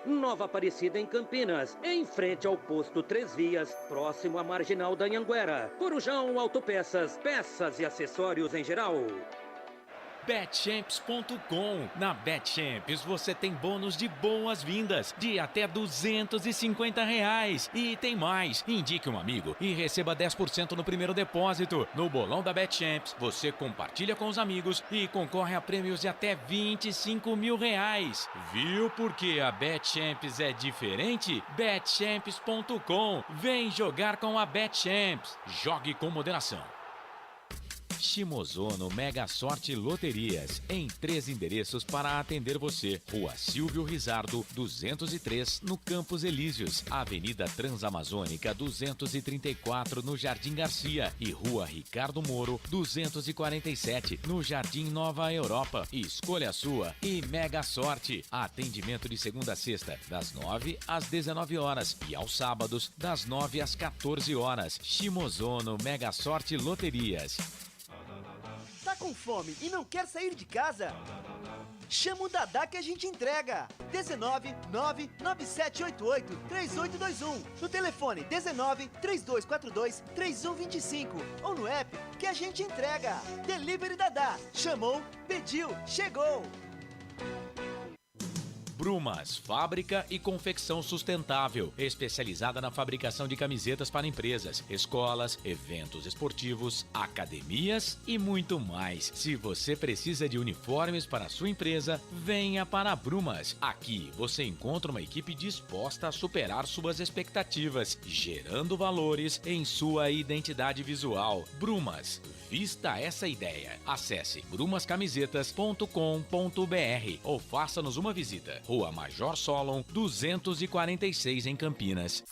Nova Aparecida em Campinas, em frente ao posto 3 Vias, próximo à Marginal da Anhanguera. Corujão Autopeças, peças e acessórios em geral. Betchamps.com. Na Betchamps você tem bônus de boas-vindas de até R$250. E tem mais. Indique um amigo e receba 10% no primeiro depósito. No bolão da Betchamps, você compartilha com os amigos e concorre a prêmios de até R$25 mil. Viu por que a Betchamps é diferente? Betchamps.com. Vem jogar com a Betchamps. Jogue com moderação. Shimozono Mega Sorte Loterias, em 3 endereços para atender você. Rua Silvio Rizardo, 203, no Campos Elíseos. Avenida Transamazônica, 234, no Jardim Garcia. E Rua Ricardo Moro, 247, no Jardim Nova Europa. Escolha a sua e Mega Sorte. Atendimento de segunda a sexta, das 9 às 19 horas. E aos sábados, das 9 às 14 horas. Shimozono Mega Sorte Loterias. Tá com fome e não quer sair de casa? Chama o Dadá que a gente entrega. 19 99788 3821. No telefone 19 3242 3125. Ou no app que a gente entrega. Delivery Dadá. Chamou, pediu, chegou. Brumas, fábrica e confecção sustentável, especializada na fabricação de camisetas para empresas, escolas, eventos esportivos, academias e muito mais. Se você precisa de uniformes para a sua empresa, venha para a Brumas. Aqui você encontra uma equipe disposta a superar suas expectativas, gerando valores em sua identidade visual. Brumas, vista essa ideia. Acesse brumascamisetas.com.br ou faça-nos uma visita. Rua Major Solon, 246 em Campinas.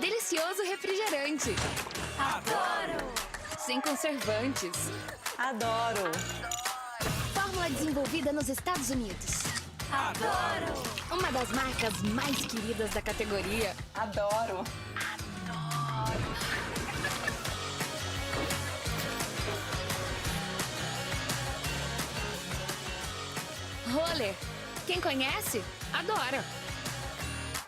Delicioso refrigerante. Adoro! Sem conservantes. Adoro! Fórmula desenvolvida nos Estados Unidos. Adoro! Uma das marcas mais queridas da categoria. Adoro! Roller. Quem conhece, adora.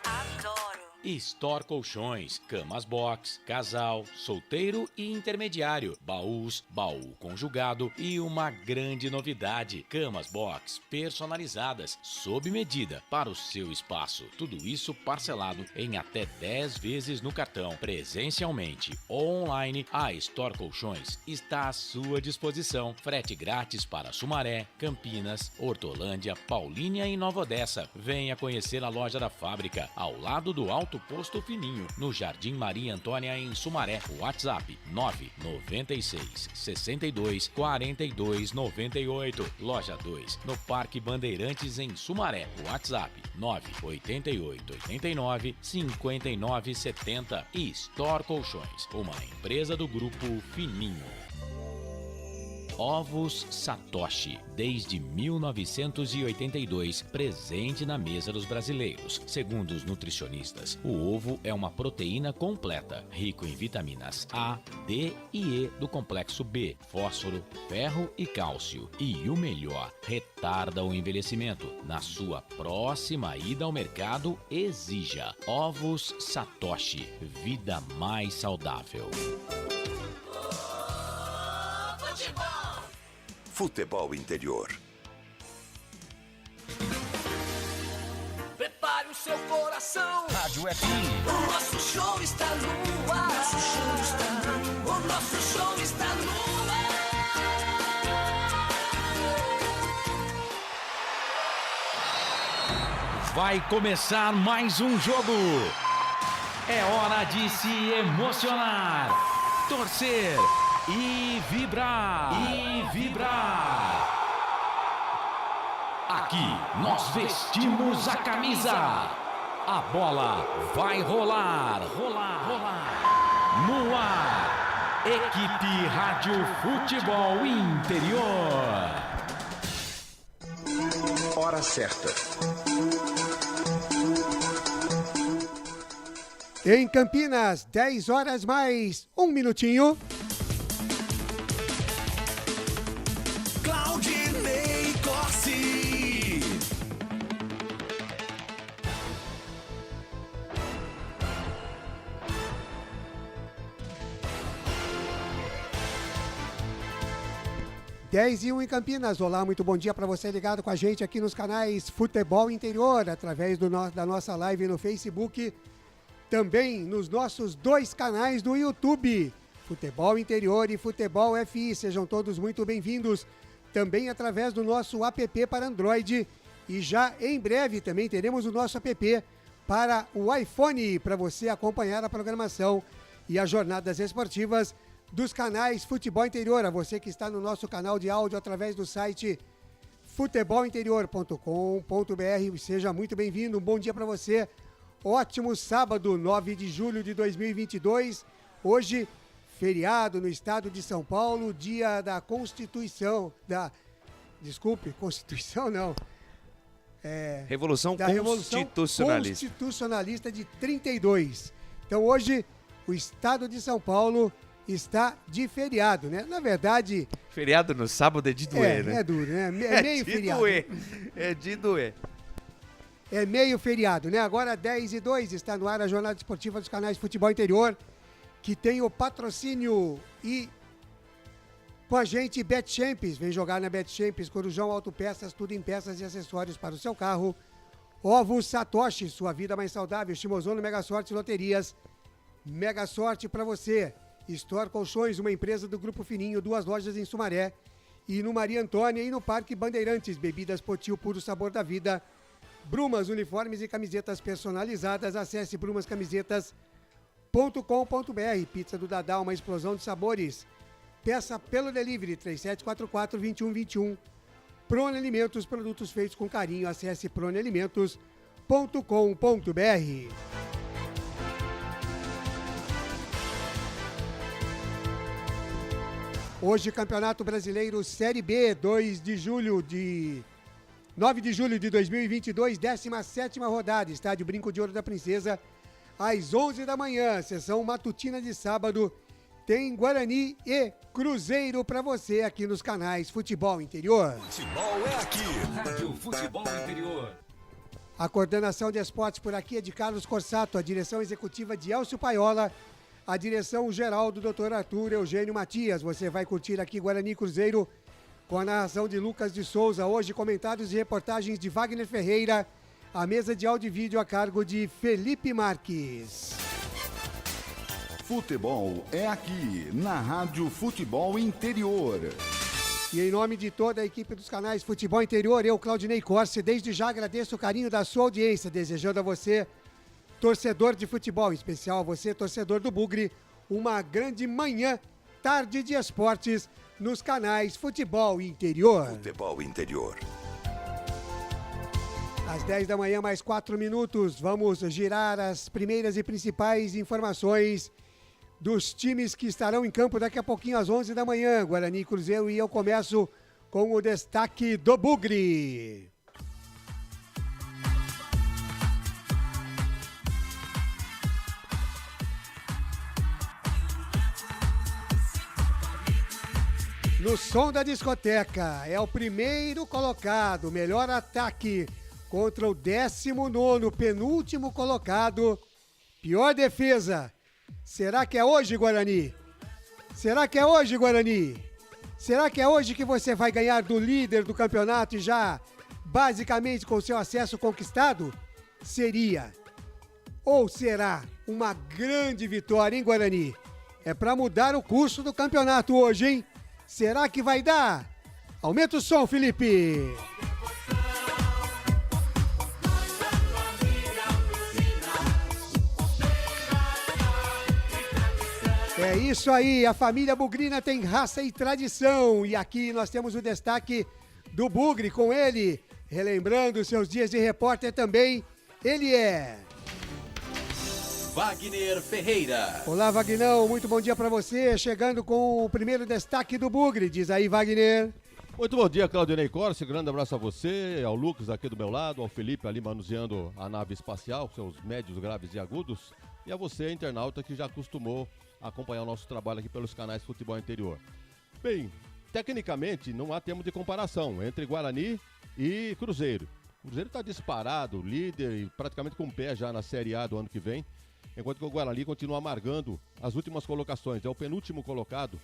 Adoro! Store Colchões, camas box, casal, solteiro e intermediário, baús, baú conjugado e uma grande novidade, camas box personalizadas, sob medida para o seu espaço. Tudo isso parcelado em até 10 vezes no cartão. Presencialmente ou online, a Store Colchões está à sua disposição. Frete grátis para Sumaré, Campinas, Hortolândia, Paulínia e Nova Odessa. Venha conhecer a loja da fábrica, ao lado do Alto Posto Fininho, no Jardim Maria Antônia, em Sumaré. WhatsApp 996 62 42 98. Loja 2, no Parque Bandeirantes, em Sumaré. WhatsApp 988 89 59 70. E Store Colchões, uma empresa do Grupo Fininho. Ovos Satoshi, desde 1982, presente na mesa dos brasileiros. Segundo os nutricionistas, o ovo é uma proteína completa, rico em vitaminas A, D e E do complexo B, fósforo, ferro e cálcio. E o melhor, retarda o envelhecimento. Na sua próxima ida ao mercado, exija Ovos Satoshi, vida mais saudável. Futebol interior. Prepare o seu coração. Rádio FM. O nosso show está no ar. O nosso show está no ar. Vai começar mais um jogo. É hora de se emocionar, torcer e vibrar. Aqui nós vestimos a camisa. A bola vai rolar. No ar, Equipe Rádio Futebol Interior. Hora certa. Em Campinas, 10 horas mais um minutinho. 10:01 em Campinas. Olá, muito bom dia para você ligado com a gente aqui nos canais Futebol Interior, através da nossa live no Facebook, também nos nossos 2 canais do YouTube, Futebol Interior e Futebol FI. Sejam todos muito bem-vindos, também através do nosso app para Android, e já em breve também teremos o nosso app para o iPhone, para você acompanhar a programação e as jornadas esportivas dos canais Futebol Interior. A você que está no nosso canal de áudio através do site futebolinterior.com.br, seja muito bem-vindo, um bom dia para você. Ótimo sábado, 9 de julho de 2022, hoje feriado no estado de São Paulo, dia da Constituição, Constituição não, Revolução da Revolução Constitucionalista de 32. Então hoje o estado de São Paulo está de feriado, né? Na verdade... Feriado no sábado é de doer, né? É duro, né? É meio feriado. É de doer. É meio feriado, né? Agora 10:02 está no ar a jornada esportiva dos canais Futebol Interior, que tem o patrocínio e com a gente Bet Champs. Vem jogar na Bet Champs, Corujão Autopeças, tudo em peças e acessórios para o seu carro. Ovos Satoshi, sua vida mais saudável. Shimozono Mega Sorte Loterias, Mega Sorte para você. Store Colchões, uma empresa do Grupo Fininho, 2 lojas em Sumaré e no Maria Antônia e no Parque Bandeirantes. Bebidas Potil, puro sabor da vida. Brumas, uniformes e camisetas personalizadas. Acesse brumascamisetas.com.br. Pizza do Dadá, uma explosão de sabores. Peça pelo delivery 3744-2121. Prone Alimentos, produtos feitos com carinho. Acesse pronealimentos.com.br. Hoje, Campeonato Brasileiro Série B, 9 de julho de 2022, 17ª rodada, Estádio Brinco de Ouro da Princesa, às 11 da manhã, sessão matutina de sábado, tem Guarani e Cruzeiro para você aqui nos canais Futebol Interior. Futebol é aqui, Rádio Futebol Interior. A coordenação de esportes por aqui é de Carlos Corsato, a direção executiva de Elcio Paiola, a direção geral do Dr. Arthur Eugênio Matias. Você vai curtir aqui Guarani e Cruzeiro com a narração de Lucas de Souza. Hoje, comentários e reportagens de Wagner Ferreira. A mesa de áudio e vídeo a cargo de Felipe Marques. Futebol é aqui, na Rádio Futebol Interior. E em nome de toda a equipe dos canais Futebol Interior, eu, Claudinei Corse, desde já agradeço o carinho da sua audiência, desejando a você, torcedor de futebol, em especial a você, torcedor do Bugre, uma grande manhã, tarde de esportes nos canais Futebol Interior. Futebol Interior. Às 10 da manhã, mais 4 minutos, vamos girar as primeiras e principais informações dos times que estarão em campo daqui a pouquinho às 11 da manhã, Guarani e Cruzeiro, e eu começo com o destaque do Bugre. No som da discoteca, é o primeiro colocado, melhor ataque contra o 19º, penúltimo colocado, pior defesa. Será que é hoje, Guarani? Será que é hoje, Guarani? Será que é hoje que você vai ganhar do líder do campeonato e já, basicamente, com seu acesso conquistado? Seria, ou será, uma grande vitória, hein, Guarani? É para mudar o curso do campeonato hoje, hein? Será que vai dar? Aumenta o som, Felipe! É isso aí, a família bugrina tem raça e tradição. E aqui nós temos o destaque do Bugre com ele, relembrando seus dias de repórter também, ele é... Wagner Ferreira. Olá, Vagnão, muito bom dia para você, chegando com o primeiro destaque do Bugre, diz aí, Wagner. Muito bom dia, Claudinei Corse, grande abraço a você, ao Lucas aqui do meu lado, ao Felipe ali manuseando a nave espacial, seus médios, graves e agudos, e a você, internauta, que já acostumou a acompanhar o nosso trabalho aqui pelos canais Futebol Interior. Bem, tecnicamente não há termo de comparação entre Guarani e Cruzeiro. O Cruzeiro está disparado, líder e praticamente com o pé já na Série A do ano que vem, enquanto que o Guarani continua amargando as últimas colocações, é o penúltimo colocado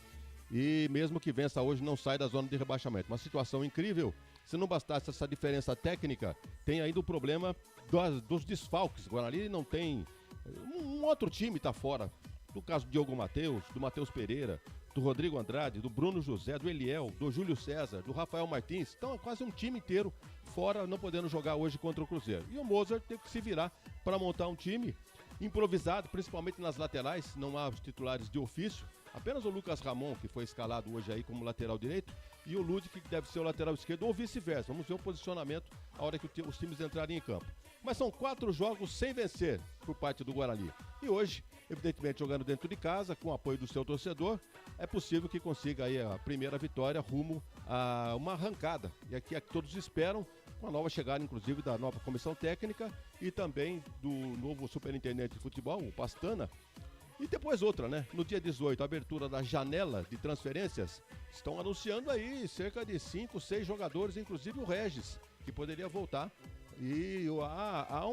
e mesmo que vença hoje não sai da zona de rebaixamento. Uma situação incrível. Se não bastasse essa diferença técnica, tem ainda o problema dos desfalques. O Guarani não tem... Um outro time está fora. No caso do Diogo Matheus, do Matheus Pereira, do Rodrigo Andrade, do Bruno José, do Eliel, do Júlio César, do Rafael Martins. Então é quase um time inteiro fora, não podendo jogar hoje contra o Cruzeiro. E o Mozart teve que se virar para montar um time improvisado, principalmente nas laterais. Não há os titulares de ofício. Apenas o Lucas Ramon, que foi escalado hoje aí como lateral direito, e o Ludwig, que deve ser o lateral esquerdo, ou vice-versa. Vamos ver o posicionamento a hora que os times entrarem em campo. Mas são 4 jogos sem vencer por parte do Guarani. E hoje, evidentemente, jogando dentro de casa, com o apoio do seu torcedor, é possível que consiga aí a primeira vitória rumo a uma arrancada. E aqui é que todos esperam, com a nova chegada, inclusive, da nova comissão técnica e também do novo superintendente de futebol, o Pastana. E depois outra, né? No dia 18, a abertura da janela de transferências, estão anunciando aí cerca de 5, 6 jogadores, inclusive o Regis, que poderia voltar. E há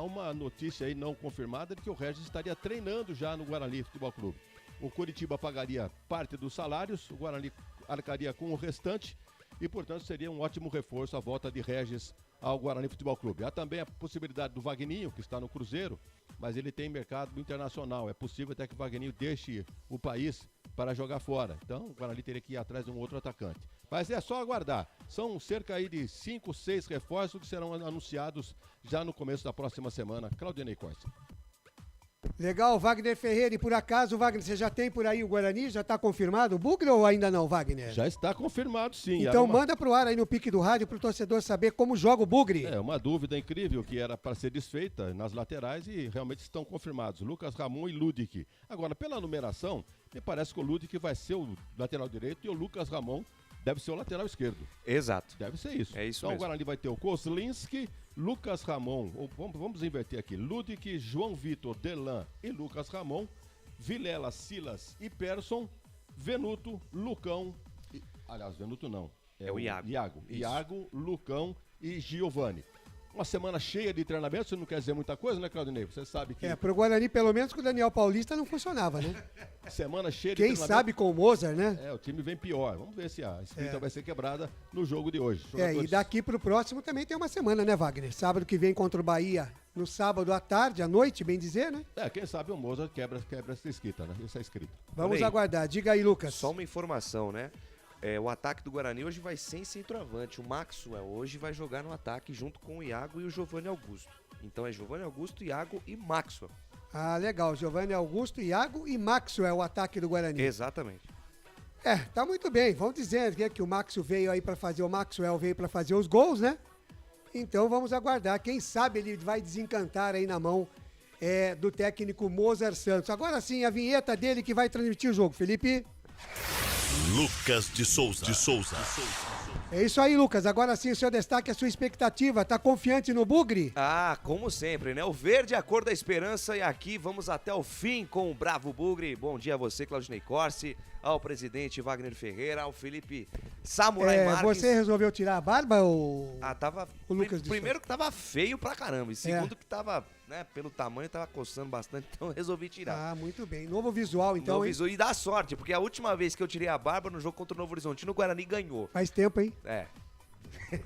uma notícia aí não confirmada de que o Regis estaria treinando já no Guarani Futebol Clube. O Curitiba pagaria parte dos salários, o Guarani arcaria com o restante e, portanto, seria um ótimo reforço a volta de Regis ao Guarani Futebol Clube. Há também a possibilidade do Vagninho, que está no Cruzeiro, mas ele tem mercado internacional. É possível até que o Vagninho deixe o país para jogar fora. Então, o Guarani teria que ir atrás de um outro atacante. Mas é só aguardar. São cerca aí de 5, 6 reforços que serão anunciados já no começo da próxima semana. Claudinei Costa. Legal, Wagner Ferreira. E por acaso, Wagner, você já tem por aí o Guarani? Já está confirmado o Bugre ou ainda não, Wagner? Já está confirmado, sim. Então manda pro ar aí no pique do rádio pro torcedor saber como joga o Bugre. É, uma dúvida incrível que era para ser desfeita nas laterais e realmente estão confirmados. Lucas Ramon e Ludwig. Agora, pela numeração, me parece que o Ludwig vai ser o lateral direito e o Lucas Ramon deve ser o lateral esquerdo. Exato. Deve ser isso. É isso então mesmo. O Guarani vai ter o Kozlinski, Lucas Ramon, vamos inverter aqui, Ludwig, João Vitor, Delan e Lucas Ramon, Vilela, Silas e Persson, Venuto, Lucão, aliás, Venuto não, é o Iago. Iago, Lucão e Giovani. Uma semana cheia de treinamento, isso não quer dizer muita coisa, né, Claudinei? Você sabe que... pro Guarani, pelo menos com o Daniel Paulista não funcionava, né? Semana cheia de Quem treinamento. sabe com o Mozart, né? O time vem pior. Vamos ver se a escrita vai ser quebrada no jogo de hoje. E daqui pro próximo também tem uma semana, né, Wagner? Sábado que vem contra o Bahia, no sábado à tarde, à noite, bem dizer, né? Quem sabe o Mozart quebra essa escrita, né? Essa escrita. Vamos aguardar. Diga aí, Lucas. Só uma informação, né? O ataque do Guarani hoje vai sem centroavante. O Maxwell hoje vai jogar no ataque junto com o Iago e o Giovanni Augusto. Então é Giovanni Augusto, Iago e Maxwell. Ah, legal. Giovanni Augusto, Iago e Maxwell, o ataque do Guarani. Exatamente. Tá muito bem. Vamos dizer que o Maxwell veio aí para fazer, o Maxwell veio para fazer os gols, né? Então vamos aguardar. Quem sabe ele vai desencantar aí na mão do técnico Mozart Santos. Agora sim, a vinheta dele que vai transmitir o jogo. Felipe... Lucas de Souza. É isso aí, Lucas. Agora sim, o seu destaque, a sua expectativa. Tá confiante no Bugre? Como sempre, né? O verde é a cor da esperança e aqui vamos até o fim com o Bravo Bugre. Bom dia a você, Claudinei Corsi, ao presidente Wagner Ferreira, ao Felipe Samurai Marques. Você resolveu tirar a barba ou... Tava... O Lucas primeiro que tava feio pra caramba e segundo que tava, né, pelo tamanho, tava coçando bastante, então eu resolvi tirar. Muito bem. Novo visual, então, Novo visual. E dá sorte, porque a última vez que eu tirei a barba no jogo contra o Novo Horizontino, o Guarani ganhou. Faz tempo, hein?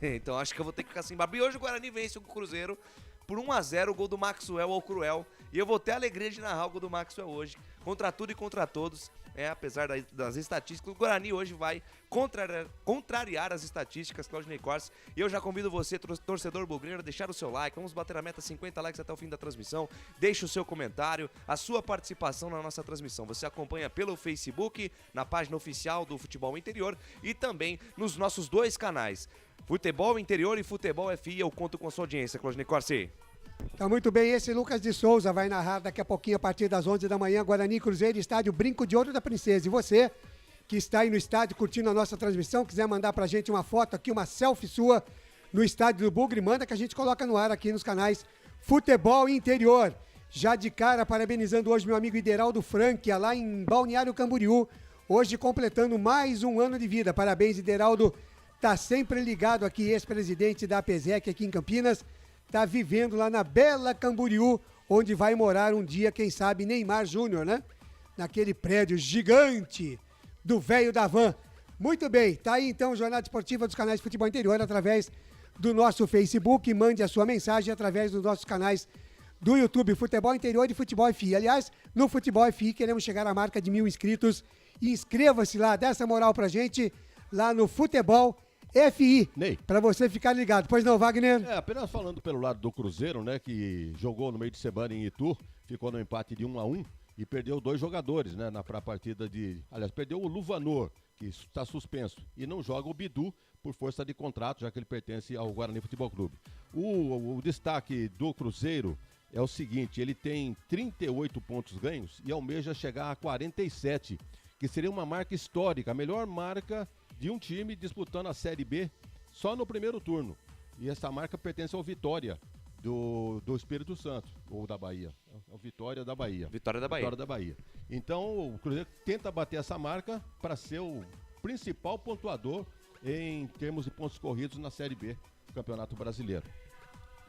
Então acho que eu vou ter que ficar sem barba. E hoje o Guarani vence o Cruzeiro por 1-0, o gol do Maxwell ao Cruel. E eu vou ter a alegria de narrar o gol do Maxwell hoje, contra tudo e contra todos. Apesar das estatísticas, o Guarani hoje vai contrariar as estatísticas, Claudinei Corsi. E eu já convido você, torcedor bugreiro, a deixar o seu like. Vamos bater a meta 50 likes até o fim da transmissão. Deixe o seu comentário, a sua participação na nossa transmissão. Você acompanha pelo Facebook, na página oficial do Futebol Interior e também nos nossos 2 canais, Futebol Interior e Futebol FI. Eu conto com a sua audiência, Claudinei Corsi. Tá muito bem, esse Lucas de Souza vai narrar daqui a pouquinho, a partir das 11 da manhã, Guarani Cruzeiro, estádio Brinco de Ouro da Princesa. E você, que está aí no estádio curtindo a nossa transmissão, quiser mandar pra gente uma foto aqui, uma selfie sua no estádio do Bugre, manda que a gente coloca no ar aqui nos canais Futebol Interior. Já de cara, parabenizando hoje meu amigo Ideraldo Franquia, lá em Balneário Camboriú, hoje completando mais um ano de vida. Parabéns, Ideraldo, tá sempre ligado aqui, ex-presidente da APESEC aqui em Campinas, tá vivendo lá na bela Camboriú, onde vai morar um dia, quem sabe, Neymar Júnior, né? Naquele prédio gigante, do velho da van. Muito bem, tá aí então Jornada Esportiva dos canais de Futebol Interior através do nosso Facebook. Mande a sua mensagem através dos nossos canais do YouTube, Futebol Interior e Futebol FI. Aliás, no Futebol FI queremos chegar à marca de 1.000 inscritos. Inscreva-se lá, dá essa moral pra gente lá no Futebol FI, Ney, pra você ficar ligado. Pois não, Wagner? Apenas falando pelo lado do Cruzeiro, né, que jogou no meio de semana em Itu, ficou no empate de 1-1 e perdeu 2 jogadores, né, pra partida de... Aliás, perdeu o Luvanor, que está suspenso, e não joga o Bidu por força de contrato, já que ele pertence ao Guarani Futebol Clube. O destaque do Cruzeiro é o seguinte, ele tem 38 pontos ganhos e almeja chegar a 47, que seria uma marca histórica, a melhor marca de um time disputando a Série B só no primeiro turno. E essa marca pertence ao Vitória, do Espírito Santo, ou da Bahia. É o Vitória da Bahia. Vitória da Bahia. Vitória da Bahia. Então, o Cruzeiro tenta bater essa marca para ser o principal pontuador em termos de pontos corridos na Série B do Campeonato Brasileiro.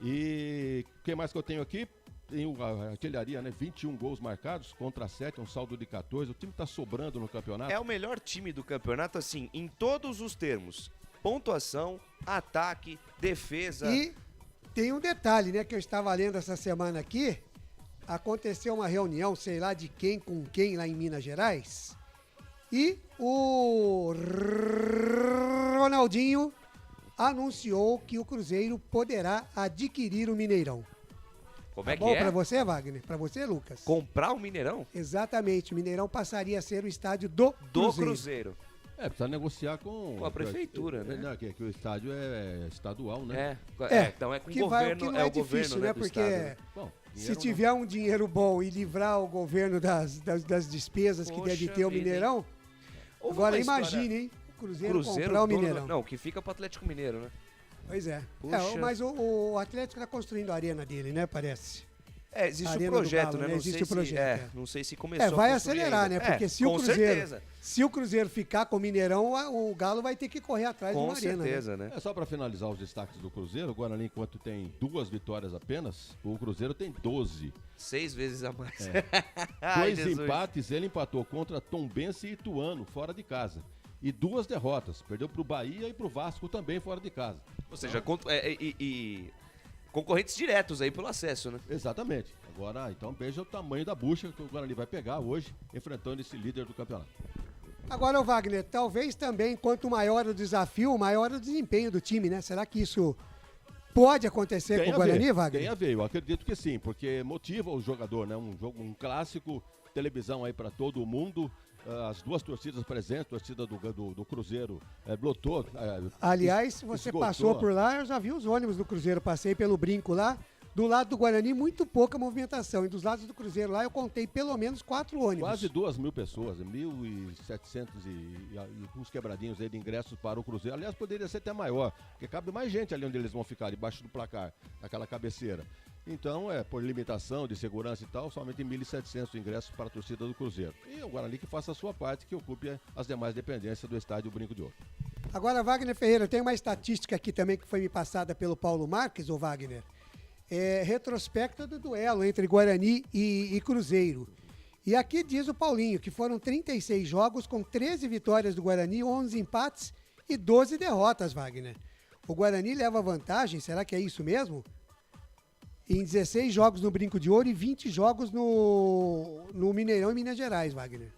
E o que mais que eu tenho aqui? Tem a artilharia, né? 21 gols marcados contra 7, um saldo de 14. O time tá sobrando no campeonato. É o melhor time do campeonato, assim, em todos os termos. Pontuação, ataque, defesa. E tem um detalhe, né, que eu estava lendo essa semana aqui. Aconteceu uma reunião, sei lá de quem com quem lá em Minas Gerais. E o Ronaldinho anunciou que o Cruzeiro poderá adquirir o Mineirão. Como é que bom é? pra você, Wagner? Pra você, Lucas? Comprar o Mineirão? Exatamente. O Mineirão passaria a ser o estádio do Cruzeiro. Precisa negociar com a prefeitura, né? Que o estádio é estadual, né? Então é com o que governo, que não é, o difícil, governo, né? do Porque estado, né? Bom, se tiver um dinheiro bom e livrar o governo das despesas que deve ter o Mineirão, agora imagine, hein? O Cruzeiro comprar o Mineirão. Não, que fica pro Atlético Mineiro, né? Pois é. Puxa. Mas o Atlético está construindo a arena dele, né? Parece. Existe Arena o projeto, do Galo, né? Não existe sei o projeto. não sei se começou Vai a construir acelerar, ainda. né? Porque se o Cruzeiro ficar com o Mineirão, o Galo vai ter que correr atrás de uma arena. Com certeza, né? Só para finalizar os destaques do Cruzeiro, o Guarani, enquanto tem 2 vitórias apenas, o Cruzeiro tem 12. 6 vezes a mais. 2 empates, ele empatou contra Tombense e Ituano, fora de casa. E 2 derrotas, perdeu pro Bahia e pro Vasco também fora de casa. Ou seja, concorrentes diretos aí pelo acesso, né? Exatamente. Agora, então, veja o tamanho da bucha que o Guarani vai pegar hoje, enfrentando esse líder do campeonato. Agora, Wagner, talvez também, quanto maior o desafio, maior o desempenho do time, né? Será que isso pode acontecer com o Guarani, Wagner? Tem a ver, eu acredito que sim, porque motiva o jogador, né? Um clássico, televisão aí para todo mundo. As 2 torcidas presentes, a torcida do Cruzeiro lotou. Aliás, se você passou por lá, eu já vi os ônibus do Cruzeiro, passei pelo brinco lá. Do lado do Guarani, muito pouca movimentação. E dos lados do Cruzeiro lá, eu contei pelo menos 4 ônibus. Quase 2.000 pessoas, 1.700 e uns quebradinhos aí de ingressos para o Cruzeiro. Aliás, poderia ser até maior, porque cabe mais gente ali onde eles vão ficar, debaixo do placar, naquela cabeceira. Então, por limitação de segurança e tal, somente 1.700 ingressos para a torcida do Cruzeiro. E o Guarani que faça a sua parte, que ocupe as demais dependências do estádio Brinco de Ouro. Agora, Wagner Ferreira, tem uma estatística aqui também que foi me passada pelo Paulo Marques, ô Wagner. Retrospecto do duelo entre Guarani e Cruzeiro. E aqui diz o Paulinho que foram 36 jogos com 13 vitórias do Guarani, 11 empates e 12 derrotas, Wagner. O Guarani leva vantagem, será que é isso mesmo? Em 16 jogos no Brinco de Ouro e 20 jogos no Mineirão e Minas Gerais, Wagner.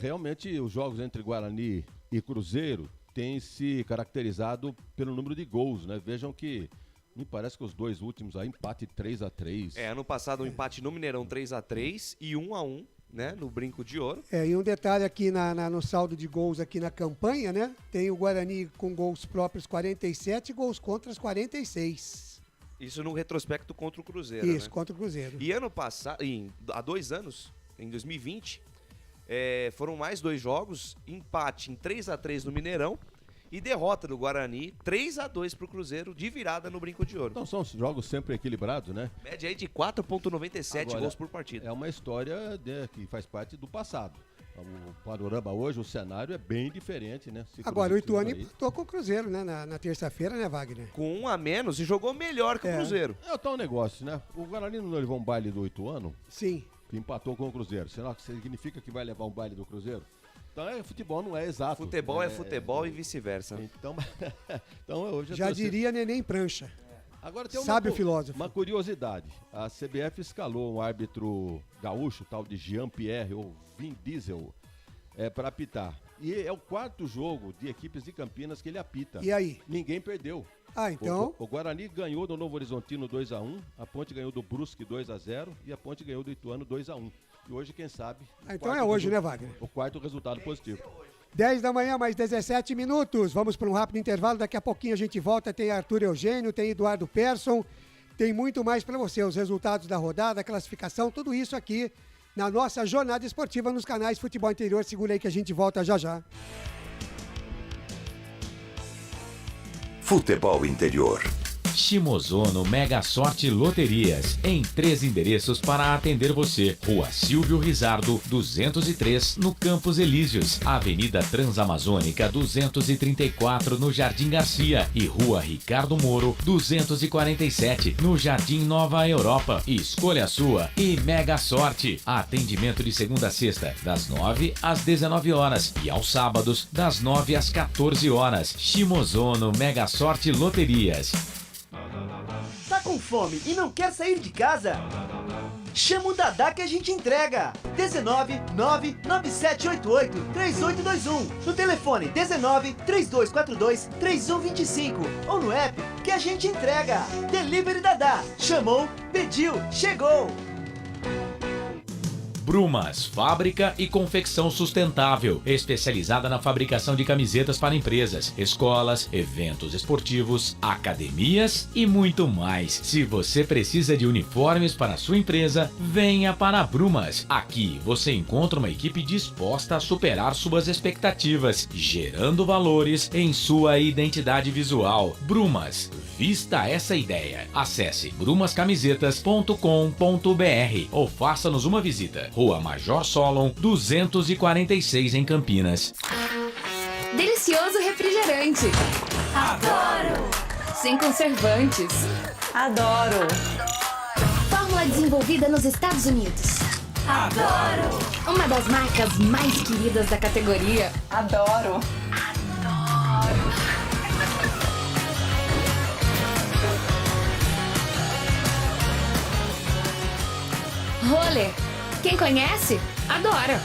Realmente os jogos entre Guarani e Cruzeiro têm se caracterizado pelo número de gols, né? Vejam que me parece que os 2 últimos aí, empate 3-3. Ano passado um empate no Mineirão 3-3 e 1-1, né, no Brinco de Ouro. E um detalhe aqui no saldo de gols aqui na campanha, né? Tem o Guarani com gols próprios 47 e gols contras 46. Isso no retrospecto contra o Cruzeiro, Isso, né? contra o Cruzeiro. E ano passado, há 2 anos, em 2020, foram mais 2 jogos, empate em 3-3 no Mineirão e derrota do Guarani, 3-2 pro Cruzeiro, de virada no Brinco de Ouro. Então são jogos sempre equilibrados, né? Média aí de 4,97 gols por partida. É uma história que faz parte do passado. O panorama hoje, o cenário é bem diferente, né? Agora o Ituano empatou com o Cruzeiro, né? Na terça-feira, né, Wagner? Com 1 a menos e jogou melhor que o Cruzeiro. É o tal negócio, né? O Guarani não levou um baile do Ituano? Sim. Que empatou com o Cruzeiro. Será que significa que vai levar um baile do Cruzeiro? Então, futebol não é exato. Futebol é futebol e vice-versa. Então, hoje Já diria Neném Prancha. Agora tem Sabe o filósofo. Uma curiosidade. A CBF escalou um árbitro gaúcho, tal de Jean-Pierre ou Vin Diesel, para apitar. E é o 4º jogo de equipes de Campinas que ele apita. E aí? Ninguém perdeu. Ah, então? O Guarani ganhou do Novo Horizontino 2-1, a Ponte ganhou do Brusque 2-0 e a Ponte ganhou do Ituano 2-1. E hoje, quem sabe... Então é hoje, né, Wagner? O 4º resultado positivo. 10 da manhã, mais 17 minutos. Vamos para um rápido intervalo. Daqui a pouquinho a gente volta. Tem Arthur Eugênio, tem Eduardo Persson. Tem muito mais para você. Os resultados da rodada, a classificação, tudo isso aqui na nossa jornada esportiva nos canais Futebol Interior. Segura aí que a gente volta já já. Futebol Interior. Shimozono Mega Sorte Loterias, em 3 endereços para atender você. Rua Silvio Rizardo, 203, no Campos Elíseos. Avenida Transamazônica, 234, no Jardim Garcia. E Rua Ricardo Moro, 247, no Jardim Nova Europa. Escolha a sua e Mega Sorte. Atendimento de segunda a sexta, das 9 às 19 horas. E aos sábados, das 9 às 14 horas. Shimozono Mega Sorte Loterias. Tá com fome e não quer sair de casa? Chama o Dadá que a gente entrega. 19 99788 3821. No telefone 19 3242 3125. Ou no app que a gente entrega. Delivery Dadá. Chamou, pediu, chegou. Brumas, fábrica e confecção sustentável, especializada na fabricação de camisetas para empresas, escolas, eventos esportivos, academias e muito mais. Se você precisa de uniformes para a sua empresa, venha para a Brumas. Aqui você encontra uma equipe disposta a superar suas expectativas, gerando valores em sua identidade visual. Brumas, vista essa ideia. Acesse brumascamisetas.com.br ou faça-nos uma visita. Rua Major Solon, 246 em Campinas. Delicioso refrigerante. Adoro! Sem conservantes. Adoro! Fórmula desenvolvida nos Estados Unidos. Adoro! Uma das marcas mais queridas da categoria. Adoro! Roller. Quem conhece, adora.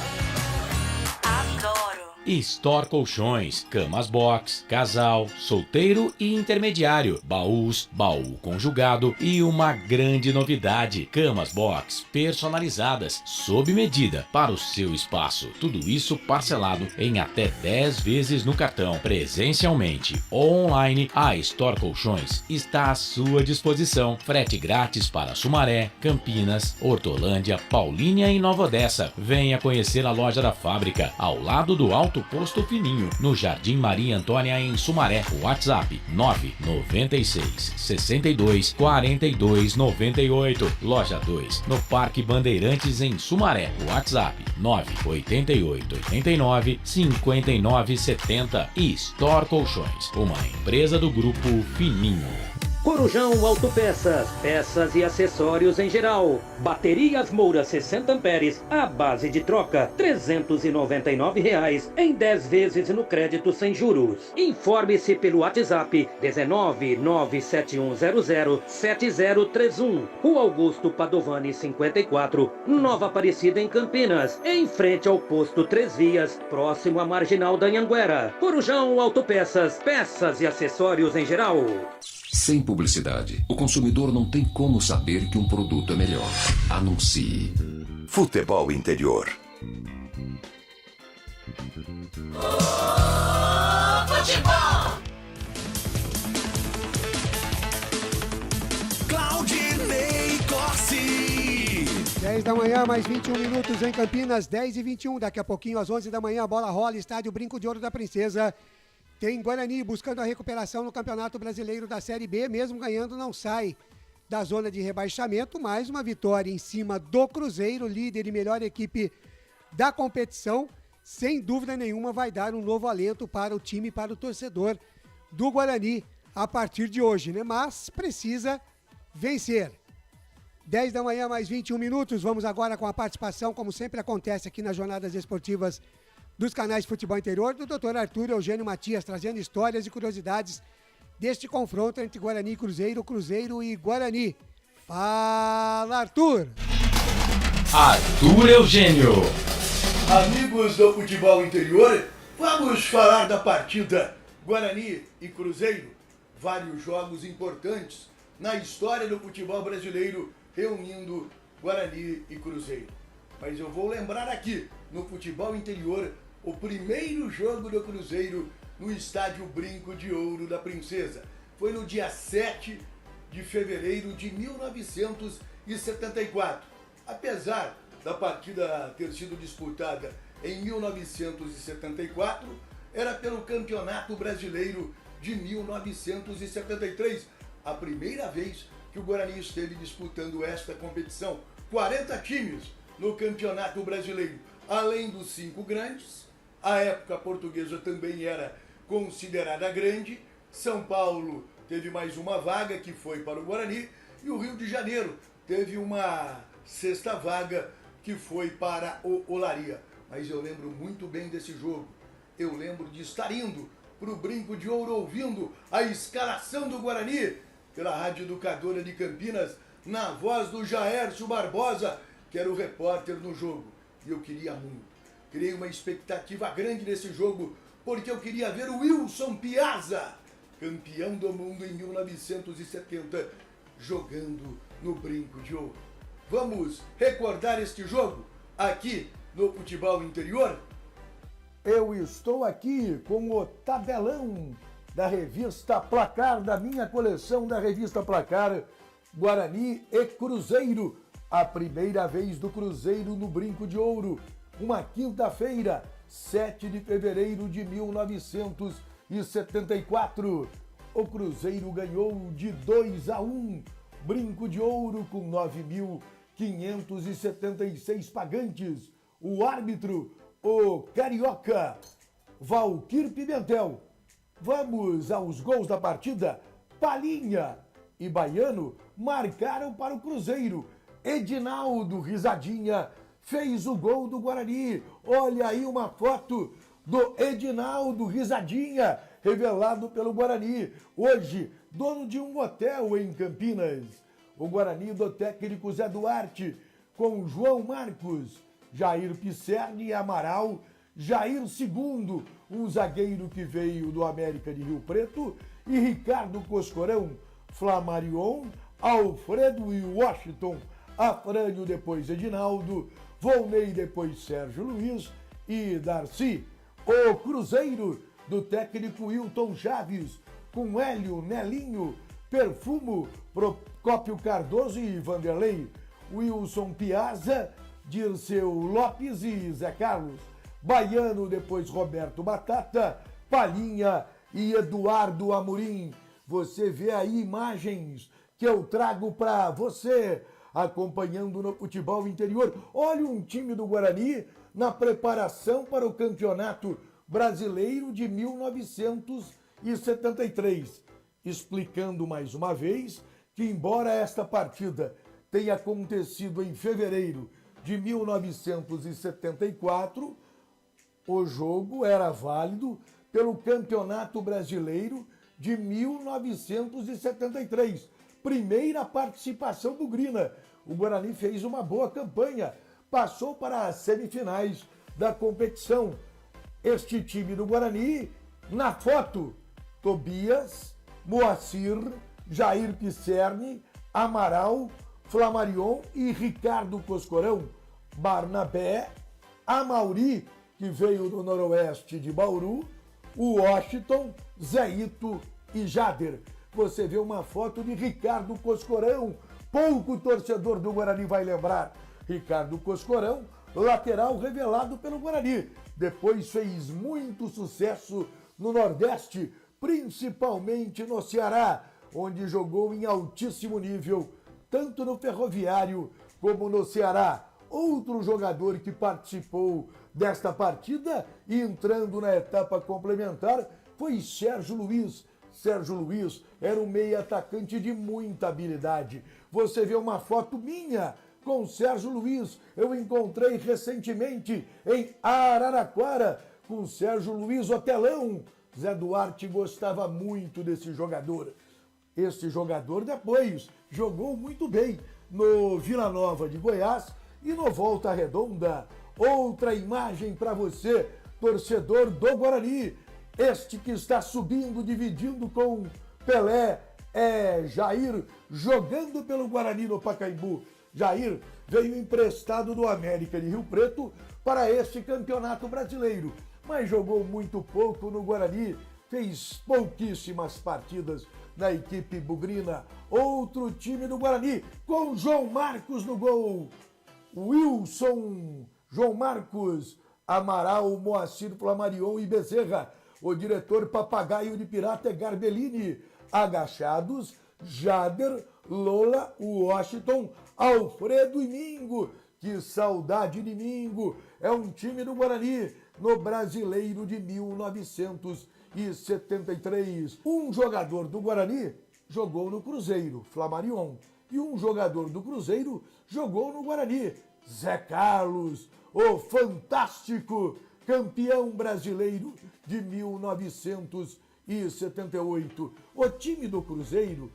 Adoro! Store Colchões, camas box, casal, solteiro e intermediário, baús, baú conjugado e uma grande novidade, camas box personalizadas, sob medida para o seu espaço. Tudo isso parcelado em até 10 vezes no cartão, presencialmente ou online. A Store Colchões está à sua disposição. Frete grátis para Sumaré, Campinas, Hortolândia, Paulínia e Nova Odessa. Venha conhecer a loja da fábrica, ao lado do Alto Posto Fininho, no Jardim Maria Antônia, em Sumaré. WhatsApp 996 62 42 98. Loja 2, no Parque Bandeirantes, em Sumaré. WhatsApp 988 89 59 70. E Store Colchões, uma empresa do Grupo Fininho. Corujão Autopeças, peças e acessórios em geral. Baterias Moura 60 amperes, à base de troca, R$ 399 em 10 vezes no crédito sem juros. Informe-se pelo WhatsApp 19 97100 7031. Rua Augusto Padovani 54, Nova Aparecida, em Campinas, em frente ao posto 3 Vias, próximo à Marginal da Anhanguera. Corujão Autopeças, peças e acessórios em geral. Sem publicidade, o consumidor não tem como saber que um produto é melhor. Anuncie. Futebol Interior. Futebol! Claudinei Corsi. 10 da manhã, mais 21 minutos em Campinas, 10 e 21. Daqui a pouquinho, às 11 da manhã, a bola rola, estádio Brinco de Ouro da Princesa. Tem Guarani buscando a recuperação no Campeonato Brasileiro da Série B, mesmo ganhando não sai da zona de rebaixamento, mais uma vitória em cima do Cruzeiro, líder e melhor equipe da competição, sem dúvida nenhuma vai dar um novo alento para o time, para o torcedor do Guarani a partir de hoje, né? Mas precisa vencer. 10 da manhã, mais 21 minutos, vamos agora com a participação, como sempre acontece aqui nas Jornadas Esportivas dos canais Futebol Interior, do Dr. Arthur Eugênio Matias, trazendo histórias e curiosidades deste confronto entre Guarani e Cruzeiro, Cruzeiro e Guarani. Fala, Arthur! Arthur Eugênio. Amigos do Futebol Interior, vamos falar da partida Guarani e Cruzeiro. Vários jogos importantes na história do futebol brasileiro, reunindo Guarani e Cruzeiro. Mas eu vou lembrar aqui, no Futebol Interior, o primeiro jogo do Cruzeiro no estádio Brinco de Ouro da Princesa. Foi no dia 7 de fevereiro de 1974. Apesar da partida ter sido disputada em 1974, era pelo Campeonato Brasileiro de 1973, a primeira vez que o Guarani esteve disputando esta competição. 40 times no Campeonato Brasileiro, além dos 5 grandes. A época portuguesa também era considerada grande. São Paulo teve mais uma vaga, que foi para o Guarani, e o Rio de Janeiro teve uma sexta vaga, que foi para o Olaria. Mas eu lembro muito bem desse jogo. Eu lembro de estar indo para o Brinco de Ouro, ouvindo a escalação do Guarani pela Rádio Educadora de Campinas, na voz do Jaércio Barbosa, que era o repórter no jogo. E eu queria muito. Criei uma expectativa grande nesse jogo, porque eu queria ver o Wilson Piazza, campeão do mundo em 1970, jogando no Brinco de Ouro. Vamos recordar este jogo aqui no Futebol Interior? Eu estou aqui com o tabelão da revista Placar, da minha coleção da revista Placar, Guarani e Cruzeiro. A primeira vez do Cruzeiro no Brinco de Ouro, uma quinta-feira, 7 de fevereiro de 1974. O Cruzeiro ganhou de 2-1, Brinco de Ouro com 9.576 pagantes. O árbitro, o carioca Valquir Pimentel. Vamos aos gols da partida. Palinha e Baiano marcaram para o Cruzeiro. Edinaldo Risadinha fez o gol do Guarani. Olha aí uma foto do Edinaldo Risadinha, revelado pelo Guarani. Hoje, dono de um hotel em Campinas. O Guarani do técnico Zé Duarte, com João Marcos, Jair Pisserni e Amaral, Jair II, um zagueiro que veio do América de Rio Preto, e Ricardo Coscorão, Flamarion, Alfredo e Washington, Afrânio depois Edinaldo, Volney depois Sérgio Luiz e Darcy. O Cruzeiro do técnico Wilton Chaves, com Hélio, Nelinho, Perfumo, Procópio Cardoso e Vanderlei, Wilson Piazza, Dirceu Lopes e Zé Carlos, Baiano, depois Roberto Batata, Palinha e Eduardo Amorim. Você vê aí imagens que eu trago para você, acompanhando no Futebol Interior. Olha um time do Guarani na preparação para o Campeonato Brasileiro de 1973. Explicando mais uma vez que, embora esta partida tenha acontecido em fevereiro de 1974, o jogo era válido pelo Campeonato Brasileiro de 1973. Primeira participação do Grina. O Guarani fez uma boa campanha, passou para as semifinais da competição. Este time do Guarani, na foto, Tobias, Moacir, Jair Pisserni, Amaral, Flamarion e Ricardo Coscorão, Barnabé, Amauri, que veio do noroeste de Bauru, o Washington, Zéito e Jader. Você vê uma foto de Ricardo Coscorão, pouco torcedor do Guarani vai lembrar. Ricardo Coscorão, lateral revelado pelo Guarani. Depois fez muito sucesso no Nordeste, principalmente no Ceará, onde jogou em altíssimo nível, tanto no Ferroviário como no Ceará. Outro jogador que participou desta partida e entrando na etapa complementar foi Sérgio Luiz. Sérgio Luiz era um meia atacante de muita habilidade. Você vê uma foto minha com Sérgio Luiz. Eu encontrei recentemente em Araraquara, com Sérgio Luiz Otelão. Zé Duarte gostava muito desse jogador. Este jogador depois jogou muito bem no Vila Nova de Goiás e no Volta Redonda. Outra imagem para você, torcedor do Guarani. Este que está subindo, dividindo com Pelé, é Jair, jogando pelo Guarani no Pacaembu. Jair veio emprestado do América de Rio Preto para este campeonato brasileiro, mas jogou muito pouco no Guarani, fez pouquíssimas partidas na equipe bugrina. Outro time do Guarani, com João Marcos no gol. Wilson, João Marcos, Amaral, Moacir, Flamarion e Bezerra. O diretor papagaio de pirata é Garbellini. Agachados, Jader, Lola, Washington, Alfredo e Mingo. Que saudade de Mingo. É um time do Guarani no Brasileiro de 1973. Um jogador do Guarani jogou no Cruzeiro, Flamarion. E um jogador do Cruzeiro jogou no Guarani, Zé Carlos, o fantástico campeão brasileiro de 1978. O time do Cruzeiro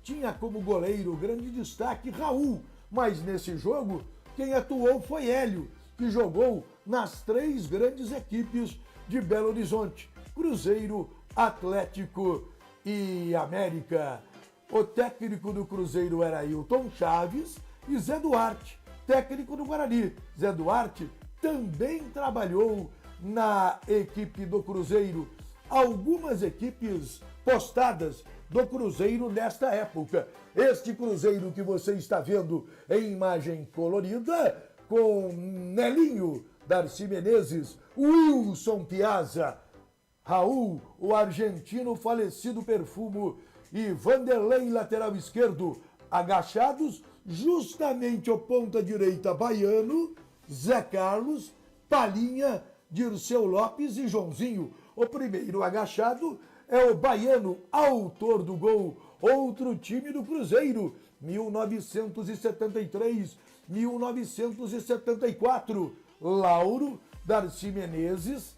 tinha como goleiro grande destaque Raul, mas nesse jogo quem atuou foi Hélio, que jogou nas 3 grandes equipes de Belo Horizonte, Cruzeiro, Atlético e América. O técnico do Cruzeiro era Ailton Chaves e Zé Duarte, técnico do Guarani. Zé Duarte também trabalhou na equipe do Cruzeiro. Algumas equipes postadas do Cruzeiro nesta época. Este Cruzeiro que você está vendo em imagem colorida, com Nelinho, Darcy Menezes, Wilson Piazza, Raul, o argentino falecido Perfumo e Vanderlei, lateral esquerdo. Agachados, justamente o ponta direita baiano, Zé Carlos, Palinha, Dirceu Lopes e Joãozinho. O primeiro agachado é o baiano, autor do gol. Outro time do Cruzeiro, 1973, 1974. Lauro, Darcy Menezes,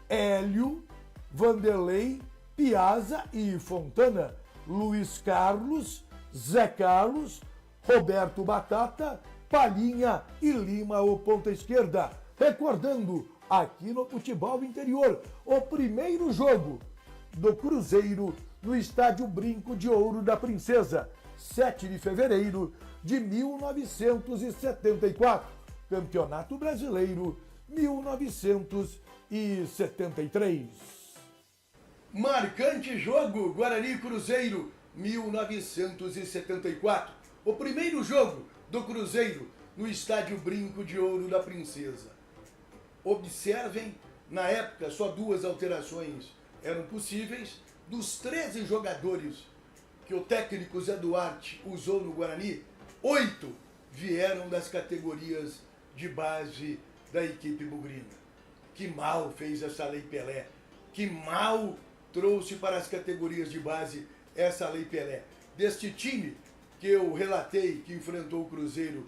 Hélio, Vanderlei, Piazza e Fontana. Luiz Carlos, Zé Carlos, Roberto Batata, Palinha e Lima, o ponta esquerda. Recordando, aqui no Futebol Interior, o primeiro jogo do Cruzeiro no Estádio Brinco de Ouro da Princesa, 7 de fevereiro de 1974. Campeonato Brasileiro, 1973. Marcante jogo, Guarani Cruzeiro, 1974. O primeiro jogo do Cruzeiro no Estádio Brinco de Ouro da Princesa. Observem, na época só 2 alterações eram possíveis. Dos 13 jogadores que o técnico Zé Duarte usou no Guarani, 8 vieram das categorias de base da equipe bugrina. Que mal fez essa Lei Pelé, que mal trouxe para as categorias de base essa Lei Pelé. Deste time que eu relatei que enfrentou o Cruzeiro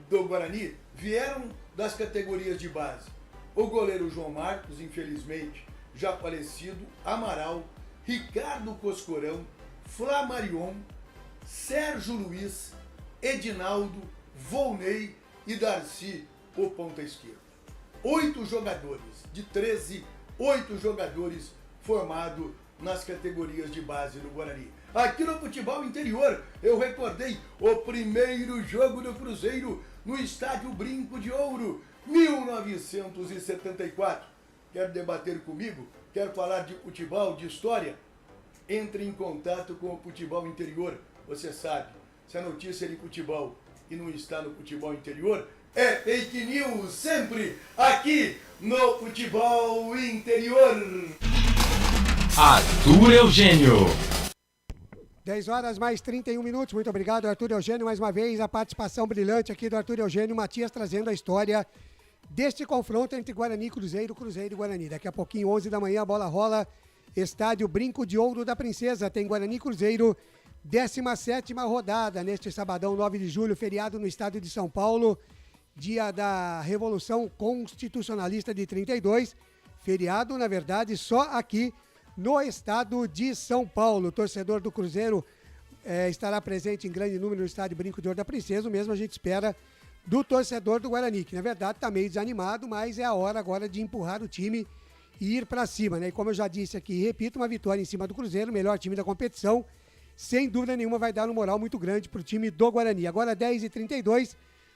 do Guarani, vieram das categorias de base o goleiro João Marcos, infelizmente já falecido, Amaral, Ricardo Coscorão, Flamarion, Sérgio Luiz, Edinaldo, Volney e Darcy, o ponta esquerda. 8 jogadores, de 13, 8 jogadores formados nas categorias de base do Guarani. Aqui no Futebol Interior, eu recordei o primeiro jogo do Cruzeiro no Estádio Brinco de Ouro, 1974. Quer debater comigo? Quer falar de futebol, de história? Entre em contato com o Futebol Interior. Você sabe, se a notícia é de futebol e não está no Futebol Interior, é fake news, sempre aqui no Futebol Interior. Arthur Eugênio. 10 horas mais 31 minutos. Muito obrigado, Arthur Eugênio. Mais uma vez, a participação brilhante aqui do Arthur Eugênio. Matias trazendo a história deste confronto entre Guarani e Cruzeiro, Cruzeiro e Guarani. Daqui a pouquinho, 11 da manhã, a bola rola. Estádio Brinco de Ouro da Princesa. Tem Guarani e Cruzeiro, 17ª rodada. Neste sabadão, 9 de julho, feriado no estado de São Paulo. Dia da Revolução Constitucionalista de 32. Feriado, na verdade, só aqui no estado de São Paulo. O torcedor do Cruzeiro estará presente em grande número no estádio Brinco de Ouro da Princesa. O mesmo a gente espera do torcedor do Guarani, que na verdade está meio desanimado, mas é a hora agora de empurrar o time e ir para cima, né? E como eu já disse aqui, repito, uma vitória em cima do Cruzeiro, melhor time da competição, sem dúvida nenhuma vai dar um moral muito grande para o time do Guarani. Agora 10h32,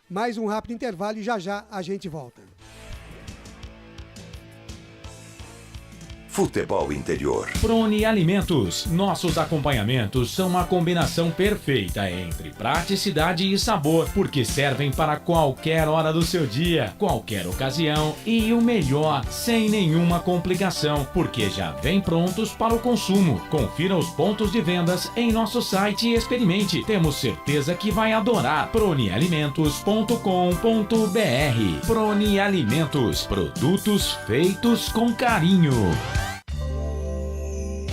mais um rápido intervalo e já já a gente volta. Futebol Interior. Prone Alimentos. Nossos acompanhamentos são uma combinação perfeita entre praticidade e sabor, porque servem para qualquer hora do seu dia, qualquer ocasião e o melhor, sem nenhuma complicação, porque já vêm prontos para o consumo. Confira os pontos de vendas em nosso site e experimente. Temos certeza que vai adorar. pronealimentos.com.br. Prone Alimentos. Produtos feitos com carinho.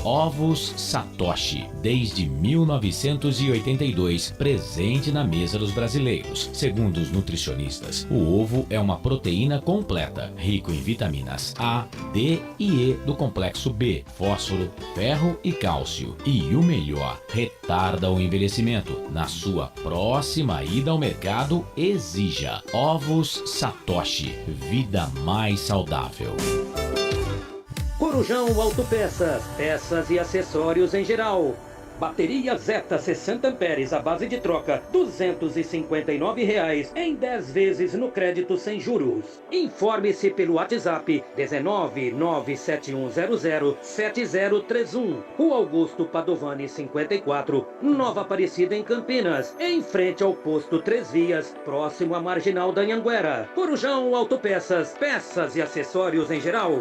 Ovos Satoshi, desde 1982, presente na mesa dos brasileiros. Segundo os nutricionistas, o ovo é uma proteína completa, rico em vitaminas A, D e E do complexo B, fósforo, ferro e cálcio. E o melhor, retarda o envelhecimento. Na sua próxima ida ao mercado, exija Ovos Satoshi, vida mais saudável. Corujão Autopeças, peças e acessórios em geral. Bateria Zeta 60 amperes à base de troca, R$ 259,00 em 10 vezes no crédito sem juros. Informe-se pelo WhatsApp 19971007031. Rua Augusto Padovani 54, Nova Aparecida em Campinas, em frente ao posto 3 Vias, próximo à Marginal da Anhanguera. Corujão Autopeças, peças e acessórios em geral.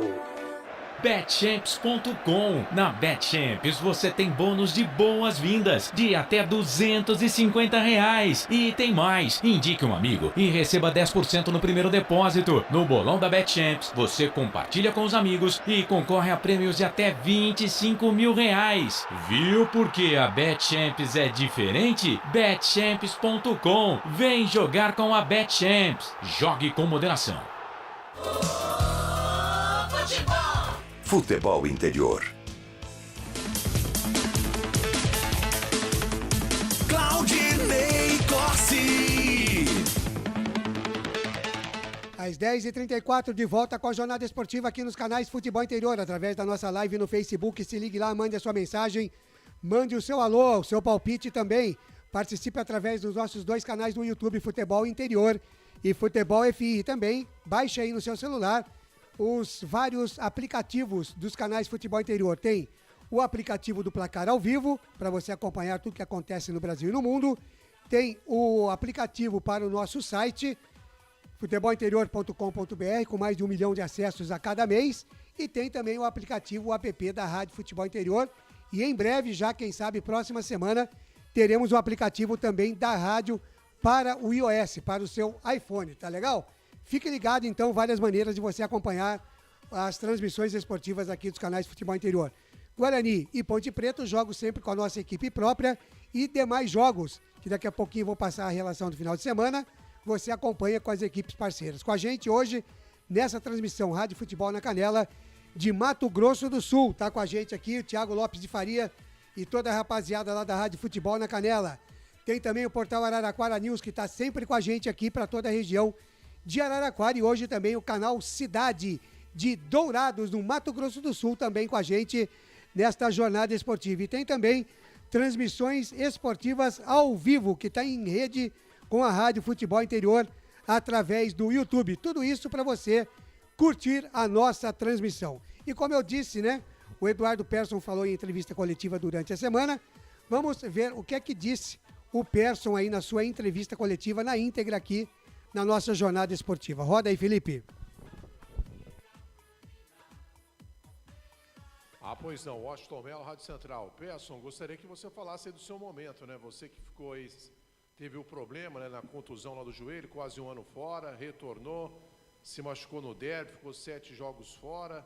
Betchamps.com. Na Betchamps você tem bônus de boas-vindas de até R$250. E tem mais. Indique um amigo e receba 10% no primeiro depósito. No bolão da Betchamps, você compartilha com os amigos e concorre a prêmios de até R$25.000. Viu por que a Betchamps é diferente? Betchamps.com. Vem jogar com a Betchamps. Jogue com moderação. Futebol Interior. Claudinei Corsi. Às 10h34, de volta com a jornada esportiva aqui nos canais Futebol Interior, através da nossa live no Facebook. Se ligue lá, mande a sua mensagem, mande o seu alô, o seu palpite também. Participe através dos nossos dois canais no YouTube, Futebol Interior e Futebol FI. E também baixe aí no seu celular os vários aplicativos dos canais Futebol Interior. Tem o aplicativo do Placar ao Vivo, para você acompanhar tudo que acontece no Brasil e no mundo. Tem o aplicativo para o nosso site, futebolinterior.com.br, com mais de 1 milhão de acessos a cada mês. E tem também o aplicativo, o app da Rádio Futebol Interior. E em breve, já quem sabe, próxima semana, teremos o aplicativo também da rádio para o iOS, para o seu iPhone, tá legal? Fique ligado, então, várias maneiras de você acompanhar as transmissões esportivas aqui dos canais Futebol Interior. Guarani e Ponte Preta, jogos sempre com a nossa equipe própria e demais jogos, que daqui a pouquinho vou passar a relação do final de semana, você acompanha com as equipes parceiras. Com a gente hoje, nessa transmissão Rádio Futebol na Canela, de Mato Grosso do Sul. Tá com a gente aqui o Thiago Lopes de Faria e toda a rapaziada lá da Rádio Futebol na Canela. Tem também o portal Araraquara News, que está sempre com a gente aqui para toda a região de Araraquara, e hoje também o canal Cidade de Dourados, no Mato Grosso do Sul, também com a gente nesta jornada esportiva. E tem também transmissões esportivas ao vivo, que está em rede com a Rádio Futebol Interior através do YouTube. Tudo isso para você curtir a nossa transmissão. E como eu disse, né, o Eduardo Persson falou em entrevista coletiva durante a semana. Vamos ver o que é que disse o Persson aí na sua entrevista coletiva na íntegra aqui na nossa jornada esportiva. Roda aí, Felipe. Pois não, Washington Mello, Rádio Central. Persson, gostaria que você falasse aí do seu momento, né? Você que ficou aí, teve o problema, né, na contusão lá do joelho, quase um ano fora, retornou, se machucou no derby, ficou 7 jogos fora.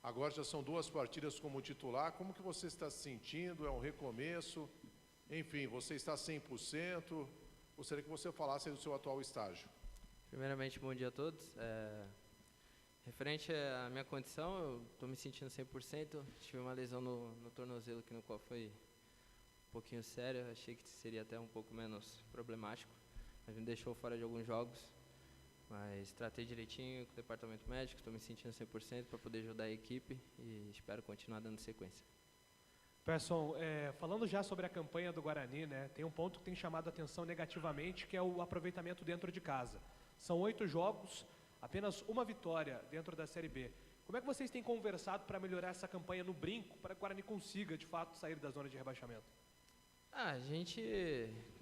Agora já são 2 partidas como titular. Como que você está se sentindo? É um recomeço? Enfim, você está 100%? Gostaria que você falasse aí do seu atual estágio. Primeiramente, bom dia a todos. referente à minha condição, eu estou me sentindo 100%. Tive uma lesão no tornozelo, no qual foi um pouquinho séria. Achei que seria até um pouco menos problemático, mas me deixou fora de alguns jogos. Mas tratei direitinho com o departamento médico, estou me sentindo 100% para poder ajudar a equipe e espero continuar dando sequência. Persson, falando já sobre a campanha do Guarani, né, tem um ponto que tem chamado a atenção negativamente, que é o aproveitamento dentro de casa. São 8 jogos, apenas uma vitória dentro da Série B. Como é que vocês têm conversado para melhorar essa campanha no brinco, para que o Guarani consiga, de fato, sair da zona de rebaixamento? A gente,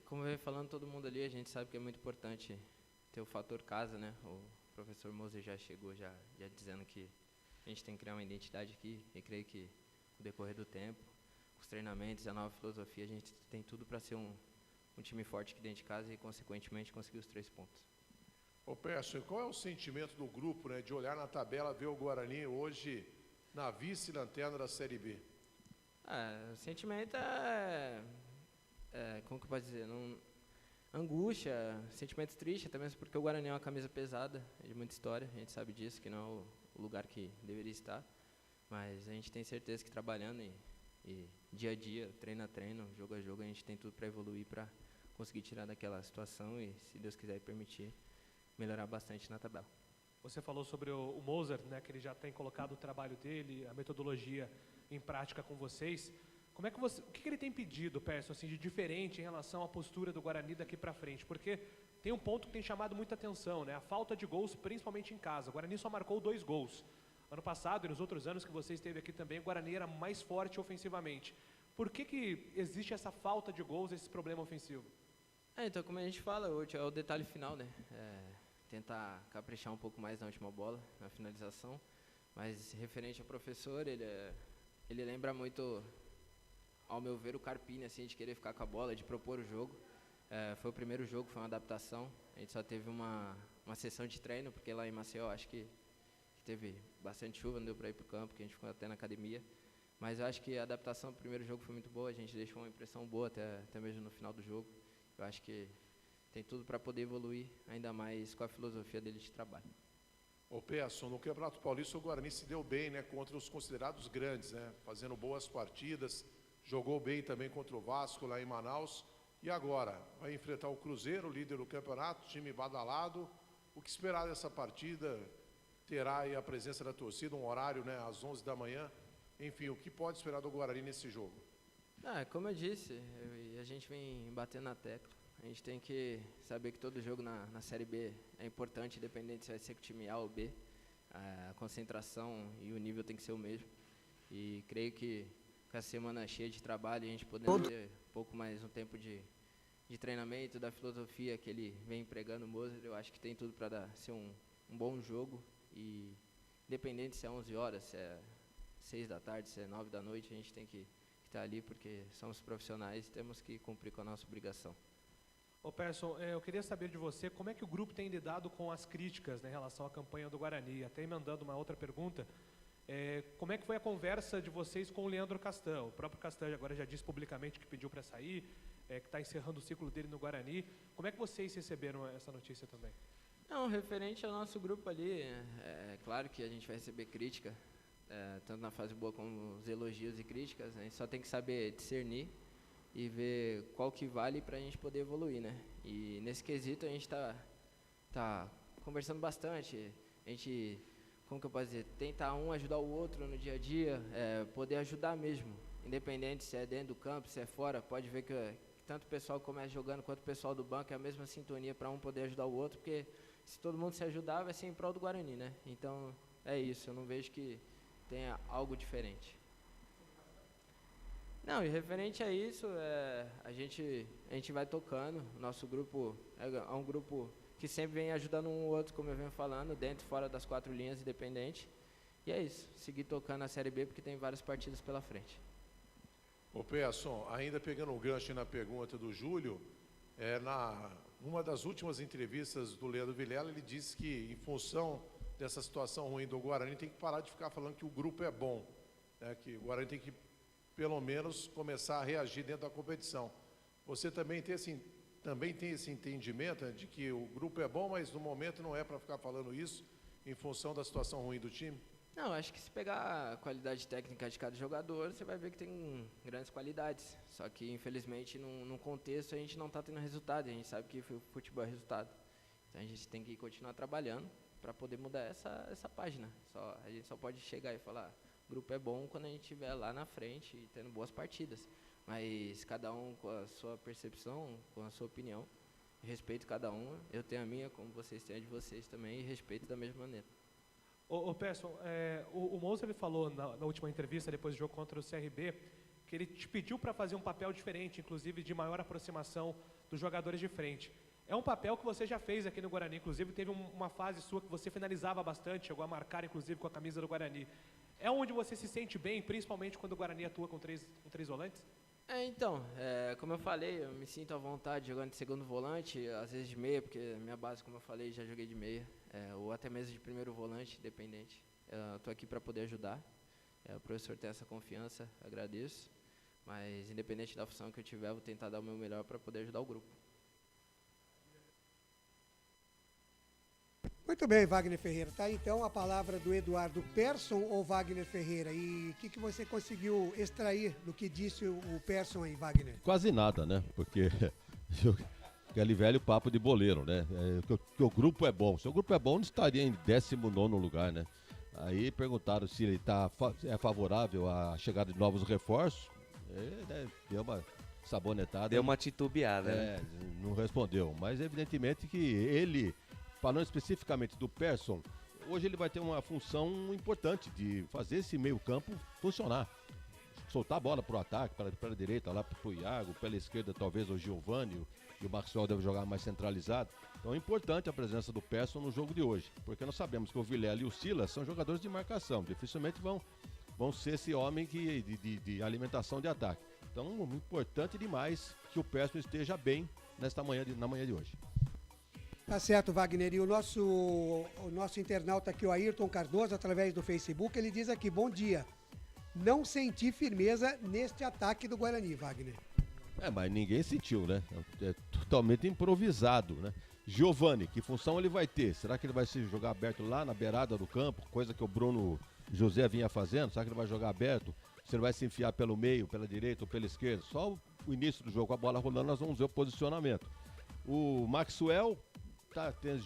como vem falando todo mundo ali, a gente sabe que é muito importante ter o fator casa, né? O professor Moser já chegou já dizendo que a gente tem que criar uma identidade aqui, e creio que no decorrer do tempo, com os treinamentos e a nova filosofia, a gente tem tudo para ser um time forte aqui dentro de casa e, consequentemente, conseguir os 3 pontos. Ô Persson, qual é o sentimento do grupo, né, de olhar na tabela, ver o Guarani hoje na vice-lanterna da Série B? O sentimento como que eu posso dizer, angústia, sentimentos tristes, até mesmo porque o Guarani é uma camisa pesada, é de muita história, a gente sabe disso, que não é o lugar que deveria estar, mas a gente tem certeza que trabalhando e dia a dia, treino a treino, jogo a jogo, a gente tem tudo para evoluir, para conseguir tirar daquela situação e, se Deus quiser permitir, melhorar bastante na tabela. Você falou sobre o Moser, né, que ele já tem colocado o trabalho dele, a metodologia em prática com vocês. Como é que o que ele tem pedido, Persson, assim, de diferente em relação à postura do Guarani daqui para frente? Porque tem um ponto que tem chamado muita atenção, né? A falta de gols, principalmente em casa. O Guarani só marcou 2 gols. Ano passado e nos outros anos que você esteve aqui também, o Guarani era mais forte ofensivamente. Por que existe essa falta de gols, esse problema ofensivo? Então, como a gente fala, é o detalhe final, né? Tentar caprichar um pouco mais na última bola, na finalização. Mas referente ao professor, ele lembra muito, ao meu ver, o Carpini, assim, de querer ficar com a bola, de propor o jogo. Foi o primeiro jogo, foi uma adaptação. A gente só teve uma sessão de treino, porque lá em Maceió acho que teve bastante chuva, não deu para ir para o campo, que a gente ficou até na academia. Mas eu acho que a adaptação do primeiro jogo foi muito boa, a gente deixou uma impressão boa até mesmo no final do jogo. Eu acho que tem tudo para poder evoluir ainda mais com a filosofia dele de trabalho. Ô Persson, no Campeonato Paulista o Guarani se deu bem, né, contra os considerados grandes, né, fazendo boas partidas, jogou bem também contra o Vasco lá em Manaus. E agora, vai enfrentar o Cruzeiro, líder do campeonato, time badalado. O que esperar dessa partida? Terá aí a presença da torcida, um horário, né, às 11 da manhã. Enfim, o que pode esperar do Guarani nesse jogo? Como eu disse, a gente vem batendo na tecla. A gente tem que saber que todo jogo na Série B é importante, independente se vai ser com o time A ou B. A concentração e o nível tem que ser o mesmo. E creio que com a semana cheia de trabalho, a gente podendo ter um pouco mais um tempo de treinamento, da filosofia que ele vem empregando o Moser, eu acho que tem tudo para ser um bom jogo. E independente se é 11 horas, se é 6 da tarde, se é 9 da noite, a gente tem que estar ali porque somos profissionais e temos que cumprir com a nossa obrigação. Ô Persson, eu queria saber de você como é que o grupo tem lidado com as críticas, né, em relação à campanha do Guarani. Até emendando uma outra pergunta, como é que foi a conversa de vocês com o Leandro Castan? O próprio Castan agora já disse publicamente que pediu para sair, que está encerrando o ciclo dele no Guarani. Como é que vocês receberam essa notícia também? Não, referente ao nosso grupo ali, é claro que a gente vai receber crítica, tanto na fase boa como os elogios e críticas. A gente só tem que saber discernir e ver qual que vale para a gente poder evoluir, né? E nesse quesito a gente tá conversando bastante. A gente, como que eu posso dizer, tenta ajudar o outro no dia a dia, poder ajudar mesmo, independente se é dentro do campo, se é fora. Pode ver que tanto o pessoal que começa jogando quanto o pessoal do banco é a mesma sintonia para um poder ajudar o outro, porque se todo mundo se ajudar vai ser em prol do Guarani, né? Então é isso, eu não vejo que tenha algo diferente. Não, e referente a isso, a gente vai tocando. O nosso grupo é um grupo que sempre vem ajudando um ou outro, como eu venho falando, dentro e fora das 4 linhas, independente. E é isso, seguir tocando a Série B, porque tem várias partidas pela frente. Ô Persson, ainda pegando um gancho na pergunta do Júlio, uma das últimas entrevistas do Leandro Vilela, ele disse que, em função dessa situação ruim do Guarani, tem que parar de ficar falando que o grupo é bom, né, que o Guarani tem que pelo menos começar a reagir dentro da competição. Você também tem esse entendimento, né, de que o grupo é bom, mas no momento não é para ficar falando isso, em função da situação ruim do time? Não, acho que se pegar a qualidade técnica de cada jogador, você vai ver que tem grandes qualidades. Só que, infelizmente, num contexto, a gente não está tendo resultado. A gente sabe que o futebol é resultado. Então, a gente tem que continuar trabalhando para poder mudar essa página. A gente só pode chegar e falar, o grupo é bom quando a gente estiver lá na frente e tendo boas partidas. Mas cada um com a sua percepção, com a sua opinião. Respeito cada um. Eu tenho a minha, como vocês têm a de vocês também, e respeito da mesma maneira. Ô Persson, o Moser falou na última entrevista, depois do jogo contra o CRB, que ele te pediu para fazer um papel diferente, inclusive de maior aproximação dos jogadores de frente. É um papel que você já fez aqui no Guarani, inclusive teve uma fase sua que você finalizava bastante, chegou a marcar inclusive com a camisa do Guarani. É onde você se sente bem, principalmente quando o Guarani atua com três volantes? Como eu falei, eu me sinto à vontade jogando de segundo volante, às vezes de meia, porque minha base, como eu falei, já joguei de meia, ou até mesmo de primeiro volante, independente. Estou aqui para poder ajudar, o professor tem essa confiança, agradeço, mas independente da função que eu tiver, vou tentar dar o meu melhor para poder ajudar o grupo. Muito bem, Wagner Ferreira. Tá aí, então a palavra do Eduardo Persson ou Wagner Ferreira. E o que você conseguiu extrair do que disse o Persson aí, Wagner? Quase nada, né? Porque aquele velho papo de boleiro, né? Que o grupo é bom. Se o grupo é bom, não estaria em 19º lugar, né? Aí perguntaram se ele é favorável à chegada de novos reforços. Ele deu uma sabonetada. Deu uma titubeada, né? Não respondeu. Mas evidentemente que ele... Falando especificamente do Persson, hoje ele vai ter uma função importante de fazer esse meio campo funcionar. Soltar a bola para o ataque, para a direita, lá para o Iago, pela esquerda talvez o Giovani e o Maxwell deve jogar mais centralizado. Então é importante a presença do Persson no jogo de hoje, porque nós sabemos que o Vilela e o Silas são jogadores de marcação, dificilmente vão ser esse homem de alimentação de ataque. Então é importante demais que o Persson esteja bem na manhã de hoje. Tá certo, Wagner. E o nosso internauta aqui, o Ayrton Cardoso, através do Facebook, ele diz aqui, bom dia. Não senti firmeza neste ataque do Guarani, Wagner. Mas ninguém sentiu, né? É totalmente improvisado, né? Giovani, que função ele vai ter? Será que ele vai se jogar aberto lá na beirada do campo? Coisa que o Bruno José vinha fazendo. Será que ele vai jogar aberto? Se ele vai se enfiar pelo meio, pela direita ou pela esquerda? Só o início do jogo, com a bola rolando, nós vamos ver o posicionamento. O Maxwell...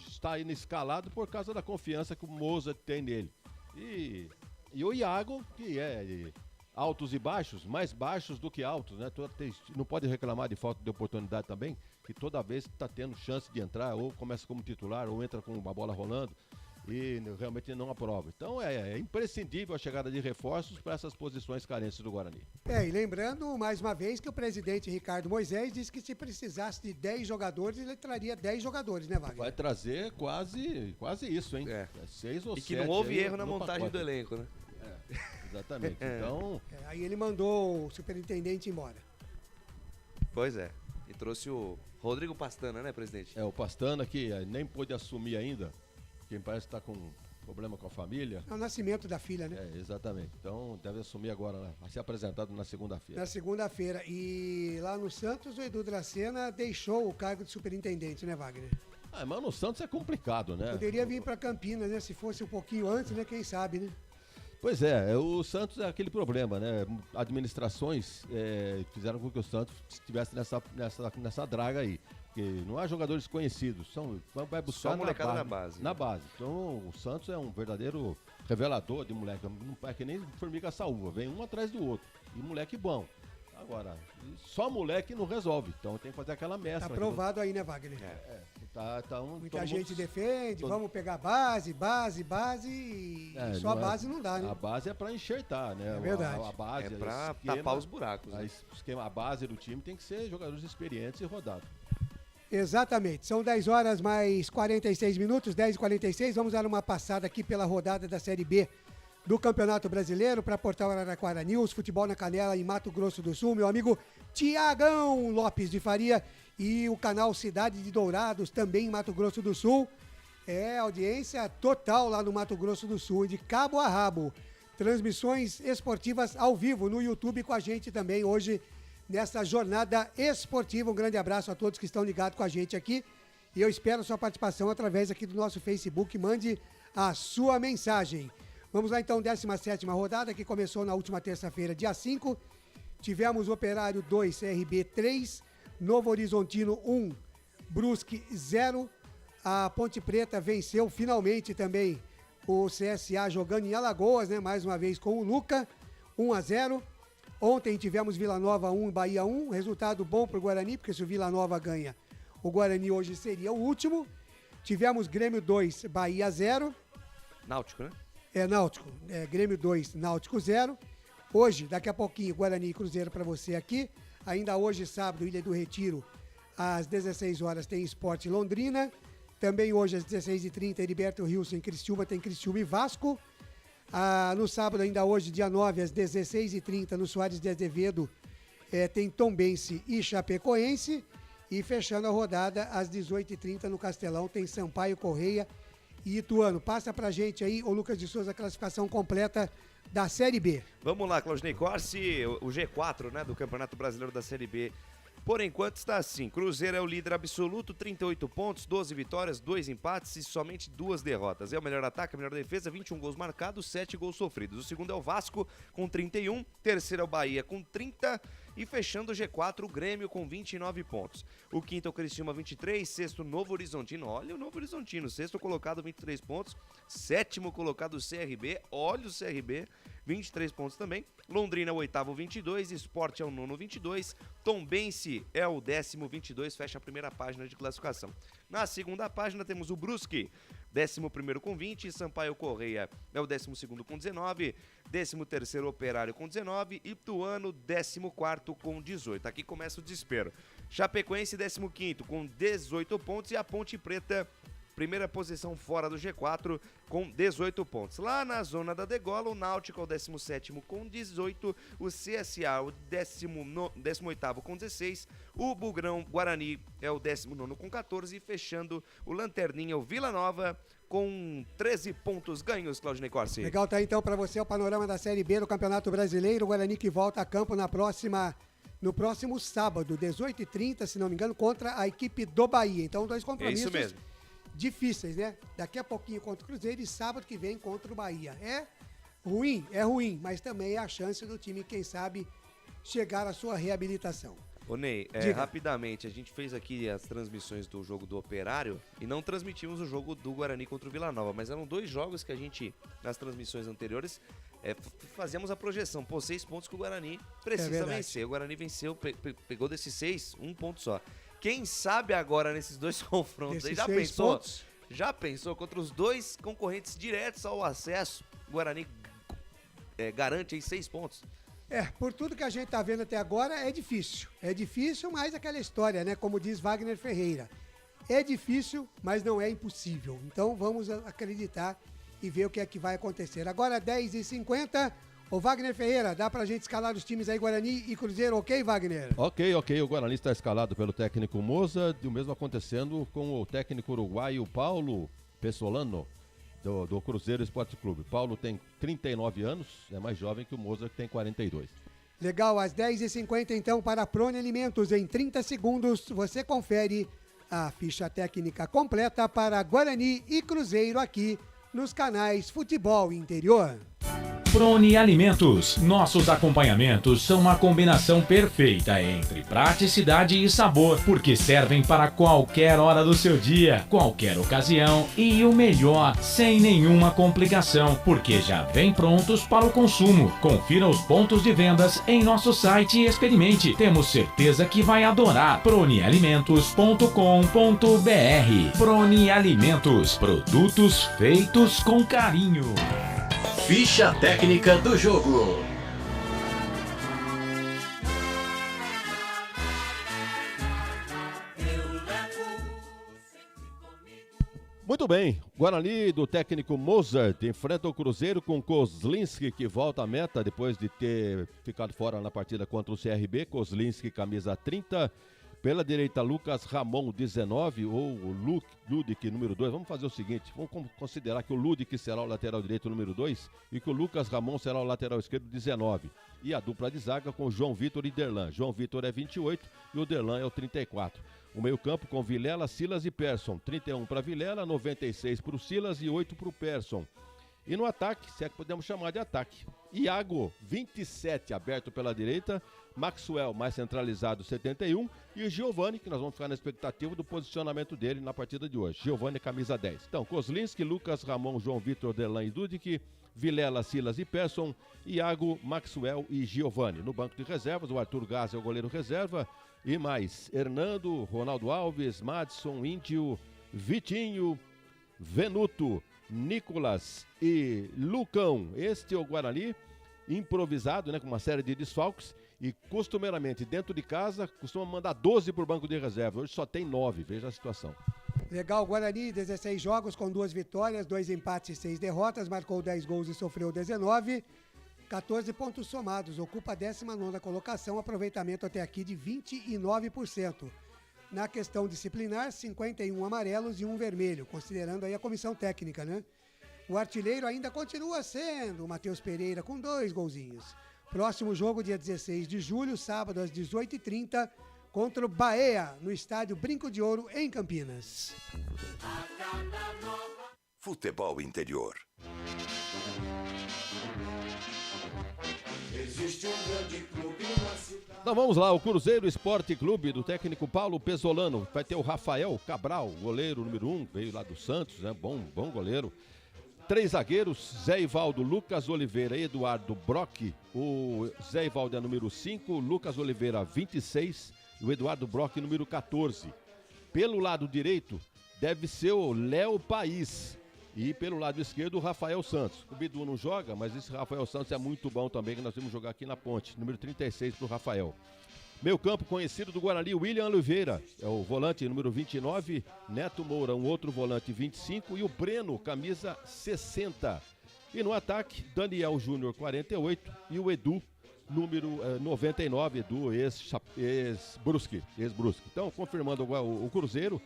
Está indo escalado por causa da confiança que o Moza tem nele. E o Iago, que é altos e baixos, mais baixos do que altos, né? Não pode reclamar de falta de oportunidade também, que toda vez está tendo chance de entrar, ou começa como titular, ou entra com uma bola rolando, e realmente não aprova. Então é imprescindível a chegada de reforços para essas posições carentes do Guarani. E lembrando mais uma vez que o presidente Ricardo Moisés disse que se precisasse de 10 jogadores, ele traria 10 jogador, né, Wagner? Vai trazer quase isso, hein? 6 ou 7. E que não houve erro na montagem do elenco, né? Exatamente. Então... aí ele mandou o superintendente embora. Pois é. E trouxe o Rodrigo Pastana, né, presidente? O Pastana que nem pôde assumir ainda. Quem parece que está com problema com a família. É o nascimento da filha, né? Exatamente. Então deve assumir agora, né? Vai ser apresentado na segunda-feira. Na segunda-feira. E lá no Santos, o Edu Dracena deixou o cargo de superintendente, né, Wagner? Mas no Santos é complicado, né? Poderia vir para Campinas, né? Se fosse um pouquinho antes, né? Quem sabe, né? Pois o Santos é aquele problema, né? Administrações fizeram com que o Santos estivesse nessa draga aí. Porque não há jogadores conhecidos, vai buscar só molecada na base. Na base. Então o Santos é um verdadeiro revelador de moleque. Não é que nem formiga saúva, vem um atrás do outro. E moleque bom. Agora, só moleque não resolve. Então tem que fazer aquela mescla. Tá aprovado aí, né, Wagner? Muita gente defende, vamos pegar base e só a base não dá, né? A base é pra enxertar, né? É verdade. A base é pra tapar os buracos. Né? A base do time tem que ser jogadores experientes e rodados. Exatamente, são 10 horas mais 46 minutos, 10h46, vamos dar uma passada aqui pela rodada da Série B do Campeonato Brasileiro para Portal Araraquara News, Futebol na Canela em Mato Grosso do Sul, meu amigo Tiagão Lopes de Faria e o canal Cidade de Dourados também em Mato Grosso do Sul, audiência total lá no Mato Grosso do Sul, de cabo a rabo, transmissões esportivas ao vivo no YouTube com a gente também hoje, nessa jornada esportiva. Um grande abraço a todos que estão ligados com a gente aqui. E eu espero a sua participação através aqui do nosso Facebook. Mande a sua mensagem. Vamos lá então, 17ª rodada, que começou na última terça-feira, dia 5. Tivemos Operário 2, CRB 3, Novo Horizontino 1, Brusque 0. A Ponte Preta venceu finalmente também o CSA jogando em Alagoas, né? Mais uma vez com o Luca, 1-0. Ontem tivemos Vila Nova 1, Bahia 1. Resultado bom para o Guarani, porque se o Vila Nova ganha, o Guarani hoje seria o último. Tivemos Grêmio 2, Bahia 0. Náutico, né? Náutico. Grêmio 2, Náutico 0. Hoje, daqui a pouquinho, Guarani e Cruzeiro para você aqui. Ainda hoje, sábado, Ilha do Retiro, às 16 horas, tem Sport Londrina. Também hoje, às 16h30, Heriberto Wilson em Criciúma, tem Criciúma e Vasco. No sábado, ainda hoje, dia 9, às 16h30, no Soares de Azevedo, tem Tombense e Chapecoense. E fechando a rodada, às 18h30, no Castelão, tem Sampaio Correia e Ituano. Passa pra gente aí, ô Lucas de Souza, a classificação completa da Série B. Vamos lá, Claudinei Corsi, o G4, né, do Campeonato Brasileiro da Série B. Por enquanto está assim, Cruzeiro é o líder absoluto, 38 pontos, 12 vitórias, 2 empates e somente 2 derrotas. É o melhor ataque, a melhor defesa, 21 gols marcados, 7 gols sofridos. O segundo é o Vasco, com 31, terceiro é o Bahia, com 30 e fechando o G4, o Grêmio, com 29 pontos. O quinto é o Criciúma, 23, sexto, Novo Horizontino, olha o Novo Horizontino, sexto colocado, 23 pontos, sétimo colocado, o CRB, olha o CRB, 23 pontos também. Londrina é o oitavo, 22, Sport é o nono, 22, Tombense é o 10º, 22, fecha a primeira página de classificação. Na segunda página temos o Brusque, 11º com 20, Sampaio Correia é o 12º com 19, 13º Operário com 19, Ituano 14º com 18. Aqui começa o desespero. Chapecoense 15º com 18 pontos e a Ponte Preta, primeira posição fora do G4 com 18 pontos. Lá na zona da degola, o Náutico é o 17º com 18, o CSA o 18º com 16, o Bugrão Guarani é o 19º com 14 e fechando o Lanterninha, o Vila Nova, com 13 pontos ganhos, Claudinei Corsi. Legal, tá então para você o panorama da Série B do Campeonato Brasileiro. O Guarani que volta a campo no próximo sábado, 18h30, se não me engano, contra a equipe do Bahia. Então, 2 compromissos. É isso mesmo. Difíceis, né? Daqui a pouquinho contra o Cruzeiro e sábado que vem contra o Bahia. É ruim, mas também é a chance do time, quem sabe, chegar à sua reabilitação. Ô Ney, rapidamente, a gente fez aqui as transmissões do jogo do Operário e não transmitimos o jogo do Guarani contra o Vila Nova, mas eram 2 jogos que a gente, nas transmissões anteriores, fazíamos a projeção. 6 pontos que o Guarani precisa vencer. O Guarani venceu, pegou desses 6, 1 ponto só. Quem sabe agora nesses 2 confrontos aí, já pensou contra os 2 concorrentes diretos ao acesso, o Guarani garante aí 6 pontos. Por tudo que a gente tá vendo até agora, é difícil. É difícil, mas aquela história, né? Como diz Wagner Ferreira. É difícil, mas não é impossível. Então vamos acreditar e ver o que é que vai acontecer. Agora 10h50, ô Wagner Ferreira, dá pra gente escalar os times aí, Guarani e Cruzeiro, ok, Wagner? Ok, o Guarani está escalado pelo técnico Moza, e o mesmo acontecendo com o técnico uruguaio Paulo Pessolano, do Cruzeiro Esporte Clube. Paulo tem 39 anos, é mais jovem que o Moza, que tem 42. Legal, às 10h50 então para a Prone Alimentos, em 30 segundos você confere a ficha técnica completa para Guarani e Cruzeiro aqui nos canais Futebol Interior. Prone Alimentos. Nossos acompanhamentos são uma combinação perfeita entre praticidade e sabor, porque servem para qualquer hora do seu dia, qualquer ocasião e o melhor, sem nenhuma complicação, porque já vem prontos para o consumo. Confira os pontos de vendas em nosso site e experimente. Temos certeza que vai adorar. pronealimentos.com.br. Prone Alimentos. Produtos feitos com carinho. Ficha técnica do jogo. Muito bem, Guarani do técnico Mozart enfrenta o Cruzeiro com Kozlinski, que volta à meta depois de ter ficado fora na partida contra o CRB. Kozlinski, camisa 30. Pela direita, Lucas Ramon, 19, ou o Ludik, número 2. Vamos fazer o seguinte, vamos considerar que o Ludik será o lateral direito, número 2, e que o Lucas Ramon será o lateral esquerdo, 19. E a dupla de zaga com João Vitor e Derlan. João Vitor é 28 e o Derlan é o 34. O meio-campo com Vilela, Silas e Persson. 31 para Vilela, 96 para o Silas e 8 para o Persson. E no ataque, se é que podemos chamar de ataque, Iago, 27, aberto pela direita, Maxwell, mais centralizado, 71, e o Giovani, que nós vamos ficar na expectativa do posicionamento dele na partida de hoje. Giovani, camisa 10. Então, Kozlinski, Lucas, Ramon, João Vitor, Delan e Dudic, Vilela, Silas e Persson, Iago, Maxwell e Giovani. No banco de reservas, o Arthur Gás é o goleiro reserva, e mais Hernando, Ronaldo Alves, Madison, Índio, Vitinho, Venuto, Nicolas e Lucão. Este é o Guarani, improvisado, né, com uma série de desfalques, e costumeiramente dentro de casa costuma mandar 12 por banco de reserva. Hoje só tem 9, veja a situação. Legal, Guarani, 16 jogos com 2 vitórias, 2 empates e 6 derrotas, marcou 10 gols e sofreu 19, 14 pontos somados, ocupa a 19ª colocação, aproveitamento até aqui de 29%. Na questão disciplinar, 51 amarelos e 1 vermelho, considerando aí a comissão técnica, né? O artilheiro ainda continua sendo o Matheus Pereira, com 2 golzinhos. Próximo jogo, dia 16 de julho, sábado, às 18h30, contra o Bahia, no estádio Brinco de Ouro, em Campinas. Futebol interior. Existe um grande clube na cidade. Então vamos lá, o Cruzeiro Esporte Clube do técnico Paulo Pesolano. Vai ter o Rafael Cabral, goleiro número 1, veio lá do Santos, né? Bom goleiro. 3 zagueiros, Zé Ivaldo, Lucas Oliveira e Eduardo Brock. O Zé Ivaldo é número 5, Lucas Oliveira 26 e o Eduardo Brock número 14. Pelo lado direito deve ser o Léo País. E pelo lado esquerdo, o Rafael Santos. O Bidu não joga, mas esse Rafael Santos é muito bom também, que nós vamos jogar aqui na Ponte. Número 36 para o Rafael. Meio campo conhecido do Guarani, William Oliveira. É o volante número 29. Neto Moura, um outro volante 25. E o Breno, camisa 60. E no ataque, Daniel Júnior, 48. E o Edu, número 99. Edu, ex-Brusque. Então, confirmando o Cruzeiro,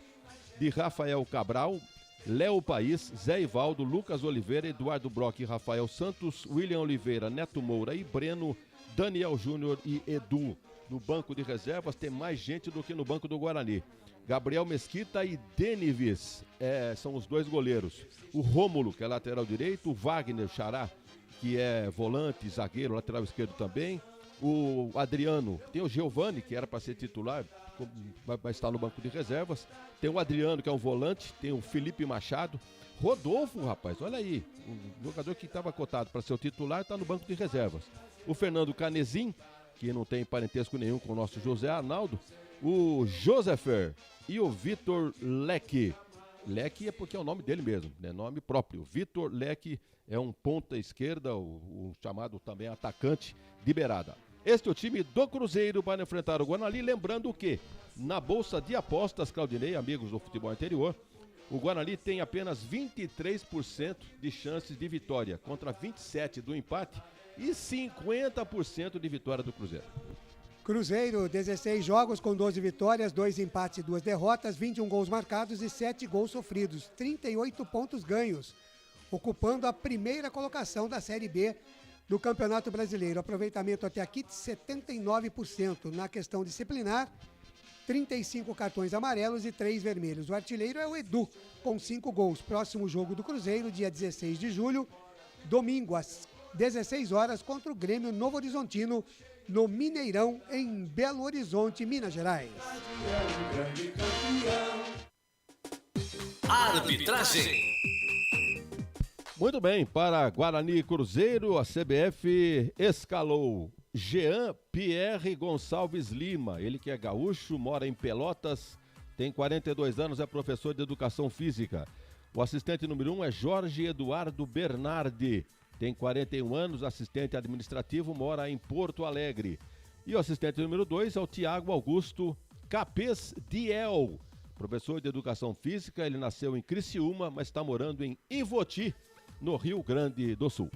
de Rafael Cabral, Léo País, Zé Ivaldo, Lucas Oliveira, Eduardo Brock, Rafael Santos, William Oliveira, Neto Moura e Breno, Daniel Júnior e Edu. No banco de reservas tem mais gente do que no banco do Guarani. Gabriel Mesquita e Denives são os 2 goleiros. O Rômulo, que é lateral direito, o Wagner Xará, que é volante, zagueiro, lateral esquerdo também. O Adriano, tem o Giovani, que era para ser titular, vai estar no banco de reservas. Tem o Adriano, que é um volante, tem o Felipe Machado. Rodolfo, rapaz, olha aí, o jogador que estava cotado para ser o titular está no banco de reservas. O Fernando Canezin, que não tem parentesco nenhum com o nosso José Arnaldo. O Josefer e o Vitor Leque. Leque é porque é o nome dele mesmo, né? Nome próprio. Vitor Leque é um ponta esquerda, o chamado também atacante de beirada. Este é o time do Cruzeiro para enfrentar o Guarani. Lembrando que na Bolsa de Apostas, Claudinei, amigos do futebol interior, o Guarani tem apenas 23% de chances de vitória, contra 27% do empate e 50% de vitória do Cruzeiro. Cruzeiro, 16 jogos com 12 vitórias, 2 empates e 2 derrotas, 21 gols marcados e 7 gols sofridos, 38 pontos ganhos, ocupando a primeira colocação da Série B do Campeonato Brasileiro. Aproveitamento até aqui de 79%. Na questão disciplinar, 35 cartões amarelos e 3 vermelhos. O artilheiro é o Edu, com 5 gols. Próximo jogo do Cruzeiro, dia 16 de julho, domingo, às 16 horas, contra o Grêmio Novo Horizontino, no Mineirão, em Belo Horizonte, Minas Gerais. Arbitragem. Muito bem, para Guarani e Cruzeiro, a CBF escalou Jean Pierre Gonçalves Lima, ele que é gaúcho, mora em Pelotas, tem 42 anos, é professor de educação física. O assistente número 1 é Jorge Eduardo Bernardi, tem 41 anos, assistente administrativo, mora em Porto Alegre. E o assistente número 2 é o Tiago Augusto Capes Diel, professor de educação física, ele nasceu em Criciúma, mas está morando em Ivoti, no Rio Grande do Sul.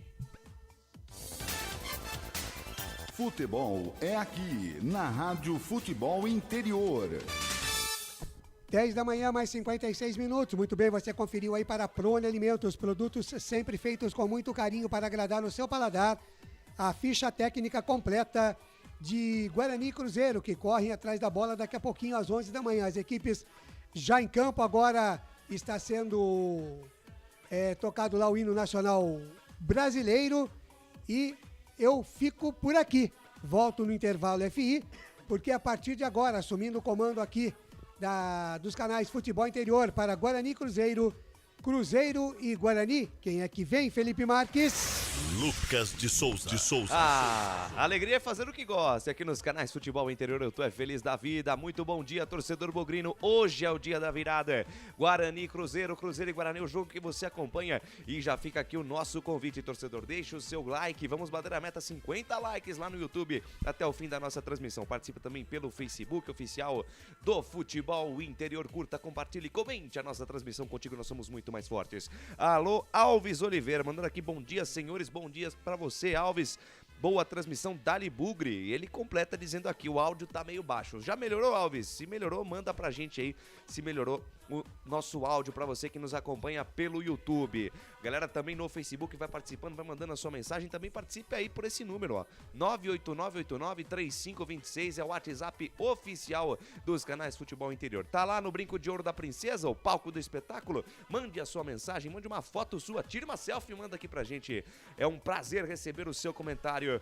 Futebol é aqui, na Rádio Futebol Interior. 10 da manhã, mais 56 minutos. Muito bem, você conferiu aí para a Prone Alimentos, produtos sempre feitos com muito carinho para agradar o seu paladar. A ficha técnica completa de Guarani e Cruzeiro, que correm atrás da bola daqui a pouquinho, às 11 da manhã. As equipes já em campo, agora está sendo tocado lá o hino nacional brasileiro e eu fico por aqui. Volto no intervalo FI, porque a partir de agora, assumindo o comando aqui dos canais Futebol Interior para Guarani e Cruzeiro, Cruzeiro e Guarani, quem é que vem, Felipe Marques? Lucas de Souza. A alegria é fazer o que gosta. Aqui nos canais Futebol Interior eu tô feliz da vida. Muito bom dia, torcedor bugrino. Hoje é o dia da virada. Guarani e Cruzeiro, Cruzeiro e Guarani, o jogo que você acompanha. E já fica aqui o nosso convite, torcedor. Deixa o seu like. Vamos bater a meta 50 likes lá no YouTube até o fim da nossa transmissão. Participa também pelo Facebook oficial do Futebol Interior. Curta, compartilhe, comente a nossa transmissão. Contigo nós somos muito mais fortes. Alô, Alves Oliveira, mandando aqui bom dia, senhores. Bom dia pra você, Alves. Boa transmissão, Dali Bugre. Ele completa dizendo aqui, o áudio tá meio baixo. Já melhorou, Alves? Se melhorou, manda pra gente aí se melhorou o nosso áudio pra você que nos acompanha pelo YouTube. Galera também no Facebook vai participando, vai mandando a sua mensagem. Também participe aí por esse número, ó. 989893526 é o WhatsApp oficial dos canais Futebol Interior. Tá lá no Brinco de Ouro da Princesa, o palco do espetáculo. Mande a sua mensagem, mande uma foto sua, tire uma selfie e manda aqui pra gente. É um prazer receber o seu comentário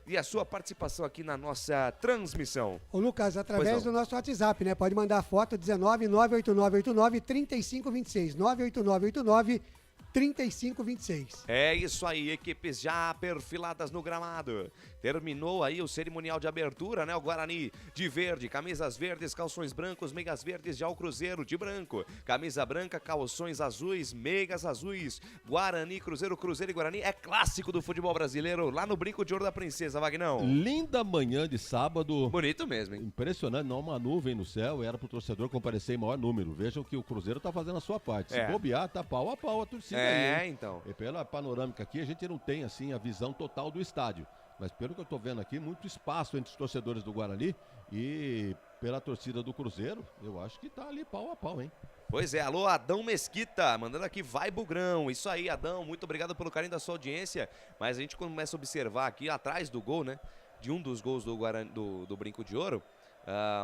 e a sua participação aqui na nossa transmissão. Ô Lucas, através do nosso WhatsApp, né? Pode mandar a foto 19989893526 989893526. É isso aí, equipes já perfiladas no gramado. Terminou aí o cerimonial de abertura, né? O Guarani de verde, camisas verdes, calções brancos, meias verdes, já o Cruzeiro de branco. Camisa branca, calções azuis, meias azuis. Guarani, Cruzeiro, Cruzeiro e Guarani é clássico do futebol brasileiro lá no Brinco de Ouro da Princesa, Vagnão. Linda manhã de sábado. Bonito mesmo, hein? Impressionante, não uma nuvem no céu, era pro torcedor comparecer em maior número. Vejam que o Cruzeiro tá fazendo a sua parte. Se bobear, tá pau a pau a torcida aí. Então. E pela panorâmica aqui, a gente não tem, assim, a visão total do estádio. Mas pelo que eu tô vendo aqui, muito espaço entre os torcedores do Guarani e pela torcida do Cruzeiro, eu acho que tá ali pau a pau, hein? Pois é, alô, Adão Mesquita, mandando aqui, vai Bugrão. Isso aí, Adão, muito obrigado pelo carinho da sua audiência. Mas a gente começa a observar aqui, atrás do gol, né, de um dos gols do, Guarani, do Brinco de Ouro,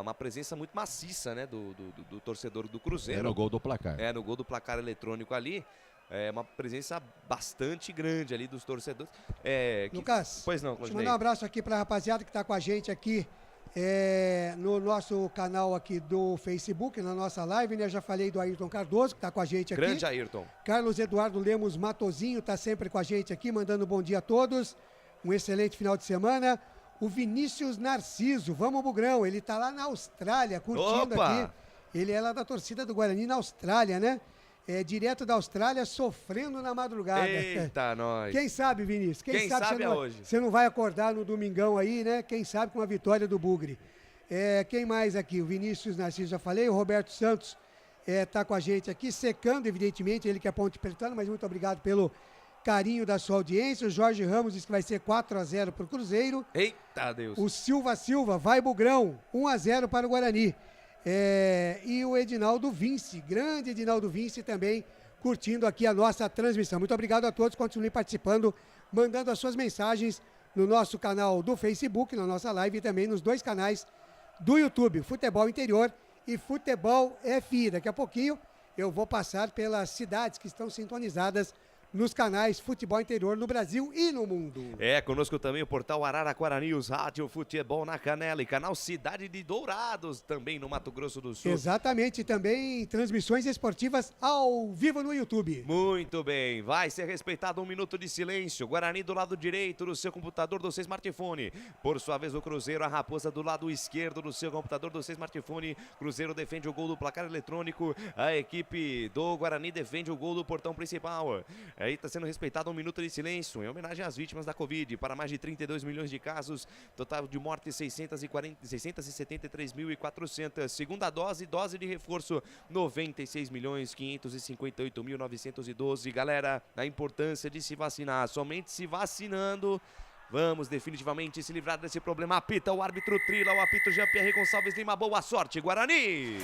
uma presença muito maciça, né, do torcedor do Cruzeiro. É no gol do placar. É, no gol do placar eletrônico ali. É uma presença bastante grande ali dos torcedores. Lucas, pois não, deixa eu mandar um abraço aqui pra rapaziada que tá com a gente aqui no nosso canal aqui do Facebook, na nossa live, né? Já falei do Ayrton Cardoso, que tá com a gente aqui. Grande Ayrton. Carlos Eduardo Lemos Matozinho tá sempre com a gente aqui, mandando um bom dia a todos. Um excelente final de semana. O Vinícius Narciso, vamos Bugrão, ele tá lá na Austrália, curtindo aqui. Ele é lá da torcida do Guarani na Austrália, né? Direto da Austrália, sofrendo na madrugada. Eita, nós. Quem sabe, Vinícius? Quem sabe hoje. Você não vai acordar no domingão aí, né? Quem sabe com a vitória do Bugre. Quem mais aqui? O Vinícius Narciso, já falei. O Roberto Santos tá com a gente aqui, secando, evidentemente, ele que é Ponte Pretano, mas muito obrigado pelo carinho da sua audiência. O Jorge Ramos diz que vai ser 4-0 pro Cruzeiro. Eita, Deus. O Silva, vai Bugrão, 1-0 para o Guarani. E o Edinaldo Vince, grande Edinaldo Vince também curtindo aqui a nossa transmissão. Muito obrigado a todos, continuem participando, mandando as suas mensagens no nosso canal do Facebook, na nossa live e também nos dois canais do YouTube, Futebol Interior e Futebol FI. Daqui a pouquinho eu vou passar pelas cidades que estão sintonizadas nos canais Futebol Interior no Brasil e no mundo. Conosco também o portal Araraquara News, Rádio Futebol na Canela e canal Cidade de Dourados, também no Mato Grosso do Sul. Exatamente, também transmissões esportivas ao vivo no YouTube. Muito bem, vai ser respeitado um minuto de silêncio. Guarani do lado direito do seu computador do seu smartphone. Por sua vez o Cruzeiro, a Raposa do lado esquerdo do seu computador do seu smartphone. Cruzeiro defende o gol do placar eletrônico, a equipe do Guarani defende o gol do portão principal. Aí está sendo respeitado um minuto de silêncio em homenagem às vítimas da Covid. Para mais de 32 milhões de casos, total de mortes 673.400. Segunda dose de reforço 96.558.912. Galera, a importância de se vacinar. Somente se vacinando Vamos definitivamente se livrar desse problema. Apita o árbitro Trila, o apito Jean-Pierre Gonçalves Lima. Boa sorte, Guarani!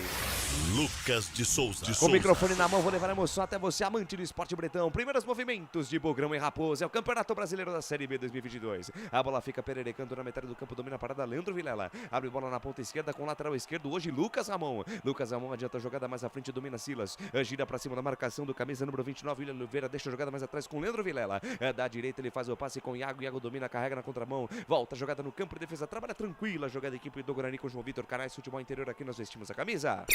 Lucas de Souza. Com o microfone na mão, vou levar a emoção até você, amante do esporte bretão. Primeiros movimentos de Bugrão e Raposa. É o Campeonato Brasileiro da Série B 2022. A bola fica pererecando na metade do campo, domina a parada Leandro Vilela. Abre bola na ponta esquerda com o lateral esquerdo. Hoje, Lucas Ramon. Lucas Ramon adianta a jogada mais à frente, domina Silas. Gira pra cima da marcação do camisa número 29, William Oliveira. Deixa a jogada mais atrás com o Leandro Vilela. Da direita ele faz o passe com o Iago. Iago domina, carrega na contramão. Volta a jogada no campo de defesa. Trabalha tranquila a jogada da equipe do Guarani com João Vitor Carais. Futebol interior, aqui nós vestimos a camisa.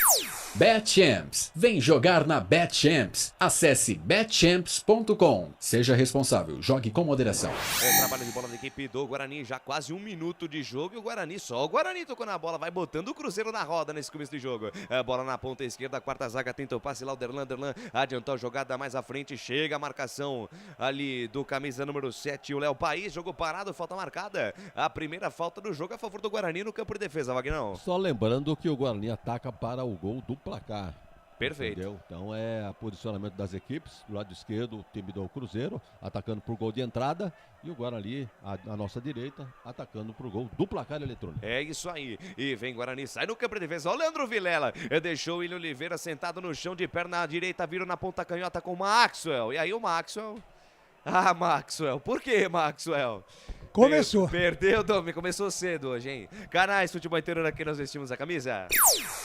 BetChamps. Vem jogar na BetChamps. Acesse betchamps.com. Seja responsável. Jogue com moderação. Trabalho de bola da equipe do Guarani. Já quase 1 minuto de jogo e o Guarani, só o Guarani tocou na bola. Vai botando o Cruzeiro na roda nesse começo de jogo. Bola na ponta esquerda. A quarta zaga tenta o passe lá. O Derlan adiantou a jogada mais à frente. Chega a marcação ali do camisa número 7. O Léo País. Jogo parado. Falta marcada. A primeira falta do jogo a favor do Guarani no campo de defesa, Vagnão. Só lembrando que o Guarani ataca para o gol do placar. Perfeito. Entendeu? Então é o posicionamento das equipes. Do lado esquerdo, o time do Cruzeiro atacando por gol de entrada. E o Guarani, à nossa direita, atacando por gol do placar eletrônico. É isso aí. E vem Guarani, sai no campo de defesa. Olha o Leandro Vilela. Deixou o William Oliveira sentado no chão de perna direita. Virou na ponta canhota com o Maxwell. E aí o Maxwell... Ah, Maxwell. Por que, Maxwell? Começou. Perdeu, Domi. Começou cedo hoje, hein? Canais Futebol Interior, aqui nós vestimos a camisa.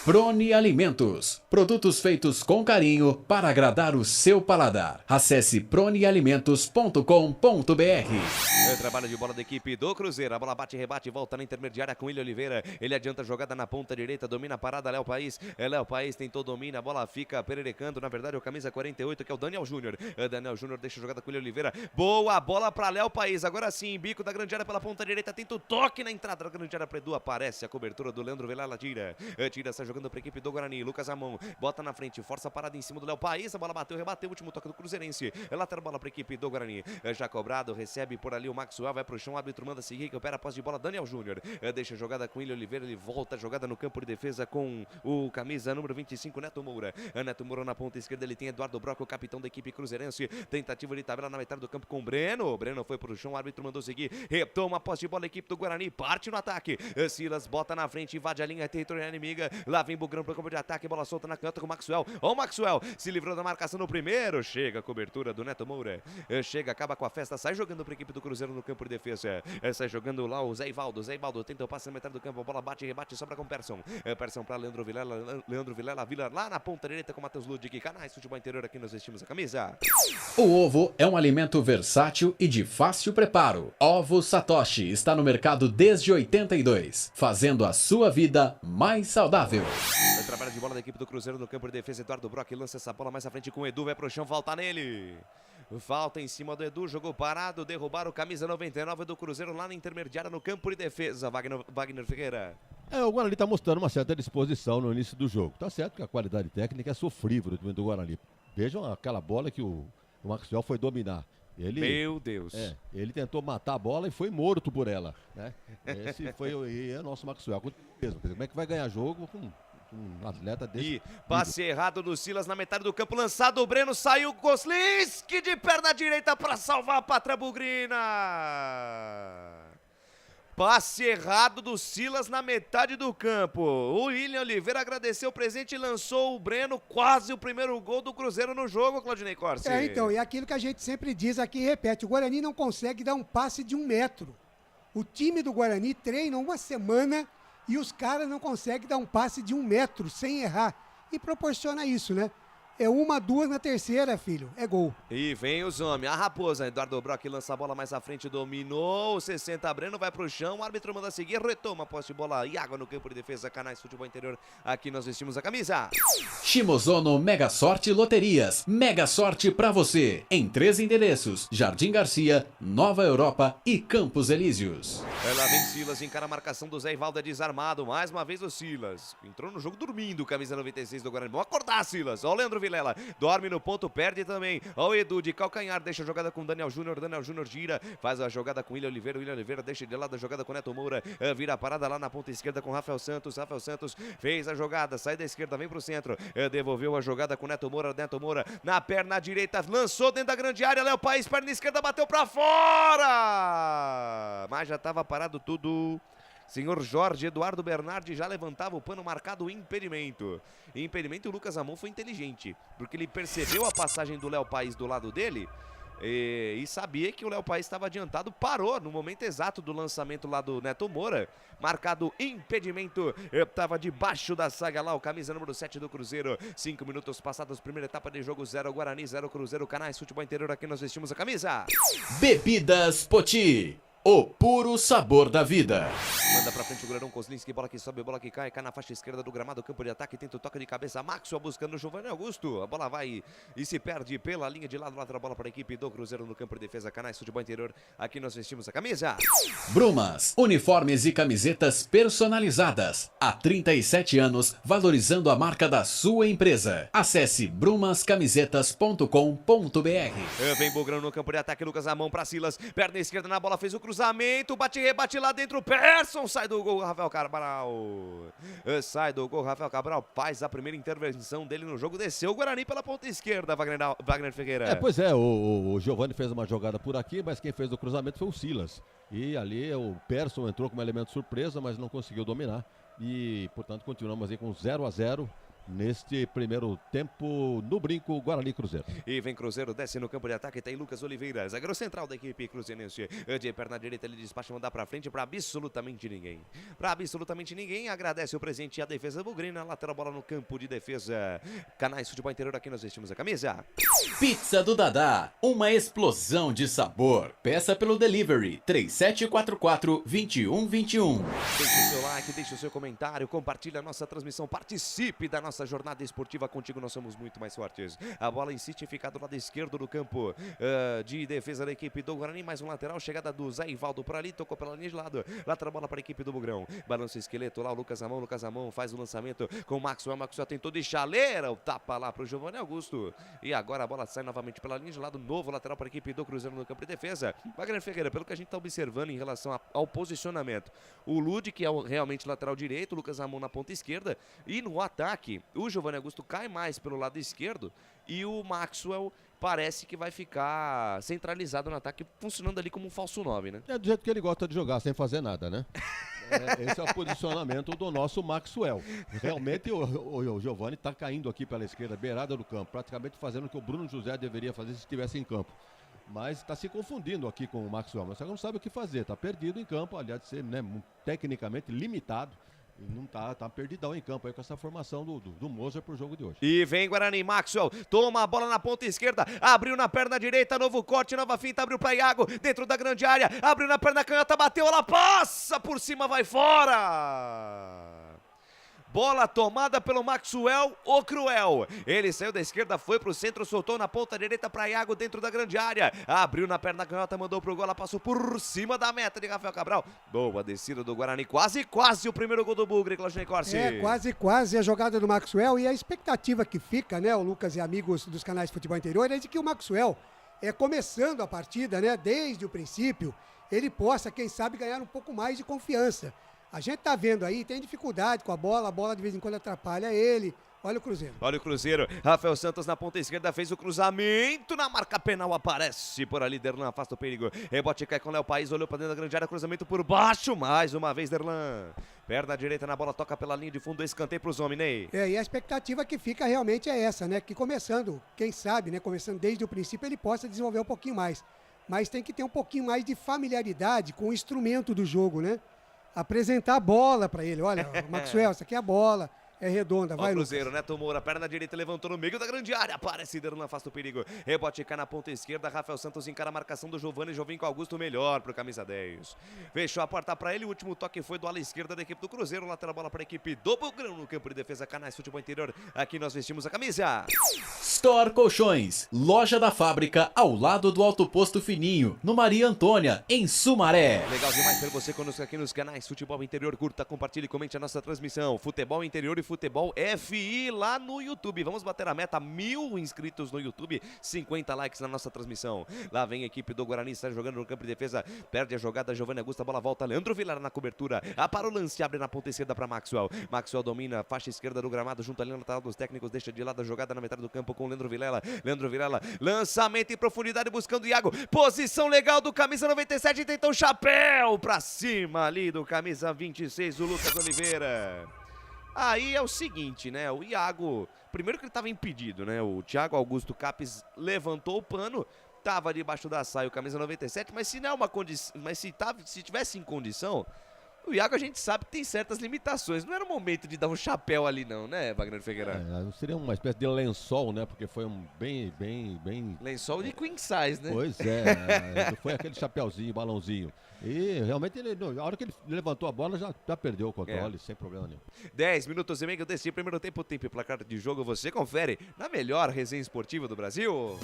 Prone Alimentos. Produtos feitos com carinho para agradar o seu paladar. Acesse pronealimentos.com.br. Trabalho de bola da equipe do Cruzeiro. A bola bate, rebate, volta na intermediária com William Oliveira. Ele adianta a jogada na ponta direita, domina a parada, Léo País. Léo País tentou domina, a bola fica pererecando. Na verdade, é o camisa 48, que é o Daniel Júnior. Daniel Júnior deixa a jogada com William Oliveira. Boa bola para Léo País. Agora sim, bico da grande área pela ponta direita. Tenta o toque na entrada da grande área para Edu. Aparece a cobertura do Leandro Vilela. Tira, está jogando para a equipe do Guarani. Lucas Ramon bota na frente, força a parada em cima do Léo País. A bola bateu, rebateu. Último toque do Cruzeirense. Lateral bola para a equipe do Guarani. Já cobrado, recebe por ali o Maxwell. Vai pro chão, o árbitro manda seguir. Que opera a posse de bola Daniel Júnior. Deixa a jogada com William Oliveira. Ele volta a jogada no campo de defesa com o camisa número 25, Neto Moura. Neto Moura na ponta esquerda. Ele tem Eduardo Brock, o capitão da equipe cruzeirense. Tentativa de tabela na metade do campo com o Breno. O Breno foi pro chão, o árbitro mandou seguir. Retoma a posse de bola a equipe do Guarani. Parte no ataque. Silas bota na frente, invade a linha territorial inimiga. Lá vem Bugrão pro campo de ataque. Bola solta na canhota com o Maxwell. Ó, o Maxwell se livrou da marcação no primeiro. Chega a cobertura do Neto Moura. Chega, acaba com a festa. Sai jogando pra equipe do Cruzeiro no campo de defesa. Sai jogando lá o Zé Ivaldo. Zé Ivaldo tenta o passe na metade do campo. A bola bate e rebate, sobra com o Persson. Persson pra Leandro Vilela. Leandro Vilela vira lá na ponta direita com o Matheus Ludwig. Canais Futebol Interior, aqui nós vestimos a camisa. O ovo é um alimento versátil e de fácil preparo. Ovo Satoshi está no mercado desde 82, fazendo a sua vida mais saudável. Trabalho de bola da equipe do Cruzeiro no campo de defesa. Eduardo Brock lança essa bola mais à frente com o Edu. Vai pro chão, falta nele. Falta em cima do Edu, jogou parado, derrubaram o camisa 99 do Cruzeiro lá na intermediária no campo de defesa. Wagner Ferreira. O Guarani está mostrando uma certa disposição no início do jogo. Tá certo que a qualidade técnica é sofrível do time do Guarani. Vejam aquela bola que o Maxwell foi dominar. Meu Deus. Ele tentou matar a bola e foi morto por ela, né? Esse foi o nosso Maxwell. Como é que vai ganhar jogo com um atleta desse? E passe errado do Silas na metade do campo, lançado o Breno, saiu o Goslinski de perna direita para salvar a Pátria Bugrina. Passe errado do Silas na metade do campo. O William Oliveira agradeceu o presente e lançou o Breno, quase o primeiro gol do Cruzeiro no jogo, Claudinei Corsi. Então, e aquilo que a gente sempre diz aqui e repete, o Guarani não consegue dar um passe de 1 metro. O time do Guarani treina uma semana e os caras não conseguem dar um passe de 1 metro sem errar. E proporciona isso, né? É 1, 2 na terceira, filho. É gol. E vem os homens. A Raposa, Eduardo Brock lança a bola mais à frente, dominou. 60 Breno, vai pro chão. O árbitro manda seguir, retoma a posse de bola. Iago no campo de defesa. Canais Futebol Interior. Aqui nós vestimos a camisa. Shimozono Mega Sorte Loterias. Mega Sorte pra você. Em 3 endereços: Jardim Garcia, Nova Europa e Campos Elíseos. Lá vem Silas, encara a marcação do Zé Ivaldo, é desarmado. Mais uma vez o Silas. Entrou no jogo dormindo, camisa 96 do Guarani. Vamos acordar, Silas. Ó o Leandro Vilela. Dorme no ponto, perde também. Ó, o Edu de calcanhar, deixa a jogada com o Daniel Júnior gira, faz a jogada com o William Oliveira deixa de lado a jogada com o Neto Moura, vira a parada lá na ponta esquerda com o Rafael Santos fez a jogada, sai da esquerda, vem pro centro, devolveu a jogada com o Neto Moura na perna direita, lançou dentro da grande área, Léo Paes, perna esquerda, bateu pra fora, mas já tava parado tudo. Senhor Jorge Eduardo Bernardi já levantava o pano marcado impedimento. Impedimento, o Lucas Amon foi inteligente, porque ele percebeu a passagem do Léo Paes do lado dele e sabia que o Léo Paes estava adiantado, parou no momento exato do lançamento lá do Neto Moura. Marcado impedimento, estava debaixo da saga lá, o camisa número 7 do Cruzeiro. 5 minutos passados, primeira etapa de jogo, 0 Guarani, 0 Cruzeiro. Canais Futebol Interior, aqui nós vestimos a camisa. Bebidas Poti, o puro sabor da vida. Manda pra frente o goleirão Kozlinski, bola que sobe, bola que cai na faixa esquerda do gramado, campo de ataque, tenta o toque de cabeça, Maxwell buscando o Giovanni Augusto, a bola vai e se perde pela linha de lado, lateral, bola para a equipe do Cruzeiro no campo de defesa. Canais Futebol Interior, aqui nós vestimos a camisa. Brumas, uniformes e camisetas personalizadas, há 37 anos, valorizando a marca da sua empresa. Acesse brumascamisetas.com.br. Vem Bugrão no campo de ataque, Lucas Amon para Silas, perna esquerda na bola, fez o cruzamento, bate, rebate lá dentro, Persson, sai do gol, Rafael Cabral. Sai do gol, Rafael Cabral faz a primeira intervenção dele no jogo, desceu o Guarani pela ponta esquerda, Wagner Ferreira. Pois é, o Giovanni fez uma jogada por aqui, mas quem fez o cruzamento foi o Silas. E ali o Persson entrou como elemento surpresa, mas não conseguiu dominar. E, portanto, continuamos aí com 0-0. Neste primeiro tempo, no brinco, Guarani Cruzeiro. E vem Cruzeiro, desce no campo de ataque, tem Lucas Oliveira, zagueiro central da equipe cruzeirense. De perna direita, ele despacha, mandar pra frente pra absolutamente ninguém. Agradece o presente e a defesa bugrina, lateral, bola no campo de defesa. Canais Futebol Interior, aqui nós vestimos a camisa. Pizza do Dadá, uma explosão de sabor. Peça pelo delivery 3744-2121. Deixe o seu like, deixe o seu comentário, compartilhe a nossa transmissão, participe da nossa jornada esportiva. Contigo nós somos muito mais fortes. A bola insiste em ficar do lado esquerdo do campo de defesa da equipe do Guarani. Mais um lateral, chegada do Zé Ivaldo por ali, tocou pela linha de lado, lateral, bola para a equipe do Bugrão, balança o esqueleto lá, o Lucas Amon faz o lançamento com o Maxwell tentou de chaleira, o tapa lá para o Giovanni Augusto, e agora a bola sai novamente pela linha de lado, novo lateral para a equipe do Cruzeiro no campo de defesa. Wagner Ferreira, pelo que a gente está observando em relação ao posicionamento, o Lud, que é realmente lateral direito, o Lucas Amon na ponta esquerda, e no ataque o Giovanni Augusto cai mais pelo lado esquerdo e o Maxwell parece que vai ficar centralizado no ataque, funcionando ali como um falso 9, né? É do jeito que ele gosta de jogar, sem fazer nada, né? Esse é o posicionamento do nosso Maxwell. Realmente o Giovanni está caindo aqui pela esquerda, beirada do campo, praticamente fazendo o que o Bruno José deveria fazer se estivesse em campo. Mas está se confundindo aqui com o Maxwell, mas você não sabe o que fazer, está perdido em campo, aliás de ser, né, tecnicamente limitado. Não tá perdidão em campo aí com essa formação do Moser pro jogo de hoje. E vem Guarani, Maxwell, toma a bola na ponta esquerda, abriu na perna direita, novo corte, nova finta, abriu pra Iago, dentro da grande área, abriu na perna canhota, bateu, ela passa por cima, vai fora! Bola tomada pelo Maxwell, o Cruel. Ele saiu da esquerda, foi pro centro, soltou na ponta direita para Iago dentro da grande área. Abriu na perna canhota, mandou pro gol, ela passou por cima da meta de Rafael Cabral. Boa descida do Guarani, quase o primeiro gol do Bugre, Claudinei Corsi. Quase a jogada do Maxwell, e a expectativa que fica, né, o Lucas e amigos dos canais de Futebol Interior, é de que o Maxwell, começando a partida, né, desde o princípio, ele possa, quem sabe, ganhar um pouco mais de confiança. A gente tá vendo aí, tem dificuldade com a bola de vez em quando atrapalha ele. Olha o Cruzeiro. Olha o Cruzeiro. Rafael Santos na ponta esquerda fez o cruzamento na marca penal. Aparece por ali. Derlan afasta o perigo. Rebote cai com o Léo Paes. Olhou pra dentro da grande área. Cruzamento por baixo. Mais uma vez, Derlan. Perna direita na bola. Toca pela linha de fundo. Escanteio pros homens, Ney. E a expectativa que fica realmente é essa, né? Que começando, quem sabe, né? Começando desde o princípio, ele possa desenvolver um pouquinho mais. Mas tem que ter um pouquinho mais de familiaridade com o instrumento do jogo, né? Apresentar a bola pra ele. Olha, Maxwell, essa aqui é a bola. É redonda, vai, Cruzeiro, Lucas. Neto Moura, perna direita, levantou no meio da grande área, aparece Derlan, afasta o perigo, rebote cai na ponta esquerda, Rafael Santos encara a marcação do Giovanni, Jovinho com Augusto, melhor pro camisa 10, fechou a porta pra ele, o último toque foi do ala esquerda da equipe do Cruzeiro, lateral bola pra equipe do Bugrão no campo de defesa, Canais Futebol Interior, aqui nós vestimos a camisa. Store Colchões, loja da fábrica ao lado do Alto Posto Fininho, no Maria Antônia, em Sumaré. Legal demais ter você conosco aqui nos Canais Futebol Interior, curta, compartilhe, comente a nossa transmissão, futebol interior e Futebol FI lá no YouTube. Vamos bater a meta, 1000 inscritos no YouTube, 50 likes na nossa transmissão. Lá vem a equipe do Guarani, está jogando no campo de defesa, perde a jogada, Giovanni Augusto, a bola volta, Leandro Vilar na cobertura, para o lance, abre na ponta esquerda para Maxwell. Maxwell domina, faixa esquerda do gramado, junto ali na lateral dos técnicos, deixa de lado a jogada na metade do campo com o Leandro Vilela. Leandro Vilela, lançamento em profundidade buscando o Iago, posição legal do camisa 97, tentou chapéu pra cima ali do camisa 26, o Lucas Oliveira. Aí é o seguinte, né, o Iago, primeiro que ele estava impedido, né, o Thiago Augusto Capes levantou o pano, tava debaixo da saia o camisa 97, mas se não é uma condição, mas se tivesse em condição, o Iago a gente sabe que tem certas limitações. Não era o momento de dar um chapéu ali não, né, Wagner Ferreira? Seria uma espécie de lençol, né? Porque foi um bem... Lençol de queen size, né? Pois é, foi aquele chapéuzinho, balãozinho. E realmente, a hora que ele levantou a bola, já perdeu o controle, sem problema nenhum. 10 minutos e meio desse primeiro tempo e placar de jogo, você confere na melhor resenha esportiva do Brasil.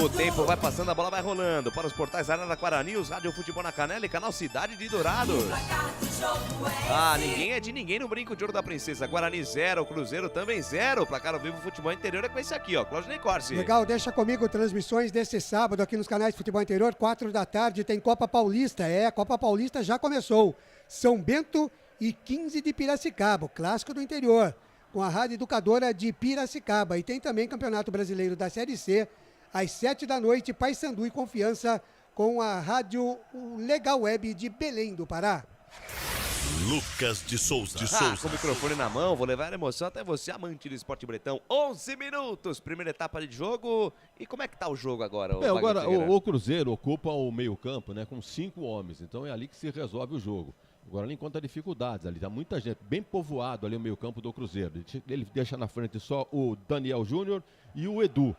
O tempo vai passando, a bola vai rolando para os portais Araraquara News, Rádio Futebol na Canela e Canal Cidade de Dourados. Ninguém é de ninguém no Brinco de Ouro da Princesa. Guarani 0, Cruzeiro também 0. Placar ao vivo Futebol Interior é com esse aqui, ó, Claudinei Corsi. Legal, deixa comigo transmissões desse sábado aqui nos canais de Futebol Interior, 4 da tarde, tem Copa Paulista. A Copa Paulista já começou. São Bento e 15 de Piracicaba, o clássico do interior, com a Rádio Educadora de Piracicaba. E tem também Campeonato Brasileiro da Série C, às 7 da noite, Paysandu e Confiança, com a Rádio Legal Web de Belém do Pará. Lucas de Souza. Com o microfone na mão, vou levar a emoção até você, amante do esporte bretão. 11 minutos, primeira etapa de jogo. E como é que tá o jogo agora? Agora o Cruzeiro ocupa o meio campo, né, com 5 homens. Então é ali que se resolve o jogo. O Guarani encontra dificuldades ali, tá muita gente, bem povoado ali o meio campo do Cruzeiro. Ele deixa na frente só o Daniel Júnior e o Edu.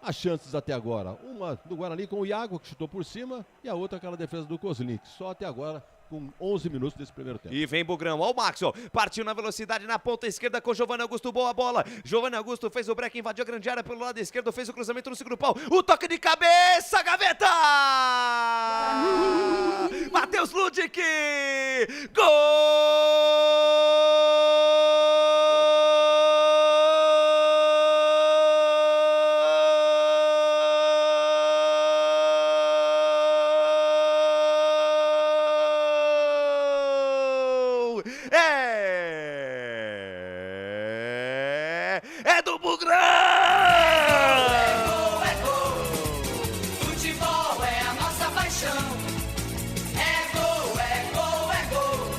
As chances até agora, uma do Guarani com o Iago, que chutou por cima, e a outra aquela defesa do Kozlink. Só até agora, com 11 minutos desse primeiro tempo. E vem Bugrão, ó o Maxwell, partiu na velocidade na ponta esquerda com Giovanni Augusto, boa bola. Giovanni Augusto fez o break, invadiu a grande área pelo lado esquerdo, fez o cruzamento no segundo pau. O toque de cabeça, gaveta! Matheus Ludic! Gol! É do Bugrão! É gol! Futebol é a nossa paixão. É gol, é gol, é gol.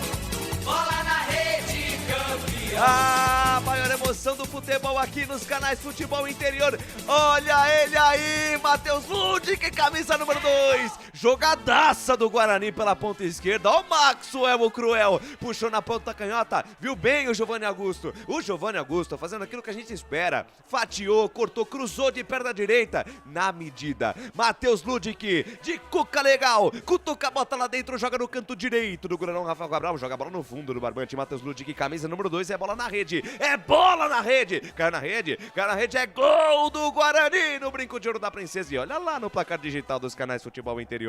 Bola na rede, campeão. A maior emoção do futebol aqui nos canais Futebol Interior. Olha ele aí, Matheus Ludic, camisa número 2. Jogadaça do Guarani pela ponta esquerda. Ó o Maxwell, o cruel. Puxou na ponta canhota. Viu bem o Giovanni Augusto. O Giovanni Augusto fazendo aquilo que a gente espera. Fatiou, cortou, cruzou de perna direita. Na medida. Matheus Ludic, de cuca legal. Cutuca, bota lá dentro, joga no canto direito do Guranão. Rafael Cabral joga a bola no fundo do barbante. Matheus Ludic, camisa número 2. É bola na rede. É bola na rede. Caiu na rede. Caiu na rede. É gol do Guarani no Brinco de Ouro da Princesa. E olha lá no placar digital dos canais Futebol Interior.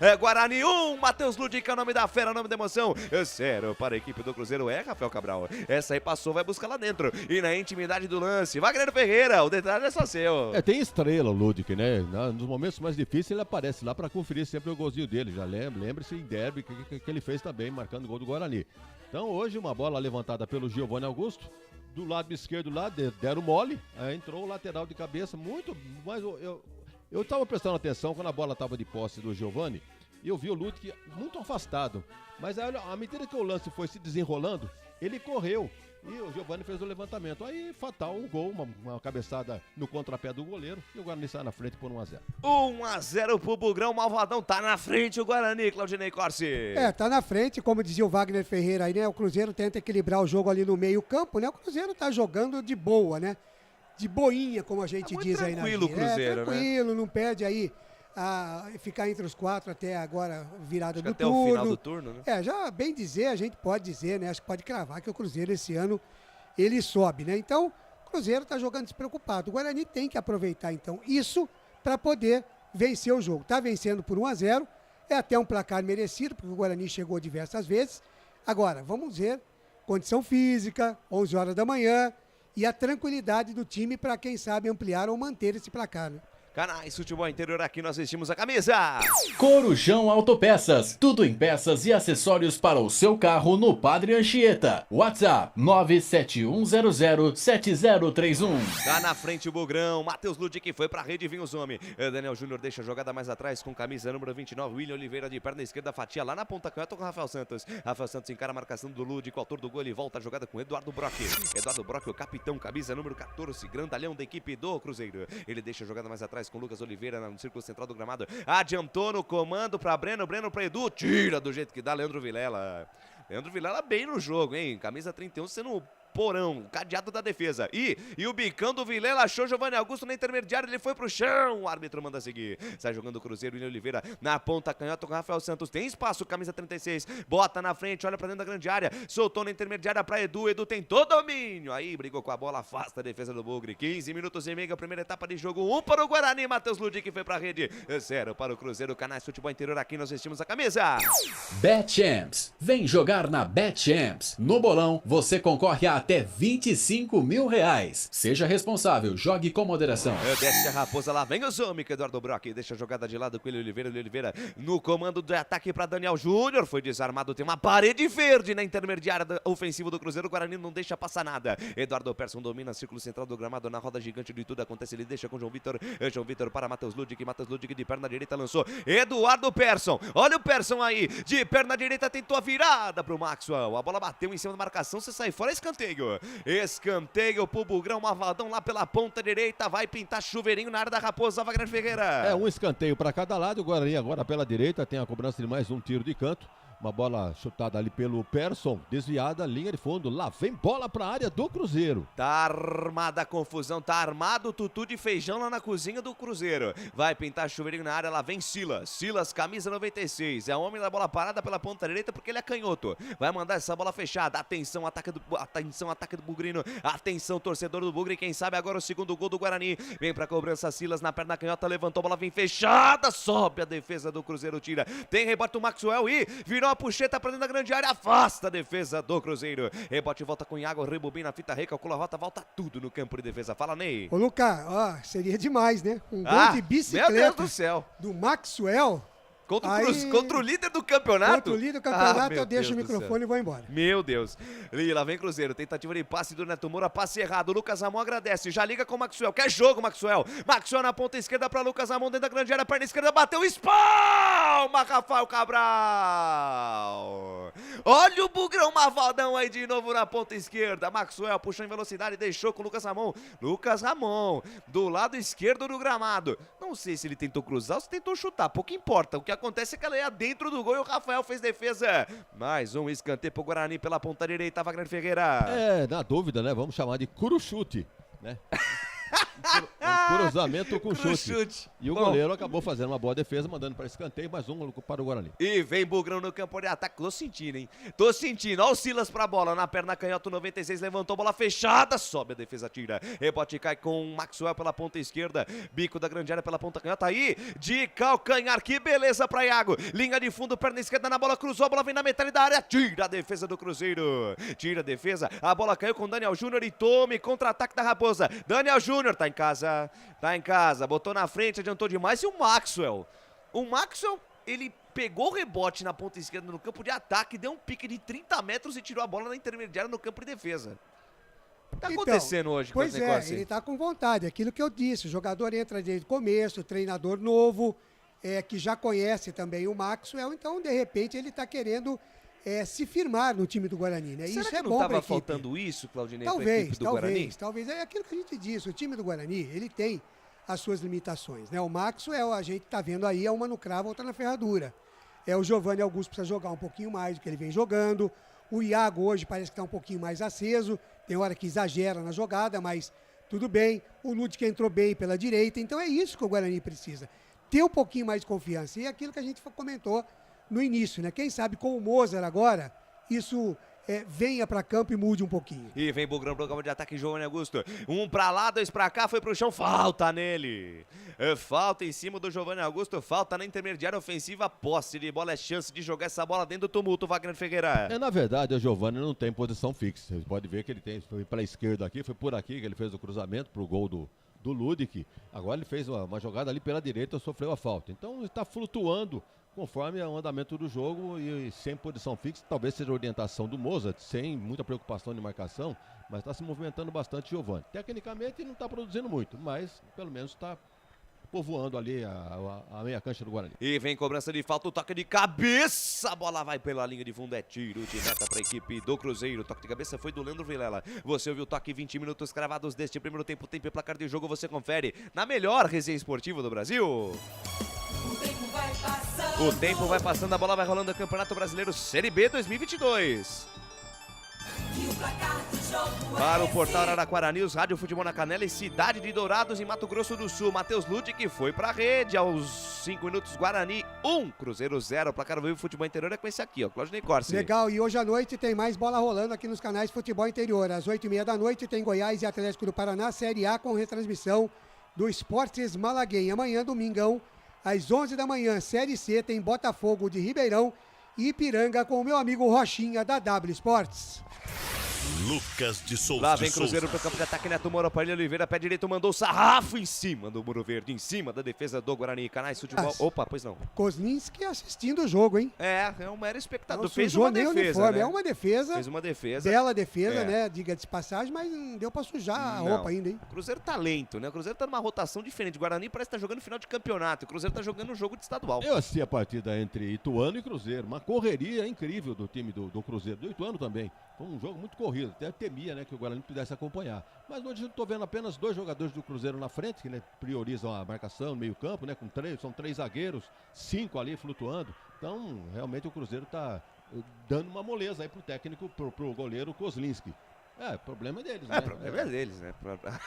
É Guarani 1, Matheus Ludic, é o nome da fera, o nome da emoção. 0 para a equipe do Cruzeiro, Rafael Cabral. Essa aí passou, vai buscar lá dentro. E na intimidade do lance, Wagner Ferreira, o detalhe é só seu. Tem estrela o Ludic, né? Nos momentos mais difíceis ele aparece lá para conferir sempre o golzinho dele. Já lembre-se em derby que ele fez também, marcando o gol do Guarani. Então hoje uma bola levantada pelo Giovanni Augusto. Do lado esquerdo lá, deram mole, entrou o lateral de cabeça, muito, mas eu estava prestando atenção quando a bola estava de posse do Giovanni e eu vi o Ludic muito afastado. Mas aí, à medida que o lance foi se desenrolando, ele correu e o Giovanni fez o levantamento. Aí, fatal, um gol, uma cabeçada no contrapé do goleiro e o Guarani sai na frente por 1-0. 1-0 pro Bugrão, Malvadão tá na frente o Guarani, Claudinei Corsi. Tá na frente, como dizia o Wagner Ferreira aí, né? O Cruzeiro tenta equilibrar o jogo ali no meio campo, né? O Cruzeiro tá jogando de boa, né? De boinha, como a gente diz aí na tranquilo o Cruzeiro, tranquilo, né? Não perde aí a ficar entre os 4 até agora, virada do até turno. o final do turno, né? Já bem dizer, a gente pode dizer, né? Acho que pode cravar que o Cruzeiro esse ano, ele sobe, né? Então, o Cruzeiro tá jogando despreocupado. O Guarani tem que aproveitar, então, isso para poder vencer o jogo. Tá vencendo por 1-0, é até um placar merecido, porque o Guarani chegou diversas vezes. Agora, vamos ver condição física, 11 horas da manhã, e a tranquilidade do time para, quem sabe, ampliar ou manter esse placar, né? Canais Futebol Interior, aqui nós vestimos a camisa. Corujão Autopeças, tudo em peças e acessórios para o seu carro no Padre Anchieta. WhatsApp 971007031. Tá na frente o Bugrão, Matheus Ludic foi pra rede, vinha os homens. Daniel Júnior deixa a jogada mais atrás com camisa número 29, William Oliveira de perna esquerda, fatia lá na ponta canhota com o Rafael Santos. Rafael Santos encara a marcação do Ludic, o autor do gol, ele volta a jogada com Eduardo Brock. Eduardo Brock, o capitão, camisa número 14, grandalhão da equipe do Cruzeiro. Ele deixa a jogada mais atrás com Lucas Oliveira no círculo central do gramado. Adiantou no comando pra Breno, Breno pra Edu, tira do jeito que dá Leandro Vilela. Leandro Vilela bem no jogo, hein? Camisa 31 sendo porão, cadeado da defesa. E o bicão do Vilela achou Giovanni Augusto na intermediária, ele foi pro chão, o árbitro manda seguir. Sai jogando o Cruzeiro, William Oliveira na ponta canhota com Rafael Santos, tem espaço, camisa 36, bota na frente, olha pra dentro da grande área, soltou na intermediária pra Edu, Edu tentou domínio, aí brigou com a bola, afasta a defesa do Bugre. 15 minutos e meio, primeira etapa de jogo, 1 para o Guarani, Matheus Ludic foi pra rede, 0 para o Cruzeiro. Canais Futebol Interior, aqui nós vestimos a camisa. BetChamps, vem jogar na BetChamps. No bolão, você concorre a até 25 mil reais. Seja responsável, jogue com moderação. Desce a raposa, lá vem o Zomic, Eduardo Brock, deixa a jogada de lado com ele, Oliveira no comando de ataque para Daniel Júnior, foi desarmado, tem uma parede verde na intermediária ofensiva do Cruzeiro, o Guarani não deixa passar nada. Eduardo Persson domina círculo central do gramado, na roda gigante de tudo acontece, ele deixa com João Vitor para Matheus Ludic, Matheus Ludic de perna direita lançou, Eduardo Persson, olha o Persson aí, de perna direita tentou a virada pro Maxwell, a bola bateu em cima da marcação, você sai fora, escanteio pro Bugrão, Mavaldão lá pela ponta direita, vai pintar chuveirinho na área da Raposa, Wagner Ferreira. É um escanteio para cada lado, o Guarani agora pela direita tem a cobrança de mais um tiro de canto. Uma bola chutada ali pelo Persson, desviada, linha de fundo. Lá vem bola pra área do Cruzeiro. Tá armada a confusão, tá armado o tutu de feijão lá na cozinha do Cruzeiro. Vai pintar chuveirinho na área, lá vem Silas. Silas, camisa 96. É o homem da bola parada pela ponta direita porque ele é canhoto. Vai mandar essa bola fechada. Atenção, ataque do Bugrino. Atenção, torcedor do Bugre. Quem sabe agora o segundo gol do Guarani. Vem pra cobrança, Silas na perna canhota, levantou a bola, vem fechada. Sobe a defesa do Cruzeiro, tira. Tem rebote o Maxwell e virou a puxeta pra dentro da grande área, afasta a defesa do Cruzeiro. Rebote, volta com Iago, rebobina a fita, recalcula a rota, volta tudo no campo de defesa. Fala, Ney. Ô, Lucas, ó, seria demais, né? Um gol de bicicleta meu Deus do céu. Do Maxwell. Contra o líder do campeonato? Contra o líder do campeonato, eu deixo o microfone e vou embora. Meu Deus. Lá vem Cruzeiro, tentativa de passe do Neto Moura, passe errado. Lucas Ramon agradece, já liga com o Maxwell. Quer jogo, Maxwell. Maxwell na ponta esquerda para Lucas Ramon, dentro da grande área, perna esquerda, bateu, espalma, Rafael Cabral. Olha o Bugrão Mavaldão aí de novo na ponta esquerda. Maxwell puxou em velocidade, deixou com o Lucas Ramon. Lucas Ramon, do lado esquerdo do gramado. Não sei se ele tentou cruzar ou se tentou chutar, pouco importa. O que acontece é que ela ia dentro do gol e o Rafael fez defesa. Mais um escanteio pro Guarani pela ponta direita, Wagner Ferreira. É, na dúvida, né? Vamos chamar de curuchute, né? Um cruzamento com chute. E o goleiro acabou fazendo uma boa defesa, mandando para escanteio, mais um para o Guarani. E vem Bugrão no campo de ataque. Tô sentindo, hein? Tô sentindo. Olha o Silas pra bola, na perna canhota, 96, levantou, bola fechada, sobe a defesa, tira. Rebote cai com o Maxwell pela ponta esquerda, bico da grande área pela ponta canhota, aí de calcanhar, que beleza pra Iago. Linha de fundo, perna esquerda na bola, cruzou, a bola vem na metade da área, tira a defesa do Cruzeiro. Tira a defesa, a bola caiu com Daniel Júnior e tome contra-ataque da Raposa. Daniel Júnior tá em casa, botou na frente, adiantou demais. E o Maxwell, ele pegou o rebote na ponta esquerda no campo de ataque, deu um pique de 30 metros e tirou a bola na intermediária no campo de defesa. O que tá acontecendo hoje com esse negócio? Pois é, ele tá com vontade, aquilo que eu disse, o jogador entra desde o começo, o treinador novo, que já conhece também o Maxwell, então de repente ele tá querendo se firmar no time do Guarani, né? Será isso que é não bom para a estava equipe. faltando isso, Claudinei, para a equipe do Guarani? Talvez. É aquilo que a gente disse, o time do Guarani, ele tem as suas limitações, né? O Maxwell, a gente tá vendo aí, é uma no cravo, outra na ferradura. O Giovanni Augusto precisa jogar um pouquinho mais do que ele vem jogando. O Iago hoje parece que tá um pouquinho mais aceso, tem hora que exagera na jogada, mas tudo bem. O Ludic entrou bem pela direita, então é isso que o Guarani precisa. Ter um pouquinho mais de confiança. E é aquilo que a gente comentou no início, né? Quem sabe com o Mozart agora, isso venha para campo e mude um pouquinho. E vem Bugrão pro campo de ataque, Giovanni Augusto. Um pra lá, dois pra cá, foi pro chão, falta nele. Falta em cima do Giovanni Augusto, falta na intermediária ofensiva, posse de bola, é chance de jogar essa bola dentro do tumulto, Wagner Ferreira. Na verdade, o Giovanni não tem posição fixa. Você pode ver que ele foi pela esquerda aqui, foi por aqui que ele fez o cruzamento pro gol do Ludic. Agora ele fez uma jogada ali pela direita, sofreu a falta. Então ele está flutuando conforme o andamento do jogo e sem posição fixa. Talvez seja a orientação do Mozart, sem muita preocupação de marcação, mas está se movimentando bastante o Giovanni. Tecnicamente não está produzindo muito, mas pelo menos está povoando ali a meia cancha do Guarani. E vem cobrança de falta, o toque de cabeça, a bola vai pela linha de fundo, é tiro de meta para a equipe do Cruzeiro. O toque de cabeça foi do Leandro Vilela. Você ouviu o toque, 20 minutos cravados deste primeiro tempo, tempo e placar de jogo, você confere na melhor resenha esportiva do Brasil. O tempo vai passando, a bola vai rolando no Campeonato Brasileiro Série B 2022. Para o portal Araraquara News, Rádio Futebol na Canela e Cidade de Dourados, em Mato Grosso do Sul. Matheus Ludic foi pra rede aos 5 minutos. Guarani 1, Cruzeiro 0. Placar vivo Futebol Interior é com esse aqui, ó. Claudinei Corsi. Legal, e hoje à noite tem mais bola rolando aqui nos canais Futebol Interior. Às 8h30 da noite tem Goiás e Atlético do Paraná, Série A, com retransmissão do Esportes Malaguém. Amanhã, domingão, às 11 da manhã, Série C, tem Botafogo de Ribeirão e Ipiranga com o meu amigo Rochinha da W Esportes. Lucas de Souza. Lá vem Cruzeiro pro campo de ataque, Neto Moura, Paulinho Oliveira, pé direito, mandou o sarrafo em cima do Muro Verde, em cima da defesa do Guarani. Canais Futebol. Opa, pois não. Kozlinski assistindo o jogo, hein? É um mero espectador. Não fez uma nem defesa, uniforme, né? é uma defesa. Fez uma defesa. Bela defesa, É. né? Diga de passagem, mas não deu pra sujar a Não. roupa ainda, hein? Cruzeiro tá lento, né? O Cruzeiro tá numa rotação diferente. O Guarani parece que tá jogando final de campeonato. O Cruzeiro tá jogando um jogo de estadual. Eu assisti a partida entre Ituano e Cruzeiro. Uma correria incrível do time do Cruzeiro. Do Ituano também. Foi um jogo muito corrido. Até temia, né, que o Guarani pudesse acompanhar. Mas hoje eu tô vendo apenas 2 jogadores do Cruzeiro na frente, que, né, priorizam a marcação no meio campo, né? São 3 zagueiros, 5 ali flutuando. Então, realmente o Cruzeiro tá dando uma moleza aí pro técnico, pro goleiro Kozlinski. Problema deles, né? Problema é deles, né?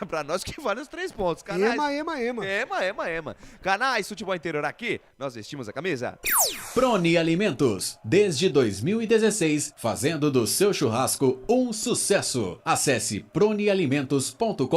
Pra nós que vale os 3 pontos. Ema. Canais Futebol Interior aqui, nós vestimos a camisa. Prone Alimentos, desde 2016, fazendo do seu churrasco um sucesso. Acesse pronealimentos.com.br.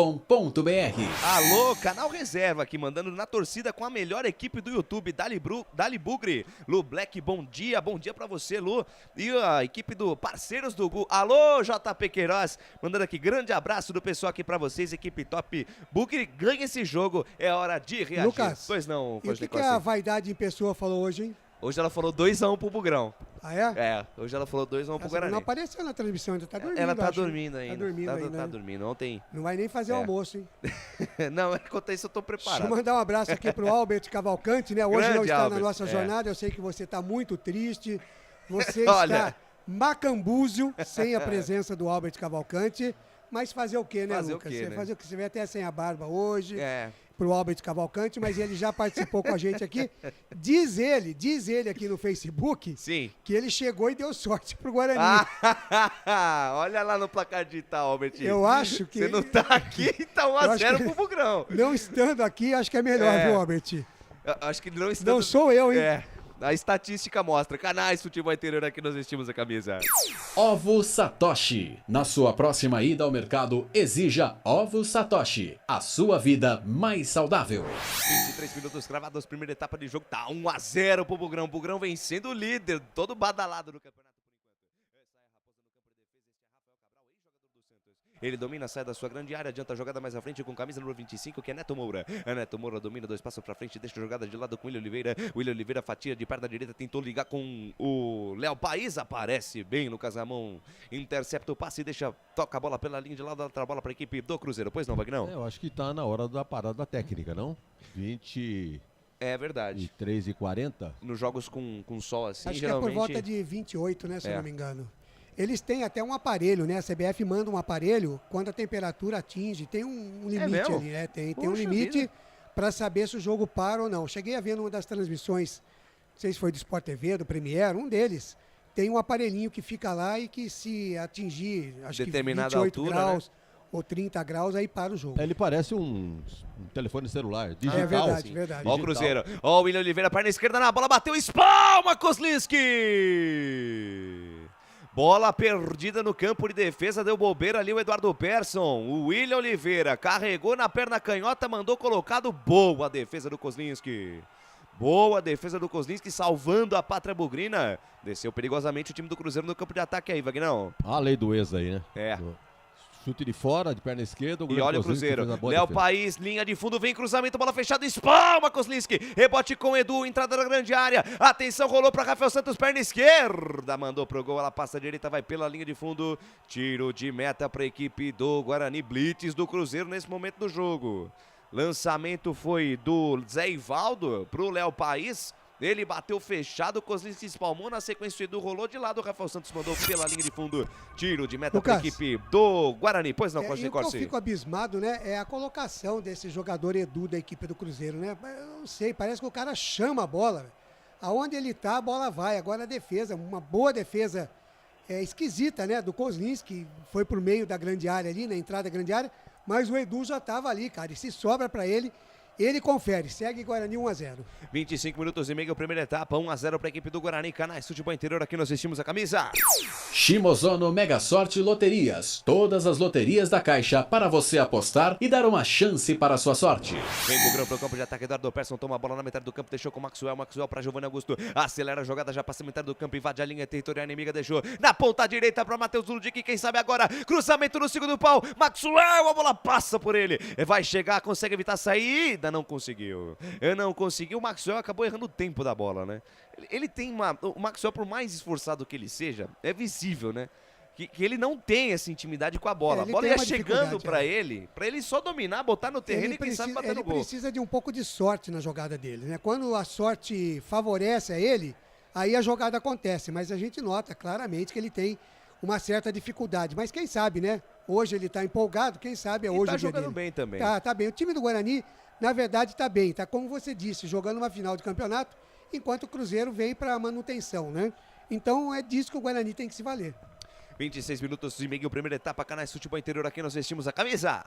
Alô, Canal Reserva aqui, mandando na torcida com a melhor equipe do YouTube, Dali Bugre. Lu Black, bom dia pra você, Lu. E a equipe do Parceiros do Gu. Alô, JP Queiroz. Mandando aqui, grande abraço do pessoal aqui pra vocês, equipe top. Bugre ganha esse jogo, é hora de reagir. Lucas, Pois não, e o que a vaidade em pessoa falou hoje, hein? Hoje ela falou 2-1 pro Bugrão. Ah, é? É, hoje ela falou 2-1 pro Guarani. Não apareceu na transmissão, ainda tá dormindo. Ela tá acho. dormindo ainda. Tá dormindo ainda. Tá dormindo, ontem. Não vai nem fazer almoço, hein? Não, enquanto isso eu tô preparado. Deixa eu mandar um abraço aqui pro Albert Cavalcante, né? Hoje não está Albert, na nossa é. jornada, eu sei que você tá muito triste. Você Olha. está macambúzio sem a presença do Albert Cavalcante. Mas fazer o quê, né, Fazer Lucas? o quê, né? Fazer o que? Você veio até sem a barba hoje. É. Pro Albert Cavalcante, mas ele já participou com a gente aqui. Diz ele aqui no Facebook, sim, que ele chegou e deu sorte pro Guarani. Olha lá no placar digital, Albert. Eu acho que... Você não tá aqui, tá 1-0 pro Bugrão. Não estando aqui, acho que é melhor, viu, Albert? Eu acho que não estando... Não sou eu, hein? É. A estatística mostra. Canais Futebol Interior aqui nós vestimos a camisa. Ovo Satoshi. Na sua próxima ida ao mercado, exija Ovo Satoshi. A sua vida mais saudável. 23 minutos cravados, primeira etapa de jogo. Tá 1-0 pro Bugrão. Bugrão vencendo o líder, todo badalado no campeonato. Ele domina, sai da sua grande área, adianta a jogada mais à frente com camisa número 25, que é Neto Moura. A Neto Moura domina 2 passos pra frente, deixa a jogada de lado com o William Oliveira. O William Oliveira fatia de perna direita, tentou ligar com o Léo País, aparece bem Lucas Ramon. Intercepta o passe e toca a bola pela linha de lado, outra bola pra equipe do Cruzeiro. Pois não, Vagnão? Eu acho que tá na hora da parada técnica, não? 20... É verdade. 3h40? Nos jogos com sol assim, acho geralmente... que é por volta de 28, né, se eu não me engano. Eles têm até um aparelho, né? A CBF manda um aparelho quando a temperatura atinge. Tem um limite ali, né? Tem um limite para saber se o jogo para ou não. Cheguei a ver numa das transmissões, não sei se foi do Sport TV, do Premier, um deles. Tem um aparelhinho que fica lá e que se atingir, acho determinada que 28 altura, graus, né? Ou 30 graus, aí para o jogo. Ele parece um telefone celular, digital. É verdade, sim. verdade. Ó o Cruzeiro, ó o William Oliveira, perna esquerda na bola, bateu, espalma Kozlinski! Bola perdida no campo de defesa, deu bobeira ali o Eduardo Persson. O William Oliveira carregou na perna canhota, mandou colocado. Boa defesa do Kozlinski. Boa defesa do Kozlinski, salvando a pátria bugrina. Desceu perigosamente o time do Cruzeiro no campo de ataque aí, Vagnão. A lei do ex aí, né? É. Chute de fora, de perna esquerda. E olha o Cruzeiro. Léo País, linha de fundo, vem cruzamento, bola fechada, espalma Kozlinski. Rebote com Edu, entrada na grande área. Atenção, rolou para Rafael Santos, perna esquerda. Mandou pro gol, ela passa a direita, vai pela linha de fundo. Tiro de meta para a equipe do Guarani. Blitz do Cruzeiro nesse momento do jogo. Lançamento foi do Zé Ivaldo pro Léo País. Ele bateu fechado, o Kozlinski espalmou, na sequência o Edu rolou de lado, o Rafael Santos mandou pela linha de fundo, tiro de meta para a equipe do Guarani. Pois não, Corsi. O que eu fico abismado, né, é a colocação desse jogador Edu da equipe do Cruzeiro, né? Eu não sei, parece que o cara chama a bola. Aonde ele tá, a bola vai. Agora a defesa, uma boa defesa esquisita, né, do Kozlinski, foi por meio da grande área ali, na entrada da grande área, mas o Edu já tava ali, cara, e se sobra para ele confere, segue Guarani 1-0. 25 minutos e meio, primeira etapa, 1-0 para a equipe do Guarani. Canais Futebol Interior, aqui nós vestimos a camisa. Shimozono Mega Sorte Loterias. Todas as loterias da Caixa para você apostar e dar uma chance para a sua sorte. Vem Bugrão pro campo de ataque, Eduardo Persson toma a bola na metade do campo, deixou com o Maxwell para Giovanni Augusto. Acelera a jogada, já passa a metade do campo, invade a linha territorial inimiga, deixou na ponta direita para Matheus Ludic, quem sabe agora, cruzamento no segundo pau, Maxwell, a bola passa por ele, vai chegar, consegue evitar a saída, não conseguiu. O Maxwell acabou errando o tempo da bola, né? Ele tem o Maxwell, por mais esforçado que ele seja, é visível, né? Que ele não tem essa intimidade com a bola. A bola ia chegando pra ele só dominar, botar no terreno e quem sabe bater no gol. Ele precisa de um pouco de sorte na jogada dele, né? Quando a sorte favorece a ele, aí a jogada acontece. Mas a gente nota claramente que ele tem uma certa dificuldade. Mas quem sabe, né? Hoje ele tá empolgado, quem sabe é hoje o dia dele. Tá jogando bem também. Tá bem. O time do Guarani, na verdade, tá bem. Tá, como você disse, jogando uma final de campeonato, enquanto o Cruzeiro vem pra manutenção, né? Então é disso que o Guarani tem que se valer. 26 minutos e meio, primeira etapa, Canais Futebol Interior, aqui nós vestimos a camisa.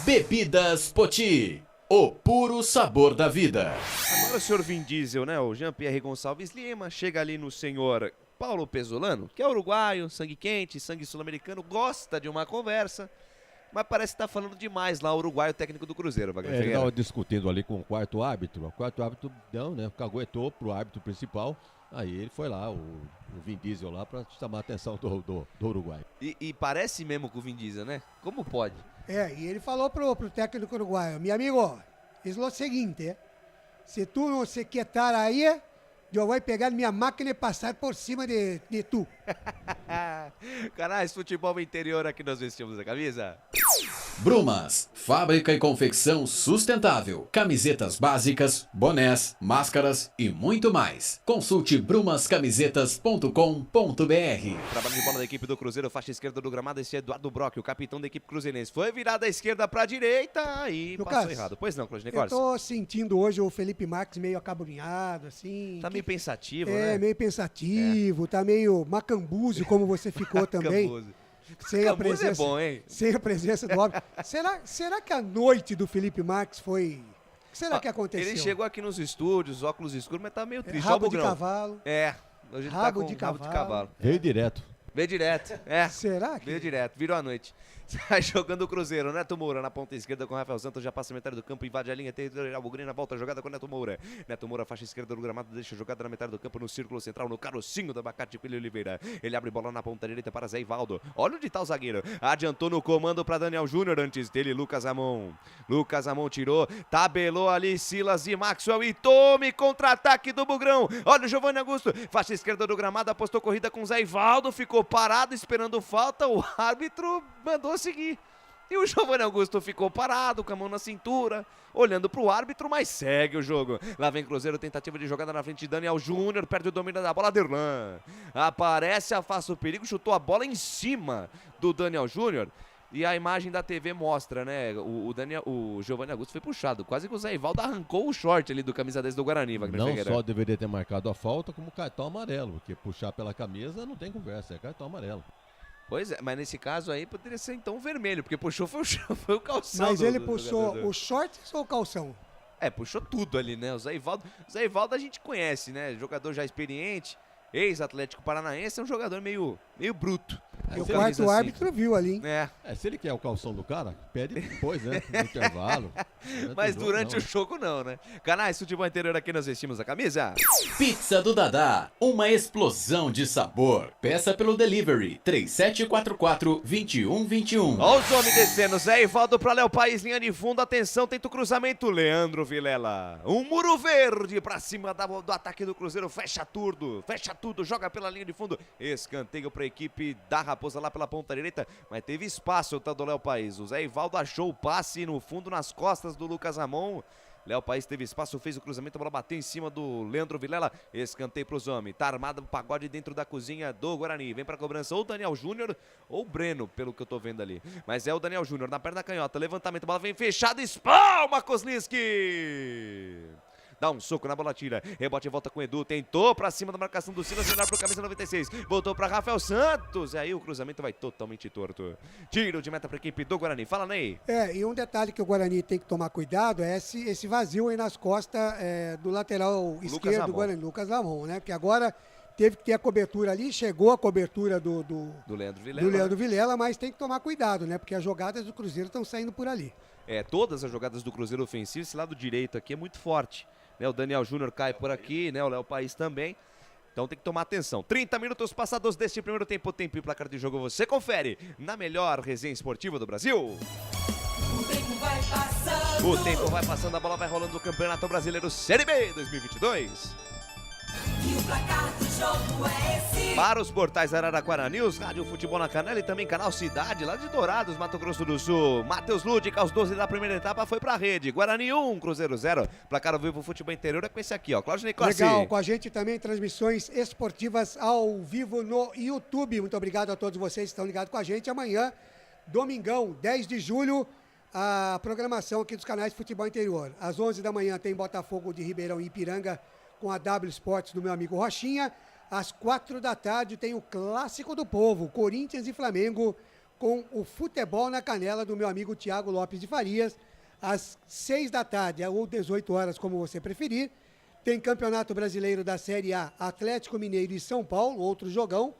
Bebidas Poti, o puro sabor da vida. Agora o senhor Vin Diesel, né? O Jean-Pierre Gonçalves Lima, chega ali no senhor Paulo Pesolano, que é uruguaio, sangue quente, sangue sul-americano, gosta de uma conversa, mas parece que tá falando demais lá o uruguaio, técnico do Cruzeiro. Ele estava discutindo ali com o quarto árbitro. O quarto árbitro não, né? Caguetou pro árbitro principal. Aí ele foi lá, o Vin Diesel lá, para chamar a atenção do Uruguai. E parece mesmo com o Vin Diesel, né? Como pode? E ele falou pro técnico uruguaio: meu amigo, é o seguinte, se tu não se quietar aí, eu vou pegar minha máquina e passar por cima de tu. Canais Futebol Interior, aqui nós vestimos a camisa. Brumas, fábrica e confecção sustentável, camisetas básicas, bonés, máscaras e muito mais. Consulte brumascamisetas.com.br. Trabalho de bola da equipe do Cruzeiro, faixa esquerda do gramado, esse é Eduardo Brock, o capitão da equipe cruzeirense. Foi virada à esquerda pra direita e passou errado. Pois não, Clóvis Corsi? Eu tô sentindo hoje o Felipe Marques meio acabrunhado, assim. Tá meio pensativo, né? Meio pensativo, tá meio macambúzio, como você ficou também. Sem a presença, é bom, hein? Sem a presença do homem. Será que a noite do Felipe Marques foi... O que será que aconteceu? Ele chegou aqui nos estúdios, óculos escuros, mas tá meio triste. Rabo de cavalo. Hoje ele rabo tá com de rabo de cavalo. Veio direto. Veio direto, Será que? Veio direto, virou a noite. Sai jogando o Cruzeiro, Neto Moura na ponta esquerda com o Rafael Santos, já passa a metade do campo, invade a linha territorial, Bugrina volta a jogada com o Neto Moura. Neto Moura, faixa esquerda do gramado, deixa a jogada na metade do campo, no círculo central, no carocinho do abacate Coelho Oliveira. Ele abre bola na ponta direita para Zé Ivaldo. Olha onde tá o zagueiro. Adiantou no comando para Daniel Júnior, antes dele Lucas Amon. Lucas Amon tirou, tabelou ali Silas e Maxwell e tome contra-ataque do Bugrão. Olha o Giovanni Augusto, faixa esquerda do gramado, apostou corrida com Zé Ivaldo, ficou parado esperando falta, o árbitro mandou seguir. E o Giovanni Augusto ficou parado, com a mão na cintura, olhando pro árbitro, mas segue o jogo. Lá vem Cruzeiro, tentativa de jogada na frente de Daniel Júnior, perde o domínio da bola, Derlan. Aparece, afasta o perigo, chutou a bola em cima do Daniel Júnior. E a imagem da TV mostra, né, o Giovanni Augusto foi puxado, quase que o Zé Ivaldo arrancou o short ali do camisa 10 do Guarani, Wagner Ferreira. Não só deveria ter marcado a falta, como cartão amarelo, porque puxar pela camisa não tem conversa, é cartão amarelo. Pois é, mas nesse caso aí poderia ser então vermelho, porque puxou foi o calção. Mas ele puxou o shorts ou o calção? Puxou tudo ali, né? O Zé Ivaldo a gente conhece, né? Jogador já experiente, ex-Atlético Paranaense, é um jogador meio bruto. E o quarto árbitro viu ali, hein? Se ele quer o calção do cara, pede depois, né? No intervalo. Mas durante o jogo não, né? Canais Futebol Interior, aqui nós vestimos a camisa. Pizza do Dadá, uma explosão de sabor. Peça pelo delivery 3744-2121. Ó os homens descendo, Zé Ivaldo pra Léo País, linha de fundo, atenção, tenta o cruzamento, Leandro Vilela. Um muro verde pra cima do ataque do Cruzeiro, fecha tudo, joga pela linha de fundo. Escanteio pra equipe da Raposa lá pela ponta direita, mas teve espaço o tal do Léo País. O Zé Ivaldo achou o passe no fundo, nas costas do Lucas Ramon. Léo País teve espaço, fez o cruzamento, a bola bateu em cima do Leandro Vilela. Escanteio pros homens. Tá armado o pagode dentro da cozinha do Guarani. Vem pra cobrança ou o Daniel Júnior ou o Breno, pelo que eu tô vendo ali. Mas é o Daniel Júnior na perna canhota. Levantamento, a bola vem fechada. Espalma Kozlinski. Dá um soco na bola, tira. Rebote e volta com o Edu. Tentou pra cima da marcação do Silas. Melhor pro camisa 96. Voltou pra Rafael Santos. E aí o cruzamento vai totalmente torto. Tiro de meta pra equipe do Guarani. Fala, Ney. E um detalhe que o Guarani tem que tomar cuidado é esse vazio aí nas costas do lateral esquerdo do Guarani, Lucas Ramon, né? Porque agora teve que ter a cobertura ali. Chegou a cobertura do Leandro Vilela, mas tem que tomar cuidado, né? Porque as jogadas do Cruzeiro estão saindo por ali. Todas as jogadas do Cruzeiro ofensivo, esse lado direito aqui é muito forte. O Daniel Júnior cai por aqui, né? O Léo País também. Então tem que tomar atenção. 30 minutos passados deste primeiro tempo. Tempo e placar de jogo você confere na melhor resenha esportiva do Brasil. O tempo vai passando. O tempo vai passando, a bola vai rolando no Campeonato Brasileiro Série B 2022. E o placar do jogo é esse. Para os portais Araraquara News, Rádio Futebol na Canela e também Canal Cidade, lá de Dourados, Mato Grosso do Sul. Matheus Ludic, aos 12 da primeira etapa, foi pra rede. Guarani 1, Cruzeiro 0. Placar ao vivo Futebol Interior é com esse aqui, ó. Cláudio Nicossi. Legal, com a gente também transmissões esportivas ao vivo no YouTube. Muito obrigado a todos vocês que estão ligados com a gente. Amanhã, domingão, 10 de julho, a programação aqui dos canais Futebol Interior. Às 11 da manhã tem Botafogo de Ribeirão e Ipiranga com a W Sports do meu amigo Rochinha. Às 4 da tarde tem o Clássico do Povo, Corinthians e Flamengo, com o Futebol na Canela do meu amigo Tiago Lopes de Farias. Às 6 da tarde, ou 18 horas, como você preferir, tem Campeonato Brasileiro da Série A, Atlético Mineiro e São Paulo, outro jogão,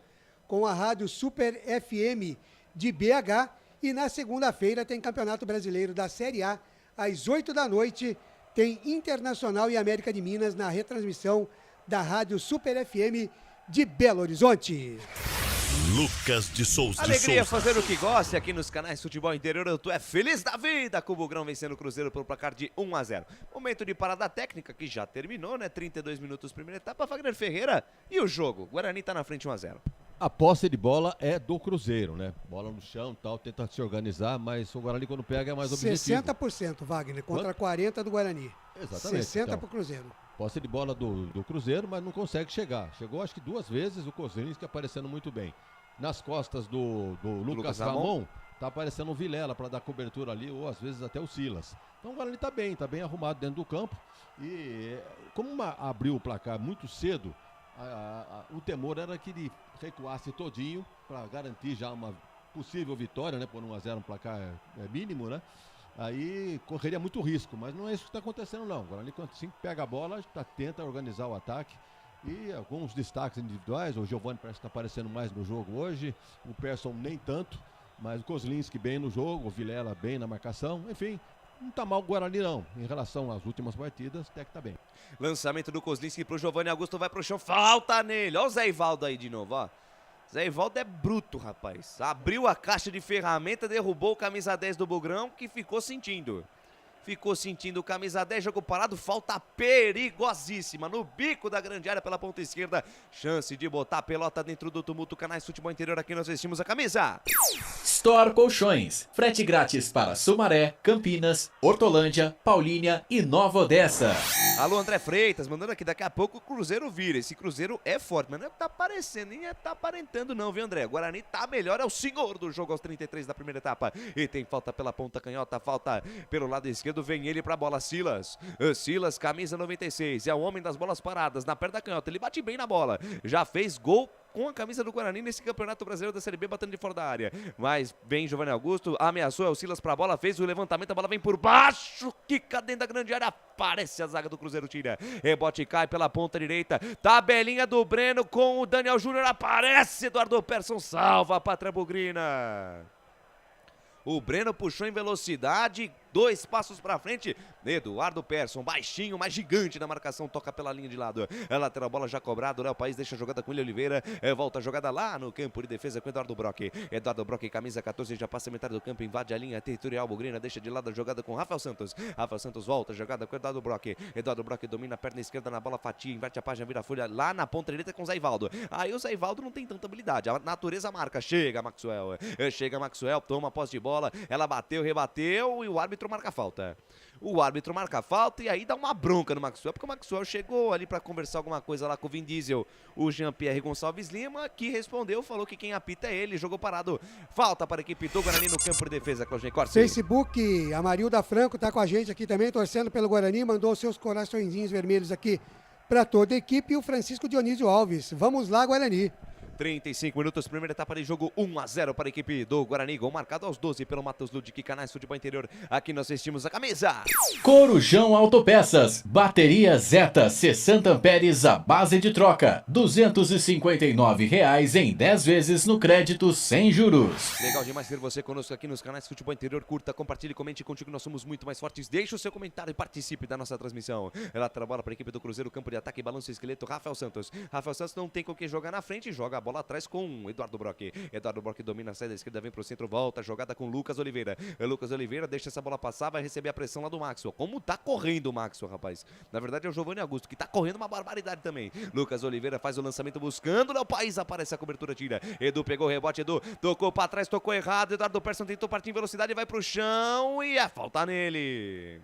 com a Rádio Super FM de BH. E na segunda-feira tem Campeonato Brasileiro da Série A, às 8 da noite, tem Internacional e América de Minas na retransmissão da Rádio Super FM de Belo Horizonte. Lucas de Souza. Alegria fazer o que gosta aqui nos canais Futebol Interior. Tu é feliz da vida com o Bugrão vencendo o Cruzeiro pelo placar de 1-0. Momento de parada técnica que já terminou, né? 32 minutos primeira etapa. Wagner Ferreira e o jogo. Guarani tá na frente 1-0. A posse de bola é do Cruzeiro, né? Bola no chão e tal, tenta se organizar, mas o Guarani quando pega é mais objetivo. 60%, Wagner, contra 40% do Guarani. Exatamente. 60% então, pro Cruzeiro. Posse de bola do Cruzeiro, mas não consegue chegar. Chegou acho que 2 vezes, o Kozlinski aparecendo muito bem. Nas costas do Lucas Ramon, tá aparecendo o Vilela para dar cobertura ali, ou às vezes até o Silas. Então o Guarani tá bem arrumado dentro do campo. E como abriu o placar muito cedo, o temor era que ele recuasse todinho para garantir já uma possível vitória, né? Por 1-0 um placar mínimo, né? Aí correria muito risco, mas não é isso que está acontecendo não. Agora ali quando assim pega a bola, tenta organizar o ataque e alguns destaques individuais. O Giovani parece que está aparecendo mais no jogo hoje, o Persson nem tanto, mas o Kozlinski bem no jogo, o Vilela bem na marcação, enfim. Não tá mal o Guarani não, em relação às últimas partidas, até que tá bem. Lançamento do Kozlinski pro Giovani Augusto, vai pro chão, falta nele. Olha o Zé Ivaldo aí de novo, ó. Zé Ivaldo é bruto, rapaz. Abriu a caixa de ferramenta, derrubou o camisa 10 do Bugrão, que ficou sentindo. Ficou sentindo o camisa 10, jogo parado, falta perigosíssima no bico da grande área pela ponta esquerda. Chance de botar a pelota dentro do tumulto. Canais Futebol Interior, aqui nós vestimos a camisa. Store Colchões, frete grátis para Sumaré, Campinas, Hortolândia, Paulínia e Nova Odessa. Alô, André Freitas, mandando aqui, daqui a pouco o Cruzeiro vira. Esse Cruzeiro é forte, mas não é que tá aparecendo, nem é tá aparentando não, viu, André? Guarani tá melhor, é o senhor do jogo aos 33 da primeira etapa. E tem falta pela ponta canhota, falta pelo lado esquerdo, vem ele pra bola, Silas. Silas, camisa 96, é o homem das bolas paradas, na perna da canhota, ele bate bem na bola. Já fez gol com a camisa do Guarani nesse Campeonato Brasileiro da Série B, batendo de fora da área. Mas vem Giovanni Augusto, ameaçou, é o Silas pra bola, fez o levantamento, a bola vem por baixo, quica dentro da grande área, aparece a zaga do Cruzeiro, tira. Rebote cai pela ponta direita, tabelinha do Breno com o Daniel Júnior, aparece Eduardo Persson, salva a Pátria Bugrina. O Breno puxou em velocidade, 2 passos pra frente. Eduardo Persson, baixinho, mas gigante na marcação, toca pela linha de lado. A lateral, bola já cobrada, o Léo País deixa a jogada com o William Oliveira. Volta a jogada lá no campo de defesa com o Eduardo Brock. Eduardo Brock, camisa 14, já passa a metade do campo, invade a linha territorial bugrina, deixa de lado a jogada com o Rafael Santos. Rafael Santos volta a jogada com o Eduardo Brock. Eduardo Brock domina a perna esquerda na bola, fatia, inverte a página, vira a folha lá na ponta direita com o Zé Ivaldo. Aí o Zé Ivaldo não tem tanta habilidade, a natureza marca. Chega Maxwell, toma a posse de bola, ela bateu, rebateu e o árbitro marca a falta. O árbitro marca a falta e aí dá uma bronca no Maxwell, porque o Maxwell chegou ali para conversar alguma coisa lá com o Vin Diesel, o Jean-Pierre Gonçalves Lima, que respondeu, falou que quem apita é ele, jogou parado. Falta para a equipe do Guarani no campo de defesa, Claudinei Corsi. Facebook, a Marilda Franco tá com a gente aqui também, torcendo pelo Guarani, mandou seus coraçõezinhos vermelhos aqui para toda a equipe, e o Francisco Dionísio Alves. Vamos lá, Guarani. 35 minutos, primeira etapa de jogo, 1-0 para a equipe do Guarani, gol marcado aos 12 pelo Matheus Ludic, Canais Futebol Interior, aqui nós vestimos a camisa. Corujão Autopeças, bateria Zeta 60 amperes à base de troca, R$ 259,00 em 10 vezes no crédito sem juros. Legal demais ter você conosco aqui nos Canais Futebol Interior, curta, compartilhe, comente, contigo nós somos muito mais fortes, deixe o seu comentário e participe da nossa transmissão. Ela trabalha para a equipe do Cruzeiro, campo de ataque, balança o esqueleto, Rafael Santos não tem com o que jogar na frente, joga a bola atrás com Eduardo Brock. Eduardo Brock domina a saída da esquerda, vem pro centro, volta, jogada com Lucas Oliveira. Lucas Oliveira deixa essa bola passar, vai receber a pressão lá do Maxwell. Como tá correndo o Maxwell, rapaz? Na verdade é o Giovanni Augusto, que tá correndo uma barbaridade também. Lucas Oliveira faz o lançamento buscando, Léo País aparece a cobertura, tira. Edu pegou o rebote, Edu tocou pra trás, tocou errado. Eduardo Persson tentou partir em velocidade, vai pro chão e é falta nele.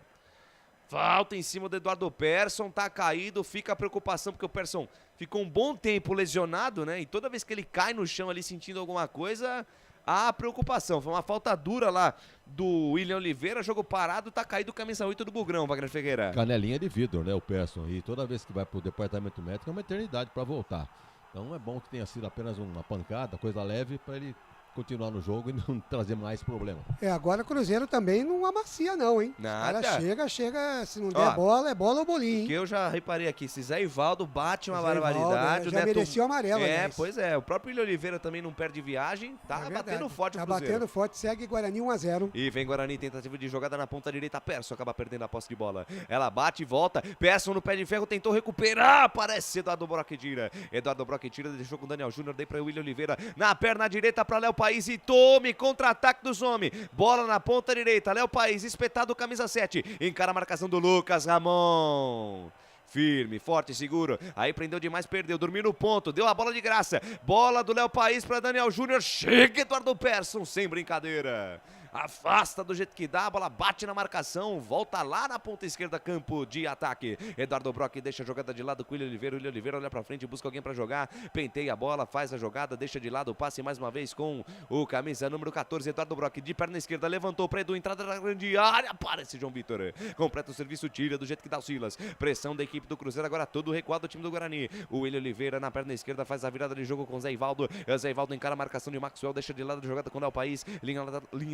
Falta em cima do Eduardo Persson, tá caído, fica a preocupação porque o Persson ficou um bom tempo lesionado, né? E toda vez que ele cai no chão ali sentindo alguma coisa, há preocupação. Foi uma falta dura lá do William Oliveira, jogo parado, tá caído camisa 8 do Bugrão, Wagner Ferreira. Canelinha de vidro, né, o Persson, e toda vez que vai pro departamento médico é uma eternidade para voltar. Então é bom que tenha sido apenas uma pancada, coisa leve, para ele continuar no jogo e não trazer mais problema. Agora o Cruzeiro também não amacia não, hein? Nada. Cara chega, se não der bola, é bola ou bolinho, hein? Que eu já reparei aqui, se Zé Ivaldo bate uma barbaridade. Já mereceu amarelo, aliás. Pois é, o próprio William Oliveira também não perde viagem, tá batendo forte o Cruzeiro. Tá batendo forte, segue Guarani 1-0. E vem Guarani, tentativa de jogada na ponta direita, Persson acaba perdendo a posse de bola. Ela bate e volta, Persson no pé de ferro, tentou recuperar, aparece Eduardo Brock tira. Eduardo Brock tira, deixou com o Daniel Júnior, dei pra William Oliveira, na perna direita pra Léo País e tome contra-ataque dos homens. Bola na ponta direita, Léo País, espetado, camisa 7, encara a marcação do Lucas Ramon. Firme, forte, seguro. Aí prendeu demais, perdeu, dormiu no ponto, deu a bola de graça. Bola do Léo País para Daniel Júnior. Chega Eduardo Persson, sem brincadeira. Afasta do jeito que dá, a bola bate na marcação, volta lá na ponta esquerda, campo de ataque. Eduardo Brock deixa a jogada de lado com o William Oliveira. O William Oliveira olha pra frente, busca alguém pra jogar, penteia a bola, faz a jogada, deixa de lado, passe mais uma vez com o camisa número 14, Eduardo Brock, de perna esquerda, levantou pra Edu, entrada na grande área, aparece João Vitor. Completa o serviço, tira do jeito que dá o Silas. Pressão da equipe do Cruzeiro, agora todo recuado do time do Guarani. O William Oliveira na perna esquerda faz a virada de jogo com o Zé Ivaldo. O Zé Ivaldo encara a marcação de Maxwell, deixa de lado a jogada com o Léo País, linha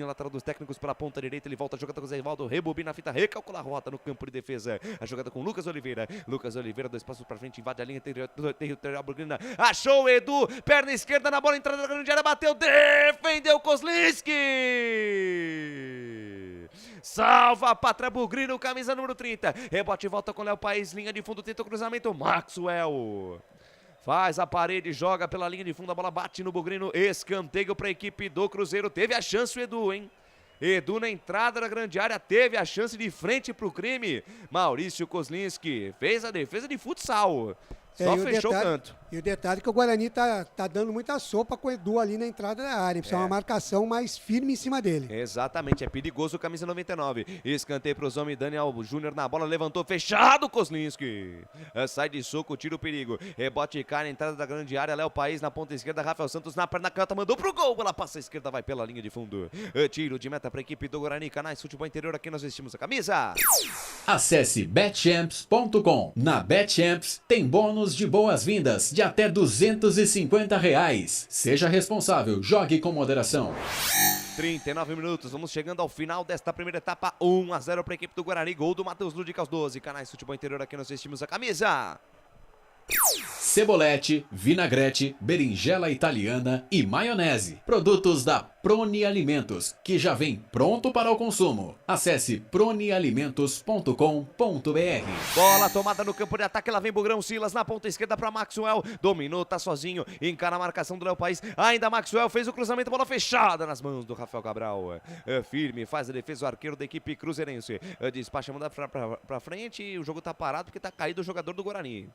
lateral dos técnicos pela ponta direita, ele volta a jogada com o Zé Ivaldo, rebobina a fita, recalcula a rota no campo de defesa. A jogada com o Lucas Oliveira. Lucas Oliveira, 2 passos pra frente, invade a linha territorial bugrina. Achou o Edu, perna esquerda na bola, entrada na grande área, bateu, defendeu Kozlinski. Salva a Pátria Bugrina, camisa número 30. Rebote, volta com o Léo País, linha de fundo, tenta o cruzamento, Maxwell. Faz a parede, joga pela linha de fundo, a bola bate no Bugrino, escanteio para a equipe do Cruzeiro. Teve a chance o Edu, hein? Edu na entrada da grande área, teve a chance de frente pro crime. Maurício Kozlinski fez a defesa de futsal. Só fechou o canto. E o detalhe é que o Guarani tá dando muita sopa com o Edu ali na entrada da área. Precisa uma marcação mais firme em cima dele. Exatamente, é perigoso o camisa 99. Escanteio pros homens, Daniel Júnior na bola, levantou, fechado, Kozlinski. Sai de soco, tira o perigo. Rebote cai na entrada da grande área, Léo País na ponta esquerda, Rafael Santos na perna canhota, mandou pro gol. Ela passa a esquerda, vai pela linha de fundo. Tiro de meta pra equipe do Guarani, Canais Futebol Interior, aqui nós vestimos a camisa. Acesse betchamps.com. Na Betchamps tem bônus de boas-vindas de até R$250. Seja responsável, jogue com moderação. 39 minutos, vamos chegando ao final desta primeira etapa. 1-0 para a equipe do Guarani. Gol do Matheus Ludic aos 12. Canais Futebol Interior, aqui nós vestimos a camisa. Cebolete, vinagrete, berinjela italiana e maionese. Produtos da Proni Alimentos, que já vem pronto para o consumo. Acesse pronialimentos.com.br. Bola tomada no campo de ataque, lá vem Bugrão Silas na ponta esquerda para Maxwell. Dominou, tá sozinho, encara a marcação do Léo País. Ainda Maxwell fez o cruzamento, bola fechada nas mãos do Rafael Cabral. Firme, faz a defesa o arqueiro da equipe cruzeirense. Despacha, manda pra frente e o jogo tá parado porque tá caído o jogador do Guarani.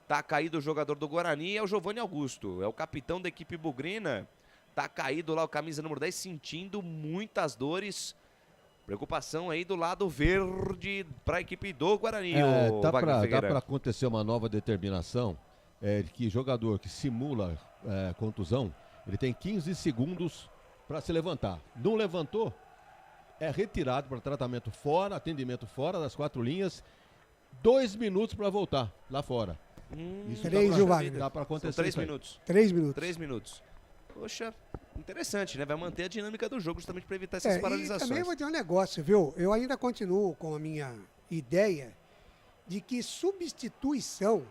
Tá caído o jogador do Guarani, é o Giovanni Augusto, é o capitão da equipe bugrina. Tá caído lá o camisa número 10, sentindo muitas dores. Preocupação aí do lado verde para a equipe do Guarani. Dá para acontecer uma nova determinação de que jogador que simula contusão, ele tem 15 segundos para se levantar. Não levantou, é retirado para tratamento fora, atendimento fora das 4 linhas, 2 minutos para voltar lá fora. Isso 3, Wagner. Dá para acontecer. São 3 minutos. 3 minutos. 3 minutos. Poxa, interessante, né? Vai manter a dinâmica do jogo justamente para evitar essas paralisações. E também vou dizer um negócio, viu? Eu ainda continuo com a minha ideia de que substituições,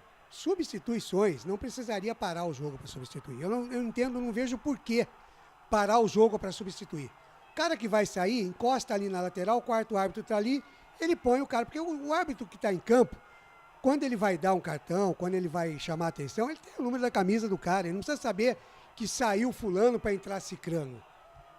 não precisaria parar o jogo para substituir. Eu entendo, não vejo por que parar o jogo para substituir. O cara que vai sair, encosta ali na lateral, o quarto árbitro está ali, ele põe o cara, porque o árbitro que está em campo, quando ele vai dar um cartão, quando ele vai chamar a atenção, ele tem o número da camisa do cara, ele não precisa saber que saiu fulano para entrar cicrano.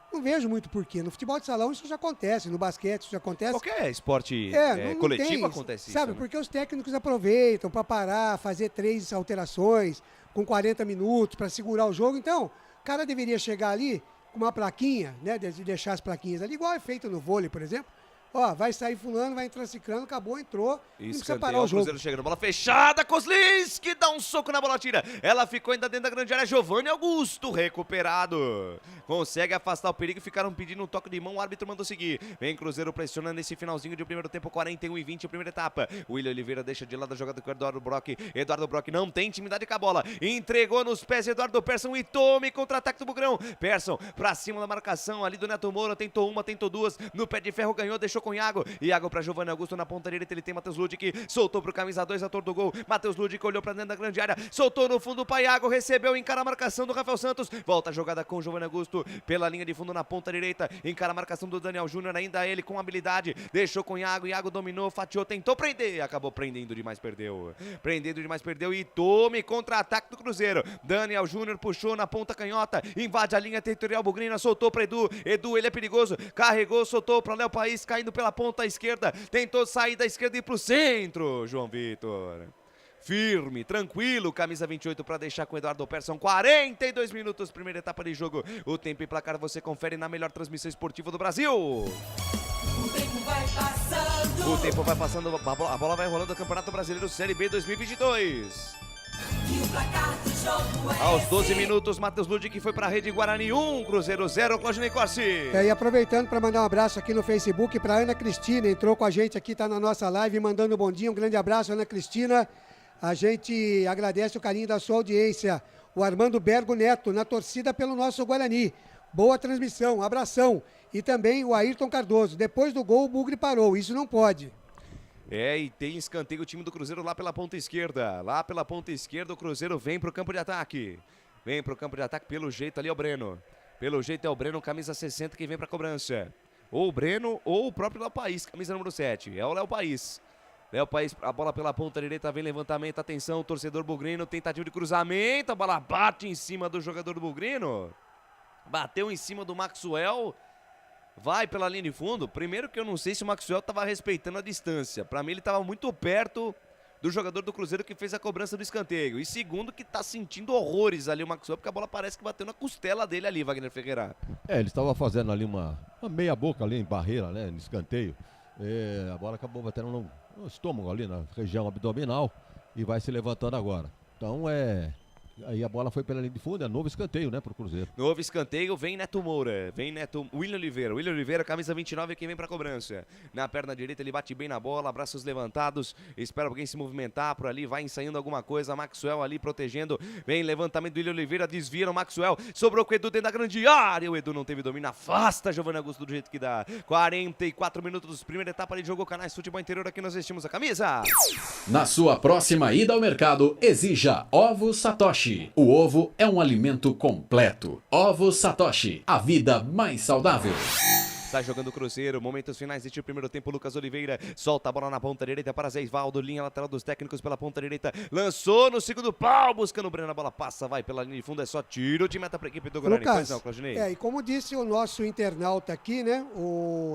Não vejo muito porquê. No futebol de salão isso já acontece, no basquete isso já acontece. Qualquer esporte coletivo acontece isso. Sabe, porque os técnicos aproveitam para parar, fazer 3 alterações com 40 minutos para segurar o jogo. Então, o cara deveria chegar ali com uma plaquinha, né, de deixar as plaquinhas ali, igual é feito no vôlei, por exemplo. Ó, vai sair fulano, vai entrar ciclano, acabou, entrou, não precisa parar o jogo. Cruzeiro chegando, bola fechada, Kozlinski dá um soco na bola, tira. Ela ficou ainda dentro da grande área, Giovanni Augusto, recuperado. Consegue afastar o perigo, ficaram pedindo um toque de mão, o árbitro mandou seguir. Vem Cruzeiro pressionando nesse finalzinho de primeiro tempo, 41-20, primeira etapa. William Oliveira deixa de lado a jogada com o Eduardo Brock. Eduardo Brock não tem intimidade com a bola, entregou nos pés de Eduardo Persson e tome contra-ataque do Bugrão. Persson pra cima da marcação ali do Neto Moura, tentou uma, tentou duas, no pé de ferro ganhou, deixou com Iago. Iago para Giovanni Augusto na ponta direita, ele tem Matheus Ludic, soltou pro camisa 2, autor do gol. Matheus Ludic olhou pra dentro da grande área, soltou no fundo para Iago, recebeu, encara a marcação do Rafael Santos, volta a jogada com Giovanni Augusto pela linha de fundo na ponta direita, encara a marcação do Daniel Júnior, ainda ele com habilidade, deixou com Iago, Iago dominou, fatiou, tentou prender, acabou prendendo demais, perdeu e tome contra-ataque do Cruzeiro. Daniel Júnior puxou na ponta canhota, invade a linha territorial bugrina, soltou para Edu, ele é perigoso, carregou, soltou para Léo País, caindo pela ponta à esquerda, tentou sair da esquerda e ir pro centro, João Vitor. Firme, tranquilo, camisa 28 para deixar com Eduardo Persson, 42 minutos, primeira etapa de jogo. O tempo e placar você confere na melhor transmissão esportiva do Brasil. O tempo vai passando, a bola vai rolando do Campeonato Brasileiro Série B 2022. E o placar do jogo é aos 12 minutos, Matheus Ludic foi para a Rede Guarani 1, Cruzeiro 0, Claudinei Corsi. E aproveitando para mandar um abraço aqui no Facebook para Ana Cristina, entrou com a gente aqui, tá na nossa live, mandando um bom dia, um grande abraço, Ana Cristina. A gente agradece o carinho da sua audiência. O Armando Bergo Neto, na torcida pelo nosso Guarani. Boa transmissão, abração. E também o Ayrton Cardoso. Depois do gol, o Bugre parou. Isso não pode. E tem escanteio o time do Cruzeiro lá pela ponta esquerda. Lá pela ponta esquerda, o Cruzeiro vem pro campo de ataque. Vem pro campo de ataque, pelo jeito ali é o Breno. Pelo jeito é o Breno, camisa 60, que vem pra cobrança. Ou o Breno, ou o próprio Léo País, camisa número 7. É o Léo País. Léo País, a bola pela ponta direita, vem levantamento, atenção, o torcedor bugrino, tentativa de cruzamento, a bola bate em cima do jogador do bugrino. Bateu em cima do Maxwell. Vai pela linha de fundo. Primeiro que eu não sei se o Maxwell estava respeitando a distância. Para mim ele estava muito perto do jogador do Cruzeiro que fez a cobrança do escanteio. E segundo que está sentindo horrores ali o Maxwell, porque a bola parece que bateu na costela dele ali, Wagner Ferreira. Ele estava fazendo ali uma meia boca ali em barreira, né, no escanteio. A bola acabou batendo no estômago ali, na região abdominal, e vai se levantando agora. Então Aí a bola foi pela linha de fundo, é novo escanteio, né, pro Cruzeiro. Novo escanteio, vem Neto Moura, vem Neto William Oliveira. William Oliveira, camisa 29, é quem vem pra cobrança. Na perna direita ele bate bem na bola, braços levantados, espera alguém se movimentar por ali, vai ensaiando alguma coisa. Maxwell ali protegendo, vem levantamento do William Oliveira, desvia no Maxwell, sobrou com o Edu dentro da grande área. O Edu não teve domínio, afasta Giovanni Augusto do jeito que dá. 44 minutos, primeira etapa ali, jogou Canais Futebol Interior, aqui nós vestimos a camisa. Na sua próxima ida ao mercado, exija Ovos Satoshi. O ovo é um alimento completo. Ovos Satoshi, a vida mais saudável. Sai jogando o Cruzeiro, momentos finais deste primeiro tempo, Lucas Oliveira solta a bola na ponta direita para Zé Ivaldo, linha lateral dos técnicos pela ponta direita, lançou no segundo pau, buscando o Breno, a bola passa, vai pela linha de fundo, é só tiro de meta para a equipe do Guarani. Lucas, pois não, Claudinei? e como disse o nosso internauta aqui, né,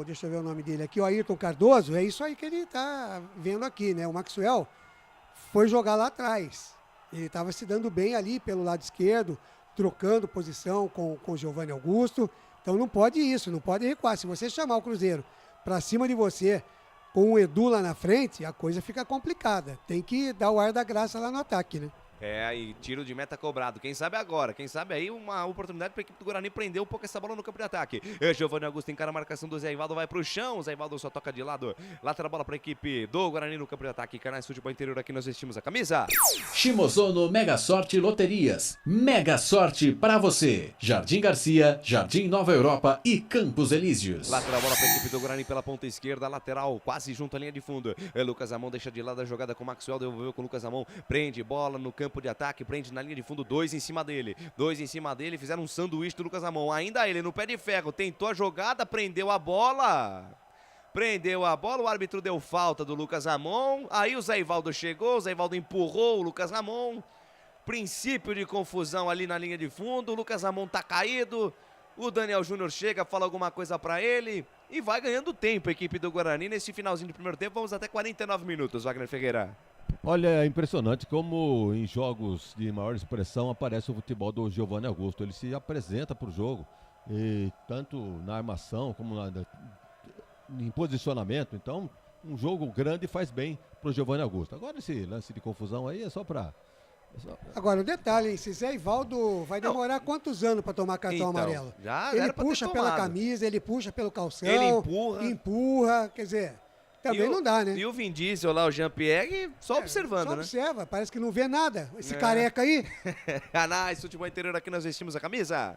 deixa eu ver o nome dele aqui, o Ayrton Cardoso, é isso aí que ele tá vendo aqui, né, o Maxwell foi jogar lá atrás, ele estava se dando bem ali pelo lado esquerdo, trocando posição com o Giovanni Augusto. Então não pode isso, não pode recuar. Se você chamar o Cruzeiro para cima de você com o Edu lá na frente, a coisa fica complicada. Tem que dar o ar da graça lá no ataque, né? E tiro de meta cobrado. Quem sabe agora? Quem sabe aí uma oportunidade para a equipe do Guarani prender um pouco essa bola no campo de ataque. Giovanni Augusto encara a marcação do Zé Ivaldo, vai pro chão. Zé Ivaldo só toca de lado. Lateral bola para a equipe do Guarani no campo de ataque. Canais Futebol Interior, aqui nós vestimos a camisa. Shimozono Mega Sorte Loterias. Mega Sorte para você. Jardim Garcia, Jardim Nova Europa e Campos Elíseos. Lateral bola para a equipe do Guarani pela ponta esquerda. Lateral quase junto à linha de fundo. Lucas Amon deixa de lado a jogada com o Maxwell. Devolveu com o Lucas Amon. Prende bola no campo de ataque, prende na linha de fundo, dois em cima dele, fizeram um sanduíche do Lucas Amon, ainda ele no pé de ferro, tentou a jogada, prendeu a bola, o árbitro deu falta do Lucas Amon, aí o Zé Ivaldo chegou, o Zé Ivaldo empurrou o Lucas Amon, princípio de confusão ali na linha de fundo, o Lucas Amon tá caído, o Daniel Júnior chega, fala alguma coisa pra ele e vai ganhando tempo a equipe do Guarani nesse finalzinho de primeiro tempo, vamos até 49 minutos, Wagner Ferreira. Olha, é impressionante como em jogos de maior expressão aparece o futebol do Giovanni Augusto. Ele se apresenta para o jogo, e tanto na armação como em posicionamento. Então, um jogo grande faz bem para o Giovanni Augusto. Agora, esse lance de confusão aí é só para... Agora, o detalhe, esse Zé Ivaldo vai demorar quantos anos para tomar cartão amarelo? Ele puxa pela camisa, ele puxa pelo calção, ele empurra, quer dizer... Também não dá, né? E o Vin Diesel lá, o Jean-Pierre, só observando, só né? observa, parece que não vê nada. Esse careca aí. Canais Futebol Interior, aqui nós vestimos a camisa.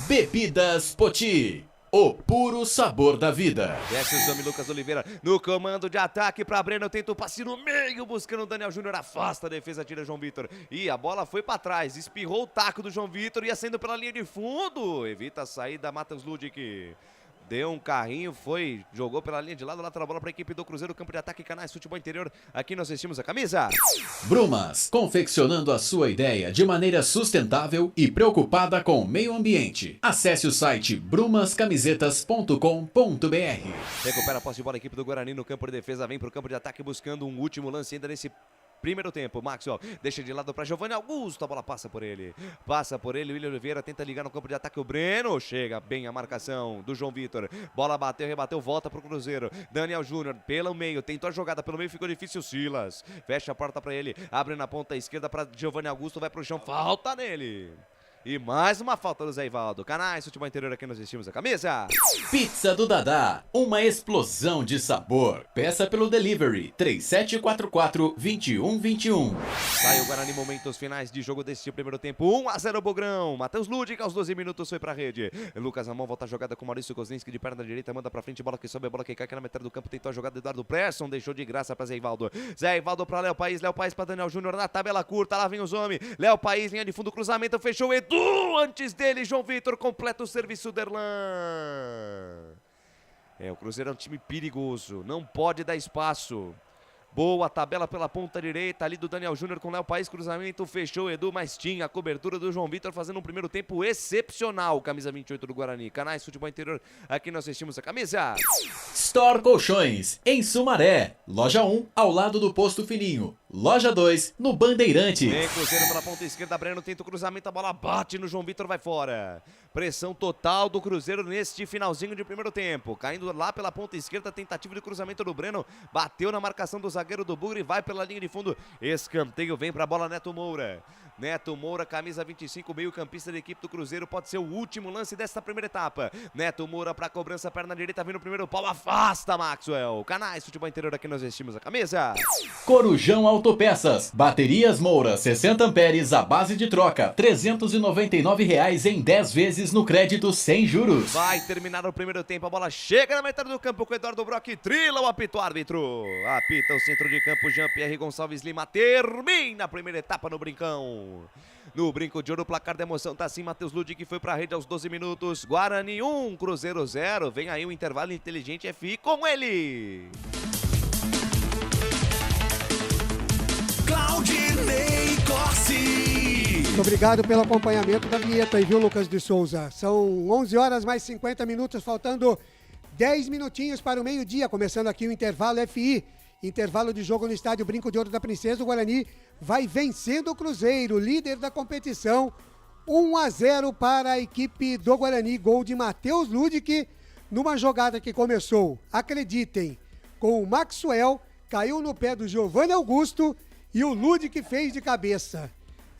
Bebidas Poti, o puro sabor da vida. Desce o Zami Lucas Oliveira no comando de ataque para Breno, tenta o passe no meio, buscando o Daniel Júnior, afasta a defesa, tira João Vitor. E a bola foi para trás, espirrou o taco do João Vitor, ia saindo pela linha de fundo. Evita a saída, Matheus Ludic. Deu um carrinho, jogou pela linha de lado, lateral bola para a equipe do Cruzeiro, campo de ataque, Canais Futebol Interior, aqui nós vestimos a camisa. Brumas, confeccionando a sua ideia de maneira sustentável e preocupada com o meio ambiente. Acesse o site brumascamisetas.com.br. Recupera a posse de bola a equipe do Guarani no campo de defesa, vem para o campo de ataque buscando um último lance ainda nesse primeiro tempo. Maxwell deixa de lado para Giovanni Augusto, a bola passa por ele, William Oliveira tenta ligar no campo de ataque, o Breno chega bem a marcação do João Vitor, bola bateu, rebateu, volta pro Cruzeiro, Daniel Júnior pelo meio, tentou a jogada pelo meio, ficou difícil, Silas fecha a porta para ele, abre na ponta esquerda para Giovanni Augusto, vai pro chão, falta nele. E mais uma falta do Zé Ivaldo. Canais Futebol Interior, aqui nós vestimos a camisa. Pizza do Dadá, uma explosão de sabor. Peça pelo delivery 3744-2121. Sai o Guarani, momentos finais de jogo deste primeiro tempo. 1-0 Bogrão. Matheus Ludic aos 12 minutos foi pra rede. Lucas Amon volta a jogada com Maurício Kozlinski de perna direita, manda pra frente, bola que sobe, bola que cai aqui na metade do campo, tentou a jogada, Eduardo Presson, deixou de graça pra Zé Ivaldo. Zé Ivaldo pra Léo País pra Daniel Júnior na tabela curta, lá vem os homens. Léo País, linha de fundo, cruzamento, fechou Edu. Antes dele, João Vitor completa o serviço do Erlan. O Cruzeiro é um time perigoso, não pode dar espaço. Boa tabela pela ponta direita ali do Daniel Júnior com o Léo País, cruzamento, fechou Edu, mas tinha a cobertura do João Vitor fazendo um primeiro tempo excepcional, camisa 28 do Guarani. Canais Futebol Interior, aqui nós vestimos a camisa. Store Colchões, em Sumaré, loja 1, ao lado do Posto Fininho, loja 2, no Bandeirantes. Vem Cruzeiro pela ponta esquerda, Breno tenta o cruzamento, a bola bate no João Vitor, vai fora. Pressão total do Cruzeiro neste finalzinho de primeiro tempo, caindo lá pela ponta esquerda, tentativa de cruzamento do Breno, bateu na marcação do zagueiro do Bugre, vai pela linha de fundo, escanteio, vem pra bola Neto Moura. Neto Moura, camisa 25, meio campista da equipe do Cruzeiro, pode ser o último lance desta primeira etapa. Neto Moura para cobrança, perna direita, vindo o primeiro pau, afasta Maxwell. Canais Futebol Interior, aqui nós vestimos a camisa. Corujão Autopeças, baterias Moura, 60 amperes, a base de troca, R$ 399 em 10 vezes no crédito sem juros. Vai terminar o primeiro tempo, a bola chega na metade do campo com o Eduardo Brock, trila o apito árbitro. Apita o centro de campo, Jean-Pierre Gonçalves Lima, termina a primeira etapa no Brincão. No Brinco de Ouro, o placar da emoção tá assim, Matheus Ludic foi pra rede aos 12 minutos, Guarani 1, Cruzeiro 0, vem aí o intervalo inteligente FI com ele. Claudinei Corsi. Muito obrigado pelo acompanhamento da vinheta aí, viu, Lucas de Souza? São 11 horas mais 50 minutos, faltando 10 minutinhos para o meio-dia, começando aqui o intervalo FI. Intervalo de jogo no estádio Brinco de Ouro da Princesa, o Guarani vai vencendo o Cruzeiro, líder da competição, 1-0 para a equipe do Guarani, gol de Matheus Ludic, numa jogada que começou, acreditem, com o Maxwell, caiu no pé do Giovanni Augusto e o Ludic fez de cabeça.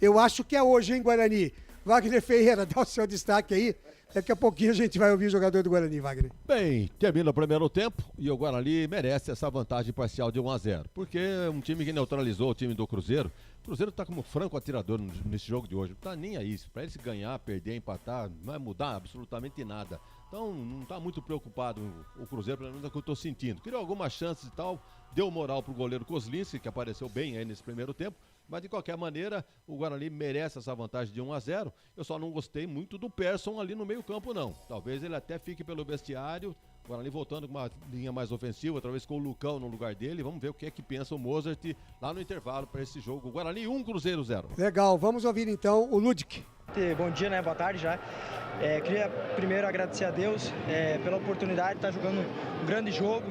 Eu acho que é hoje, hein, Guarani? Wagner Ferreira, dá o seu destaque aí. Daqui a pouquinho a gente vai ouvir o jogador do Guarani, Wagner. Bem, termina o primeiro tempo e o Guarani merece essa vantagem parcial de 1-0. Porque é um time que neutralizou o time do Cruzeiro. O Cruzeiro tá como franco atirador nesse jogo de hoje. Não tá nem aí. Pra ele se ganhar, perder, empatar, não vai mudar absolutamente nada. Então não tá muito preocupado o Cruzeiro, pelo menos é o que eu tô sentindo. Criou algumas chances e tal, deu moral pro goleiro Kozlinski, que apareceu bem aí nesse primeiro tempo. Mas de qualquer maneira, o Guarani merece essa vantagem de 1-0. Eu só não gostei muito do Persson ali no meio campo, não. Talvez ele até fique pelo vestiário. O Guarani voltando com uma linha mais ofensiva, talvez com o Lucão no lugar dele. Vamos ver o que é que pensa o Mozart lá no intervalo para esse jogo. Guarani 1, Cruzeiro 0. Legal, vamos ouvir então o Ludic. Bom dia, né? Boa tarde já. Queria primeiro agradecer a Deus pela oportunidade de estar jogando um grande jogo.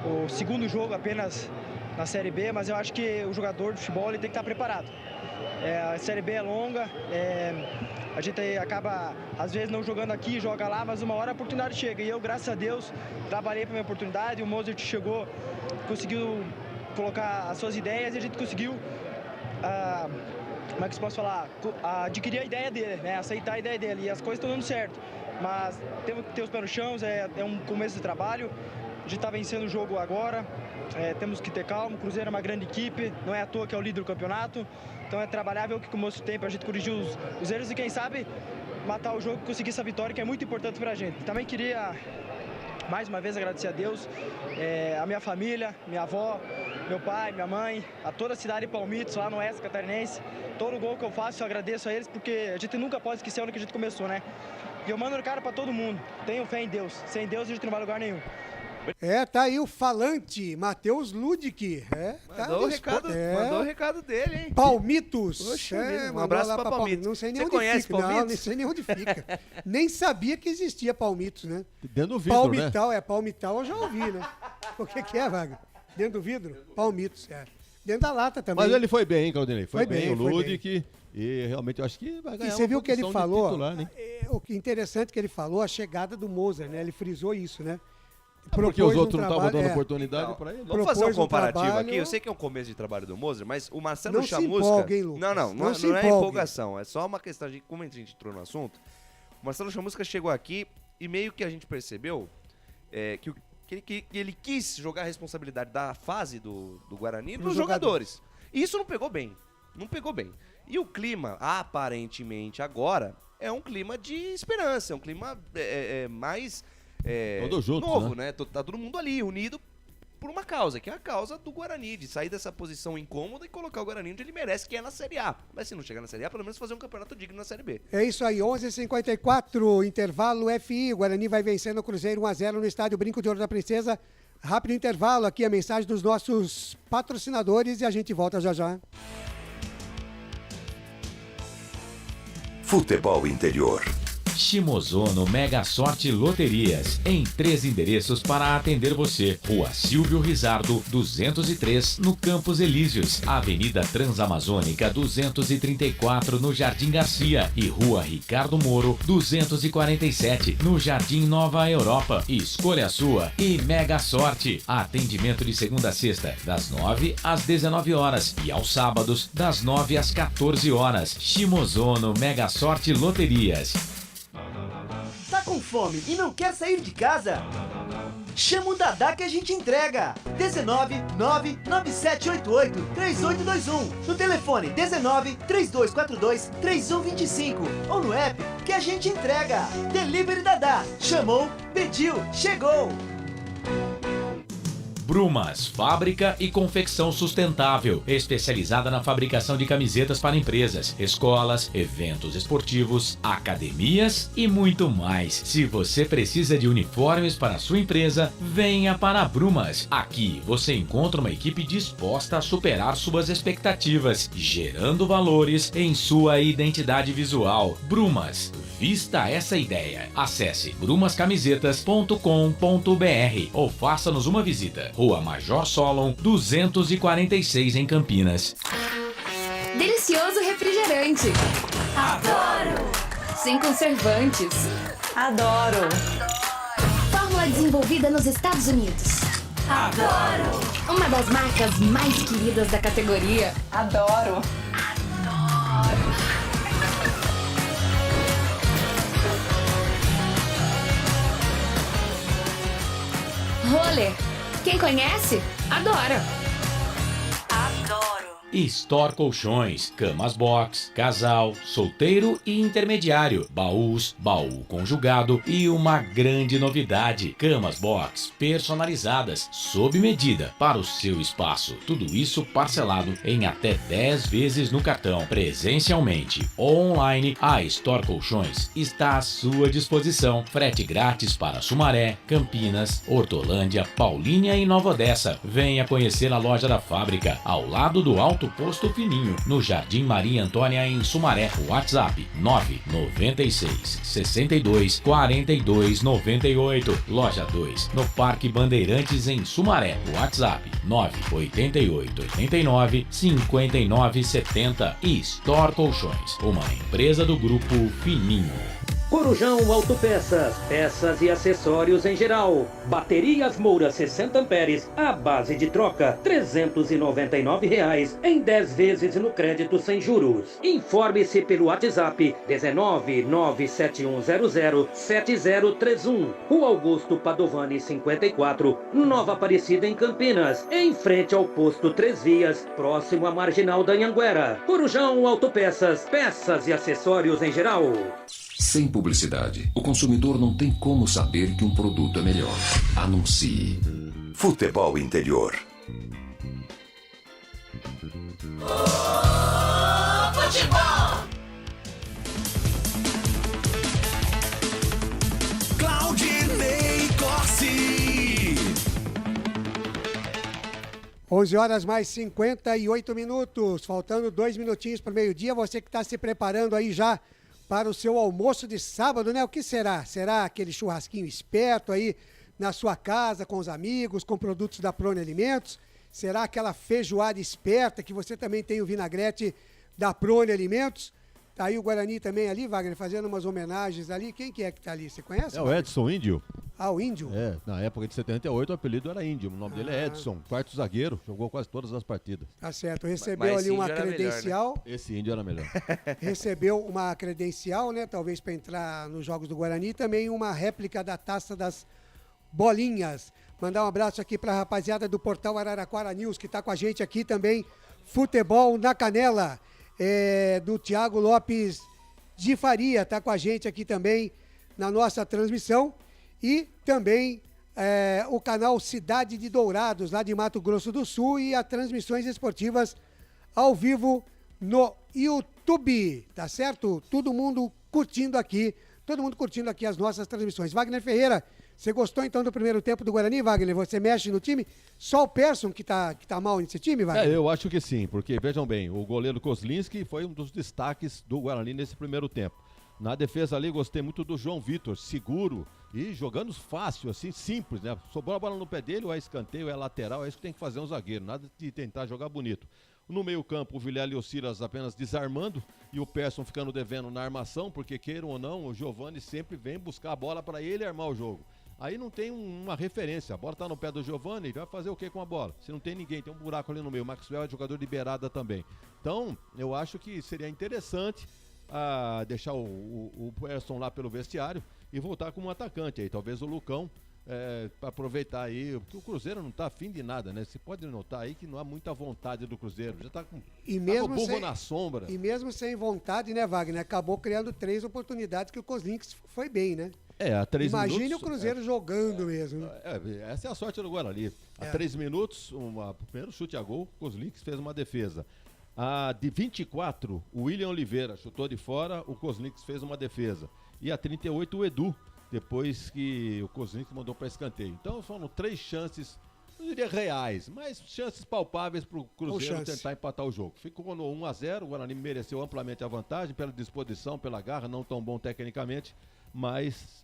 O segundo jogo apenas na Série B, mas eu acho que o jogador de futebol ele tem que estar preparado. A Série B é longa, a gente acaba às vezes não jogando aqui, joga lá, mas uma hora a oportunidade chega. E eu, graças a Deus, trabalhei para minha oportunidade, o Mozart chegou, conseguiu colocar as suas ideias e a gente conseguiu, como é que eu posso falar, adquirir a ideia dele, né? Aceitar a ideia dele, e as coisas estão dando certo. Mas temos que ter os pés no chão, é um começo de trabalho, a gente está vencendo o jogo agora. Temos que ter calma, o Cruzeiro é uma grande equipe, não é à toa que é o líder do campeonato, então é trabalhar, ver o que o moço tem pra gente corrigir os erros e quem sabe matar o jogo e conseguir essa vitória que é muito importante pra gente. Também queria mais uma vez agradecer a Deus, a minha família, minha avó, meu pai, minha mãe, a toda a cidade de Palmitos, lá no Oeste Catarinense. Todo gol que eu faço eu agradeço a eles, porque a gente nunca pode esquecer onde que a gente começou, né? E eu mando o cara pra todo mundo, tenham fé em Deus, sem Deus a gente não vai a lugar nenhum. Tá aí o falante, Matheus Ludic. Mandou o recado dele, hein? Palmitos. Poxa, um abraço pra Palmitos. Não sei nem Você onde conhece fica. Palmitos? Não, nem sei nem onde fica. Nem sabia que existia Palmitos, né? Dentro do vidro, Palmital, né? Palmital eu já ouvi, né? O que é, Wagner? Dentro do vidro? Palmitos, Dentro da lata também. Mas ele foi bem, hein, Claudinei? Foi bem, o foi Ludic. bem. E realmente eu acho que vai ganhar. E você viu o que ele falou? Titular, né? O que interessante que ele falou, a chegada do Mozart, né? Ele frisou isso, né? Porque os outros não estavam dando oportunidade para ele. Vamos fazer um comparativo aqui. Eu sei que é um começo de trabalho do Mozart, mas o Marcelo Chamusca... Não é empolgação. É só uma questão de como a gente entrou no assunto. O Marcelo Chamusca chegou aqui e meio que a gente percebeu que ele quis jogar a responsabilidade da fase do Guarani nos jogadores. E isso não pegou bem. Não pegou bem. E o clima, aparentemente, agora, é um clima de esperança. É um clima mais... todo junto, novo, né? Tá todo mundo ali, unido por uma causa, que é a causa do Guarani, de sair dessa posição incômoda e colocar o Guarani onde ele merece, que é na Série A. Mas se não chegar na Série A, pelo menos fazer um campeonato digno na Série B. É isso aí, 11h54, intervalo FI, o Guarani vai vencendo o Cruzeiro 1-0 no estádio Brinco de Ouro da Princesa. Rápido intervalo, aqui a mensagem dos nossos patrocinadores e a gente volta já já. Futebol Interior. Shimozono Mega Sorte Loterias, em 3 endereços para atender você. Rua Silvio Rizardo, 203, no Campos Elíseos, Avenida Transamazônica 234, no Jardim Garcia, e Rua Ricardo Moro, 247, no Jardim Nova Europa. Escolha a sua e Mega Sorte. Atendimento de segunda a sexta, das 9 às 19 horas e aos sábados, das 9 às 14 horas. Shimozono Mega Sorte Loterias. Tá com fome e não quer sair de casa? Chama o Dadá que a gente entrega. 19 99788 3821. No telefone 19 3242 3125. Ou no app que a gente entrega. Delivery Dadá. Chamou, pediu, chegou. Brumas, fábrica e confecção sustentável, especializada na fabricação de camisetas para empresas, escolas, eventos esportivos, academias e muito mais. Se você precisa de uniformes para a sua empresa, venha para a Brumas. Aqui você encontra uma equipe disposta a superar suas expectativas, gerando valores em sua identidade visual. Brumas, vista essa ideia. Acesse brumascamisetas.com.br ou faça-nos uma visita. Rua Major Solon, 246 em Campinas. Delicioso refrigerante. Adoro! Sem conservantes. Adoro! Fórmula desenvolvida nos Estados Unidos. Adoro! Uma das marcas mais queridas da categoria. Adoro! Roller. Quem conhece, adora. Adoro! Store Colchões, camas box, casal, solteiro e intermediário, baús, baú conjugado e uma grande novidade, camas box personalizadas, sob medida, para o seu espaço. Tudo isso parcelado em até 10 vezes no cartão. Presencialmente ou online, a Store Colchões está à sua disposição. Frete grátis para Sumaré, Campinas, Hortolândia, Paulínia e Nova Odessa. Venha conhecer a loja da fábrica, ao lado do Alto Posto Fininho, no Jardim Maria Antônia, em Sumaré. WhatsApp 996 62 42 98. Loja 2, no Parque Bandeirantes, em Sumaré. WhatsApp 988 89 59 70. E Store Colchões, uma empresa do Grupo Fininho. Corujão Autopeças, peças e acessórios em geral. Baterias Moura 60 amperes, a base de troca, R$ 399 em 10 vezes no crédito sem juros. Informe-se pelo WhatsApp 19 97100 7031. Rua Augusto Padovani 54, Nova Aparecida, em Campinas, em frente ao posto 3 Vias, próximo à Marginal da Anhanguera. Corujão Autopeças, peças e acessórios em geral. Sem publicidade, o consumidor não tem como saber que um produto é melhor. Anuncie. Futebol Interior. Futebol! Claudinei Corsi. 11 horas mais 58 minutos, faltando 2 minutinhos para o meio-dia. Você que está se preparando aí já para o seu almoço de sábado, né? O que será? Será aquele churrasquinho esperto aí na sua casa, com os amigos, com produtos da Prone Alimentos? Será aquela feijoada esperta que você também tem o vinagrete da Prone Alimentos? Tá aí o Guarani também ali, Wagner, fazendo umas homenagens ali. Quem que é tá ali? Você conhece? É o Edson Índio. Ah, o Índio? É, na época de 78 o apelido era Índio. O nome dele é Edson, quarto zagueiro, jogou quase todas as partidas. Tá certo, recebeu ali uma credencial. Melhor, né? Esse Índio era melhor. Recebeu uma credencial, né? Talvez para entrar nos Jogos do Guarani. E também uma réplica da Taça das Bolinhas. Mandar um abraço aqui para a rapaziada do Portal Araraquara News, que está com a gente aqui também. Futebol na Canela. Do Thiago Lopes de Faria, está com a gente aqui também na nossa transmissão. E também o canal Cidade de Dourados, lá de Mato Grosso do Sul, e as transmissões esportivas ao vivo no YouTube, tá certo? Todo mundo curtindo aqui as nossas transmissões. Wagner Ferreira, você gostou então do primeiro tempo do Guarani, Wagner? Você mexe no time? Só o Persson que tá mal nesse time, Wagner? Eu acho que sim, porque vejam bem, o goleiro Kozlinski foi um dos destaques do Guarani nesse primeiro tempo. Na defesa ali, gostei muito do João Vitor, seguro e jogando fácil, assim, simples, né? Sobrou a bola no pé dele, ou é escanteio, ou é lateral, é isso que tem que fazer um zagueiro, nada de tentar jogar bonito. No meio-campo, o Vilela e o Silas apenas desarmando e o Persson ficando devendo na armação, porque queiram ou não, o Giovani sempre vem buscar a bola para ele armar o jogo. Aí não tem uma referência, a bola tá no pé do Giovani, vai fazer o que com a bola? Se não tem ninguém, tem um buraco ali no meio, o Maxwell é jogador de beirada também. Então, eu acho que seria interessante deixar o Persson lá pelo vestiário e voltar como um atacante aí, talvez o Lucão, para aproveitar aí, porque o Cruzeiro não tá afim de nada, né? Você pode notar aí que não há muita vontade do Cruzeiro, já tá com o burro na sombra. E mesmo sem vontade, né, Wagner, acabou criando 3 oportunidades que o Kozlinski foi bem, né? Há 3 minutos... Imagine o Cruzeiro jogando mesmo. Essa é a sorte do Guarani. Há 3 minutos, primeiro chute a gol, o Kozlinski fez uma defesa. De 24, o William Oliveira chutou de fora, o Kozlinski fez uma defesa. E a 38, o Edu, depois que o Kozlinski mandou para escanteio. Então foram 3 chances, não diria reais, mas chances palpáveis para o Cruzeiro tentar empatar o jogo. Ficou no 1-0, o Guarani mereceu amplamente a vantagem pela disposição, pela garra, não tão bom tecnicamente, mas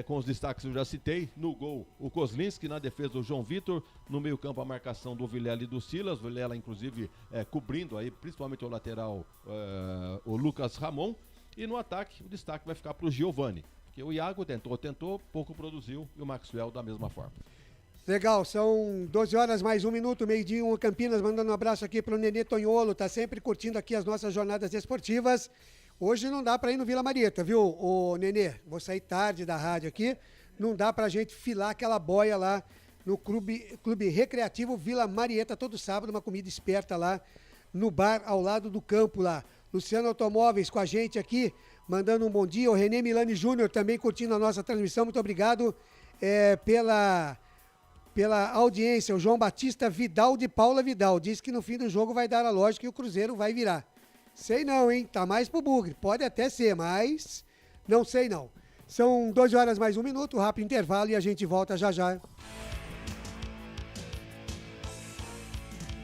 com os destaques que eu já citei. No gol, o Kozlinski, na defesa o João Vitor, no meio campo a marcação do Vilela e do Silas, o Vilela inclusive cobrindo aí, principalmente o lateral, o Lucas Ramon, e no ataque o destaque vai ficar para o Giovani, porque o Iago tentou, pouco produziu, e o Maxwell da mesma forma. Legal, são 12 horas mais 1 minuto, meio-dia, Campinas, mandando um abraço aqui para o Nenê Tonholo, tá sempre curtindo aqui as nossas jornadas esportivas. Hoje não dá para ir no Vila Marieta, viu, Nenê? Vou sair tarde da rádio aqui, não dá pra gente filar aquela boia lá no Clube Recreativo Vila Marieta, todo sábado, uma comida esperta lá no bar ao lado do campo lá. Luciano Automóveis com a gente aqui, mandando um bom dia. O René Milani Júnior também curtindo a nossa transmissão, muito obrigado pela audiência. O João Batista Vidal de Paula Vidal diz que no fim do jogo vai dar a lógica e o Cruzeiro vai virar. Sei não, hein? Tá mais pro Bugre. Pode até ser, mas não sei não. São 12 horas mais 1 minuto, rápido intervalo e a gente volta já já.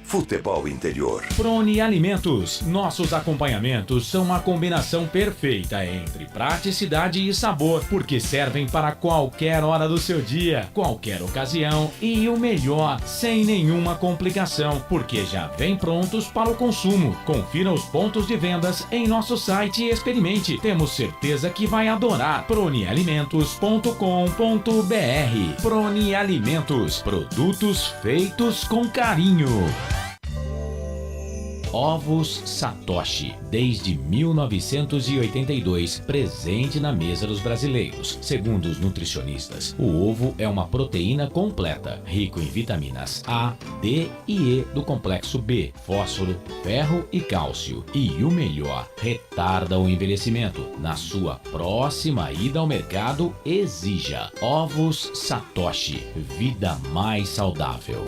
Futebol Interior. Prone Alimentos. Nossos acompanhamentos são uma combinação perfeita entre praticidade e sabor, porque servem para qualquer hora do seu dia, qualquer ocasião e o melhor, sem nenhuma complicação, porque já vem prontos para o consumo. Confira os pontos de vendas em nosso site e experimente. Temos certeza que vai adorar. pronealimentos.com.br. Prone Alimentos. Produtos feitos com carinho. Ovos Satoshi, desde 1982, presente na mesa dos brasileiros. Segundo os nutricionistas, o ovo é uma proteína completa, rico em vitaminas A, D e E do complexo B, fósforo, ferro e cálcio. E o melhor, retarda o envelhecimento. Na sua próxima ida ao mercado, exija Ovos Satoshi, vida mais saudável.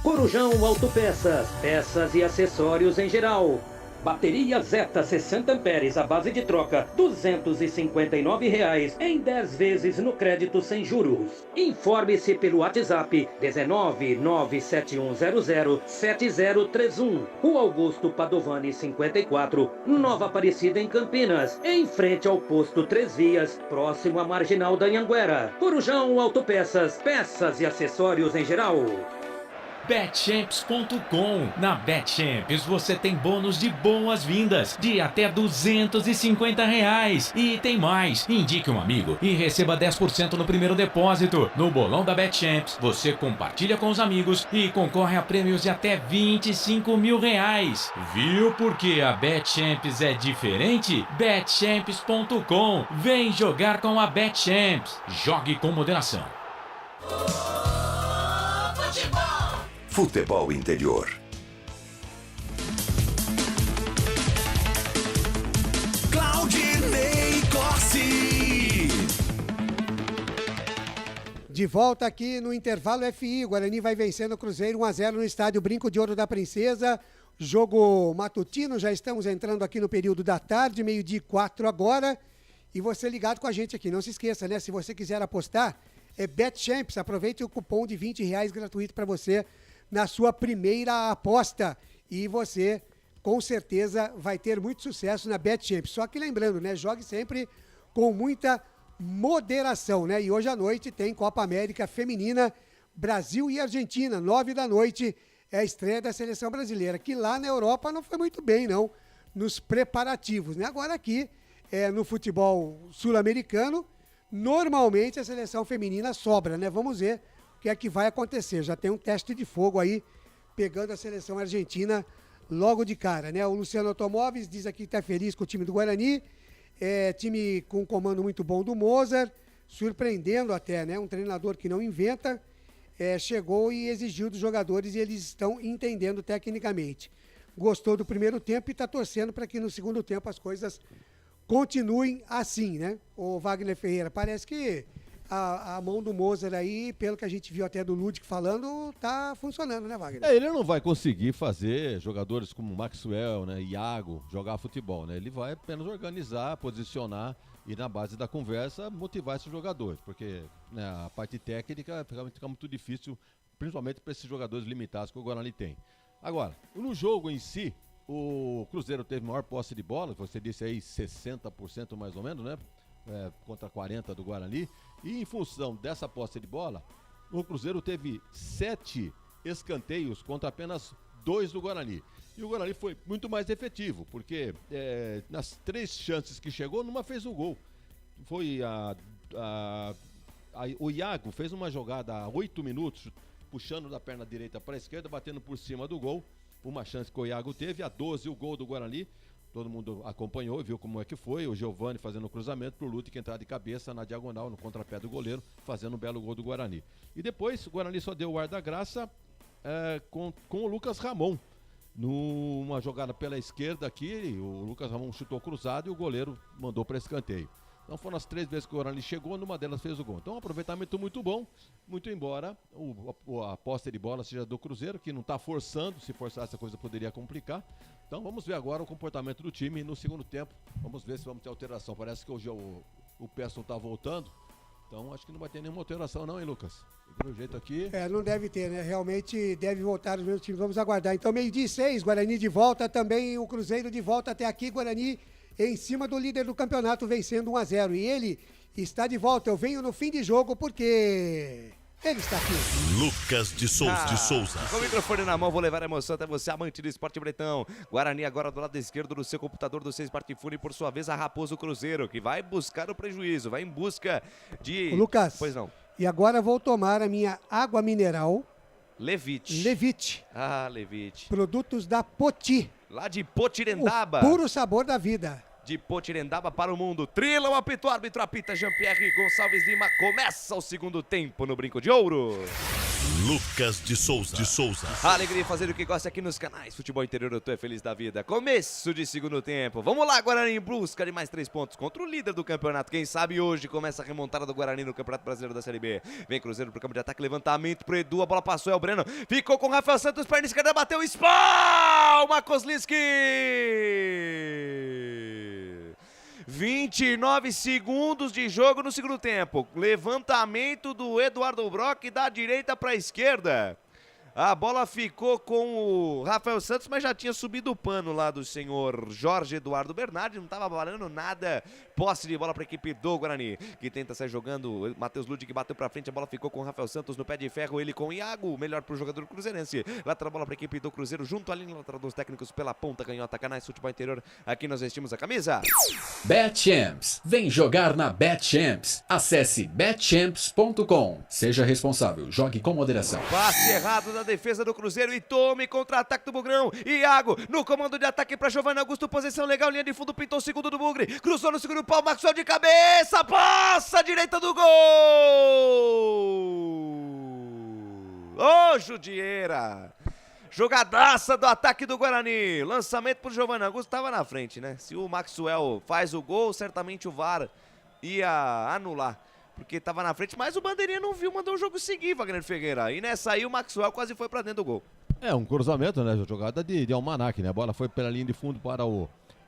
Corujão Autopeças, peças e acessórios em geral. Bateria Zeta 60 amperes à base de troca, R$ 259 em 10 vezes no crédito sem juros. Informe-se pelo WhatsApp 19971007031. Rua Augusto Padovani 54, Nova Aparecida em Campinas, em frente ao posto 3 Vias, próximo à Marginal da Anhanguera. Corujão Autopeças, peças e acessórios em geral. Betchamps.com. Na Betchamps você tem bônus de boas-vindas de até R$ 250. E tem mais. Indique um amigo e receba 10% no primeiro depósito. No bolão da Betchamps, você compartilha com os amigos e concorre a prêmios de até R$ 25 mil. Viu porque a Betchamps é diferente? Betchamps.com. Vem jogar com a Betchamps. Jogue com moderação. Futebol Interior. Claudinei Corsi. De volta aqui no intervalo FI, Guarani vai vencendo o Cruzeiro 1-0 no estádio Brinco de Ouro da Princesa. Jogo matutino, já estamos entrando aqui no período da tarde, 12:04 agora. E você ligado com a gente aqui, não se esqueça, né? Se você quiser apostar, é Betchamps, aproveite o cupom de R$ 20 gratuito para você na sua primeira aposta. E você com certeza vai ter muito sucesso na BetChamps. Só que lembrando, né, jogue sempre com muita moderação, né? E hoje à noite tem Copa América Feminina, Brasil e Argentina, 9 da noite, é a estreia da seleção brasileira, que lá na Europa não foi muito bem, não, nos preparativos, né? Agora aqui, no futebol sul-americano, normalmente a seleção feminina sobra, né? Vamos ver o que é que vai acontecer. Já tem um teste de fogo aí, pegando a seleção argentina logo de cara, né? O Luciano Automóveis diz aqui que está feliz com o time do Guarani, time com um comando muito bom do Mozart, surpreendendo até, né? Um treinador que não inventa, chegou e exigiu dos jogadores e eles estão entendendo tecnicamente. Gostou do primeiro tempo e está torcendo para que no segundo tempo as coisas continuem assim, né? O Wagner Ferreira, parece que a mão do Mozart aí, pelo que a gente viu até do Ludic falando, tá funcionando, né, Wagner? Ele não vai conseguir fazer jogadores como Maxwell, né, Iago, jogar futebol, né? Ele vai apenas organizar, posicionar e na base da conversa motivar esses jogadores, porque, né, a parte técnica fica muito difícil, principalmente para esses jogadores limitados que o Guarani tem. Agora, no jogo em si, o Cruzeiro teve maior posse de bola, você disse aí 60% mais ou menos, né? Contra 40% do Guarani. E em função dessa posse de bola, o Cruzeiro teve 7 escanteios contra apenas 2 do Guarani. E o Guarani foi muito mais efetivo, porque nas 3 chances que chegou, numa fez o gol. Foi o Iago fez uma jogada há 8 minutos, puxando da perna direita para a esquerda, batendo por cima do gol. Uma chance que o Iago teve, a 12 o gol do Guarani. Todo mundo acompanhou, viu como é que foi. O Giovani fazendo o cruzamento pro Lute, que entrar de cabeça na diagonal, no contrapé do goleiro, fazendo um belo gol do Guarani. E depois o Guarani só deu o ar da graça com o Lucas Ramon. Numa jogada pela esquerda aqui, o Lucas Ramon chutou cruzado e o goleiro mandou para escanteio. Então foram as 3 vezes que o Guarani chegou, numa delas fez o gol. Então um aproveitamento muito bom, muito embora a posse de bola seja do Cruzeiro, que não está forçando, se forçasse a coisa poderia complicar. Então vamos ver agora o comportamento do time no segundo tempo, vamos ver se vamos ter alteração. Parece que hoje o Pesson está voltando, então acho que não vai ter nenhuma alteração não, hein, Lucas? Pelo jeito aqui... não deve ter, né? Realmente deve voltar os mesmos times, vamos aguardar. Então 12:06, Guarani de volta, também o Cruzeiro de volta até aqui, Guarani em cima do líder do campeonato, vencendo 1-0. E ele está de volta. Eu venho no fim de jogo porque ele está aqui. Lucas de Souza. Com o microfone na mão, vou levar a emoção até você, amante do esporte bretão. Guarani agora do lado esquerdo do seu computador do seu smartphone, por sua vez a Raposo Cruzeiro, que vai buscar o prejuízo, vai em busca de... Lucas, pois não. E agora vou tomar a minha água mineral. Levite. Ah, Levite. Produtos da Poti. Lá de Potirendaba. O puro sabor da vida. De Potirendaba para o mundo. Trila o apito, árbitro apita, Jean-Pierre Gonçalves Lima. Começa o segundo tempo no Brinco de Ouro. Lucas de Souza. A alegria de fazer o que gosta aqui nos canais Futebol Interior, eu tô feliz da vida. Começo de segundo tempo. Vamos lá, Guarani, em busca de mais 3 pontos contra o líder do campeonato. Quem sabe hoje começa a remontada do Guarani no Campeonato Brasileiro da Série B. Vem Cruzeiro pro campo de ataque, levantamento pro Edu, a bola passou, é o Breno. Ficou com o Rafael Santos, perna esquerda, bateu, espalma, Kozlinski! 29 segundos de jogo no segundo tempo. Levantamento do Eduardo Brock da direita para a esquerda. A bola ficou com o Rafael Santos, mas já tinha subido o pano lá do senhor Jorge Eduardo Bernardi, não estava valendo nada. Posse de bola para a equipe do Guarani, que tenta sair jogando. Matheus Ludic bateu para frente, a bola ficou com o Rafael Santos no pé de ferro, ele com o Iago, melhor para o jogador cruzeirense. Lateral bola para a equipe do Cruzeiro, junto à linha lateral dos técnicos pela ponta canhota. Canais Futebol Interior, aqui nós vestimos a camisa. BetChamps, vem jogar na BetChamps. Acesse betchamps.com. Seja responsável, jogue com moderação. Passe errado da defesa do Cruzeiro e tome contra-ataque do Bugrão. Iago no comando de ataque para Giovanni Augusto, posição legal, linha de fundo, pintou o segundo do Bugre, cruzou no segundo pau, Maxwell de cabeça, passa a direita do gol! Ô, Judieira! Jogadaça do ataque do Guarani, lançamento pro Giovanni Augusto, estava na frente, né? Se o Maxwell faz o gol, certamente o VAR ia anular, porque estava na frente, mas o Bandeirinha não viu, mandou o jogo seguir, Wagner Ferreira. E nessa aí o Maxwell quase foi para dentro do gol. Um cruzamento, né? Jogada de Almanac, né? A bola foi pela linha de fundo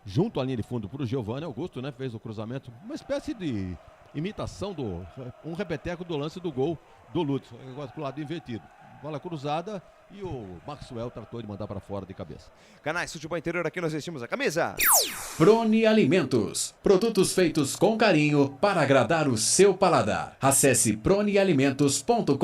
junto à linha de fundo para o Giovanni Augusto, né? Fez o cruzamento, uma espécie de imitação um repeteco do lance do gol do Lutz, pro lado invertido. Bola cruzada e o Maxwell tratou de mandar para fora de cabeça. Canais Futebol Interior, aqui nós vestimos a camisa. Prone Alimentos. Produtos feitos com carinho para agradar o seu paladar. Acesse pronealimentos.com.br.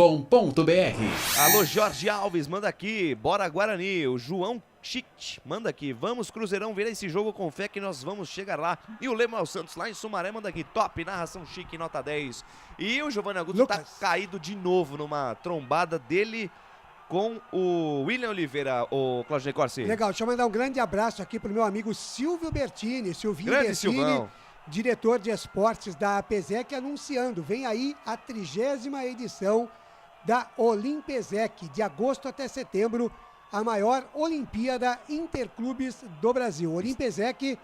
Alô, Jorge Alves, manda aqui. Bora Guarani. O João Chic manda aqui. Vamos, Cruzeirão, ver esse jogo com fé que nós vamos chegar lá. E o Lemuel Santos lá em Sumaré manda aqui. Top, narração chique, nota 10. E o Giovanni Augusto tá caído de novo numa trombada dele com o William Oliveira, o Claudio Corsi. Legal, deixa eu mandar um grande abraço aqui pro meu amigo Silvio Bertini. Silvinho Grande Bertini, Silvão. diretor de esportes da APESEC, anunciando. Vem aí a 30ª edição da Olimpesec, de agosto até setembro, a maior Olimpíada Interclubes do Brasil. Olimpesec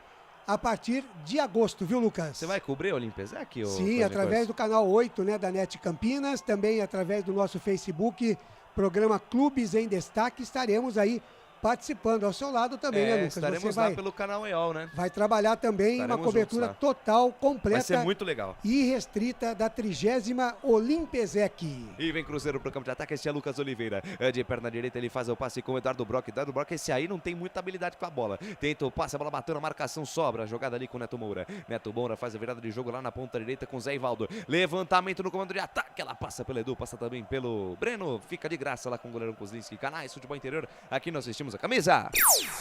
a partir de agosto, viu, Lucas? Você vai cobrir a Olimpesec? Sim, através do canal 8, né, da NET Campinas, também através do nosso Facebook, programa Clubes em Destaque, estaremos aí participando ao seu lado também, né, Lucas? Estaremos Você lá pelo canal EOL, né? vai trabalhar também Estaremos uma cobertura juntos total, completa Vai ser muito legal. e restrita da 30ª Olimpesec. E vem Cruzeiro pro campo de ataque, esse é Lucas Oliveira. De perna direita ele faz o passe com o Eduardo Brock. Eduardo Brock, esse aí não tem muita habilidade com a bola. Tenta o passe, a bola bateu na marcação, sobra. Jogada ali com o Neto Moura. Neto Moura faz a virada de jogo lá na ponta direita com o Zé Ivaldo. Levantamento no comando de ataque, ela passa pelo Edu, passa também pelo Breno. Fica de graça lá com o goleiro Kozlinski. Canais Futebol Interior, aqui nós vestimos a camisa.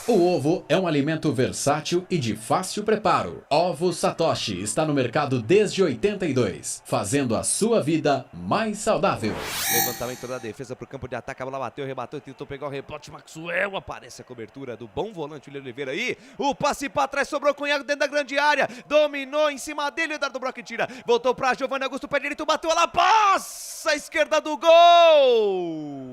O ovo é um alimento versátil e de fácil preparo. Ovo Satoshi está no mercado desde 82, fazendo a sua vida mais saudável. Levantamento da defesa pro campo de ataque, a bola bateu, rebateu, tentou pegar o rebote, Maxwell, aparece a cobertura do bom volante William Oliveira aí, o passe pra trás, sobrou Cunhago dentro da grande área, dominou em cima dele, o Eduardo Brock tira, voltou pra Giovanni Augusto, pé direito, bateu, ela passa, à esquerda do gol!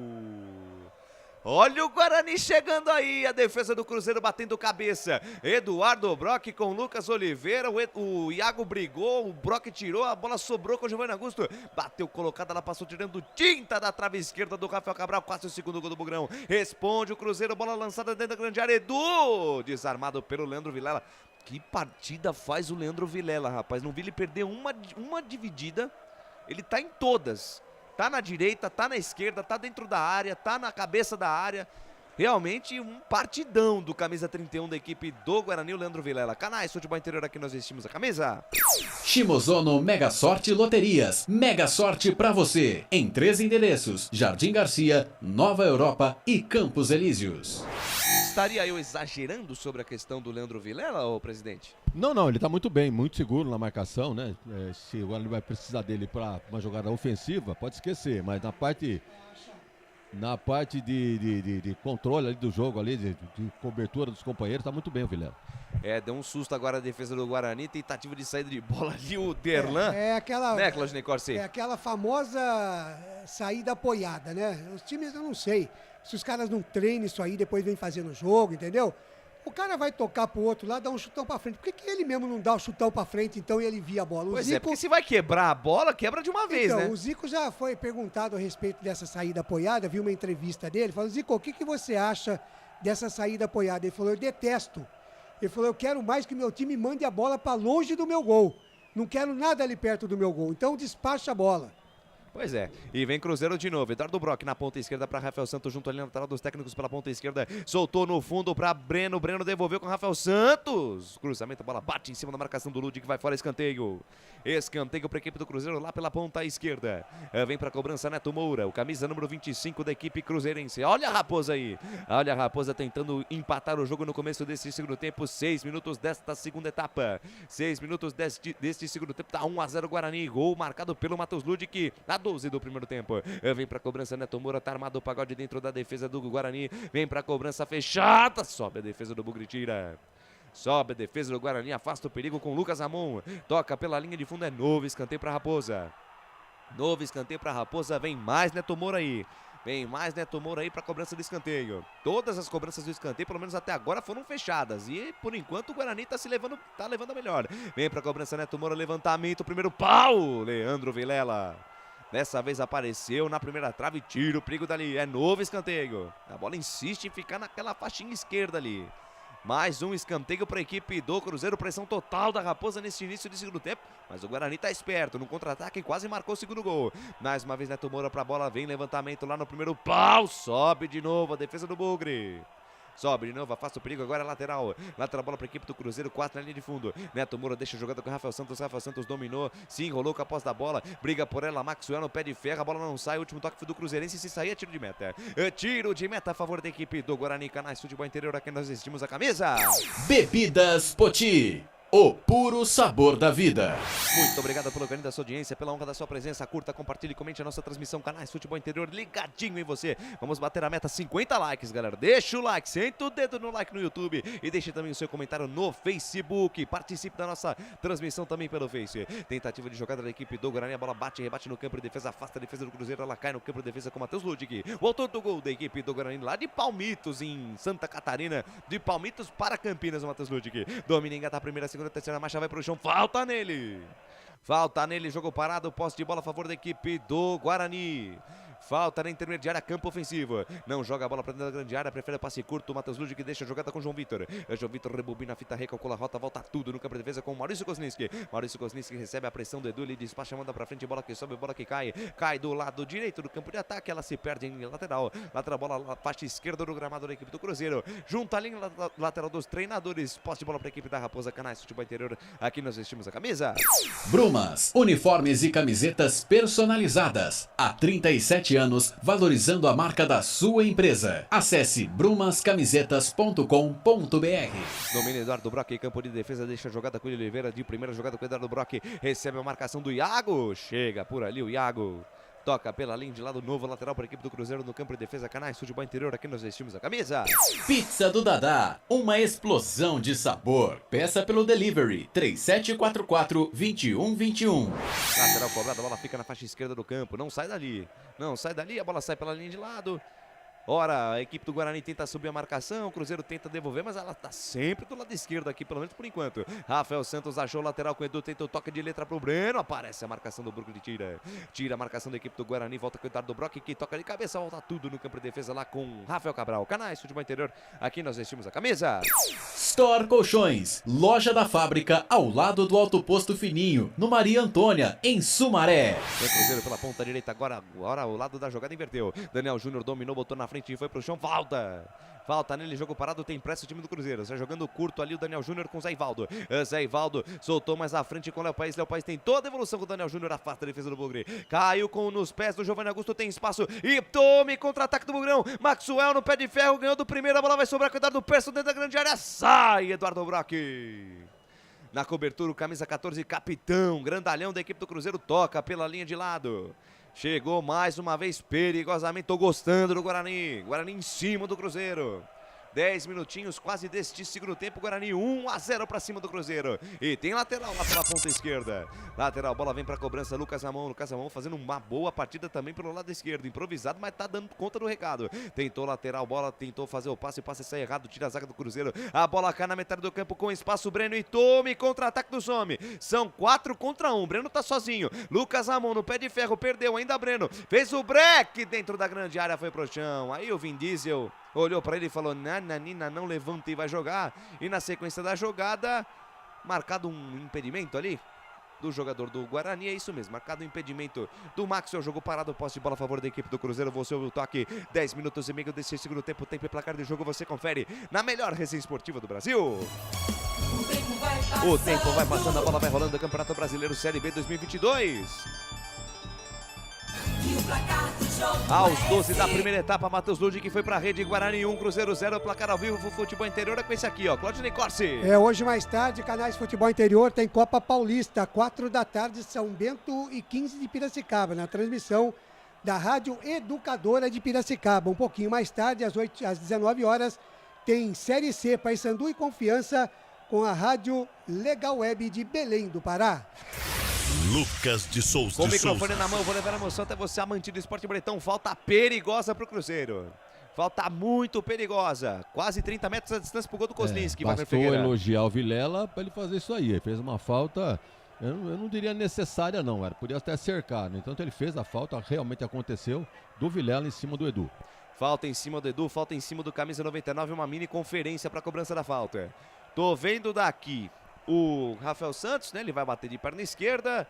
Olha o Guarani chegando aí, a defesa do Cruzeiro batendo cabeça. Eduardo Brock com Lucas Oliveira, o Iago brigou, o Brock tirou, a bola sobrou com o Giovanni Augusto. Bateu colocada, ela passou tirando tinta da trave esquerda do Rafael Cabral, quase o segundo gol do Bugrão. Responde o Cruzeiro, bola lançada dentro da grande área, Edu, desarmado pelo Leandro Vilela. Que partida faz o Leandro Vilela, rapaz, não vi ele perder uma dividida, ele tá em todas. Tá na direita, tá na esquerda, tá dentro da área, tá na cabeça da área. Realmente um partidão do camisa 31 da equipe do Guarani, o Leandro Vilela. Canais Futebol Interior, aqui nós vestimos a camisa. Shimozono Mega Sorte Loterias. Mega Sorte pra você. Em 3 endereços: Jardim Garcia, Nova Europa e Campos Elíseos. Estaria eu exagerando sobre a questão do Leandro Vilela, ô presidente? Não, ele tá muito bem, muito seguro na marcação, né? Se o Guarani vai precisar dele para uma jogada ofensiva, pode esquecer, mas na parte de controle ali do jogo, ali, de cobertura dos companheiros, tá muito bem o Vilela. Deu um susto agora a defesa do Guarani, tentativa de saída de bola ali, o Derlan. Né, Claudinei Corsi? É aquela famosa saída apoiada, né? Os times, eu não sei se os caras não treinam isso aí, depois vem fazendo o jogo, entendeu? O cara vai tocar pro outro lado, dar um chutão pra frente. Por que ele mesmo não dá o chutão pra frente, então, e ele via a bola? Pois é, porque se vai quebrar a bola, quebra de uma vez, né? O Zico já foi perguntado a respeito dessa saída apoiada, vi uma entrevista dele, falou, Zico, o que você acha dessa saída apoiada? Ele falou, eu detesto. Ele falou, eu quero mais que meu time mande a bola pra longe do meu gol. Não quero nada ali perto do meu gol, então despacha a bola. Pois é, e vem Cruzeiro de novo, Eduardo Brock na ponta esquerda para Rafael Santos, junto ali na lateral dos técnicos pela ponta esquerda, soltou no fundo para Breno devolveu com Rafael Santos, cruzamento, a bola bate em cima da marcação do Ludi, que vai fora, escanteio para a equipe do Cruzeiro lá pela ponta esquerda, vem para a cobrança Neto Moura, o camisa número 25 da equipe cruzeirense, olha a Raposa aí, olha a Raposa tentando empatar o jogo no começo desse segundo tempo, 6 minutos desta segunda etapa, 6 minutos deste segundo tempo, tá 1-0 Guarani, gol marcado pelo Matheus Ludic, na 12 do primeiro tempo, vem pra cobrança Neto Moura, tá armado o pagode dentro da defesa do Guarani, vem pra cobrança fechada, sobe a defesa do Bugre, tira. Sobe a defesa do Guarani, afasta o perigo com Lucas Ramon, toca pela linha de fundo, é novo escanteio pra Raposa. Novo escanteio pra Raposa, vem mais Neto Moura aí. Vem mais Neto Moura aí para cobrança do escanteio. Todas as cobranças do escanteio, pelo menos até agora, foram fechadas. E por enquanto o Guarani tá levando a melhor. Vem para cobrança Neto Moura, levantamento, primeiro pau, Leandro Vilela. Dessa vez apareceu na primeira trave, tira o perigo dali, é novo escanteio. A bola insiste em ficar naquela faixinha esquerda ali. Mais um escanteio para a equipe do Cruzeiro, pressão total da Raposa nesse início de segundo tempo, mas o Guarani tá esperto, no contra-ataque quase marcou o segundo gol. Mais uma vez Neto Moura pra bola, vem levantamento lá no primeiro pau, sobe de novo a defesa do Bugre. Sobe de novo, afasta o perigo, agora é lateral. Lateral bola para a equipe do Cruzeiro, 4 na linha de fundo. Neto Moura deixa a jogada com o Rafael Santos dominou, se enrolou com a posse da bola, briga por ela, Maxwell no pé de ferro, a bola não sai, o último toque foi do Cruzeirense, se sair é tiro de meta. Tiro de meta a favor da equipe do Guarani, Canais Futebol Interior, aqui nós vestimos a camisa. Bebidas Poti, o puro sabor da vida. Muito obrigado pelo carinho da sua audiência, pela honra da sua presença. Curta, compartilhe, comente a nossa transmissão. Canais Futebol Interior ligadinho em você. Vamos bater a meta 50 likes, galera. Deixa o like, senta o dedo no like no YouTube e deixe também o seu comentário no Facebook. Participe da nossa transmissão também pelo Face. Tentativa de jogada da equipe do Guarani. A bola bate, rebate no campo de defesa, afasta a defesa do Cruzeiro. Ela cai no campo de defesa com o Matheus Ludig. O autor do gol da equipe do Guarani lá de Palmitos, em Santa Catarina. De Palmitos para Campinas, o Matheus Ludig. Domina, engata a primeira, segunda, terceira marcha, vai pro chão, falta nele. Falta nele, jogo parado, posse de bola a favor da equipe do Guarani. Falta na intermediária, campo ofensivo. Não joga a bola para dentro da grande área, prefere o passe curto. O Matheus Ludig deixa a jogada com o João Vitor. João Vitor rebobina a fita, recalcula a rota, volta tudo no campo de defesa com o Maurício Kosniski. Maurício Kosniski recebe a pressão do Edu, ele despacha, manda para frente, bola que sobe, bola que cai. Cai do lado direito do campo de ataque, ela se perde em lateral. Lateral bola na parte esquerda do gramado da equipe do Cruzeiro. Junta a linha lateral dos treinadores. Posse de bola para a equipe da Raposa, Canais Futebol Interior. Aqui nós vestimos a camisa. Brumas, uniformes e camisetas personalizadas. Há 37 anos, valorizando a marca da sua empresa. Acesse brumascamisetas.com.br. Domina Eduardo Brock, campo de defesa, deixa a jogada com o Oliveira, de primeira jogada com o Eduardo Brock, recebe a marcação do Iago, chega por ali o Iago. Toca pela linha de lado, novo lateral para a equipe do Cruzeiro no campo de defesa, Canais Futebol Interior, aqui nós vestimos a camisa. Pizza do Dadá, uma explosão de sabor. Peça pelo delivery, 3744-2121. Lateral cobrada, a bola fica na faixa esquerda do campo, não sai dali, a bola sai pela linha de lado. Ora, a equipe do Guarani tenta subir a marcação, o Cruzeiro tenta devolver, mas ela tá sempre do lado esquerdo aqui, pelo menos por enquanto. Rafael Santos achou o lateral com o Edu, tenta o toque de letra pro Breno, aparece a marcação do Brooklyn, tira a marcação da equipe do Guarani, volta com o Eduardo Brock, que toca de cabeça, volta tudo no campo de defesa lá com Rafael Cabral. Canais Futebol Interior, aqui nós vestimos a camisa. Store Colchões, loja da fábrica ao lado do Alto Posto Fininho, no Maria Antônia, em Sumaré. O Cruzeiro pela ponta direita, agora o lado da jogada inverteu. Daniel Júnior dominou, botou na frente e foi pro chão, falta nele, jogo parado, tem pressa o time do Cruzeiro, está jogando curto ali o Daniel Júnior com o Zé Ivaldo. Zé Ivaldo soltou mais à frente com o Léo Paes tem toda a evolução com o Daniel Júnior, afasta a defesa do Bugre, caiu nos pés do Giovanni Augusto, tem espaço e tome contra-ataque do Bugrão, Maxwell no pé de ferro, ganhou do primeiro, a bola vai sobrar com o Eduardo Persson dentro da grande área, sai Eduardo Brock. Na cobertura, o camisa 14, capitão, grandalhão da equipe do Cruzeiro, toca pela linha de lado. Chegou mais uma vez perigosamente, tô gostando do Guarani. Guarani em cima do Cruzeiro. 10 minutinhos quase deste segundo tempo, Guarani 1-0 para cima do Cruzeiro. E tem lateral lá pela ponta esquerda. Lateral, bola vem para cobrança, Lucas Ramon fazendo uma boa partida também pelo lado esquerdo. Improvisado, mas tá dando conta do recado. Tentou lateral, bola, tentou fazer o passe sai errado, tira a zaga do Cruzeiro. A bola cai na metade do campo com espaço, Breno e tome contra-ataque do Some. São 4 contra 1, Breno tá sozinho. Lucas Ramon no pé de ferro, perdeu ainda Breno. Fez o break dentro da grande área, foi pro chão. Aí o Vin Diesel olhou para ele e falou, nananina, não levanta e vai jogar. E na sequência da jogada, marcado um impedimento ali do jogador do Guarani, é isso mesmo, marcado um impedimento do Maxwell, jogo parado, posse de bola a favor da equipe do Cruzeiro, você ouve o toque, 10 minutos e meio desse segundo tempo, tempo e placar de jogo, você confere na melhor resenha esportiva do Brasil. O tempo vai passando, a bola vai rolando, Campeonato Brasileiro Série B 2022. Aos 12 da primeira etapa, Matheus Ludig foi pra rede, Guarani 1, Cruzeiro 0, placar ao vivo, Futebol Interior é com esse aqui, ó, Claudinei Corsi. Hoje mais tarde, Canais Futebol Interior tem Copa Paulista, 4 da tarde, São Bento e 15 de Piracicaba, na transmissão da Rádio Educadora de Piracicaba. Um pouquinho mais tarde, às 19 horas, tem Série C, Paysandu e Confiança, com a Rádio Legal Web de Belém do Pará. Lucas de Souza. Com o microfone na mão, vou levar a emoção até você, amante do esporte bretão. Falta perigosa pro Cruzeiro. Falta muito perigosa. Quase 30 metros a distância pro gol do Kozlinski. Bastou elogiar o Vilela para ele fazer isso aí. Ele fez uma falta, eu não diria necessária não, podia até cercar. No entanto, ele fez a falta, realmente aconteceu, do Vilela em cima do Edu. Falta em cima do Edu, falta em cima do camisa 99, uma mini conferência para cobrança da falta. Tô vendo daqui o Rafael Santos, né? Ele vai bater de perna esquerda.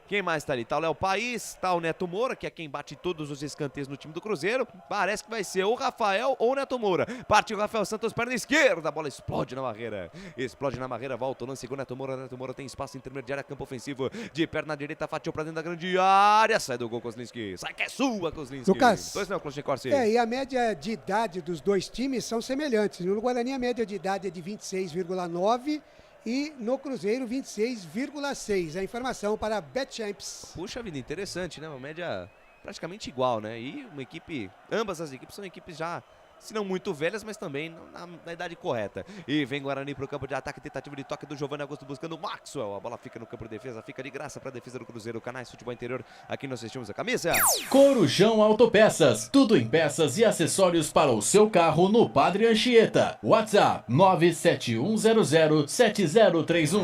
Quem mais tá ali? Tá o Léo País, tá o Neto Moura, que é quem bate todos os escanteios no time do Cruzeiro. Parece que vai ser ou o Rafael ou o Neto Moura. Partiu o Rafael Santos, perna esquerda, a bola explode na barreira. Explode na barreira, volta o lance com o Neto Moura. Neto Moura tem espaço intermediário, campo ofensivo. De perna direita, fatiou pra dentro da grande área. Sai do gol, Kozlinski. Sai que é sua, Kozlinski. Lucas. 2-0, Kozlinski. E a média de idade dos dois times são semelhantes. No Guarani a média de idade é de 26,9 e no Cruzeiro 26,6. A informação para a BetChamps. Puxa vida, interessante, né? Uma média praticamente igual, né? E uma equipe, ambas as equipes são equipes já, se não muito velhas, mas também na idade correta. E vem Guarani para o campo de ataque, tentativa de toque do Giovanni Augusto buscando o Maxwell. A bola fica no campo de defesa, fica de graça para a defesa do Cruzeiro. Canais Futebol Interior, aqui nós assistimos a camisa. Corujão Autopeças, tudo em peças e acessórios para o seu carro no Padre Anchieta. WhatsApp 971007031.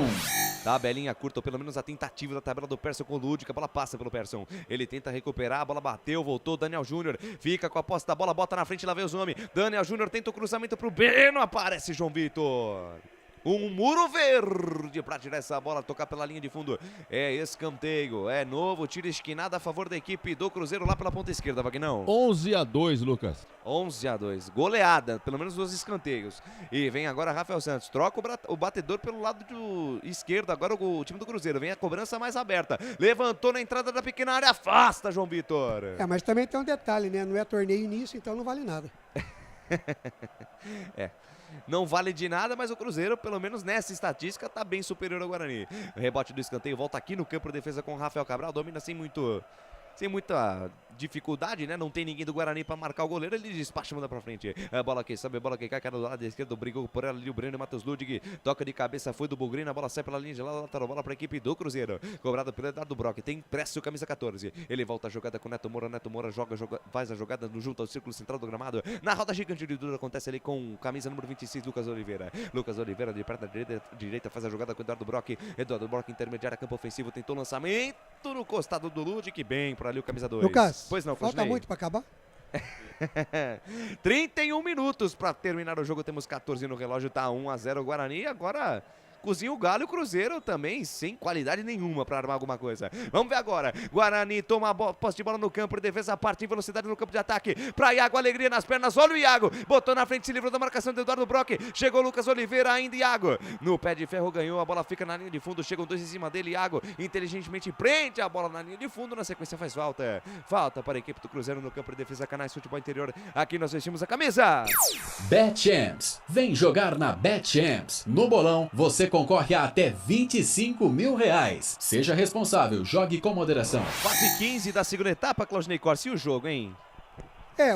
Tabelinha curta, ou pelo menos a tentativa da tabela do Persson com o Ludic. A bola passa pelo Persson. Ele tenta recuperar, a bola bateu, voltou. Daniel Júnior fica com a posse da bola, bota na frente, lá vem o homem. Daniel Júnior tenta o cruzamento pro Beno, aparece João Vitor. Um muro verde para tirar essa bola, tocar pela linha de fundo. É escanteio, é novo, tiro esquinado a favor da equipe do Cruzeiro lá pela ponta esquerda, Vagnão. 11-2, Lucas. 11-2, goleada, pelo menos dos escanteios. E vem agora Rafael Santos, troca o batedor pelo lado do esquerdo, agora o time do Cruzeiro. Vem a cobrança mais aberta, levantou na entrada da pequena área, afasta João Vitor. Mas também tem um detalhe, né? Não é torneio nisso, então não vale nada. Não vale de nada, mas o Cruzeiro, pelo menos nessa estatística, tá bem superior ao Guarani. Rebote do escanteio, volta aqui no campo de defesa com o Rafael Cabral, domina sem muita dificuldade, né? Não tem ninguém do Guarani para marcar o goleiro, ele despacha, manda pra frente. A bola que sobe, a bola que cai, cara do lado esquerdo, brigou por ela ali o Breno, Matheus Ludig, toca de cabeça, foi do Bugrino, a bola sai pela linha de lado, lateral, bola pra equipe do Cruzeiro, cobrado pelo Eduardo Brock, tem pressa o camisa 14, ele volta a jogada com o Neto Moura faz a jogada junto ao círculo central do gramado, na roda gigante de duro acontece ali com camisa número 26, Lucas Oliveira de perna direita faz a jogada com o Eduardo Brock intermediária, campo ofensivo, tentou lançamento no costado do Ludig, bem por ali o camisa 2. Lucas, pois não, falta muito para acabar? 31 minutos para terminar o jogo, temos 14 no relógio, tá 1-0 o Guarani, agora cozinha o Galo e o Cruzeiro também sem qualidade nenhuma para armar alguma coisa. Vamos ver agora, Guarani toma a posse de bola no campo, defesa parte em velocidade no campo de ataque, para Iago, alegria nas pernas, olha o Iago, botou na frente, se livrou da marcação do Eduardo Brock, chegou Lucas Oliveira, ainda Iago, no pé de ferro ganhou, a bola fica na linha de fundo, chegam dois em cima dele, Iago inteligentemente prende a bola na linha de fundo, na sequência faz falta para a equipe do Cruzeiro no campo de defesa, Canais Futebol Interior, aqui nós vestimos a camisa. BetChamps, vem jogar na BetChamps. No bolão, você concorre a até R$25 mil. Seja responsável, jogue com moderação. Fase 15 da segunda etapa, Claudinei Corsi, e o jogo, hein?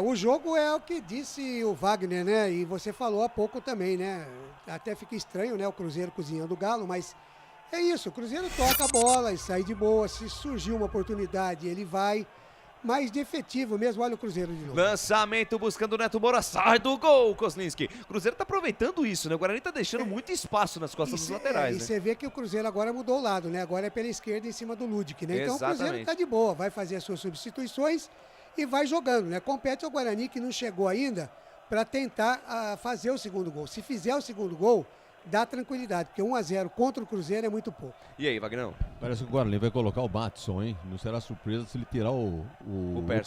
O jogo é o que disse o Wagner, né? E você falou há pouco também, né? Até fica estranho, né? O Cruzeiro cozinhando o Galo, mas é isso. O Cruzeiro toca a bola e sai de boa. Se surgir uma oportunidade, ele vai. Mais de efetivo mesmo, olha o Cruzeiro de novo. Lançamento buscando o Neto Moura, sai do gol, Kozlinski. O Cruzeiro tá aproveitando isso, né? O Guarani tá deixando muito espaço nas costas dos laterais, E né? você vê que o Cruzeiro agora mudou o lado, né? Agora é pela esquerda em cima do Ludic, né? Então Exatamente. o Cruzeiro tá de boa, vai fazer as suas substituições e vai jogando, né? Compete ao Guarani que não chegou ainda para tentar fazer o segundo gol. Se fizer o segundo gol, dá tranquilidade, porque 1-0 contra o Cruzeiro é muito pouco. E aí, Vagnão? Parece que o Guarani vai colocar o Matson, hein? Não será surpresa se ele tirar o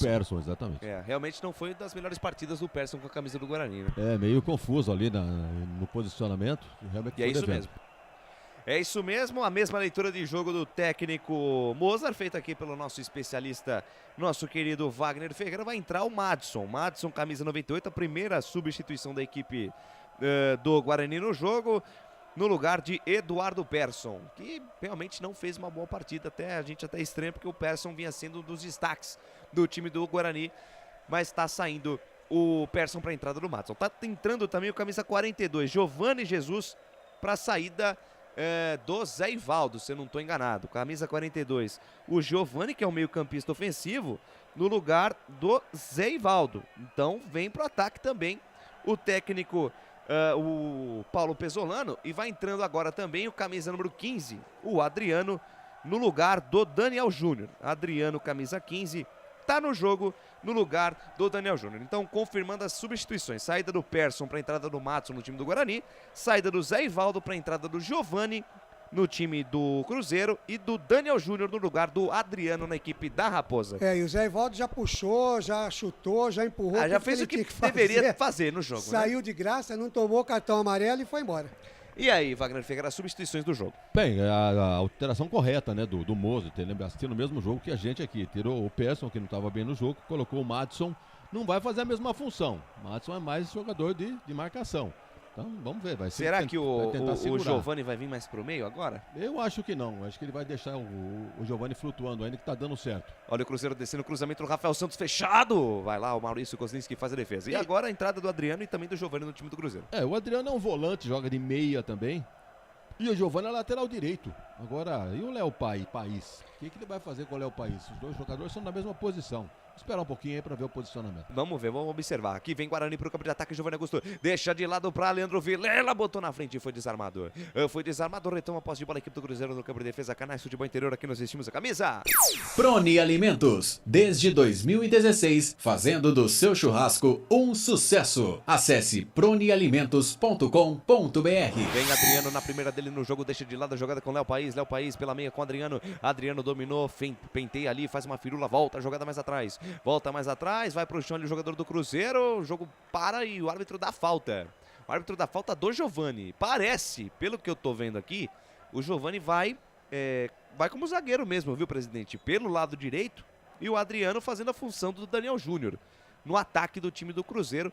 Persson, exatamente. Realmente não foi das melhores partidas do Persson com a camisa do Guarani, né? Meio confuso ali no posicionamento. Realmente e é isso mesmo. É isso mesmo, a mesma leitura de jogo do técnico Mozart, feita aqui pelo nosso especialista, nosso querido Wagner Ferreira. Vai entrar o Madison, camisa 98, a primeira substituição da equipe do Guarani no jogo, no lugar de Eduardo Persson, que realmente não fez uma boa partida, a gente até estranha, porque o Persson vinha sendo um dos destaques do time do Guarani, mas está saindo o Persson para a entrada do Madison. Está entrando também o camisa 42, Giovanni Jesus, para a saída do Zé Ivaldo, se eu não estou enganado, camisa 42, o Giovanni, que é o meio-campista ofensivo, no lugar do Zé Ivaldo. Então vem para o ataque também o técnico o Paulo Pesolano, e vai entrando agora também o camisa número 15, o Adriano, no lugar do Daniel Júnior. Adriano, camisa 15, tá no jogo no lugar do Daniel Júnior. Então, confirmando as substituições. Saída do Persson para a entrada do Madison no time do Guarani. Saída do Zé Ivaldo para a entrada do Giovani no time do Cruzeiro. E do Daniel Júnior no lugar do Adriano na equipe da Raposa. E o Zé Ivaldo já puxou, já chutou, já empurrou. Já fez o que deveria fazer no jogo. Saiu de graça, não tomou cartão amarelo e foi embora. E aí, Wagner Figueira, as substituições do jogo? Bem, a alteração correta, né, do Moser, assistiu no mesmo jogo que a gente aqui. Tirou o Persson, que não estava bem no jogo, colocou o Madison. Não vai fazer a mesma função. Madison é mais jogador de marcação. Então, vamos ver. Será que o Giovani vai vir mais pro meio agora? Eu acho que não. Acho que ele vai deixar o Giovani flutuando ainda, que tá dando certo. Olha o Cruzeiro descendo o cruzamento do Rafael Santos fechado. Vai lá o Maurício Kozlinski faz a defesa. E agora a entrada do Adriano e também do Giovani no time do Cruzeiro. O Adriano é um volante, joga de meia também. E o Giovani é lateral direito. Agora, e o Léo País? O que ele vai fazer com o Léo País? Os dois jogadores são na mesma posição. Vou esperar um pouquinho aí pra ver o posicionamento. Vamos ver, vamos observar. Aqui vem Guarani pro campo de ataque, Giovani Augusto. Deixa de lado pra Leandro Vilela, botou na frente e foi desarmado. Retoma a posse de bola, a equipe do Cruzeiro no campo de defesa. Canais Futebol Interior, aqui nós vestimos a camisa. Prone Alimentos, desde 2016, fazendo do seu churrasco um sucesso. Acesse pronealimentos.com.br. Vem Adriano na primeira dele no jogo, deixa de lado a jogada com Léo País pela meia com Adriano. Adriano dominou, penteia ali, faz uma firula, volta a jogada mais atrás. Volta mais atrás, vai pro chão ali o jogador do Cruzeiro, o jogo para e o árbitro dá falta. O árbitro dá falta do Giovani. Parece, pelo que eu tô vendo aqui, o Giovani vai como zagueiro mesmo, viu, presidente? Pelo lado direito e o Adriano fazendo a função do Daniel Júnior no ataque do time do Cruzeiro.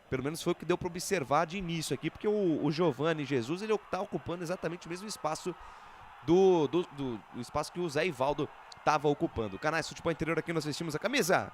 Pelo menos foi o que deu para observar de início aqui, porque o Giovani Jesus, ele tá ocupando exatamente o mesmo espaço do espaço que o Zé Ivaldo estava ocupando. Canais Futebol Interior, aqui nós vestimos a camisa.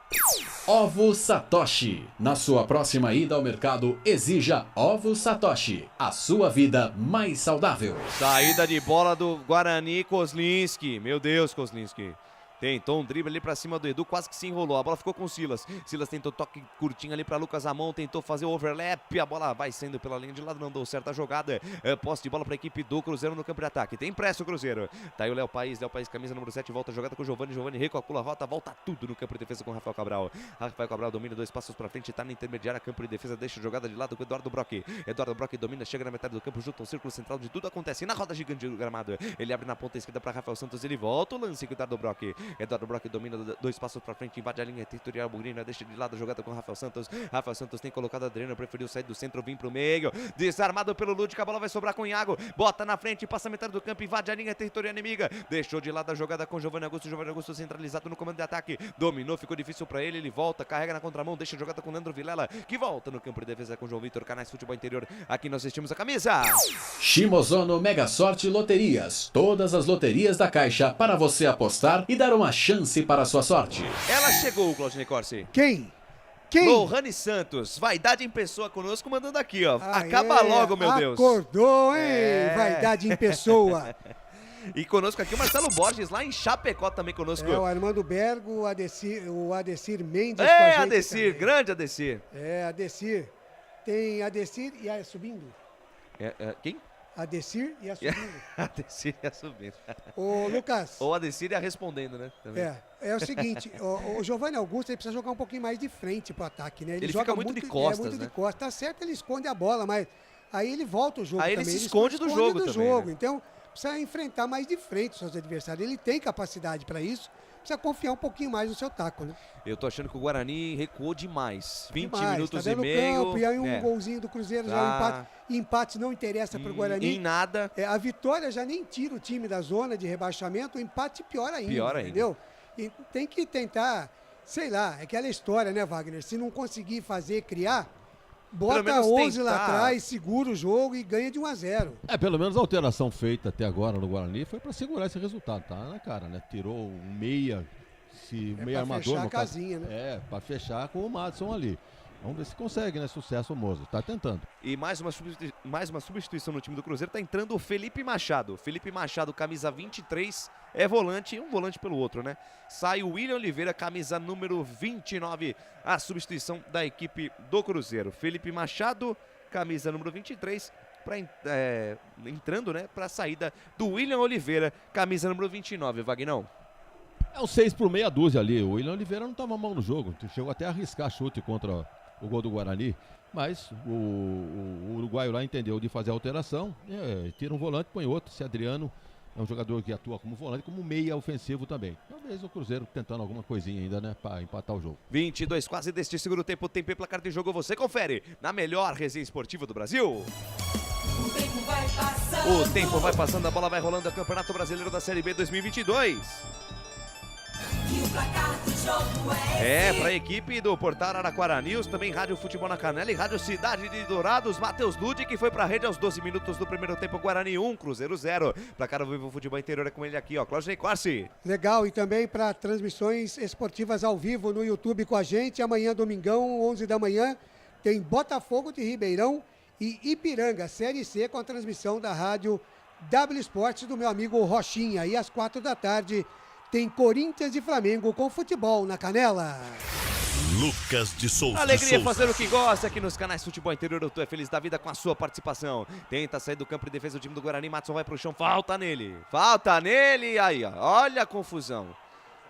Ovo Satoshi. Na sua próxima ida ao mercado, exija Ovo Satoshi. A sua vida mais saudável. Saída de bola do Guarani, Kozlinski. Meu Deus, Kozlinski. Tentou um drible ali pra cima do Edu, quase que se enrolou. A bola ficou com o Silas. Silas tentou toque curtinho ali pra Lucas Amon, tentou fazer o overlap. A bola vai saindo pela linha de lado, não deu certo a jogada. Posse de bola pra equipe do Cruzeiro no campo de ataque. Tem pressa o Cruzeiro. Tá aí o Léo País, camisa número 7, volta a jogada com o Giovani. Giovani recalcula a rota, volta tudo no campo de defesa com o Rafael Cabral. Rafael Cabral domina 2 passos pra frente, tá na intermediária, campo de defesa, deixa a jogada de lado com o Eduardo Brock. Eduardo Brock domina, chega na metade do campo, junta um círculo central de tudo acontece na roda gigante do gramado. Ele abre na ponta esquerda pra Rafael Santos, ele volta o lance com o Eduardo Brock. Eduardo Brock domina 2 passos pra frente, invade a linha territorial Bugrina, deixa de lado a jogada com o Rafael Santos. Rafael Santos tem colocado Adriano, preferiu sair do centro, vir pro meio, desarmado pelo Lúdico, a bola vai sobrar com o Iago, bota na frente, passa a metade do campo, invade a linha territorial inimiga, deixou de lado a jogada com Giovani Augusto centralizado no comando de ataque, dominou, ficou difícil pra ele volta, carrega na contramão, deixa a jogada com o Leandro Vilela, que volta no campo de defesa com o João Vitor. Canais Futebol Interior, aqui nós vestimos a camisa. Shimozono Mega Sorte Loterias, todas as loterias da Caixa para você apostar e dar uma chance para a sua sorte. Ela chegou, Claudinei Corsi. Quem? Lohane Santos, vaidade em pessoa conosco, mandando aqui, ó. Acaba logo, meu Deus. Acordou, hein? Vaidade em pessoa. E conosco aqui o Marcelo Borges, lá em Chapecó também conosco. O Armando Bergo, o Adecir Mendes. Adecir, grande Adecir. Adecir. Tem Adecir e a subindo. Quem? Adecir e a subindo. Adecir e a subindo. Ô, Lucas. Ou Adecir e a respondendo, né? Também. É o seguinte, o Giovani Augusto ele precisa jogar um pouquinho mais de frente pro ataque, né? Ele joga fica muito de costas, de costas. Tá certo, ele esconde a bola, mas aí ele volta o jogo aí também. Ele se esconde do jogo também. Né? Então, precisa enfrentar mais de frente os seus adversários. Ele tem capacidade para isso. Precisa confiar um pouquinho mais no seu taco, né? Eu tô achando que o Guarani recuou demais. 20 minutos tá e meio. Campo, e aí um golzinho do Cruzeiro, já um empate. Empate não interessa pro Guarani. Em nada. A vitória já nem tira o time da zona de rebaixamento, o empate pior ainda. Entendeu? E tem que tentar, sei lá, é aquela história, né, Wagner? Se não conseguir criar, bota 11 lá atrás, segura o jogo e ganha de 1-0. Pelo menos a alteração feita até agora no Guarani foi para segurar esse resultado, tá na cara, né? Tirou um meia, meia armador. Fechar a casinha, né? Para fechar com o Madison ali. Vamos ver se consegue, né? Sucesso o Moser. Tá tentando. E mais uma substituição no time do Cruzeiro. Tá entrando o Felipe Machado. Felipe Machado, camisa 23, é volante. Um volante pelo outro, né? Sai o William Oliveira, camisa número 29. A substituição da equipe do Cruzeiro. Felipe Machado, camisa número 23. Entrando, né? Pra saída do William Oliveira, camisa número 29. Vagnão. É um 6 por meia dúzia ali. O William Oliveira não tava mal no jogo. Chegou até a arriscar chute contra o gol do Guarani. Mas o uruguaio lá entendeu de fazer a alteração. Tira um volante, põe outro. Esse Adriano é um jogador que atua como volante, como meia ofensivo também. Talvez o Cruzeiro tentando alguma coisinha ainda, né? Pra empatar o jogo. 22 quase deste segundo tempo. Tempo e placar de jogo. Você confere na melhor resenha esportiva do Brasil. O tempo vai passando, a bola vai rolando. É o Campeonato Brasileiro da Série B 2022. E o placar do jogo para a equipe do Portal Araraquara News, também Rádio Futebol na Canela e Rádio Cidade de Dourados. Matheus Ludi, que foi para a rede aos 12 minutos do primeiro tempo. Guarani 1, Cruzeiro 0. Placar ao vivo Futebol Interior é com ele aqui, ó. Cláudio Corsi. Legal, e também para transmissões esportivas ao vivo no YouTube com a gente. Amanhã, domingão, 11 da manhã, tem Botafogo de Ribeirão e Ipiranga, Série C, com a transmissão da rádio W Esportes do meu amigo Rochinha. E às 4 da tarde tem Corinthians e Flamengo com futebol na Canela. Lucas de Souza. Alegria fazer o que gosta aqui nos canais Futebol Interior. Tu é feliz da vida com a sua participação. Tenta sair do campo de defesa do time do Guarani. Matson vai pro chão. Falta nele. Aí, ó. Olha a confusão.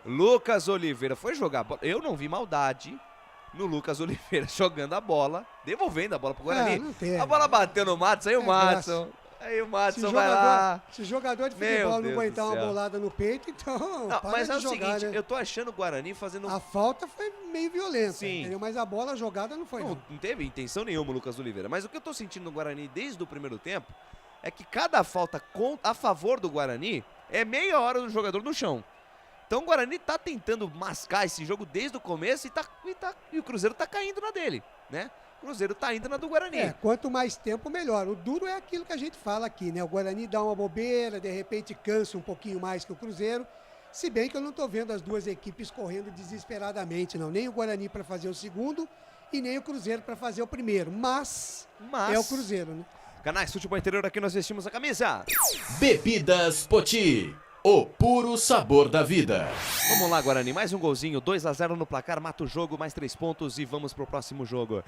Lucas Oliveira foi jogar bola. Eu não vi maldade no Lucas Oliveira jogando a bola, devolvendo a bola pro Guarani. A bola bateu no Matson, aí o Matson. Aí o Matson vai lá. Se jogador de futebol não aguentar uma bolada no peito, então. Não, mas é o seguinte, né? Eu tô achando o Guarani fazendo. A falta foi meio violenta, sim, entendeu? Mas a bola jogada não foi. Não teve intenção nenhuma o Lucas Oliveira. Mas o que eu tô sentindo no Guarani desde o primeiro tempo é que cada falta a favor do Guarani é meia hora do jogador no chão. Então o Guarani tá tentando mascar esse jogo desde o começo e o Cruzeiro tá caindo na dele, né? O Cruzeiro tá indo na do Guarani. Quanto mais tempo, melhor. O duro é aquilo que a gente fala aqui, né? O Guarani dá uma bobeira, de repente cansa um pouquinho mais que o Cruzeiro. Se bem que eu não tô vendo as duas equipes correndo desesperadamente, não. Nem o Guarani para fazer o segundo e nem o Cruzeiro para fazer o primeiro. Mas é o Cruzeiro, né? Canais Futebol Interior, aqui nós vestimos a camisa. Bebidas Poti. O puro sabor da vida. Vamos lá, Guarani, mais um golzinho, 2-0 no placar, mata o jogo, mais 3 pontos e vamos pro próximo jogo.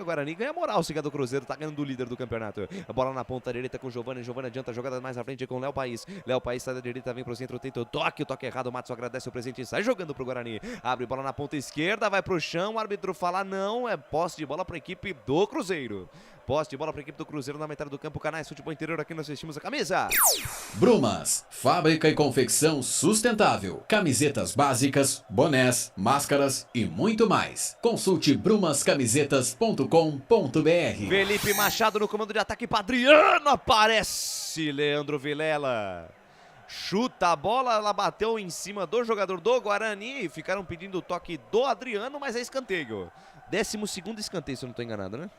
O Guarani ganha moral, se do Cruzeiro, tá ganhando do líder do campeonato. A bola na ponta direita com o Giovani adianta a jogada mais à frente com o Léo País. Léo País sai da direita, vem pro centro, tenta o toque errado, o Matos agradece o presente e sai jogando pro Guarani. Abre bola na ponta esquerda, vai pro chão, o árbitro fala não, é posse de bola pra equipe do Cruzeiro. Posse de bola para a equipe do Cruzeiro na metade do campo. Canais Futebol Interior, aqui nós vestimos a camisa. Brumas, fábrica e confecção sustentável. Camisetas básicas, bonés, máscaras e muito mais. Consulte brumascamisetas.com.br. Felipe Machado no comando de ataque. Adriano aparece. Leandro Vilela chuta a bola, ela bateu em cima do jogador do Guarani. Ficaram pedindo o toque do Adriano, mas é escanteio. 12º escanteio, se eu não estou enganado, né?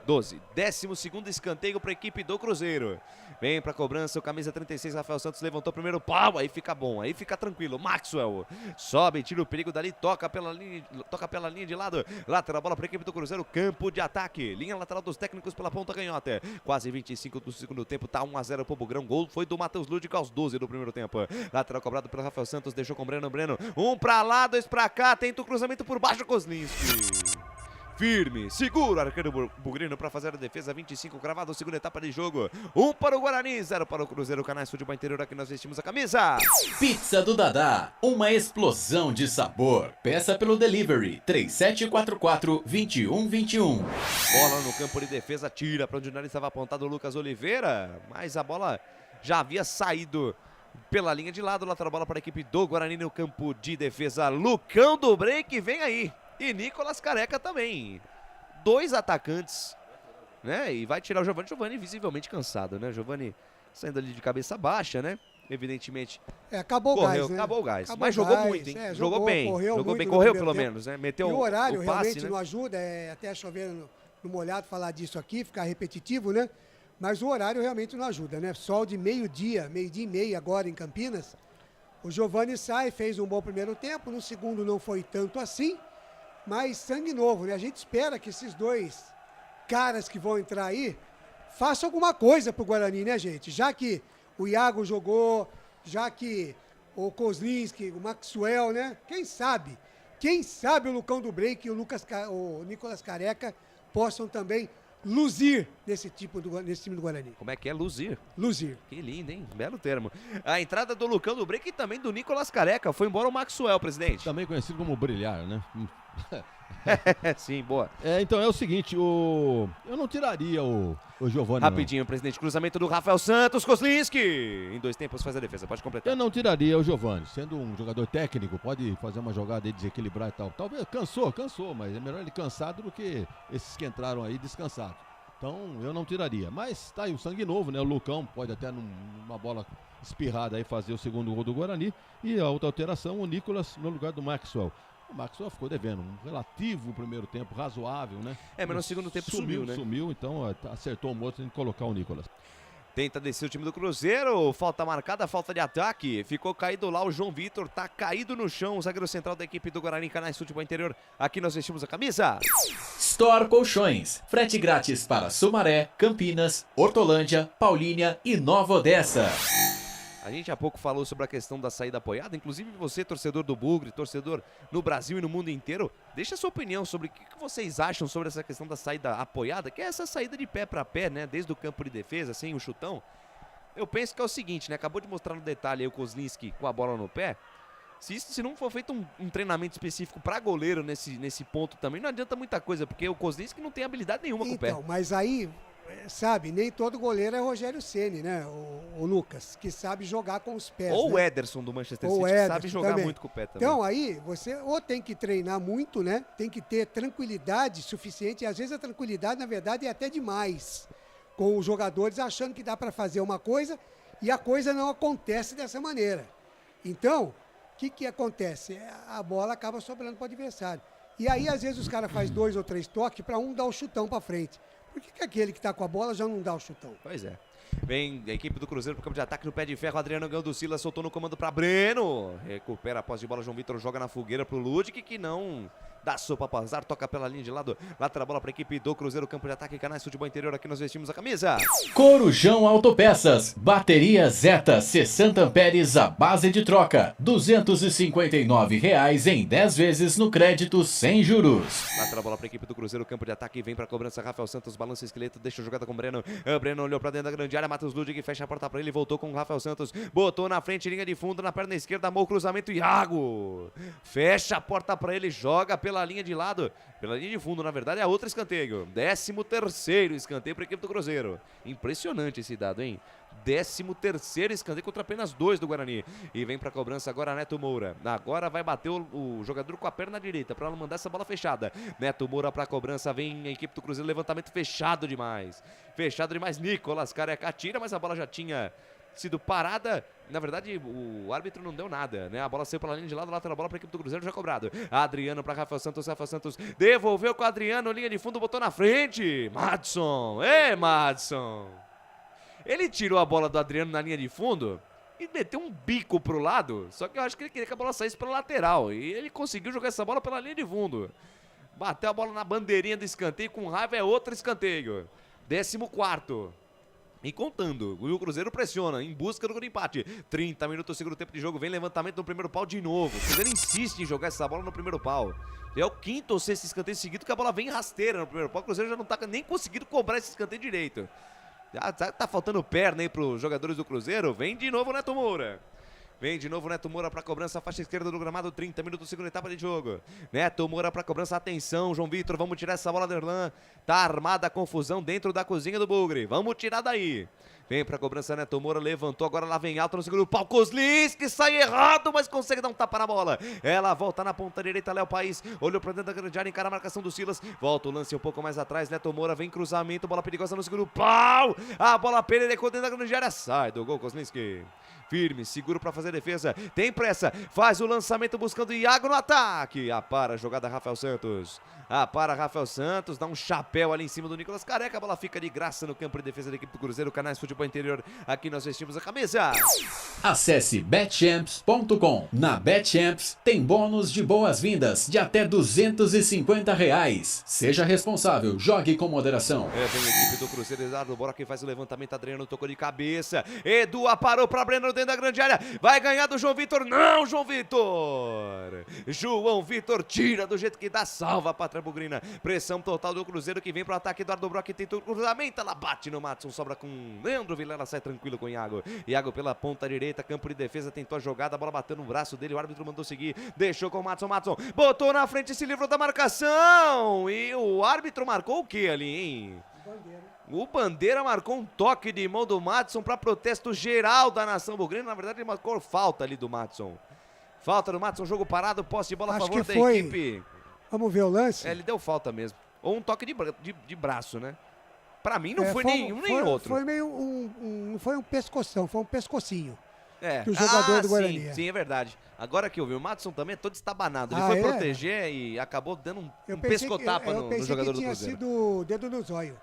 12º escanteio para a equipe do Cruzeiro. Vem para a cobrança, o camisa 36, Rafael Santos levantou o primeiro pau, aí fica bom, aí fica tranquilo. Maxwell sobe, tira o perigo dali, toca pela linha de lado. Lateral, bola para a equipe do Cruzeiro, campo de ataque. Linha lateral dos técnicos pela ponta canhota. Quase 25 do segundo tempo, tá 1-0 pro Bugrão. Gol foi do Matheus Ludic aos 12 do primeiro tempo. Lateral cobrado pelo Rafael Santos, deixou com o Breno. Um para lá, 2 para cá, tenta o cruzamento por baixo, Kozlinski. Firme, seguro, arqueiro Bugrino para fazer a defesa, 25 cravado, segunda etapa de jogo. 1 para o Guarani, 0 para o Cruzeiro. Canais Futebol Interior, aqui nós vestimos a camisa. Pizza do Dadá, uma explosão de sabor. Peça pelo delivery, 3744-2121. Bola no campo de defesa, tira para onde o nariz estava apontado o Lucas Oliveira, mas a bola já havia saído pela linha de lado. Lateral bola para a equipe do Guarani no campo de defesa. Lucão do break, vem aí. E Nicolas Careca também. 2 atacantes, né? E vai tirar o Giovani. Giovani visivelmente cansado, né? Giovani saindo ali de cabeça baixa, né? Evidentemente. Acabou o gás, né? Acabou o gás. Mas jogou muito, hein? Jogou bem. Correu pelo menos, né? Meteu e o horário o passe, realmente né? não ajuda. Até chover no molhado falar disso aqui, ficar repetitivo, né? Mas o horário realmente não ajuda, né? Sol de meio-dia e meia agora em Campinas. O Giovani sai, fez um bom primeiro tempo. No segundo não foi tanto assim. Mas sangue novo, né? A gente espera que esses 2 caras que vão entrar aí façam alguma coisa pro Guarani, né, gente? Já que o Iago jogou, já que o Kozlinski, o Maxwell, né? Quem sabe o Lucão do Break e o Nicolas Careca possam também luzir nesse time do Guarani. Como é que é? Luzir. Luzir. Que lindo, hein? Belo termo. A entrada do Lucão do Break e também do Nicolas Careca. Foi embora o Maxwell, presidente. Também conhecido como Brilhar, né? Sim, boa. Então é o seguinte, eu não tiraria o Giovani. Rapidinho, presidente. Cruzamento do Rafael Santos, Kozlinski. Em 2 tempos faz a defesa, pode completar. Eu não tiraria o Giovani. Sendo um jogador técnico, pode fazer uma jogada e desequilibrar e tal. Talvez cansou, mas é melhor ele cansado do que esses que entraram aí descansados. Então eu não tiraria. Mas tá aí o sangue novo, né? O Lucão pode até numa bola espirrada aí fazer o segundo gol do Guarani. E a outra alteração, o Nicolas no lugar do Maxwell. O Maxwell ficou devendo um relativo primeiro tempo, razoável, né? Mas no segundo tempo sumiu, né? Sumiu, então acertou o moço em colocar o Nicolas. Tenta descer o time do Cruzeiro, falta marcada, falta de ataque. Ficou caído lá o João Vitor, tá caído no chão, o zagueiro central da equipe do Guarani, Canais Futebol Interior. Aqui nós vestimos a camisa. Store Colchões, frete grátis para Sumaré, Campinas, Hortolândia, Paulínia e Nova Odessa. A gente há pouco falou sobre a questão da saída apoiada, inclusive você, torcedor do Bugre, torcedor no Brasil e no mundo inteiro, deixa a sua opinião sobre o que vocês acham sobre essa questão da saída apoiada, que é essa saída de pé para pé, né, desde o campo de defesa, sem o chutão. Eu penso que é o seguinte, né, acabou de mostrar no detalhe aí o Kozlinski com a bola no pé. Se não for feito um treinamento específico para goleiro nesse ponto também, não adianta muita coisa, porque o Kozlinski não tem habilidade nenhuma com o pé. Então, mas aí... Sabe, nem todo goleiro é Rogério Ceni, né? O Lucas, que sabe jogar com os pés. Ou né? o Ederson do Manchester City, que sabe jogar também. Muito com o pé também. Então aí, você ou tem que treinar muito, né? Tem que ter tranquilidade suficiente. E às vezes a tranquilidade, na verdade, é até demais. Com os jogadores achando que dá para fazer uma coisa e a coisa não acontece dessa maneira. Então, o que acontece? A bola acaba sobrando para o adversário. E aí, às vezes, os caras fazem 2 ou 3 toques para um dar o chutão para frente. Por que aquele que tá com a bola já não dá o chutão? Pois é. Vem a equipe do Cruzeiro pro campo de ataque no pé de ferro. Adriano ganhou do Silas, soltou no comando para Breno. Recupera a posse de bola. João Vitor joga na fogueira pro Ludic, que não dá sopa para azar. Toca pela linha de lado. Lateral bola para a equipe do Cruzeiro. Campo de ataque, Canais Futebol Interior. Aqui nós vestimos a camisa. Corujão Autopeças. Bateria Zeta 60 amperes à base de troca. R$ 259 em 10 vezes no crédito sem juros. Lateral bola para a equipe do Cruzeiro. Campo de ataque. Vem para a cobrança. Rafael Santos balança o esqueleto. Deixa a jogada com o Breno. O Breno olhou para dentro da grande área. Matheus Ludig fecha a porta para ele. Voltou com o Rafael Santos. Botou na frente, linha de fundo. Na perna esquerda. Amou o cruzamento. Iago. Fecha a porta para ele. Joga pela linha de lado. Pela linha de fundo, na verdade, é outro escanteio. 13º escanteio para a equipe do Cruzeiro. Impressionante esse dado, hein? 13º escanteio contra apenas 2 do Guarani. E vem para a cobrança agora Neto Moura. Agora vai bater o jogador com a perna direita para não mandar essa bola fechada. Neto Moura para a cobrança. Vem a equipe do Cruzeiro. Levantamento fechado demais. Fechado demais. Nicolas Careca tira, mas a bola já tinha sido parada. Na verdade, o árbitro não deu nada, né? A bola saiu pela linha de lado, lateral bola para a equipe do Cruzeiro, já cobrado. Adriano para Rafael Santos devolveu com o Adriano, linha de fundo, botou na frente. Madson, Madson. Ele tirou a bola do Adriano na linha de fundo e meteu um bico pro lado, só que eu acho que ele queria que a bola saísse pela lateral, e ele conseguiu jogar essa bola pela linha de fundo. Bateu a bola na bandeirinha do escanteio, com raiva é outro escanteio. 14º. E contando, o Cruzeiro pressiona em busca do empate. 30 minutos, segundo tempo de jogo, vem levantamento no primeiro pau de novo. O Cruzeiro insiste em jogar essa bola no primeiro pau. É o 5º ou 6º escanteio seguido que a bola vem rasteira no primeiro pau. O Cruzeiro já não tá nem conseguindo cobrar esse escanteio direito. Já tá faltando perna aí pros jogadores do Cruzeiro. Vem de novo o Neto Moura. Vem de novo Neto Moura para cobrança, faixa esquerda do gramado, 30 minutos, segunda etapa de jogo. Neto Moura para cobrança, atenção, João Vitor, vamos tirar essa bola do Erlan. Tá armada a confusão dentro da cozinha do Bugre, vamos tirar daí. Vem pra cobrança, Neto Moura, levantou, agora lá vem alto no segundo pau, Kozlinski, sai errado, mas consegue dar um tapa na bola. Ela volta na ponta direita, Léo País, olhou pra dentro da grande área, encara a marcação do Silas, volta o lance um pouco mais atrás, Neto Moura, vem cruzamento, bola perigosa no segundo pau, a bola pererecou dentro da grande área, sai do gol, Kozlinski. Firme, seguro para fazer a defesa, tem pressa, faz o lançamento buscando Iago no ataque, apara a jogada Rafael Santos, dá um chapéu ali em cima do Nicolas Careca, a bola fica de graça no campo de defesa da equipe do Cruzeiro, Canais Futebol Interior, aqui nós vestimos a camisa. Acesse betchamps.com, na Betchamps tem bônus de boas-vindas de até R$250, seja responsável, jogue com moderação. Vem a equipe do Cruzeiro, Eduardo Bora que faz o levantamento, Adriano tocou de cabeça, Edu aparou para Breno dentro da grande área, vai Vai ganhar do João Vitor. Não, João Vitor. João Vitor tira do jeito que dá. Salva a Pátria Bugrina. Pressão total do Cruzeiro que vem pro ataque. Eduardo Brock tenta o cruzamento. Ela bate no Matson. Sobra com Leandro Vilela. Sai tranquilo com o Iago. Iago pela ponta direita. Campo de defesa. Tentou a jogada. A bola bateu no braço dele. O árbitro mandou seguir. Deixou com o Matson. Matson botou na frente. Se livrou da marcação. E o árbitro marcou o que ali, hein? O Bandeira marcou um toque de mão do Matson para protesto geral da nação bugrina. Na verdade, ele marcou falta ali do Matson. Falta do Matson, jogo parado, posse de bola a favor da equipe. Vamos ver o lance? Ele deu falta mesmo. Ou um toque de braço, né? Pra mim não foi nenhum nem outro. Foi meio não foi um pescoção, foi um pescocinho. É. Do jogador do Guarani. Sim, é verdade. Agora que eu vi, o Matson também é todo estabanado. Ele foi proteger e acabou dando um pescotapa no jogador do Cruzeiro. Eu pensei que tinha sido dedo no zóio.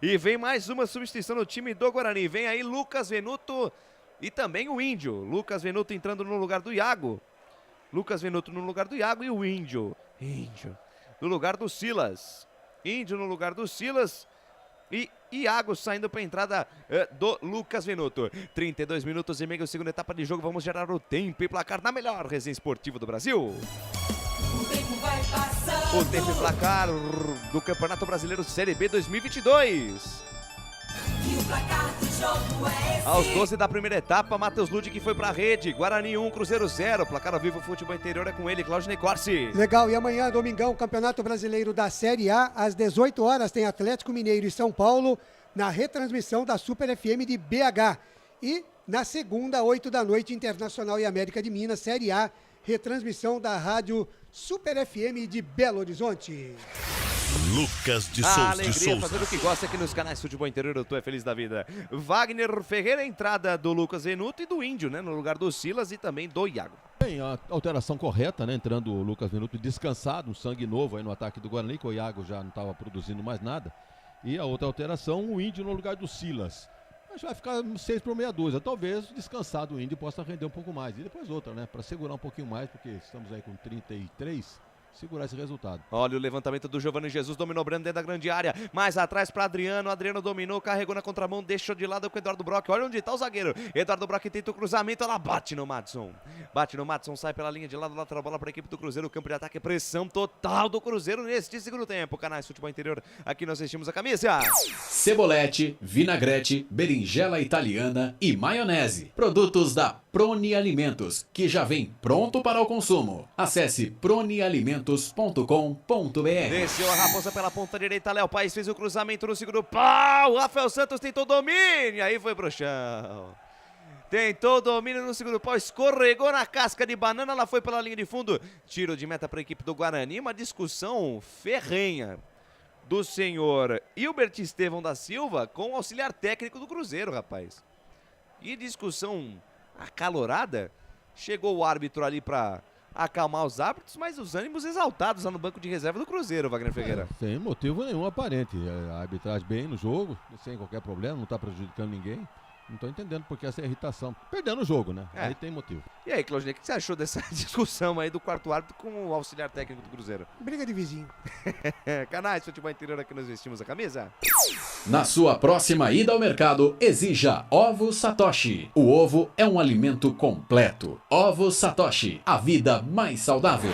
E vem mais uma substituição no time do Guarani. Vem aí Lucas Venuto e também o Índio. Lucas Venuto entrando no lugar do Iago. Lucas Venuto no lugar do Iago e o Índio no lugar do Silas. Índio no lugar do Silas e Iago saindo para a entrada do Lucas Venuto. 32 minutos e meio, segunda etapa de jogo. Vamos gerar o tempo e placar na melhor resenha esportiva do Brasil. O tempo e placar do Campeonato Brasileiro Série B 2022. E o placar do jogo é esse. Aos 12 da primeira etapa, Matheus Ludic foi pra rede. Guarani 1, Cruzeiro 0. Placar ao vivo, futebol interior é com ele, Claudinei Corsi. Legal, e amanhã, domingão, Campeonato Brasileiro da Série A, às 18 horas, tem Atlético Mineiro e São Paulo, na retransmissão da Super FM de BH. E na segunda, 8 da noite, Internacional e América de Minas, Série A, retransmissão da Rádio Super FM de Belo Horizonte. Lucas de Souza. Alegria, fazendo o que gosta aqui nos canais Futebol Interior, eu tô feliz da vida. Wagner Ferreira, entrada do Lucas Venuto e do Índio, né? No lugar do Silas e também do Iago. Bem, a alteração correta, né? Entrando o Lucas Venuto descansado, um sangue novo aí no ataque do Guarani, que o Iago já não estava produzindo mais nada. E a outra alteração, o Índio no lugar do Silas. Acho que vai ficar 6 por meia dúzia. Talvez descansado o Índio possa render um pouco mais. E depois outra, né? Para segurar um pouquinho mais, porque estamos aí com 33. Segurar esse resultado. Olha o levantamento do Giovanni Jesus, dominou Breno dentro da grande área, mais atrás para Adriano, Adriano dominou, carregou na contramão, deixou de lado com o Eduardo Brock, olha onde está o zagueiro, Eduardo Brock tenta o cruzamento, ela bate no Madison, sai pela linha de lado, lateral, bola para a equipe do Cruzeiro, campo de ataque, pressão total do Cruzeiro neste segundo tempo, canais Futebol Interior, aqui nós vestimos a camisa. Cebolete, vinagrete, berinjela italiana e maionese, produtos da Proni Alimentos, que já vem pronto para o consumo. Acesse pronialimentos.com.br. Desceu a Raposa pela ponta direita, Léo Paes fez o cruzamento no segundo pau, Rafael Santos tentou domínio, aí foi pro chão. Tentou domínio no segundo pau, escorregou na casca de banana, ela foi pela linha de fundo. Tiro de meta para a equipe do Guarani, uma discussão ferrenha do senhor Hilbert Estevão da Silva com o auxiliar técnico do Cruzeiro, rapaz. E discussão acalorada, chegou o árbitro ali para acalmar os árbitros, mas os ânimos exaltados lá no banco de reserva do Cruzeiro, Wagner Ferreira. Sem motivo nenhum aparente. A arbitragem bem no jogo, sem qualquer problema, não está prejudicando ninguém. Não tô entendendo porque essa irritação. Perdendo o jogo, né? Aí tem motivo. E aí, Claudinei, o que você achou dessa discussão aí do quarto árbitro com o auxiliar técnico do Cruzeiro? Briga de vizinho. Canais Futebol Interior, aqui nós vestimos a camisa. Na sua próxima ida ao mercado, exija Ovo Satoshi. O ovo é um alimento completo. Ovo Satoshi, a vida mais saudável.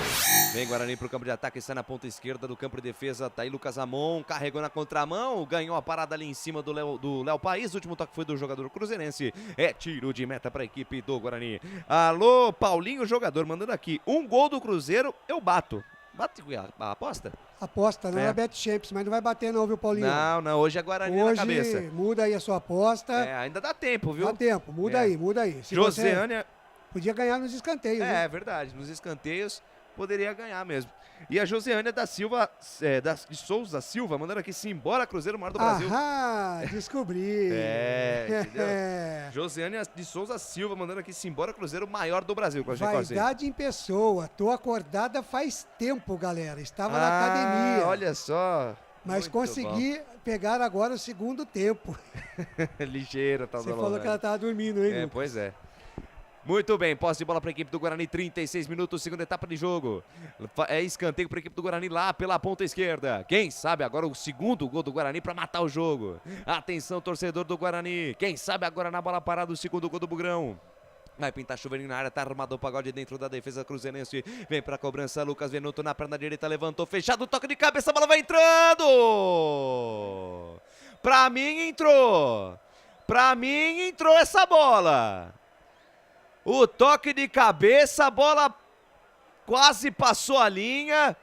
Vem Guarani pro campo de ataque, sai na ponta esquerda do campo de defesa, tá aí Lucas Amon, carregou na contramão, ganhou a parada ali em cima do Léo Paes, o último toque foi do jogador cruzeirense, é tiro de meta pra equipe do Guarani. Alô, Paulinho, jogador, mandando aqui, um gol do Cruzeiro, eu bato. Bate a aposta? Aposta, não é Bet Champs, mas não vai bater não, viu, Paulinho? Não, hoje é Guarani na cabeça. Hoje muda aí a sua aposta. Ainda dá tempo, viu? Dá tempo, muda aí. Se Joseânia... Podia ganhar nos escanteios, né? É verdade, nos escanteios poderia ganhar mesmo. E a Joseânia da Silva, de Souza Silva, mandando aqui simbora Cruzeiro, maior do Brasil. Ah, descobri. Entendeu? Joseânia de Souza Silva, mandando aqui simbora Cruzeiro, maior do Brasil. Vaidade em pessoa. Tô acordada faz tempo, galera. Estava na academia. Olha só. Mas consegui pegar agora o segundo tempo. Ligeira, tá Você falou que ela tava dormindo, hein? Pois é. Muito bem, posse de bola para a equipe do Guarani, 36 minutos, segunda etapa de jogo. É escanteio para a equipe do Guarani lá pela ponta esquerda. Quem sabe agora o segundo gol do Guarani para matar o jogo. Atenção, torcedor do Guarani. Quem sabe agora na bola parada o segundo gol do Bugrão. Vai pintar chuveirinho na área, tá armado o pagode dentro da defesa cruzeirense. Vem pra cobrança, Lucas Venuto na perna direita, levantou, fechado, toque de cabeça, a bola vai entrando! Pra mim entrou! Pra mim entrou essa bola! O toque de cabeça, a bola quase passou a linha.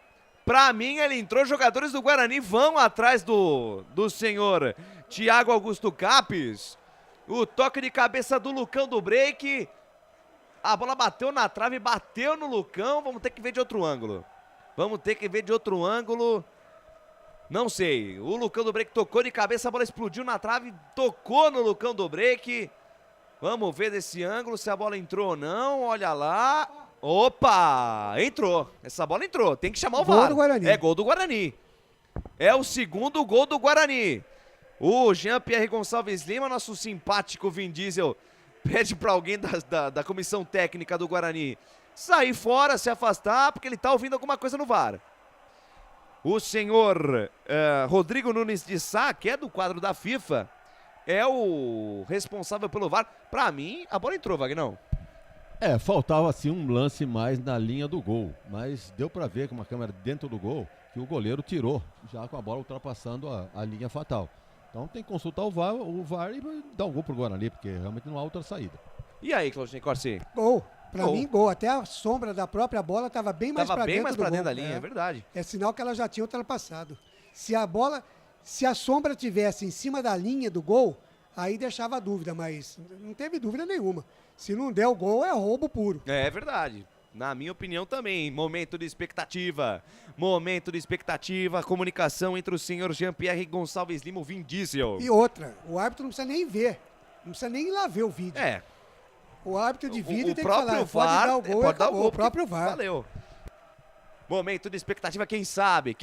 Pra mim ele entrou, jogadores do Guarani vão atrás do senhor Thiago Augusto Capes. O toque de cabeça do Lucão do break. A bola bateu na trave, bateu no Lucão. Vamos ter que ver de outro ângulo. Não sei. O Lucão do break tocou de cabeça, a bola explodiu na trave, tocou no Lucão do break. Vamos ver desse ângulo se a bola entrou ou não. Olha lá. Opa! Entrou. Essa bola entrou. Tem que chamar o VAR. Gol do Guarani. É gol do Guarani. É o segundo gol do Guarani. O Jean-Pierre Gonçalves Lima, nosso simpático Vin Diesel, pede para alguém da comissão técnica do Guarani sair fora, se afastar, porque ele tá ouvindo alguma coisa no VAR. O senhor Rodrigo Nunes de Sá, que é do quadro da FIFA, é o responsável pelo VAR. Pra mim, a bola entrou, Vagnão. Faltava assim um lance mais na linha do gol, mas deu pra ver com uma câmera dentro do gol que o goleiro tirou, já com a bola ultrapassando a linha fatal. Então tem que consultar o VAR e dar um gol pro Guarani, porque realmente não há outra saída. E aí, Claudinei Corsi? Gol. Pra mim, gol. Até a sombra da própria bola estava bem mais pra dentro do gol. Da linha, é verdade. É sinal que ela já tinha ultrapassado. Se a sombra tivesse em cima da linha do gol, aí deixava dúvida, mas não teve dúvida nenhuma. Se não der o gol, é roubo puro. É verdade. Na minha opinião também. Momento de expectativa. Comunicação entre o senhor Jean-Pierre Gonçalves Lima e o Vin Diesel. E outra, o árbitro não precisa nem ver. Não precisa nem ir lá ver o vídeo. O árbitro de vídeo tem que falar, pode dar o gol, pode dar o gol, o próprio VAR. Valeu. Momento de expectativa, quem sabe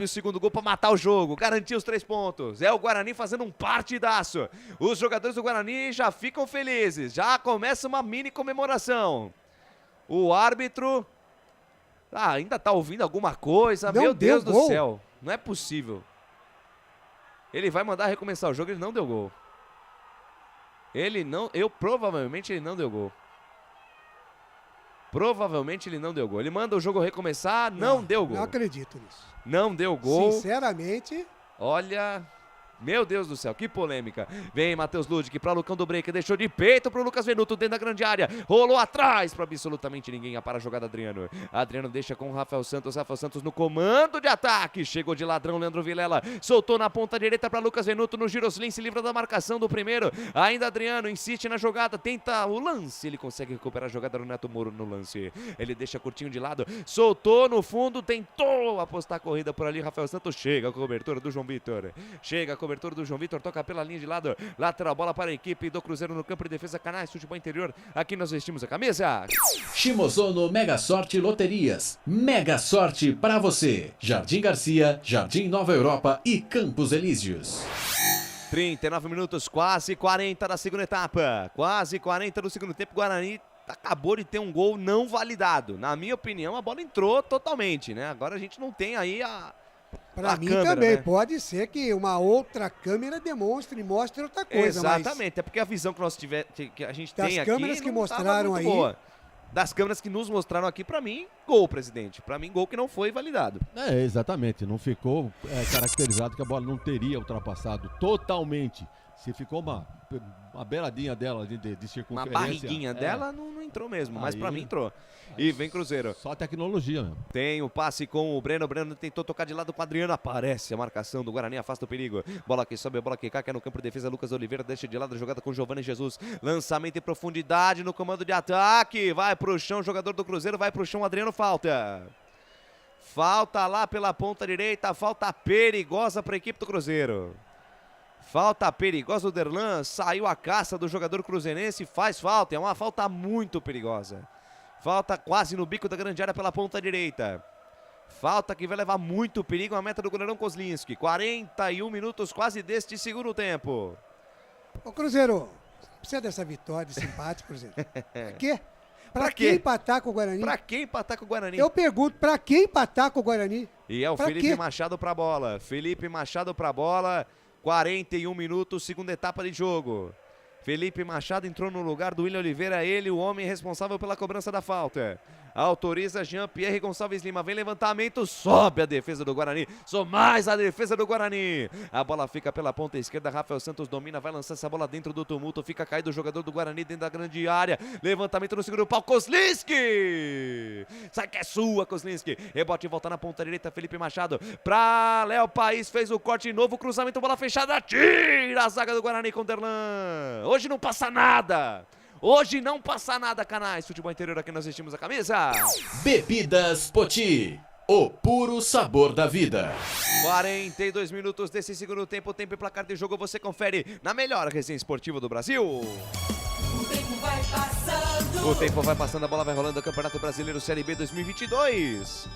o segundo gol para matar o jogo, garantir os 3 pontos. É o Guarani fazendo um partidaço. Os jogadores do Guarani já ficam felizes, já começa uma mini comemoração. O árbitro ainda tá ouvindo alguma coisa, meu Deus do céu, não é possível. Ele vai mandar recomeçar o jogo, ele não deu gol. Provavelmente ele não deu gol. Ele manda o jogo recomeçar, não deu gol. Não acredito nisso. Não deu gol. Sinceramente. Olha, meu Deus do céu, que polêmica. Vem Matheus Ludic para Lucão do break, deixou de peito pro Lucas Venuto dentro da grande área. Rolou atrás para absolutamente ninguém. Para a jogada Adriano. Adriano deixa com o Rafael Santos no comando de ataque. Chegou de ladrão Leandro Vilela. Soltou na ponta direita para Lucas Venuto no Giroslim, se livra da marcação do primeiro. Ainda Adriano insiste na jogada, tenta o lance. Ele consegue recuperar a jogada do Neto Moro no lance. Ele deixa curtinho de lado, soltou no fundo, tentou apostar a corrida por ali. Rafael Santos chega a cobertura do João Vitor. Toca pela linha de lado. Lateral bola para a equipe do Cruzeiro no campo de defesa. Canais Futebol Interior. Aqui nós vestimos a camisa. Shimozono Mega Sorte Loterias. Mega Sorte para você. Jardim Garcia, Jardim Nova Europa e Campos Elíseos. 39 minutos, quase 40 da segunda etapa. Quase 40 do segundo tempo. Guarani acabou de ter um gol não validado. Na minha opinião, a bola entrou totalmente, né? Agora a gente não tem aí Pra mim câmera, também, né? Pode ser que uma outra câmera mostre outra coisa. Exatamente, é porque a visão que a gente tem aqui das câmeras que mostraram aí, boa. Das câmeras que nos mostraram aqui, pra mim, gol, presidente. Pra mim, gol que não foi validado. Exatamente, não ficou caracterizado que a bola não teria ultrapassado totalmente. Se ficou uma beiradinha dela de circunferência. Uma barriguinha dela não entrou mesmo, mas pra mim entrou. E vem Cruzeiro. Só tecnologia mesmo. Tem o passe com o Breno. O Breno tentou tocar de lado com o Adriano. Aparece a marcação do Guarani, afasta o perigo. Bola que sobe, bola que cai, no campo de defesa. Lucas Oliveira deixa de lado a jogada com Giovanni Jesus. Lançamento em profundidade no comando de ataque. Vai pro chão, jogador do Cruzeiro. Vai pro chão, Adriano, falta. Falta lá pela ponta direita. Falta perigosa para a equipe do Cruzeiro. Falta perigosa, o Derlan saiu a caça do jogador cruzeirense, faz falta, é uma falta muito perigosa. Falta quase no bico da grande área pela ponta direita. Falta que vai levar muito perigo a meta do goleirão Kozlinski. 41 minutos quase deste segundo tempo. Ô Cruzeiro, Precisa dessa vitória, desse empate, Cruzeiro. Pra quê? Pra que quê? empatar com o Guarani? Pra que empatar com o Guarani? Eu pergunto, pra que empatar com o Guarani? E é o Pra Felipe quê? Machado pra bola. Felipe Machado pra bola. 41 minutos, segunda etapa de jogo. Felipe Machado entrou no lugar do William Oliveira, ele, o homem responsável pela cobrança da falta. Autoriza Jean-Pierre Gonçalves Lima, vem levantamento, sobe a defesa do Guarani, só mais a defesa do Guarani. A bola fica pela ponta esquerda, Rafael Santos domina, vai lançar essa bola dentro do tumulto, fica caído o jogador do Guarani dentro da grande área. Levantamento no segundo pau, Kozlinski! Sai que é sua, Kozlinski. Rebote e volta na ponta direita, Felipe Machado pra Léo País, fez o corte novo, cruzamento, bola fechada, tira a zaga do Guarani com Derlan. Hoje não passa nada. Hoje não passa nada, canais. Futebol interior aqui nós vestimos a camisa. Bebidas Poti, o puro sabor da vida. 42 minutos desse segundo tempo, tempo e placar de jogo você confere na melhor resenha esportiva do Brasil. O tempo vai passando. O tempo vai passando, a bola vai rolando. Campeonato Brasileiro Série B 2022.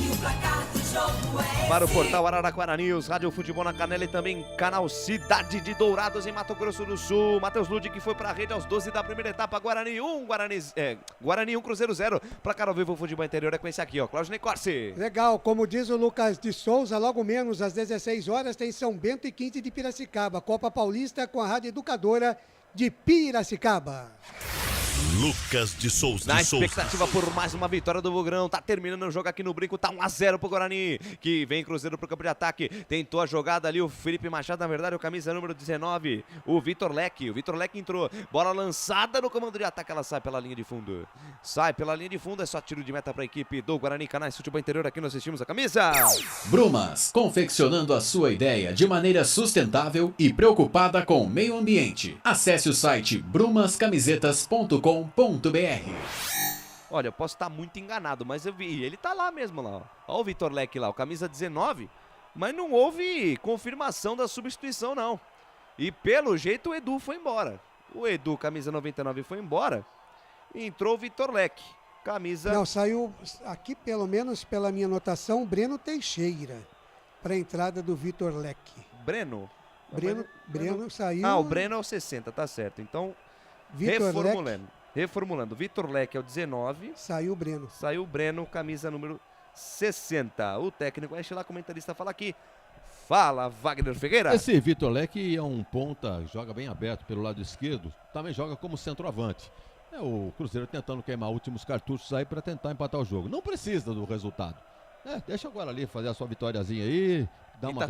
E o placar do jogo é Para o esse. portal Araraquara News, Rádio Futebol na Canela e também canal Cidade de Dourados em Mato Grosso do Sul. Matheus Ludi que foi para a rede aos 12 da primeira etapa. Guarani 1, Guarani 1, Cruzeiro 0. Placar ao vivo, Futebol Interior é com esse aqui, ó. Claudinei Corsi. Legal, como diz o Lucas de Souza, logo menos às 16 horas tem São Bento e 15 de Piracicaba. Copa Paulista com a Rádio Educadora de Piracicaba. Lucas de Souza. Na expectativa por mais uma vitória do Bugrão. Tá terminando o jogo aqui no Brinco. Tá 1-0 pro Guarani. Que vem Cruzeiro pro campo de ataque. Tentou a jogada ali o Felipe Machado. Na verdade, o camisa número 19. O Vitor Leque. O Vitor Leque entrou. Bola lançada no comando de ataque. Ela sai pela linha de fundo. Sai pela linha de fundo. É só tiro de meta pra equipe do Guarani. Canais Futebol Interior. Aqui nós assistimos a camisa. Brumas, confeccionando a sua ideia de maneira sustentável e preocupada com o meio ambiente. Acesse o site brumascamisetas.com.br. Olha, eu posso estar muito enganado, mas eu vi. Ele tá lá mesmo lá. Ó o Vitor Leque lá, o camisa 19. Mas não houve confirmação da substituição, não. E pelo jeito o Edu foi embora. O Edu, camisa 99, foi embora. E entrou o Vitor Leque. Camisa... Não, saiu aqui, pelo menos pela minha anotação, Breno Teixeira. Para a entrada do Vitor Leque. Breno? Breno saiu... Ah, o Breno é o 60, tá certo. Então, Vitor reformulando. Vitor Leque é o 19. Saiu o Breno. Saiu o Breno, camisa número 60. O técnico é lá, comentarista fala aqui. Fala, Wagner Figueira. Esse Vitor Leque é um ponta, joga bem aberto pelo lado esquerdo, também joga como centroavante. É o Cruzeiro tentando queimar últimos cartuchos aí para tentar empatar o jogo. Não precisa do resultado. Deixa agora ali fazer a sua vitóriazinha aí.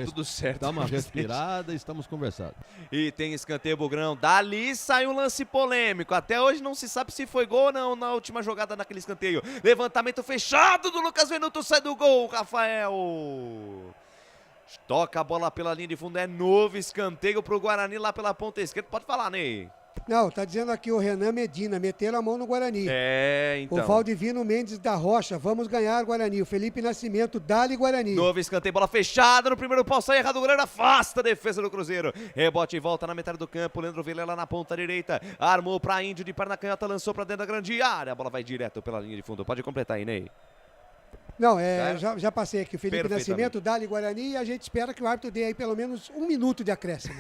Tudo certo. Dá uma respirada e estamos conversando. E tem escanteio Bugrão. Dali sai um lance polêmico. Até hoje não se sabe se foi gol ou não na última jogada naquele escanteio. Levantamento fechado do Lucas Venuto. Sai do gol, Rafael. Toca a bola pela linha de fundo. É novo escanteio pro Guarani lá pela ponta esquerda. Pode falar, Ney. Não, tá dizendo aqui o Renan Medina, meteram a mão no Guarani. Então. O Valdivino Mendes da Rocha, vamos ganhar Guarani. O Felipe Nascimento, dali Guarani. Novo escanteio, bola fechada no primeiro pau, sai errado o goleiro, afasta a defesa do Cruzeiro. Rebote e volta na metade do campo, Leandro Vilela na ponta direita, armou pra Índio de perna canhota, lançou pra dentro da grande área, a bola vai direto pela linha de fundo. Pode completar aí, Ney. Não, já passei aqui. O Felipe Nascimento, Dali Guarani, e a gente espera que o árbitro dê aí pelo menos 1 minuto de acréscimo.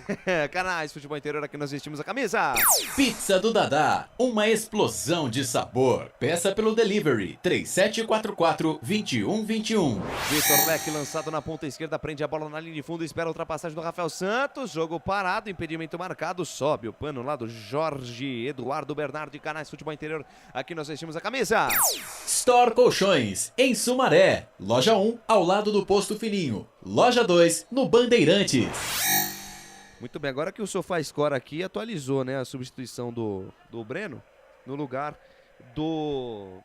Canais Futebol Interior, aqui nós vestimos a camisa. Pizza do Dadá, uma explosão de sabor. Peça pelo delivery 3744-2121. Vitor Leque lançado na ponta esquerda, prende a bola na linha de fundo, espera a ultrapassagem do Rafael Santos. Jogo parado, impedimento marcado, sobe o pano lá do Jorge Eduardo Bernardo de Canais Futebol Interior. Aqui nós vestimos a camisa. Store Colchões, em Sumaré. Loja 1, ao lado do Posto Fininho. Loja 2, no Bandeirantes. Muito bem, agora que o Sofá Score aqui atualizou, né, a substituição do Breno no lugar do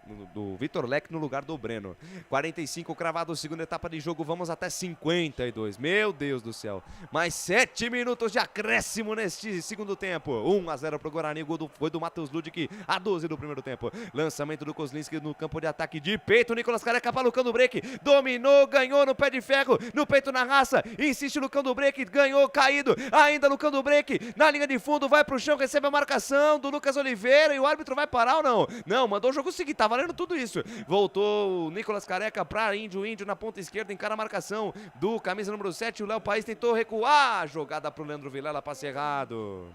Vitor Leque no lugar do Breno. 45 cravado, segunda etapa de jogo, vamos até 52. Meu Deus do céu. Mais 7 minutos de acréscimo neste segundo tempo. 1-0 pro Guarani, o gol foi do Matheus Ludic a 12 do primeiro tempo. Lançamento do Kozlinski no campo de ataque de peito, Nicolas Careca para Lucão do Break, dominou, ganhou no pé de ferro, no peito na raça, insiste Lucão do Break, ganhou, caído, ainda Lucão do Break, na linha de fundo, vai pro chão, recebe a marcação do Lucas Oliveira e o árbitro vai parar ou não? Não, mandou o jogo seguir, tá valendo tudo isso. Voltou o Nicolas Careca pra Índio na ponta esquerda, encara a marcação do camisa número 7, o Léo País tentou recuar, jogada pro Leandro Vilela, passe errado.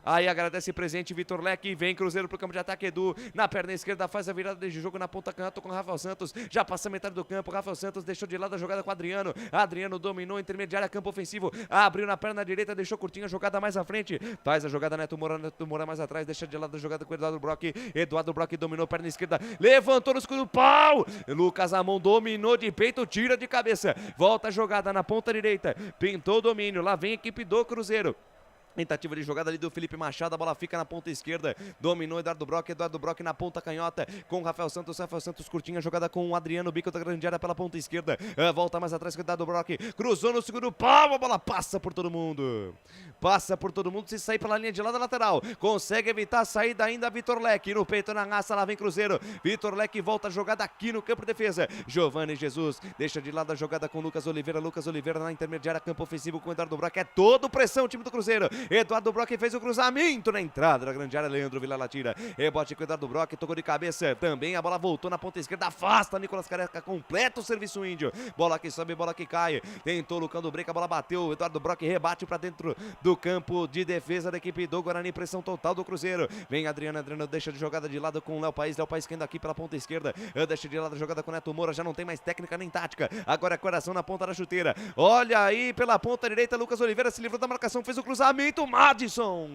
Aí agradece presente Vitor Leque, vem Cruzeiro pro campo de ataque, Edu, na perna esquerda faz a virada de jogo na ponta canhota com o Rafael Santos, já passa a metade do campo, Rafael Santos deixou de lado a jogada com o Adriano dominou, intermediária, campo ofensivo, abriu na perna direita, deixou curtinha a jogada mais à frente, faz a jogada Neto Moura mais atrás, deixa de lado a jogada com o Eduardo Brock dominou, perna esquerda, levantou no escuro, pau, Lucas Amon dominou de peito, tira de cabeça, volta a jogada na ponta direita, pintou o domínio, lá vem a equipe do Cruzeiro. Tentativa de jogada ali do Felipe Machado, a bola fica na ponta esquerda, dominou Eduardo Brock na ponta canhota, com o Rafael Santos curtinha, jogada com o Adriano, bico da grande área pela ponta esquerda, volta mais atrás com o Eduardo Brock, cruzou no segundo pau, a bola passa por todo mundo, se sair pela linha de lado lateral, consegue evitar a saída ainda Vitor Leque, no peito, na raça, lá vem Cruzeiro, Vitor Leque volta a jogada aqui no campo de defesa, Giovanni Jesus, deixa de lado a jogada com Lucas Oliveira na intermediária, campo ofensivo com o Eduardo Brock, é todo pressão o time do Cruzeiro, Eduardo Brock fez o cruzamento na entrada da grande área, Leandro Vilela tira, rebote com o Eduardo Brock, tocou de cabeça, também a bola voltou na ponta esquerda, afasta Nicolas Careca, completa o serviço índio, bola que sobe, bola que cai, tentou Lucão do Breca, a bola bateu, Eduardo Brock rebate pra dentro do campo de defesa da equipe do Guarani, pressão total do Cruzeiro, vem Adriano deixa de jogada de lado com o Léo País que ainda aqui pela ponta esquerda, deixa de lado a jogada com o Neto Moura, já não tem mais técnica nem tática, agora é coração na ponta da chuteira, olha aí pela ponta direita, Lucas Oliveira se livrou da marcação, fez o cruzamento, Madison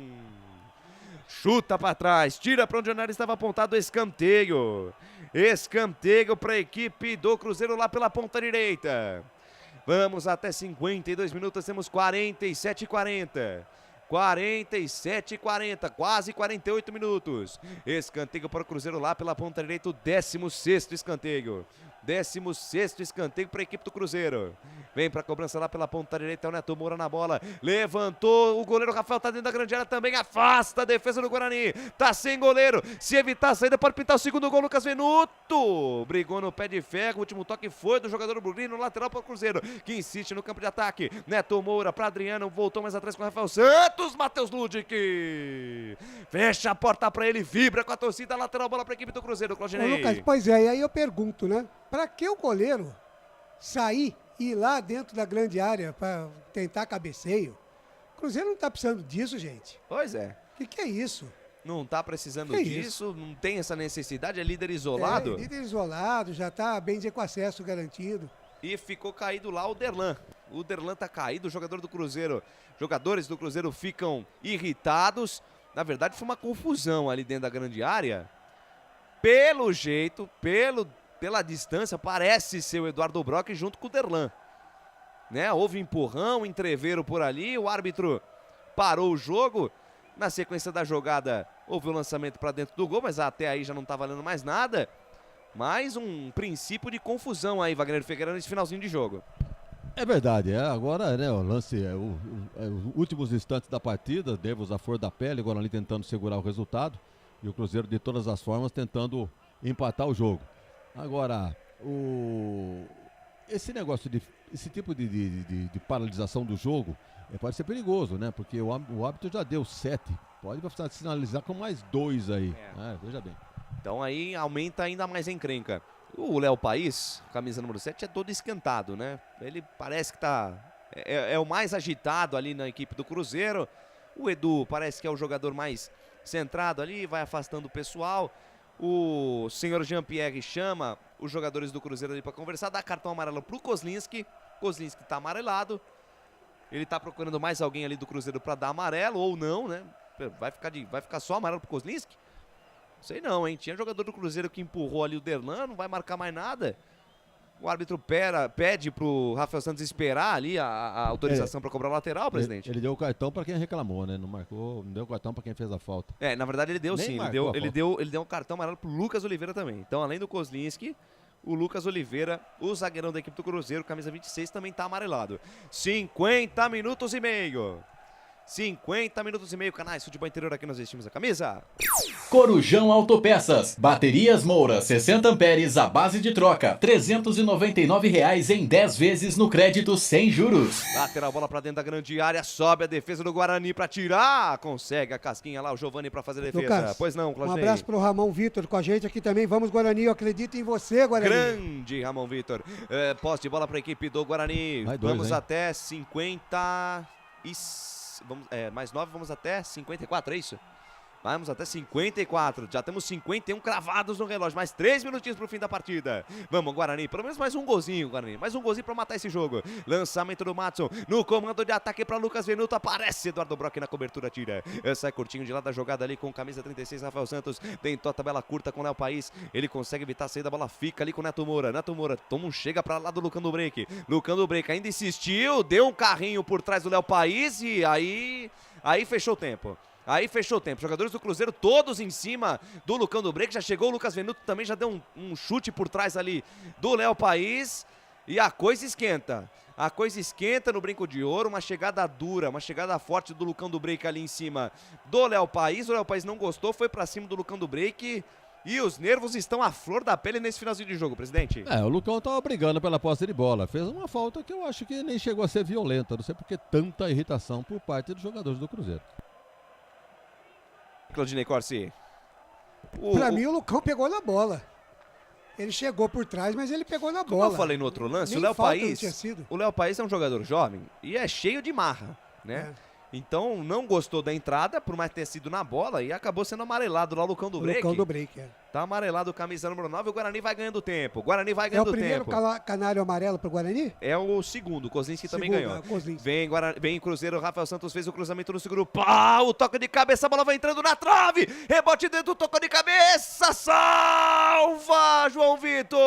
chuta para trás, tira para onde o Nery estava apontado, escanteio para a equipe do Cruzeiro lá pela ponta direita. Vamos até 52 minutos, temos 47:40. 47:40, quase 48 minutos. Escanteio para o Cruzeiro lá pela ponta direita, o 16º escanteio. 16º escanteio para a equipe do Cruzeiro. Vem para a cobrança lá pela ponta direita, o Neto Moura na bola. Levantou, o goleiro Rafael tá dentro da grande área também, afasta a defesa do Guarani. Tá sem goleiro, se evitar a saída pode pintar o segundo gol, Lucas Venuto. Brigou no pé de ferro, o último toque foi do jogador do Bruglino, lateral para o Cruzeiro, que insiste no campo de ataque. Neto Moura para Adriano, voltou mais atrás com o Rafael Santos, Matheus Ludic. Fecha a porta para ele, vibra com a torcida, lateral, bola para a equipe do Cruzeiro, Claudinei. Ô, Lucas, pois é, e aí eu pergunto, né? Para que o goleiro sair e ir lá dentro da grande área para tentar cabeceio? O Cruzeiro não tá precisando disso, gente. Pois é. O que é isso? Não tá precisando disso, não tem essa necessidade, é líder isolado. É, líder isolado, já tá bem dizer com acesso garantido. E ficou caído lá o Derlan. O Derlan tá caído, o jogador do Cruzeiro. Jogadores do Cruzeiro ficam irritados. Na verdade, foi uma confusão ali dentro da grande área. Pelo jeito, pela distância, parece ser o Eduardo Brock junto com o Derlan. Né? Houve empurrão, entreveiro por ali, o árbitro parou o jogo. Na sequência da jogada, houve o lançamento para dentro do gol, mas até aí já não tá valendo mais nada. Mais um princípio de confusão aí, Wagner Figueira, nesse finalzinho de jogo. É verdade, agora, né, o lance, os últimos instantes da partida, Devos a flor da pele, agora ali tentando segurar o resultado, e o Cruzeiro de todas as formas tentando empatar o jogo. Agora, esse tipo de paralisação do jogo pode ser perigoso, né, porque o árbitro já deu 7, pode sinalizar com mais 2 aí, veja bem. Então aí aumenta ainda mais a encrenca. O Léo País, camisa número 7, é todo esquentado, né? Ele parece que é o mais agitado ali na equipe do Cruzeiro. O Edu parece que é o jogador mais centrado ali, vai afastando o pessoal. O senhor Jean-Pierre chama os jogadores do Cruzeiro ali para conversar, dá cartão amarelo pro Kozlinski. Kozlinski tá amarelado. Ele tá procurando mais alguém ali do Cruzeiro para dar amarelo ou não, né? Vai ficar só amarelo pro Kozlinski? Sei não, hein? Tinha jogador do Cruzeiro que empurrou ali o Derlan, não vai marcar mais nada. O árbitro pede pro Rafael Santos esperar ali a autorização para cobrar lateral, presidente. Ele deu o cartão para quem reclamou, né? Não deu o cartão para quem fez a falta. Na verdade ele deu sim. Ele deu um cartão amarelo pro Lucas Oliveira também. Então, além do Kozlinski, o Lucas Oliveira, o zagueirão da equipe do Cruzeiro, camisa 26, também tá amarelado. 50 minutos e meio. 50 minutos e meio, Canais Futebol Interior, aqui nós vestimos a camisa. Corujão Autopeças, baterias Moura, 60 amperes à base de troca, R$ 399 em 10 vezes no crédito sem juros. Lateral, bola pra dentro da grande área, sobe a defesa do Guarani pra tirar, consegue a casquinha lá, o Giovanni pra fazer a defesa. Lucas, pois não, Claudinei. Um abraço pro Ramon Vitor com a gente aqui também, vamos Guarani, eu acredito em você, Guarani. Grande Ramon Vitor, posse de bola pra equipe do Guarani, vamos até 56 mais 9, vamos até 54, é isso? Vamos até 54, já temos 51 cravados no relógio, mais 3 minutinhos pro fim da partida. Vamos, Guarani, pelo menos mais um golzinho, Guarani, mais um golzinho pra matar esse jogo. Lançamento do Matson, no comando de ataque pra Lucas Venuto, aparece Eduardo Brock na cobertura, tira. Sai curtinho de lá da jogada ali com camisa 36, Rafael Santos, tentou a tabela curta com o Léo País, ele consegue evitar a saída, a bola fica ali com o Neto Moura. Neto Moura toma um chega pra lá do Lucão do Break. Lucão do Break ainda insistiu, deu um carrinho por trás do Léo País e aí fechou o tempo. Aí fechou o tempo, jogadores do Cruzeiro todos em cima do Lucão do Break, já chegou o Lucas Venuto também, já deu um chute por trás ali do Léo País e a coisa esquenta. A coisa esquenta no Brinco de Ouro, uma chegada dura, uma chegada forte do Lucão do Break ali em cima do Léo País. O Léo País não gostou, foi pra cima do Lucão do Break e os nervos estão à flor da pele nesse finalzinho de jogo, presidente. O Lucão tava brigando pela posse de bola, fez uma falta que eu acho que nem chegou a ser violenta, não sei por que tanta irritação por parte dos jogadores do Cruzeiro. Claudinei Corsi. Pra mim o Lucão pegou na bola. Ele chegou por trás, mas ele pegou na bola. Como eu falei no outro lance, o Léo País é um jogador jovem e é cheio de marra, né? Então não gostou da entrada, por mais ter sido na bola, e acabou sendo amarelado lá o Lucão do Break. Lucão do Break, Tá amarelado, camisa número 9, o Guarani vai ganhando tempo. Guarani vai ganhando tempo. É o primeiro canário amarelo pro Guarani? É o segundo, o Kozlinski também ganhou. Vem Cruzeiro, Rafael Santos fez o cruzamento no segundo pau, o toque de cabeça, a bola vai entrando na trave, rebote dentro, tocou de cabeça, salva João Vitor!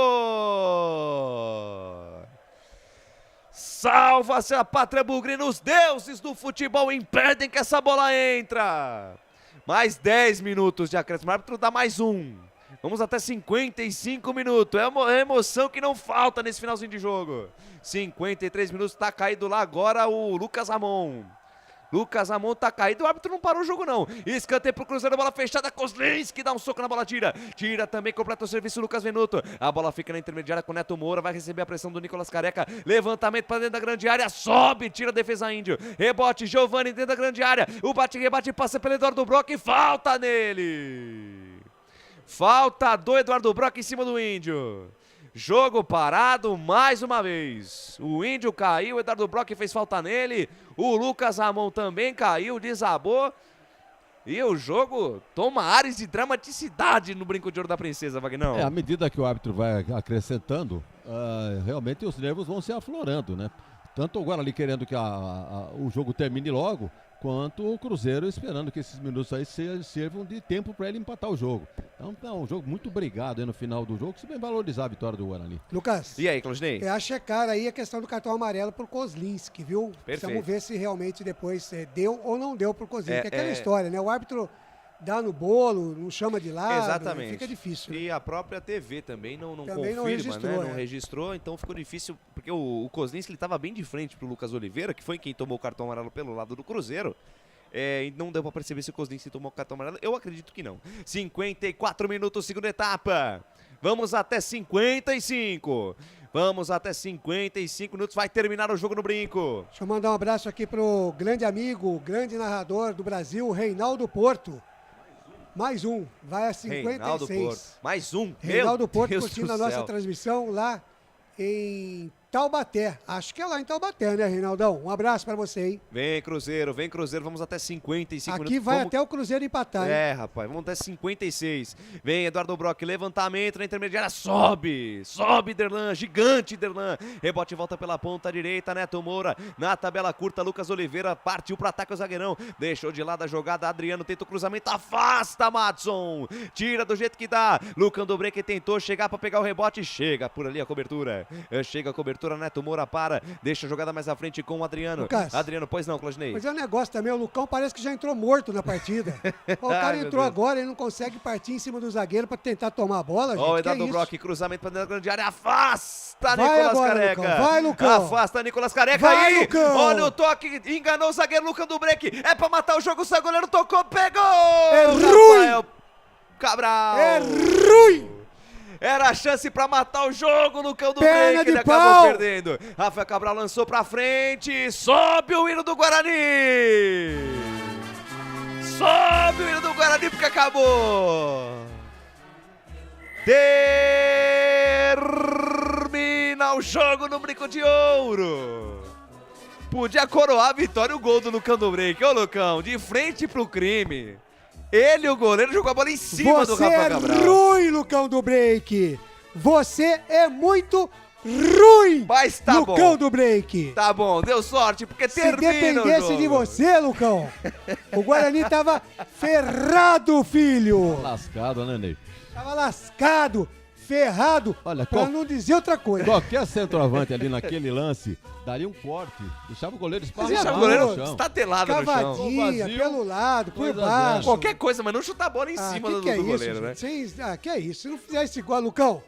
Salva-se a pátria bugrina, os deuses do futebol impedem que essa bola entra. Mais 10 minutos de acréscimo, o árbitro dá mais um. Vamos até 55 minutos, é a emoção que não falta nesse finalzinho de jogo. 53 minutos, tá caído lá agora o Lucas Ramon. Lucas Ramon tá caído, o árbitro não parou o jogo não. Escanteio pro Cruzeiro, bola fechada, Kozlinski dá um soco na bola, tira também, completa o serviço Lucas Venuto. A bola fica na intermediária com o Neto Moura, vai receber a pressão do Nicolas Careca. Levantamento pra dentro da grande área, sobe, tira a defesa índio. Rebote, Giovani dentro da grande área. O bate-rebate passa pelo Eduardo Brock e falta nele. Falta do Eduardo Brock em cima do índio. Jogo parado mais uma vez. O índio caiu, o Eduardo Brock fez falta nele. O Lucas Ramon também caiu, desabou. E o jogo toma ares de dramaticidade no Brinco de Ouro da Princesa, Vagnão. À medida que o árbitro vai acrescentando, realmente os nervos vão se aflorando, né? Tanto o Guarani querendo que o jogo termine logo, quanto o Cruzeiro esperando que esses minutos aí sirvam de tempo para ele empatar o jogo. Então é um jogo muito brigado aí no final do jogo, que se bem valorizar a vitória do Guarani. Lucas. E aí, Claudinei? É a checar aí a questão do cartão amarelo pro Kozlinski, viu? Perfeito. Precisamos ver se realmente depois deu ou não deu pro Kozlinski. É aquela história, né? O árbitro dá no bolo, não chama de lado. Exatamente. Fica difícil. E a própria TV também não também confirma, não registrou, né? Não registrou, então ficou difícil, porque o Kozlinski ele estava bem de frente pro Lucas Oliveira, que foi quem tomou o cartão amarelo pelo lado do Cruzeiro. E não deu pra perceber se o Kozlinski tomou o cartão amarelo. Eu acredito que não. 54 minutos, segunda etapa. Vamos até 55. Vamos até 55 minutos. Vai terminar o jogo no Brinco. Deixa eu mandar um abraço aqui pro grande amigo, grande narrador do Brasil, Reinaldo Porto. Mais um. Vai a 56. Reinaldo Porto. Mais um. Reinaldo Porto Deus curtindo do a nossa céu. transmissão lá em Taubaté. Acho que é lá em Taubaté, né, Reinaldão? Um abraço pra você, hein? Vem Cruzeiro, vamos até 55 minutos. Aqui vai até o Cruzeiro empatar, hein? Rapaz, vamos até 56. Vem Eduardo Brock, levantamento na intermediária, sobe Derlan, gigante Derlan. Rebote volta pela ponta direita, Neto Moura, na tabela curta, Lucas Oliveira partiu pro ataque o zagueirão, deixou de lado a jogada, Adriano tenta o cruzamento, afasta Madson, tira do jeito que dá, Lucão do Break tentou chegar pra pegar o rebote, chega por ali a cobertura, Neto Moura para, deixa a jogada mais à frente com o Adriano. Lucas, Adriano, pois não, Claudinei? Mas é um negócio também, o Lucão parece que já entrou morto na partida. O cara entrou agora e não consegue partir em cima do zagueiro pra tentar tomar a bola, gente. Ó, o Eduardo Brock, cruzamento pra dentro da grande área, afasta vai Nicolas agora, Careca. Lucão. Vai, Lucão. Afasta Nicolas Careca vai, aí. Lucão. Olha o toque, enganou o zagueiro Lucão do Break. É pra matar o jogo, o seu goleiro tocou, pegou. É ruim. Cabral. É ruim. Era a chance pra matar o jogo no Lucão do Perna Break, ele de pau. acabou perdendo. Rafael Cabral lançou pra frente, sobe o hino do Guarani. Sobe o hino do Guarani porque acabou. Termina o jogo no Brinco de Ouro. Podia coroar a vitória o gol do Lucão do Break. Ô, Lucão, de frente pro crime. Ele, o goleiro, jogou a bola em cima do Rafa Cabral. Você é ruim, Lucão do Break. Você é muito ruim, mas tá Lucão bom. do Break. Tá bom, deu sorte, porque termina o jogo. Se dependesse de você, Lucão, o Guarani tava ferrado, filho. Lascado, né, Ney? Tava lascado, ferrado, olha, pra não dizer outra coisa. Qualquer centroavante ali naquele lance daria um corte, deixava o goleiro esparramado. Deixava o goleiro estatelado no chão. Cavadinha, pelo lado, por baixo. Qualquer coisa, mas não chutar a bola em cima do é goleiro, isso, né? Que é isso? Se não fizesse igual, Lucão,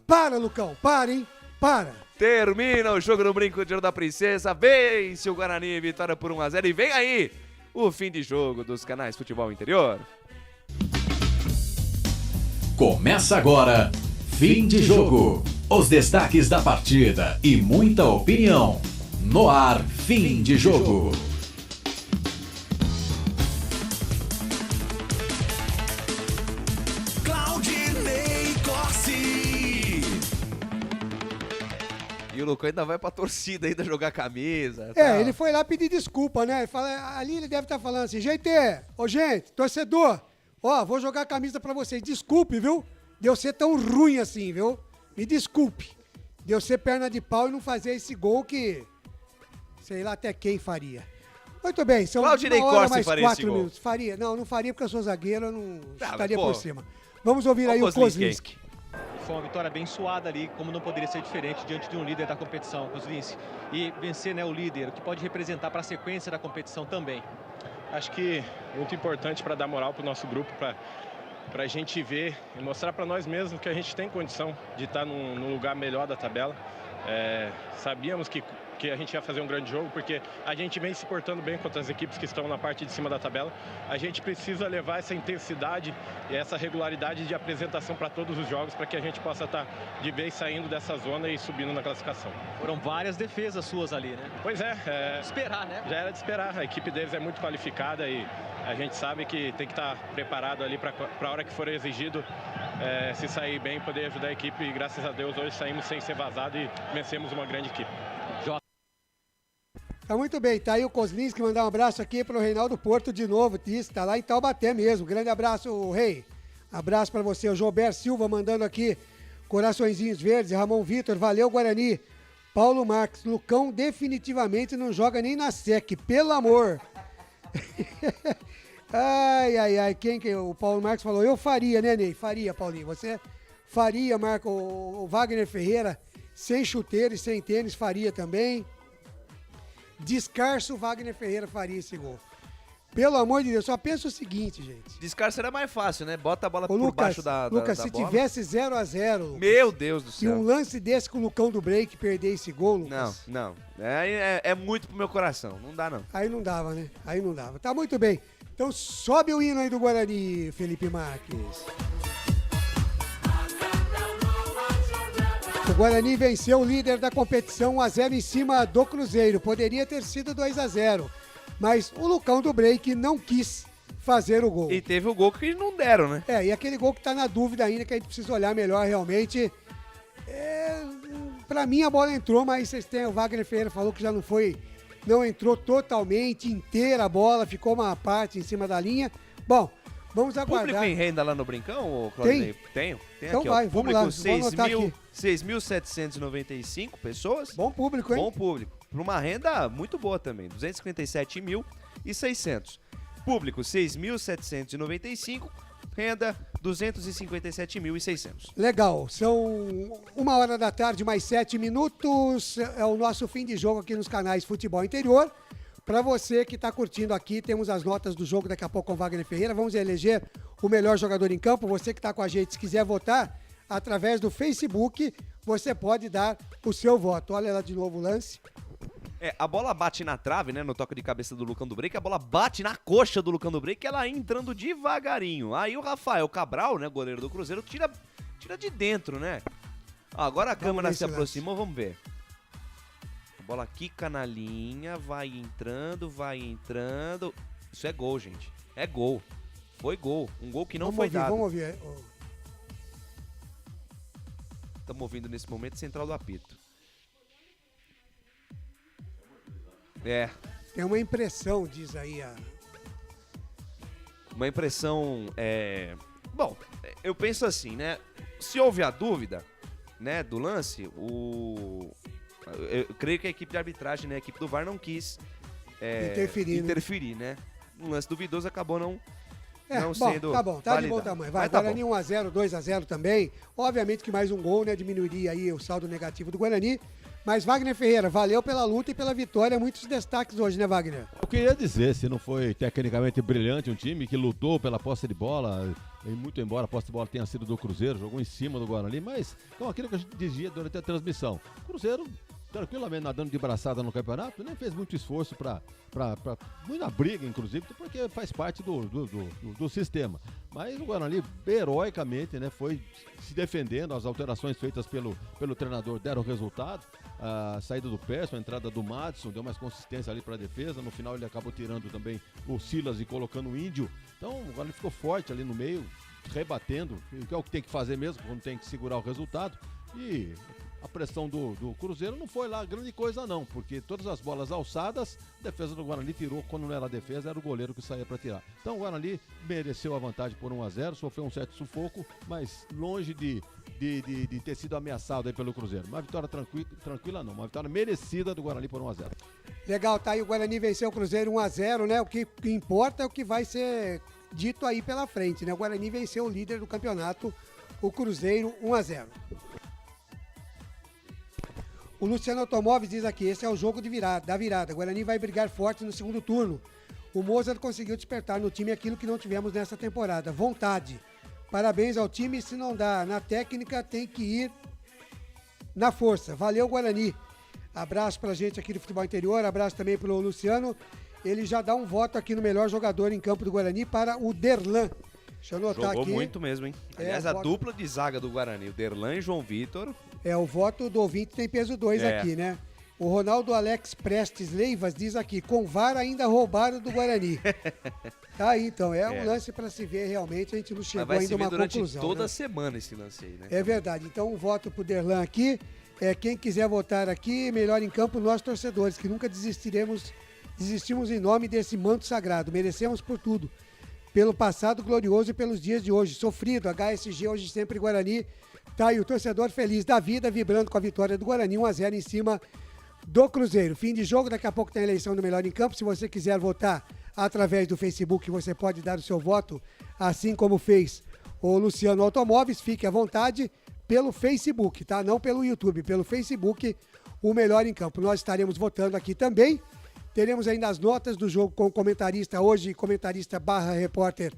para, Lucão, para, hein? Para. Termina o jogo no Brinco de Ouro da Princesa, vence o Guarani, vitória por 1-0 e vem aí o fim de jogo dos canais Futebol Interior. Começa agora, fim de jogo. Os destaques da partida e muita opinião. No ar, fim de jogo. Claudinei Corsi. E o Lucão ainda vai pra torcida ainda jogar camisa. Ele foi lá pedir desculpa, né? Ali ele deve estar falando assim, gente, torcedor, vou jogar a camisa pra vocês. Desculpe, viu? De eu ser tão ruim assim, viu? Me desculpe. De eu ser perna de pau e não fazer esse gol que sei lá até quem faria. Muito bem, são Claudinei uma hora Corsi mais faria 4 minutos. Faria? Não faria porque eu sou zagueiro, eu não estaria por cima. Vamos ouvir aí o Kozlinski. Foi uma vitória abençoada ali, como não poderia ser diferente diante de um líder da competição, Kozlinski. E vencer, né, o líder, o que pode representar para a sequência da competição também. Acho que muito importante para dar moral para o nosso grupo, para a gente ver e mostrar para nós mesmos que a gente tem condição de estar num lugar melhor da tabela. Sabíamos que a gente ia fazer um grande jogo, porque a gente vem se portando bem contra as equipes que estão na parte de cima da tabela. A gente precisa levar essa intensidade e essa regularidade de apresentação para todos os jogos, para que a gente possa estar de vez saindo dessa zona e subindo na classificação. Foram várias defesas suas ali, né? Pois é. Esperar, né? Já era de esperar. A equipe deles é muito qualificada e a gente sabe que tem que estar preparado ali para a hora que for exigido se sair bem, poder ajudar a equipe. E graças a Deus hoje saímos sem ser vazado e vencemos uma grande equipe. Tá muito bem, tá aí o Kozlinski, mandar um abraço aqui pro Reinaldo Porto de novo, tá lá em Taubaté mesmo. Grande abraço, Rei. Abraço pra você. O Jober Silva mandando aqui coraçõezinhos verdes. Ramon Vitor, valeu Guarani. Paulo Marques, Lucão definitivamente não joga nem na SEC, pelo amor. Ai, quem que o Paulo Marques falou? Eu faria, né, Ney? Faria, Paulinho. Você faria, Marco, o Wagner Ferreira, sem chuteiro e sem tênis, faria também. Descarso, Wagner Ferreira faria esse gol. Pelo amor de Deus, só pensa o seguinte, gente. Descarso era mais fácil, né? Bota a bola por baixo da Lucas, da se bola. tivesse 0-0... Meu Deus do E céu. um lance desse com o Lucão do Break perder esse gol, Lucas... Não. É muito pro meu coração. Não dá, não. Aí não dava, né? Aí não dava. Tá muito bem. Então sobe o hino aí do Guarani, Felipe Marques. O Guarani venceu o líder da competição 1-0 em cima do Cruzeiro. Poderia ter sido 2-0, mas o Lucão do Break não quis fazer o gol. E teve o gol que não deram, né? E aquele gol que tá na dúvida ainda, que a gente precisa olhar melhor realmente. Pra mim a bola entrou, mas vocês têm, o Wagner Ferreira falou que já não entrou totalmente inteira a bola, ficou uma parte em cima da linha. Bom, vamos aguardar. Público em renda lá no Brincão, Claudinei? Tenho Então aqui, vai, ó. vamos lá, Público vamos anotar aqui. 6.795 pessoas. Bom público, hein? Bom público. Para uma renda muito boa também, 257.600. Público 6.795, renda 257.600. Legal, são 13h mais 7 minutos, é o nosso fim de jogo aqui nos canais Futebol Interior. Para você que está curtindo aqui, temos as notas do jogo daqui a pouco com o Wagner Ferreira. Vamos eleger o melhor jogador em campo. Você que está com a gente, se quiser votar, através do Facebook, você pode dar o seu voto. Olha lá de novo o lance. A bola bate na trave, né, no toque de cabeça do Lucão do Break, a bola bate na coxa do Lucão do Break, ela entrando devagarinho. Aí o Rafael Cabral, né, goleiro do Cruzeiro, tira de dentro, né? Agora a câmera se aproximou, vamos ver. A bola quica na linha, vai entrando. Isso é gol, gente. É gol. Foi gol. Um gol que não foi dado. Vamos ouvir. Estamos ouvindo nesse momento central do apito. É. Tem uma impressão, diz aí Uma impressão, Bom, eu penso assim, né? Se houve a dúvida, né, do lance, eu creio que a equipe de arbitragem, né, a equipe do VAR não quis interferir, né? Um lance duvidoso acabou não sendo tá bom, tá validado. de bom tamanho. Vai, Tá Guarani bom. 1x0, 2x0 também. Obviamente que mais um gol, né, diminuiria aí o saldo negativo do Guarani. Mas Wagner Ferreira, valeu pela luta e pela vitória. Muitos destaques hoje, né, Wagner? Eu queria dizer, se não foi tecnicamente brilhante um time que lutou pela posse de bola, e muito embora a posse de bola tenha sido do Cruzeiro, jogou em cima do Guarani, mas então aquilo que a gente dizia durante a transmissão. Cruzeiro tranquilamente nadando de braçada no campeonato, nem fez muito esforço para muita briga, inclusive, porque faz parte do sistema. Mas o Guarani, heroicamente, né, foi se defendendo, as alterações feitas pelo treinador deram resultado. A saída do Persson, a entrada do Madison, deu mais consistência ali para a defesa. No final ele acabou tirando também o Silas e colocando o Índio. Então o Guarani ficou forte ali no meio, rebatendo, que é o que tem que fazer mesmo, quando tem que segurar o resultado. E a pressão do Cruzeiro não foi lá grande coisa não, porque todas as bolas alçadas, a defesa do Guarani tirou, quando não era a defesa, era o goleiro que saía para tirar. Então o Guarani mereceu a vantagem por 1-0, sofreu um certo sufoco, mas longe de ter sido ameaçado aí pelo Cruzeiro. Uma vitória tranquila não, uma vitória merecida do Guarani por 1-0. Legal, tá aí, o Guarani venceu o Cruzeiro 1-0, né? O que importa é o que vai ser dito aí pela frente, né? O Guarani venceu o líder do campeonato, o Cruzeiro 1-0. O Luciano Automóveis diz aqui, esse é o jogo da virada. O Guarani vai brigar forte no segundo turno. O Mozart conseguiu despertar no time aquilo que não tivemos nessa temporada, vontade. Parabéns ao time, se não dá na técnica, tem que ir na força. Valeu, Guarani. Abraço pra gente aqui do Futebol Interior, abraço também pro Luciano. Ele já dá um voto aqui no melhor jogador em campo do Guarani para o Derlan. Deixa eu anotar Jogou aqui. muito mesmo, hein? Aliás, a voto... dupla de zaga do Guarani, o Derlan e João Vitor. O voto do ouvinte tem peso 2 aqui, né? O Ronaldo Alex Prestes Leivas diz aqui, com VAR ainda roubaram do Guarani. Tá aí, então, um lance para se ver realmente, a gente não chegou ainda a uma conclusão. Toda né? semana esse lance aí, né? É verdade, então um voto pro Derlan aqui. Quem quiser votar aqui, melhor em campo, nós torcedores, que nunca desistimos em nome desse manto sagrado, merecemos por tudo. Pelo passado glorioso e pelos dias de hoje. Sofrido, HSG hoje sempre Guarani. Tá aí o torcedor feliz da vida, vibrando com a vitória do Guarani, 1-0 em cima do Cruzeiro. Fim de jogo, daqui a pouco tem a eleição do melhor em campo. Se você quiser votar através do Facebook, você pode dar o seu voto, assim como fez o Luciano Automóveis. Fique à vontade pelo Facebook, tá? Não pelo YouTube, pelo Facebook, o melhor em campo. Nós estaremos votando aqui também. Teremos ainda as notas do jogo com o comentarista hoje, comentarista / repórter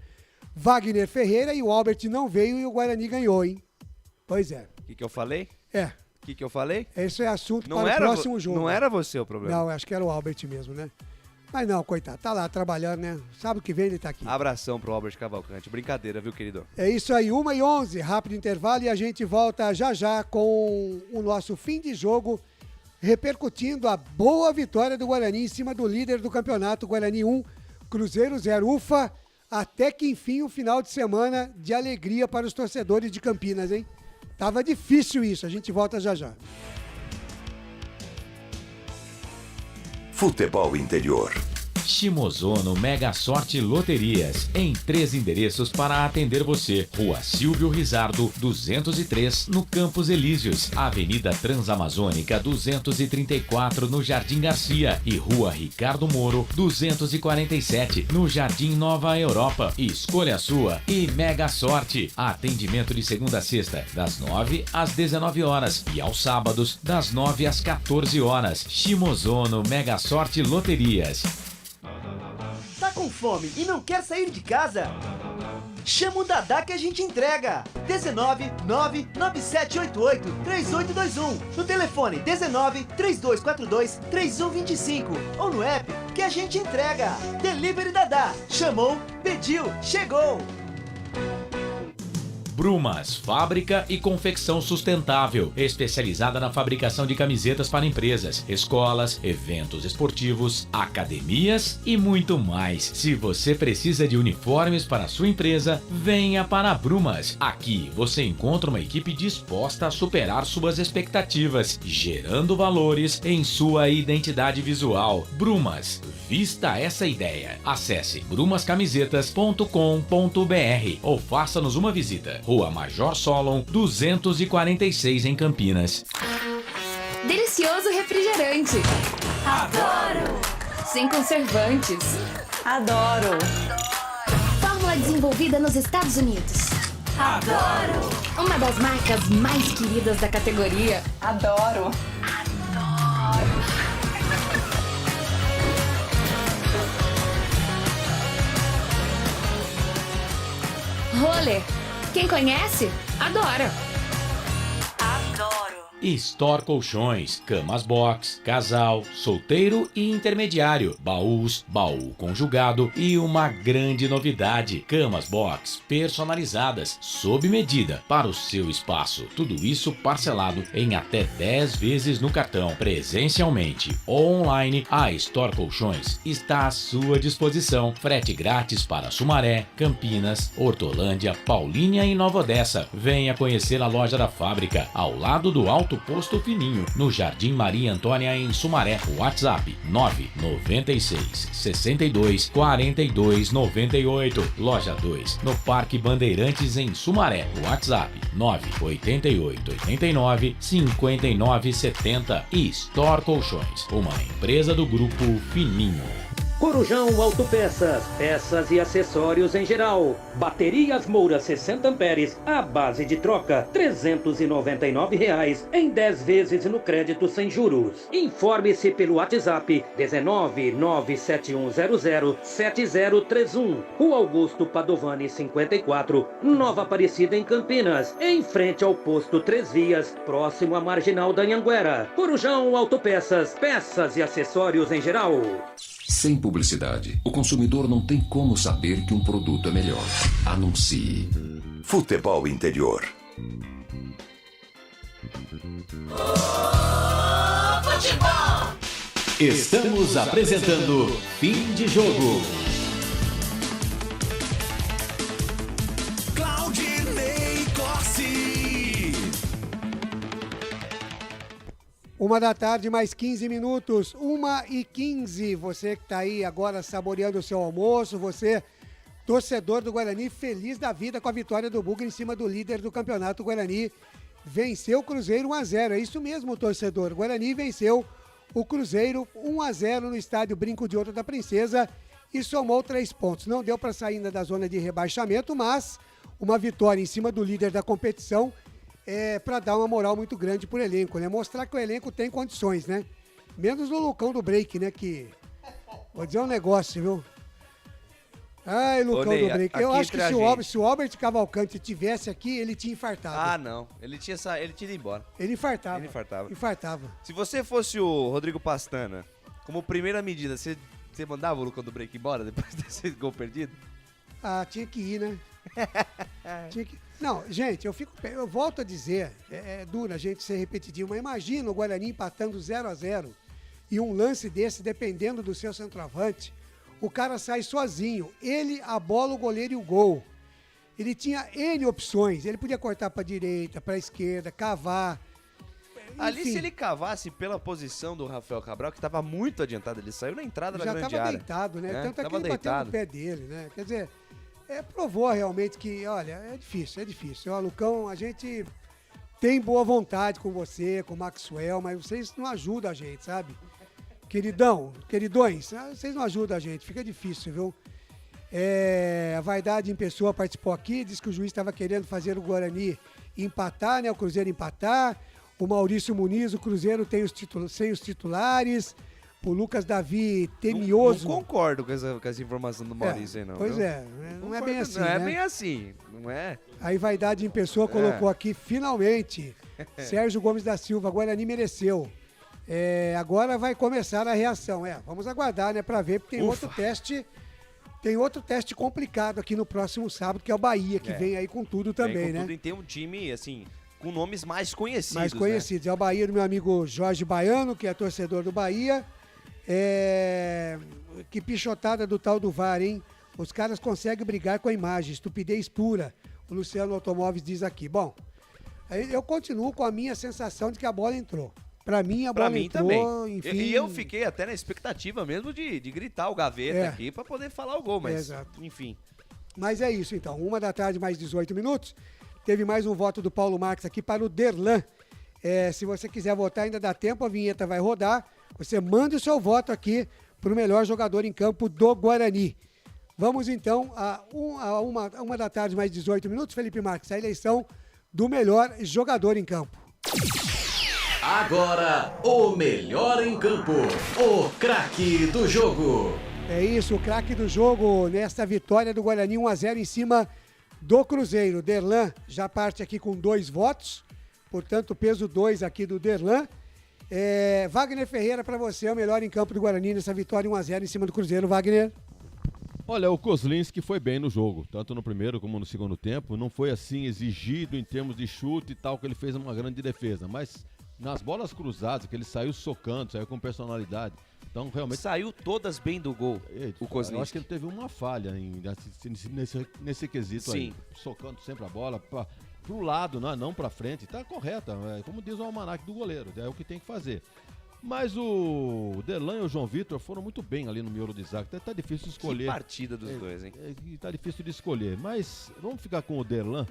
Wagner Ferreira, e o Albert não veio e o Guarani ganhou, hein? Pois é. O que eu falei? O que eu falei? Esse é assunto para o próximo jogo. Não era você o problema? Não, acho que era o Albert mesmo, né? Mas não, coitado, tá lá trabalhando, né? Sabe o que vem, ele tá aqui. Abração pro Albert Cavalcante. Brincadeira, viu, querido? É isso aí, 1h11, rápido intervalo, e a gente volta já com o nosso fim de jogo, repercutindo a boa vitória do Guarani em cima do líder do campeonato, Guarani 1, Cruzeiro 0. Ufa, até que enfim o final de semana de alegria para os torcedores de Campinas, hein? Tava difícil isso, a gente volta já. Futebol Interior. Shimozono Mega Sorte Loterias, em 3 endereços para atender você. Rua Silvio Rizardo, 203, no Campos Elíseos. Avenida Transamazônica, 234, no Jardim Garcia. E Rua Ricardo Moro, 247, no Jardim Nova Europa. Escolha a sua e Mega Sorte. Atendimento de segunda a sexta, das 9 às 19 horas. E aos sábados, das 9 às 14 horas. Shimozono Mega Sorte Loterias. Tá com fome e não quer sair de casa? Chama o Dadá que a gente entrega. 19 99788 3821. No telefone 19 3242 3125. Ou no app que a gente entrega. Delivery Dadá. Chamou, pediu, chegou. Brumas, fábrica e confecção sustentável, especializada na fabricação de camisetas para empresas, escolas, eventos esportivos, academias e muito mais. Se você precisa de uniformes para a sua empresa, venha para a Brumas. Aqui você encontra uma equipe disposta a superar suas expectativas, gerando valores em sua identidade visual. Brumas, vista essa ideia. Acesse brumascamisetas.com.br ou faça-nos uma visita. Rua Major Solon, 246 em Campinas. Delicioso refrigerante. Adoro! Sem conservantes. Adoro! Fórmula desenvolvida nos Estados Unidos. Adoro! Uma das marcas mais queridas da categoria. Adoro! Roller. Quem conhece, adora. Adoro! Store Colchões, camas box, casal, solteiro e intermediário, baús, baú conjugado e uma grande novidade, camas box personalizadas, sob medida para o seu espaço. Tudo isso parcelado em até 10 vezes no cartão, presencialmente ou online. A Store Colchões está à sua disposição. Frete grátis para Sumaré, Campinas, Hortolândia, Paulínia e Nova Odessa. Venha conhecer a loja da fábrica, ao lado do Alto Posto Fininho, no Jardim Maria Antônia, em Sumaré. WhatsApp 996 62 42 98. Loja 2, no Parque Bandeirantes, em Sumaré. WhatsApp 988 89 59 70. E Store Colchões, uma empresa do Grupo Fininho. Corujão Autopeças, peças e acessórios em geral. Baterias Moura 60 amperes, a base de troca, R$ 399 em 10 vezes no crédito sem juros. Informe-se pelo WhatsApp 19971007031. Rua Augusto Padovani 54, Nova Aparecida, em Campinas, em frente ao posto 3 Vias, próximo à Marginal da Anhanguera. Corujão Autopeças, peças e acessórios em geral. Sem publicidade, o consumidor não tem como saber que um produto é melhor. Anuncie. Futebol Interior. Futebol! Estamos apresentando Fim de Jogo. Claudinei Corsi. 1h, mais 15 minutos, 1h15. Você que está aí agora saboreando o seu almoço, você, torcedor do Guarani, feliz da vida com a vitória do Bugre em cima do líder do campeonato. O Guarani venceu o Cruzeiro 1-0. É isso mesmo, torcedor. O Guarani venceu o Cruzeiro 1-0 no estádio Brinco de Ouro da Princesa e somou 3 pontos. Não deu para sair ainda da zona de rebaixamento, mas uma vitória em cima do líder da competição para dar uma moral muito grande pro elenco, né? Mostrar que o elenco tem condições, né? Menos o Lucão do Break, né? Que vou dizer um negócio, viu? Ai, Lucão do Break. Eu acho que se o Albert Cavalcante tivesse aqui, ele tinha infartado. Ah, não. Ele tinha ido embora. Ele infartava. Infartava. Se você fosse o Rodrigo Pastana, como primeira medida, você mandava o Lucão do Break embora depois desse gol perdido? Ah, tinha que ir, né? Tinha que... Não, gente, eu volto a dizer, é duro a gente ser repetitivo, mas imagina o Guarani empatando 0-0 e um lance desse, dependendo do seu centroavante, o cara sai sozinho, ele, a bola, o goleiro e o gol. Ele tinha N opções, ele podia cortar para direita, para esquerda, cavar. Ali, se ele cavasse pela posição do Rafael Cabral, que estava muito adiantado, ele saiu na entrada da grande área. Já estava deitado, né? Tanto é que ele bateu no pé dele, né? Quer dizer... provou realmente que, olha, é difícil. Ó, Lucão, a gente tem boa vontade com você, com o Maxwell, mas vocês não ajudam a gente, sabe? Queridões, vocês não ajudam a gente, fica difícil, viu? A Vaidade em Pessoa participou aqui, disse que o juiz estava querendo fazer o Guarani empatar, né? O Cruzeiro empatar. O Maurício Muniz, o Cruzeiro tem sem os titulares. O Lucas Davi Temioso. Não concordo com essa informação do Maurício aí, não. Pois viu? Não é bem assim. Não é né? bem assim, não é? Aí Vaidade em Pessoa colocou aqui, finalmente, Sérgio Gomes da Silva, Guarani mereceu. Agora vai começar a reação. Vamos aguardar, né, pra ver, porque tem outro teste Tem outro teste complicado aqui no próximo sábado, que é o Bahia, que vem aí com tudo também, vem com né? tudo, e tem um time, assim, com nomes mais conhecidos, Mais conhecidos. É o Bahia do meu amigo Jorge Baiano, que é torcedor do Bahia. Que pichotada do tal do VAR, hein? Os caras conseguem brigar com a imagem, estupidez pura. O Luciano Automóveis diz aqui. Bom, eu continuo com a minha sensação de que a bola entrou. Pra mim, a bola entrou, também. Enfim... E eu fiquei até na expectativa mesmo de gritar o Gaveta aqui pra poder falar o gol, mas enfim. Mas é isso, então. 1h mais 18 minutos. Teve mais um voto do Paulo Marques aqui para o Derlan. Se você quiser votar, ainda dá tempo, a vinheta vai rodar. Você manda o seu voto aqui para o melhor jogador em campo do Guarani. Vamos então a 1h mais 18 minutos, Felipe Marques, a eleição do melhor jogador em campo. Agora, o melhor em campo, o craque do jogo. É isso, o craque do jogo nesta vitória do Guarani 1-0 em cima do Cruzeiro. Derlan já parte aqui com 2 votos, portanto peso 2 aqui do Derlan. Wagner Ferreira, para você, é o melhor em campo do Guarani nessa vitória 1-0 em cima do Cruzeiro. Wagner? Olha, o Kozlinski foi bem no jogo, tanto no primeiro como no segundo tempo. Não foi assim exigido em termos de chute e tal, que ele fez uma grande defesa, mas nas bolas cruzadas, que ele saiu socando, saiu com personalidade. Então, realmente... Saiu todas bem do gol, o Kozlinski. Eu acho que ele teve uma falha nesse quesito aí. Socando sempre a bola pro lado, não pra frente. Tá correta, como diz o almanaque do goleiro, é o que tem que fazer. Mas o Derlan e o João Vitor foram muito bem ali no miolo de zaga. Tá difícil de escolher. Que partida dos dois, hein? Tá difícil de escolher. Mas vamos ficar com o Derlan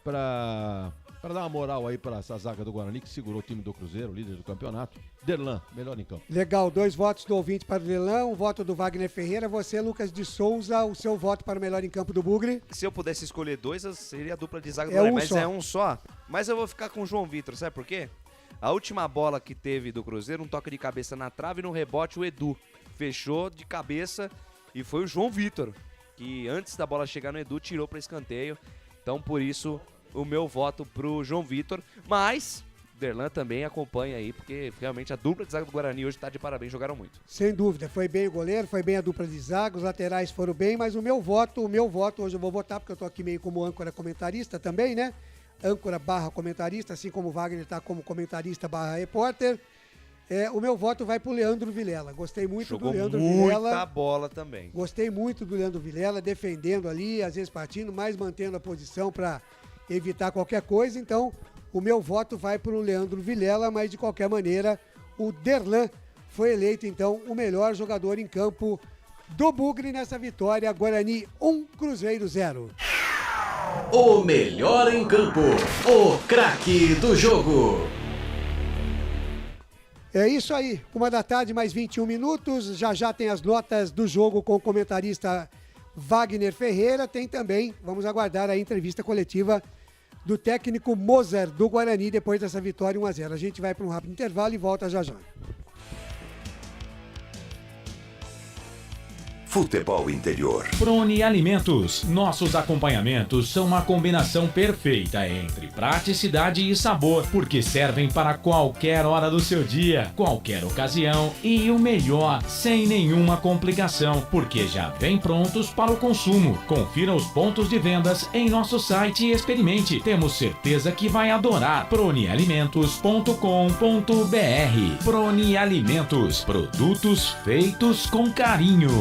pra dar uma moral aí pra essa zaga do Guarani, que segurou o time do Cruzeiro, líder do campeonato. Derlan, melhor em campo. Legal, 2 votos do ouvinte para o Derlan, 1 voto do Wagner Ferreira. Você, Lucas de Souza, o seu voto para o melhor em campo do Bugre? Se eu pudesse escolher 2, seria a dupla de zaga do Guarani, mas é um só. Mas eu vou ficar com o João Vitor, sabe por quê? A última bola que teve do Cruzeiro, um toque de cabeça na trave e no rebote o Edu fechou de cabeça e foi o João Vitor, que antes da bola chegar no Edu tirou para escanteio. Então por isso o meu voto pro João Vitor, mas Derlan também acompanha aí, porque realmente a dupla de zaga do Guarani hoje tá de parabéns, jogaram muito. Sem dúvida, foi bem o goleiro, foi bem a dupla de zaga, os laterais foram bem, mas o meu voto, hoje eu vou votar, porque eu tô aqui meio como âncora comentarista também, né? Âncora / comentarista, assim como o Wagner está como comentarista / repórter. O meu voto vai pro Leandro Vilela. Gostei muito do Leandro Vilela. Jogou muita bola também. Gostei muito do Leandro Vilela, defendendo ali, às vezes partindo, mas mantendo a posição para evitar qualquer coisa. Então, o meu voto vai pro Leandro Vilela, mas de qualquer maneira, o Derlan foi eleito, então, o melhor jogador em campo do Bugre nessa vitória. Guarani 1, Cruzeiro 0. O melhor em campo, o craque do jogo. É isso aí, 1h mais 21 minutos, já tem as notas do jogo com o comentarista Wagner Ferreira, tem também, vamos aguardar a entrevista coletiva do técnico Moser do Guarani depois dessa vitória 1-0. A gente vai para um rápido intervalo e volta já. Futebol Interior. Prone Alimentos. Nossos acompanhamentos são uma combinação perfeita entre praticidade e sabor, porque servem para qualquer hora do seu dia, qualquer ocasião e o melhor, sem nenhuma complicação, porque já vem prontos para o consumo. Confira os pontos de vendas em nosso site e experimente. Temos certeza que vai adorar. pronealimentos.com.br. Prone Alimentos. Produtos feitos com carinho.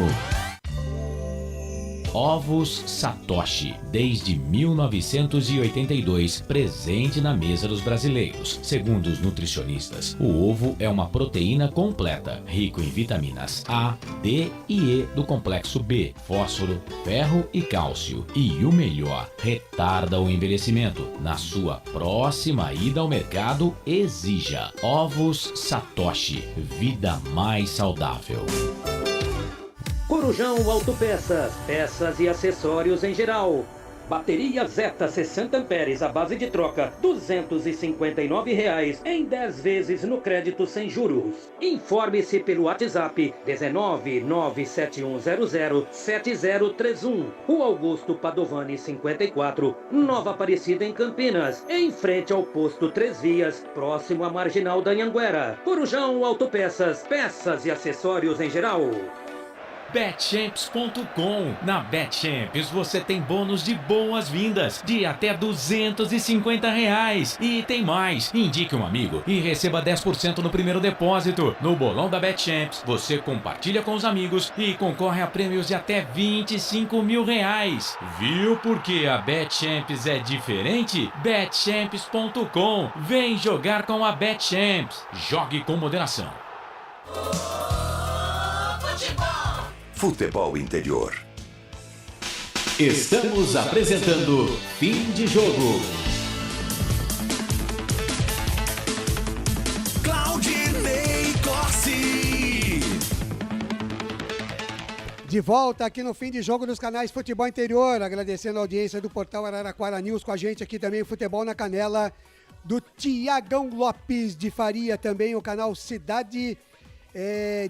Ovos Satoshi, desde 1982, presente na mesa dos brasileiros. Segundo os nutricionistas, o ovo é uma proteína completa, rico em vitaminas A, D e E do complexo B, fósforo, ferro e cálcio. E o melhor, retarda o envelhecimento. Na sua próxima ida ao mercado, exija Ovos Satoshi, vida mais saudável. Corujão Autopeças, peças e acessórios em geral. Bateria Zeta 60 amperes à base de troca, R$ 259 em 10 vezes no crédito sem juros. Informe-se pelo WhatsApp 19971007031. Rua Augusto Padovani 54, Nova Aparecida em Campinas, em frente ao posto 3 Vias, próximo à Marginal da Anhanguera. Corujão Autopeças, peças e acessórios em geral. Betchamps.com. Na Betchamps você tem bônus de boas-vindas de até R$250. E tem mais. Indique um amigo e receba 10% no primeiro depósito. No bolão da Betchamps, você compartilha com os amigos e concorre a prêmios de até R$25 mil. Viu por que a Betchamps é diferente? Betchamps.com. Vem jogar com a Betchamps. Jogue com moderação. Futebol Interior. Estamos apresentando Fim de Jogo. Claudinei Corsi. De volta aqui no Fim de Jogo dos canais Futebol Interior, agradecendo a audiência do portal Araraquara News, com a gente aqui também Futebol na Canela, do Tiagão Lopes de Faria, também o canal Cidade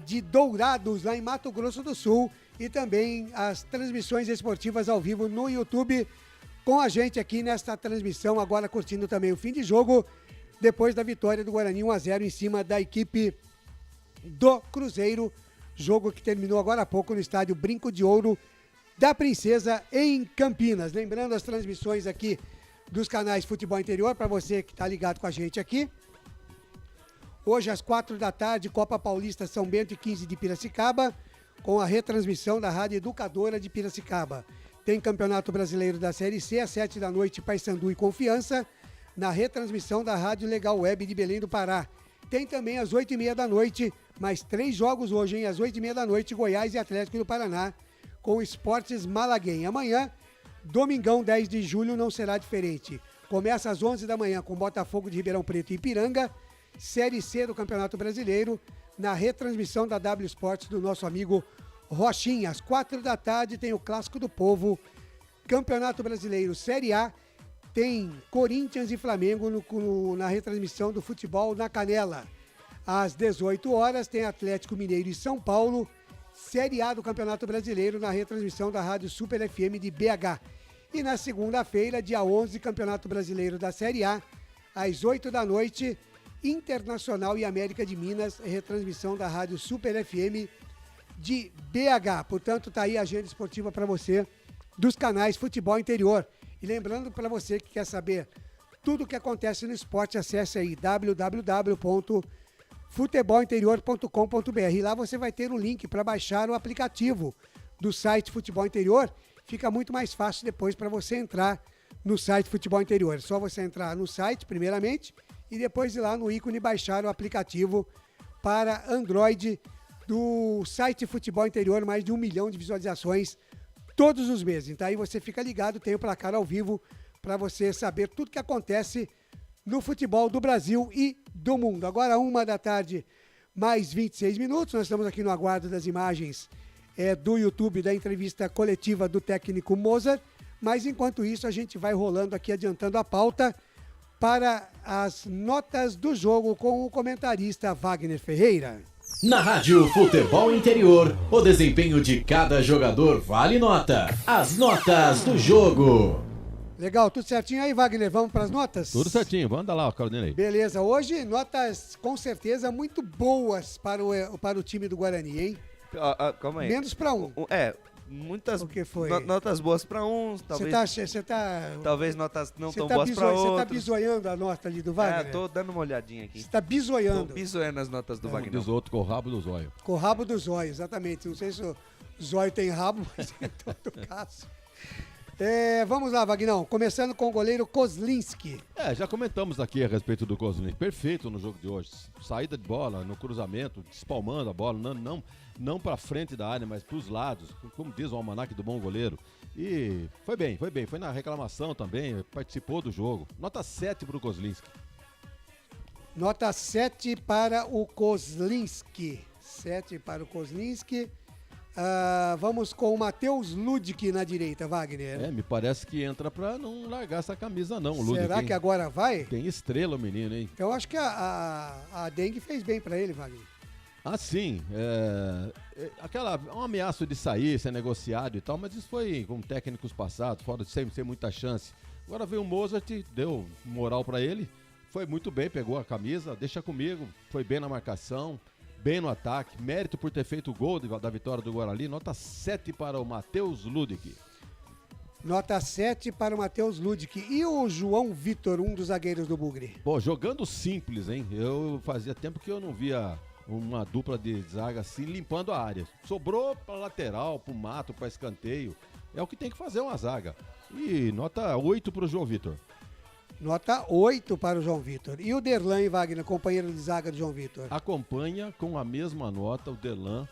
de Dourados, lá em Mato Grosso do Sul, e também as transmissões esportivas ao vivo no YouTube, com a gente aqui nesta transmissão, agora curtindo também o Fim de Jogo, depois da vitória do Guarani 1-0 em cima da equipe do Cruzeiro, jogo que terminou agora há pouco no estádio Brinco de Ouro da Princesa, em Campinas. Lembrando as transmissões aqui dos canais Futebol Interior, para você que está ligado com a gente aqui. Hoje, às 4 da tarde, Copa Paulista São Bento e 15 de Piracicaba, com a retransmissão da Rádio Educadora de Piracicaba. Tem Campeonato Brasileiro da Série C, às 7 da noite, Paysandu e Confiança, na retransmissão da Rádio Legal Web de Belém do Pará. Tem também às 8h30 da noite, mais 3 jogos hoje, hein? Às 8h30 da noite, Goiás e Atlético do Paraná, com Esportes Malaguém. Amanhã, domingão, 10 de julho, não será diferente. Começa às 11 da manhã com Botafogo de Ribeirão Preto e Ipiranga, Série C do Campeonato Brasileiro, na retransmissão da W Sports do nosso amigo Rochinha. Às 4 da tarde tem o Clássico do Povo, Campeonato Brasileiro Série A, tem Corinthians e Flamengo na retransmissão do Futebol na Canela. Às 18 horas tem Atlético Mineiro e São Paulo, Série A do Campeonato Brasileiro, na retransmissão da Rádio Super FM de BH. E na segunda-feira, dia 11, Campeonato Brasileiro da Série A, às 8 da noite, Internacional e América de Minas, retransmissão da Rádio Super FM de BH. Portanto, tá aí a agenda esportiva para você dos canais Futebol Interior. E lembrando, para você que quer saber tudo o que acontece no esporte, acesse aí www.futebolinterior.com.br. Lá você vai ter o link para baixar o aplicativo do site Futebol Interior. Fica muito mais fácil depois para você entrar no site Futebol Interior. É só você entrar no site, primeiramente, e depois ir lá no ícone baixar o aplicativo para Android do site Futebol Interior, mais de 1 milhão de visualizações todos os meses. Então aí você fica ligado, tem o placar ao vivo para você saber tudo que acontece no futebol do Brasil e do mundo. Agora 1 da tarde, mais 26 minutos, nós estamos aqui no aguardo das imagens do YouTube da entrevista coletiva do técnico Mozart, mas enquanto isso a gente vai rolando aqui, adiantando a pauta para as notas do jogo com o comentarista Wagner Ferreira. Na Rádio Futebol Interior, o desempenho de cada jogador vale nota. As notas do jogo. Legal, tudo certinho aí, Wagner? Vamos para as notas? Tudo certinho, vamos andar lá, Claudinei. Beleza, hoje notas com certeza muito boas para o time do Guarani, hein? Calma aí. Menos para um. Muitas o que foi? Notas boas para uns, talvez. Você tá talvez notas não tão boas para outros. Você tá bisoiando a nota ali do Wagner? Tô dando uma olhadinha aqui. Você tá bisoiando. Tô bisoiando as notas do Wagner. Diz outro com o rabo do zóio. Com o rabo do zóio, exatamente. Não sei se o zóio tem rabo, mas em todo caso. Vamos lá, Vagnão. Começando com o goleiro Kozlinski. Já comentamos aqui a respeito do Kozlinski. Perfeito no jogo de hoje. Saída de bola, no cruzamento, despalmando a bola, não para frente da área, mas para os lados, como diz o almanaque do bom goleiro. E foi bem. Foi na reclamação também, participou do jogo. Nota 7 para o Kozlinski. Nota 7 para o Kozlinski. 7 para o Kozlinski. Vamos com o Matheus Ludic na direita, Wagner. Me parece que entra pra não largar essa camisa não, Ludic. Será que agora vai? Tem estrela o menino, hein? Eu acho que a Dengue fez bem pra ele, Wagner. Ah, sim. Um ameaço de sair, ser negociado e tal, mas isso foi com técnicos passados, fora de sem muita chance. Agora veio o Mozart, deu moral pra ele, foi muito bem, pegou a camisa, deixa comigo, foi bem na marcação, bem no ataque, mérito por ter feito o gol da vitória do Guarani, nota 7 para o Matheus Ludick. Nota 7 para o Matheus Ludick. E o João Vitor, um dos zagueiros do Bugre? Pô, jogando simples, hein? Eu fazia tempo que eu não via uma dupla de zaga assim limpando a área. Sobrou para lateral, para o mato, para escanteio. É o que tem que fazer uma zaga. E nota 8 para o João Vitor. Nota 8 para o João Vitor. E o Derlan e Wagner, companheiro de zaga do João Vitor? Acompanha com a mesma nota o Derlan.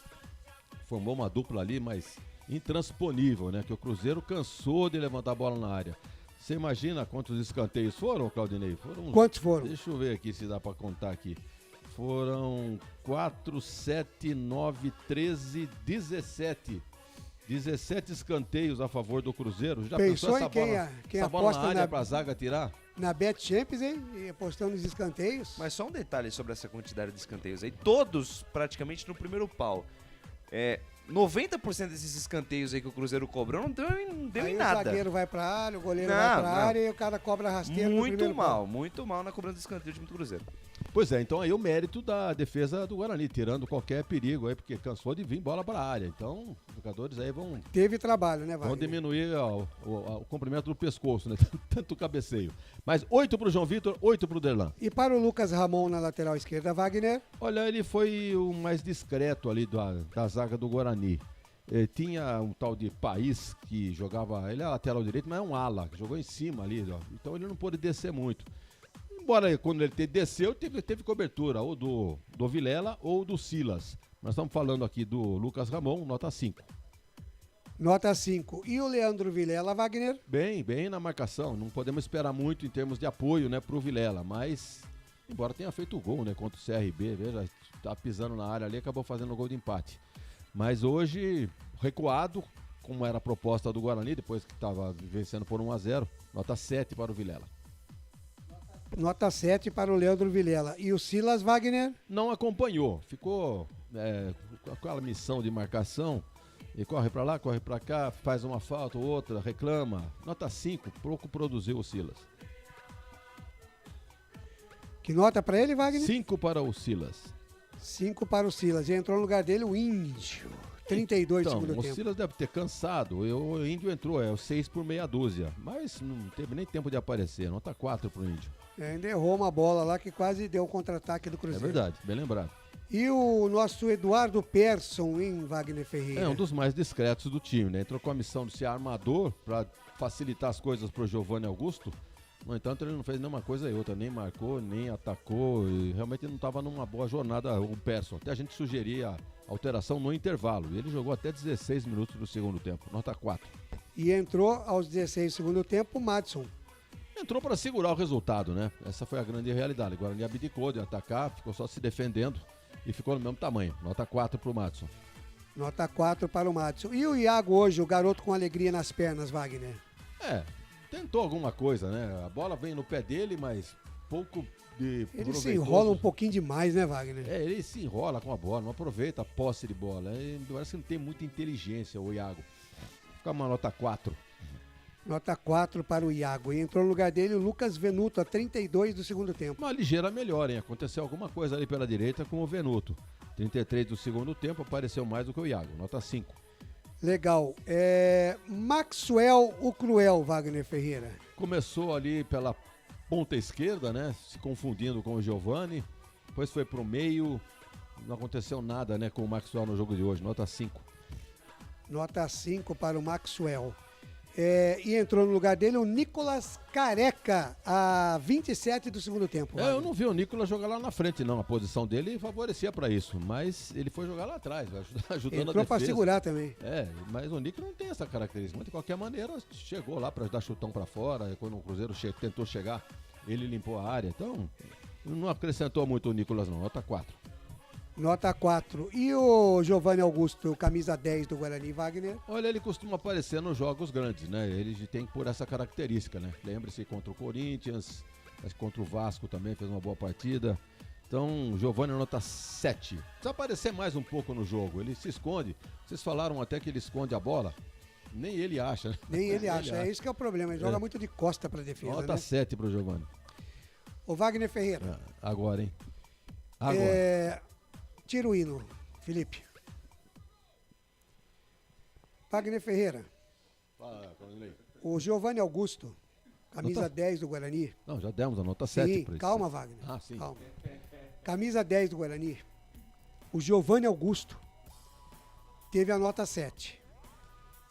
Formou uma dupla ali, mas intransponível, né? Que o Cruzeiro cansou de levantar a bola na área. Você imagina quantos escanteios foram, Claudinei? Quantos foram? Deixa eu ver aqui se dá para contar aqui. Foram 4, 7, 9, 13, 17. 17 escanteios a favor do Cruzeiro. Já pensou essa em quem, bola, quem essa aposta bola na área pra zaga tirar? Na Bet Champions, hein? E apostando nos escanteios. Mas só um detalhe sobre essa quantidade de escanteios aí. Todos praticamente no primeiro pau. 90% desses escanteios aí que o Cruzeiro cobrou não deu aí em nada. O zagueiro vai pra área, o goleiro vai pra área e o cara cobra rasteiro no primeiro pau. Muito mal na cobrança de escanteio do time do Cruzeiro. Pois é, então aí o mérito da defesa do Guarani, tirando qualquer perigo aí, porque cansou de vir bola para a área. Então, os jogadores aí vão... Teve trabalho, né, Wagner? Vão diminuir o comprimento do pescoço, né? Tanto cabeceio. Mas 8 pro João Vitor, 8 pro Derlan. E para o Lucas Ramon na lateral esquerda, Wagner? Olha, ele foi o mais discreto ali da zaga do Guarani. Tinha um tal de País que jogava... Ele é lateral direito, mas é um ala, que jogou em cima ali, ó. Então ele não pôde descer muito. Embora quando ele desceu, teve cobertura, ou do Vilela ou do Silas. Nós estamos falando aqui do Lucas Ramon, nota 5. Nota 5. E o Leandro Vilela, Wagner? Bem na marcação. Não podemos esperar muito em termos de apoio, né, pro Vilela. Mas, embora tenha feito o gol, né, contra o CRB, veja, tá pisando na área ali, acabou fazendo o gol de empate. Mas hoje, recuado, como era a proposta do Guarani, depois que estava vencendo por 1-0, nota 7 para o Vilela. Nota 7 para o Leandro Vilela. E o Silas, Wagner? Não acompanhou. Ficou com aquela missão de marcação. E corre para lá, corre para cá, faz uma falta, outra, reclama. Nota 5, pouco produziu o Silas. Que nota para ele, Wagner? 5 para o Silas. 5 para o Silas. E entrou no lugar dele o Índio. 32 então, segundo tempo. O Silas deve ter cansado. O Índio entrou, o 6 por meia dúzia. Mas não teve nem tempo de aparecer. Nota 4 pro Índio. Ainda errou uma bola lá que quase deu um contra-ataque do Cruzeiro. É verdade, bem lembrado. E o nosso Eduardo Persson, em Wagner Ferreira? É um dos mais discretos do time, né? Entrou com a missão de ser armador para facilitar as coisas pro Giovanni Augusto. No entanto, ele não fez nenhuma coisa e outra, nem marcou, nem atacou. E realmente não estava numa boa jornada o Persson. Até a gente sugeria alteração no intervalo. E ele jogou até 16 minutos do segundo tempo, nota 4. E entrou aos 16 do segundo tempo o Madison. Entrou para segurar o resultado, né? Essa foi a grande realidade. O Guarani abdicou de atacar, ficou só se defendendo e ficou no mesmo tamanho. Nota 4 para o Madison. Nota 4 para o Madison. E o Iago hoje, o garoto com alegria nas pernas, Wagner? Tentou alguma coisa, né? A bola vem no pé dele, mas pouco de Ele se enrola um pouquinho demais, né, Wagner? Ele se enrola com a bola, não aproveita a posse de bola. Parece que não tem muita inteligência o Iago. Fica uma nota 4. Nota 4 para o Iago. E entrou no lugar dele o Lucas Venuto, a 32 do segundo tempo. Uma ligeira melhora, hein? Aconteceu alguma coisa ali pela direita com o Venuto. 33 do segundo tempo, apareceu mais do que o Iago. Nota 5. Legal. Maxwell, o Cruel, Wagner Ferreira. Começou ali pela ponta esquerda, né? Se confundindo com o Giovanni. Depois foi pro meio. Não aconteceu nada, né, com o Maxwell no jogo de hoje. Nota 5. Nota 5 para o Maxwell. E entrou no lugar dele o Nicolas Careca, a 27 do segundo tempo. Eu não vi o Nicolas jogar lá na frente, não. A posição dele favorecia para isso. Mas ele foi jogar lá atrás, ajudando a defesa. Entrou para segurar também. Mas o Nicolas não tem essa característica. Mas de qualquer maneira, chegou lá para dar chutão para fora. Quando o Cruzeiro tentou chegar, ele limpou a área. Então, não acrescentou muito o Nicolas, não. Nota 4. Nota 4. E o Giovanni Augusto, camisa 10 do Guarani, Wagner? Olha, ele costuma aparecer nos jogos grandes, né? Ele tem por essa característica, né? Lembre-se contra o Corinthians, contra o Vasco também fez uma boa partida. Então, Giovanni nota 7. Precisa aparecer mais um pouco no jogo. Ele se esconde. Vocês falaram até que ele esconde a bola. Nem ele acha, né? Nem ele acha. É isso que é o problema. Ele joga muito de costa para defesa, nota 7 pro Giovanni. O Wagner Ferreira. Agora, hein? Agora. Tira o hino, Felipe. Wagner Ferreira. O Giovanni Augusto, camisa Nota... 10 do Guarani. Não, já demos a nota 7 sim, para isso. Calma, Wagner. Ah, sim. Calma. Camisa 10 do Guarani. O Giovanni Augusto teve a nota 7.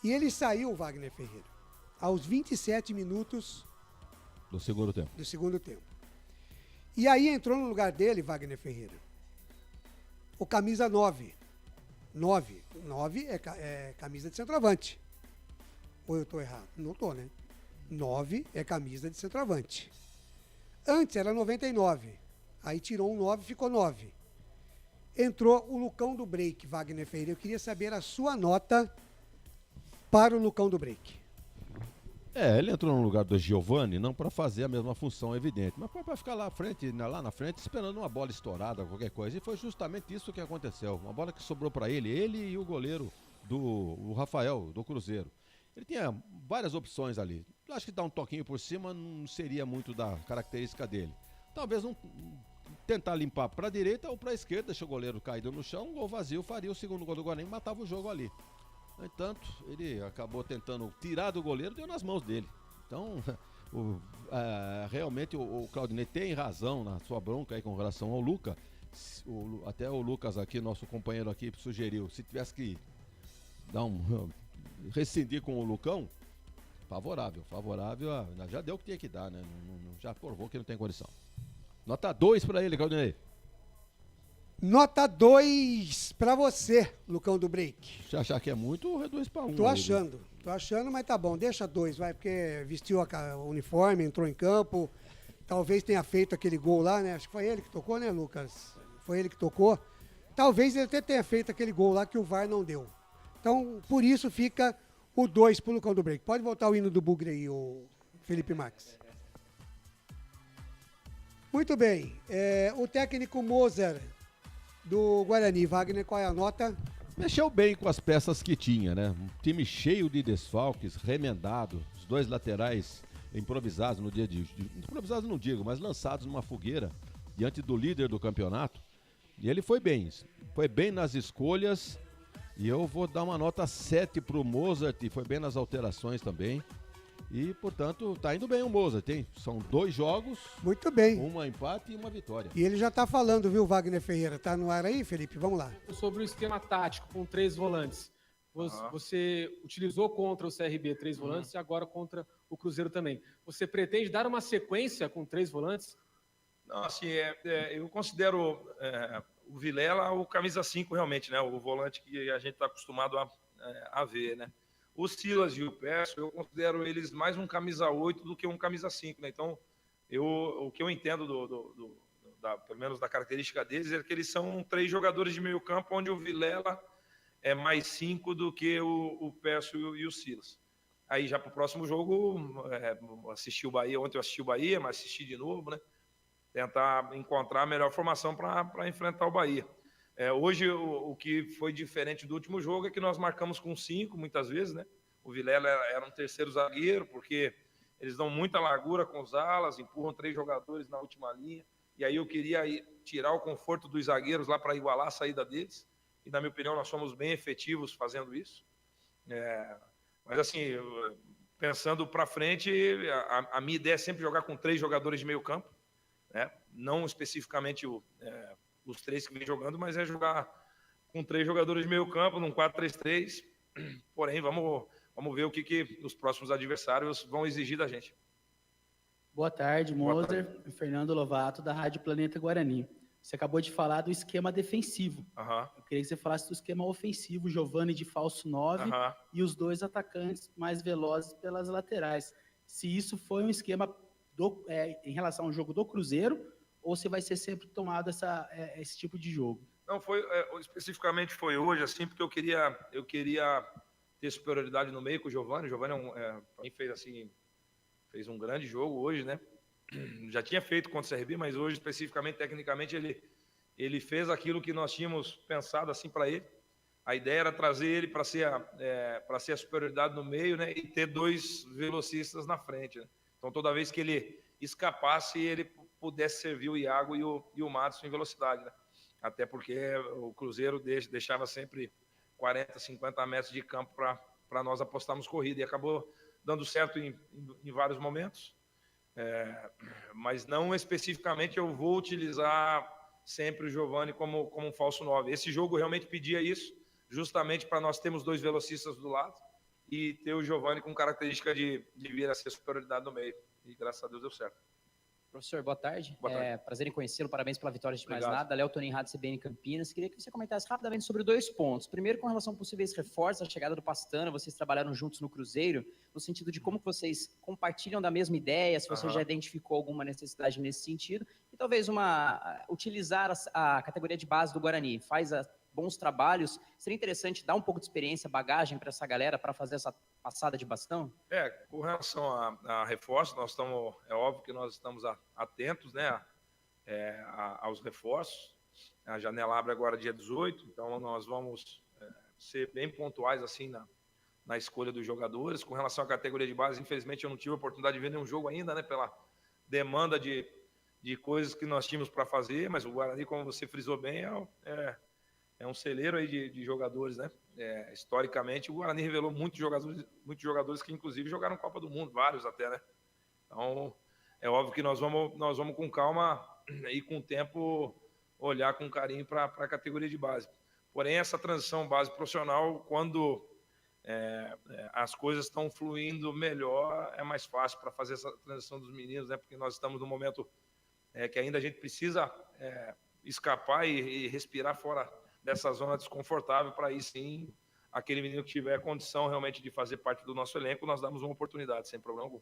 E ele saiu, Wagner Ferreira, aos 27 minutos do segundo tempo. E aí entrou no lugar dele, Wagner Ferreira, o camisa 9. 9 é camisa de centroavante. Ou eu tô errado? Não tô, né? 9 é camisa de centroavante. Antes era 99. Aí tirou um 9, ficou 9. Entrou o Lucão do Break, Wagner Ferreira. Eu queria saber a sua nota para o Lucão do Break. Ele entrou no lugar do Giovanni, não para fazer a mesma função, evidente, mas para ficar lá na frente, esperando uma bola estourada, qualquer coisa. E foi justamente isso que aconteceu. Uma bola que sobrou para ele e o goleiro o Rafael, do Cruzeiro. Ele tinha várias opções ali. Acho que dar um toquinho por cima não seria muito da característica dele. Talvez tentar limpar para a direita ou para a esquerda, deixa o goleiro caído no chão, um gol vazio, faria o segundo gol do Guarani e matava o jogo ali. No entanto, ele acabou tentando tirar do goleiro, deu nas mãos dele. Então, realmente o Claudinei tem razão na sua bronca aí com relação ao Lucas. Até o Lucas aqui, nosso companheiro aqui, sugeriu, se tivesse que rescindir com o Lucão, favorável, já deu o que tinha que dar, né? Já provou que não tem condição. Nota 2 para ele, Claudinei. Nota 2 pra você, Lucão do Break. Se achar que é muito, reduz pra 1. Tô achando, mas tá bom, deixa 2, vai, porque vestiu o uniforme, entrou em campo, talvez tenha feito aquele gol lá, né? Acho que foi ele que tocou, né, Lucas? Foi ele que tocou. Talvez ele até tenha feito aquele gol lá que o VAR não deu. Então, por isso fica o 2 pro Lucão do Break. Pode voltar o hino do Bugre aí, o Felipe Max. Muito bem, o técnico Moser do Guarani, Wagner, qual é a nota? Mexeu bem com as peças que tinha, né? Um time cheio de desfalques, remendado, os dois laterais improvisados no dia de improvisados não digo, mas lançados numa fogueira diante do líder do campeonato. E ele foi bem nas escolhas, e eu vou dar uma nota 7 pro Mozart, foi bem nas alterações também. E, portanto, tá indo bem o Mozart, hein? São 2 jogos. Muito bem. Um empate e uma vitória. E ele já tá falando, viu, Wagner Ferreira? Tá no ar aí, Felipe? Vamos lá. Sobre o esquema tático com 3 volantes. Você utilizou contra o CRB 3 volantes e agora contra o Cruzeiro também. Você pretende dar uma sequência com 3 volantes? Não, assim, eu considero o Vilela o camisa 5 realmente, né? O volante que a gente está acostumado a ver, né? O Silas e o Peço, eu considero eles mais um camisa 8 do que um camisa 5, né? Então, o que eu entendo pelo menos da característica deles é que eles são 3 jogadores de meio campo, onde o Vilela é mais 5 do que o Peço e o Silas. Aí já para o próximo jogo, assisti o Bahia, ontem eu assisti o Bahia, mas assisti de novo, né? Tentar encontrar a melhor formação para enfrentar o Bahia. Hoje, o que foi diferente do último jogo é que nós marcamos com 5, muitas vezes, né? O Vilela era um terceiro zagueiro, porque eles dão muita largura com os alas, empurram 3 jogadores na última linha, e aí eu queria tirar o conforto dos zagueiros lá para igualar a saída deles, e na minha opinião nós somos bem efetivos fazendo isso. Mas assim, pensando para frente, a minha ideia é sempre jogar com 3 jogadores de meio campo, né? Não especificamente os 3 que vem jogando, mas é jogar com 3 jogadores de meio campo, num 4-3-3. Porém, vamos ver o que os próximos adversários vão exigir da gente. Boa tarde, Moser. Fernando Lovato, da Rádio Planeta Guarani. Você acabou de falar do esquema defensivo. Eu queria que você falasse do esquema ofensivo, Giovanni de falso 9 e os 2 atacantes mais velozes pelas laterais. Se isso foi um esquema em relação ao jogo do Cruzeiro, ou se vai ser sempre tomado esse tipo de jogo? Não, especificamente foi hoje, assim, porque eu queria ter superioridade no meio com o Giovanni. O Giovanni para mim fez um grande jogo hoje, né? Já tinha feito contra o CRB, mas hoje, especificamente, tecnicamente, ele fez aquilo que nós tínhamos pensado assim para ele. A ideia era trazer ele para ser a superioridade no meio, né? E ter 2 velocistas na frente, né? Então, toda vez que ele escapasse, ele pudesse servir o Iago e o Madison em velocidade, né? até porque o Cruzeiro deixava sempre 40, 50 metros de campo para nós apostarmos corrida, e acabou dando certo em vários momentos, mas não especificamente eu vou utilizar sempre o Giovani como um falso 9. Esse jogo realmente pedia isso, justamente para nós termos 2 velocistas do lado e ter o Giovani com característica de vir a ser superioridade no meio, e graças a Deus deu certo. Professor, boa tarde. Boa tarde. Prazer em conhecê-lo, parabéns pela vitória de mais Obrigado. nada. Léo Tonin, Rádio CBN Campinas. Queria que você comentasse rapidamente sobre 2 pontos. Primeiro, com relação a possíveis reforços, a chegada do Pastana, vocês trabalharam juntos no Cruzeiro, no sentido de como vocês compartilham da mesma ideia, se você já identificou alguma necessidade nesse sentido, e talvez utilizar a categoria de base do Guarani, bons trabalhos, seria interessante dar um pouco de experiência, bagagem para essa galera, para fazer essa passada de bastão? Com relação a reforços, é óbvio que nós estamos atentos, né, aos reforços. A janela abre agora dia 18, então nós vamos ser bem pontuais assim na escolha dos jogadores. Com relação à categoria de base, infelizmente eu não tive a oportunidade de ver nenhum jogo ainda, né, pela demanda de coisas que nós tínhamos para fazer, mas o Guarani, como você frisou bem, é um celeiro aí de jogadores, né? Historicamente, o Guarani revelou muitos jogadores que, inclusive, jogaram Copa do Mundo, vários até, né? Então, é óbvio que nós vamos com calma e com o tempo olhar com carinho para a categoria de base. Porém, essa transição base profissional, quando as coisas estão fluindo melhor, é mais fácil para fazer essa transição dos meninos, né? Porque nós estamos num momento que ainda a gente precisa escapar e respirar fora dessa zona desconfortável, para aí sim, aquele menino que tiver condição realmente de fazer parte do nosso elenco, nós damos uma oportunidade, sem problema algum.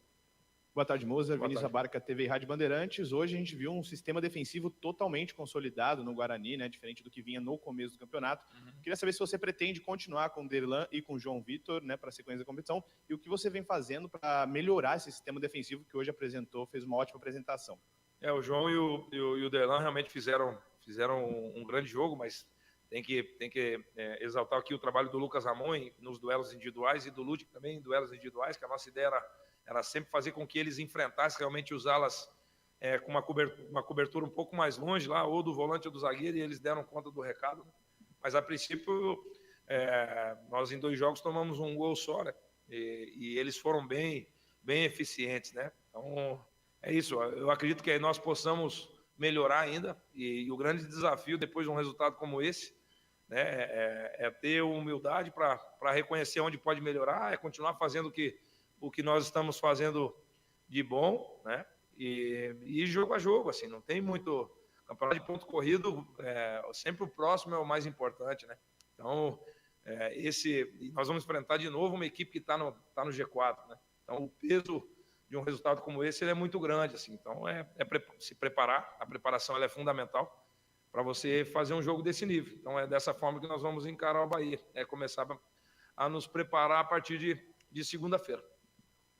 Boa tarde, Moser. Boa Vinícius tarde. Abarca, TV e Rádio Bandeirantes. Hoje a gente viu um sistema defensivo totalmente consolidado no Guarani, né? Diferente do que vinha no começo do campeonato. Queria saber se você pretende continuar com o Derlan e com o João Vitor, né, para a sequência da competição, e o que você vem fazendo para melhorar esse sistema defensivo que hoje fez uma ótima apresentação. O João e o Derlan realmente fizeram um grande jogo, mas tem que exaltar aqui o trabalho do Lucas Ramon nos duelos individuais e do Ludwig também em duelos individuais, que a nossa ideia era sempre fazer com que eles enfrentassem, realmente usá-las com uma cobertura um pouco mais longe lá, ou do volante ou do zagueiro, e eles deram conta do recado. Mas, a princípio, nós em 2 jogos tomamos um gol só, né? E eles foram bem eficientes, né? Então, é isso. Eu acredito que nós possamos melhorar ainda, e o grande desafio, depois de um resultado como esse, né, é ter humildade para reconhecer onde pode melhorar, continuar fazendo o que nós estamos fazendo de bom, né, e jogo a jogo, assim, não tem muito campeonato de ponto corrido, sempre o próximo é o mais importante, né, então nós vamos enfrentar de novo uma equipe que está no G4, né, então o peso de um resultado como esse ele é muito grande, assim, então se preparar, a preparação ela é fundamental para você fazer um jogo desse nível. Então é dessa forma que nós vamos encarar o Bahia, começar a nos preparar a partir de segunda-feira.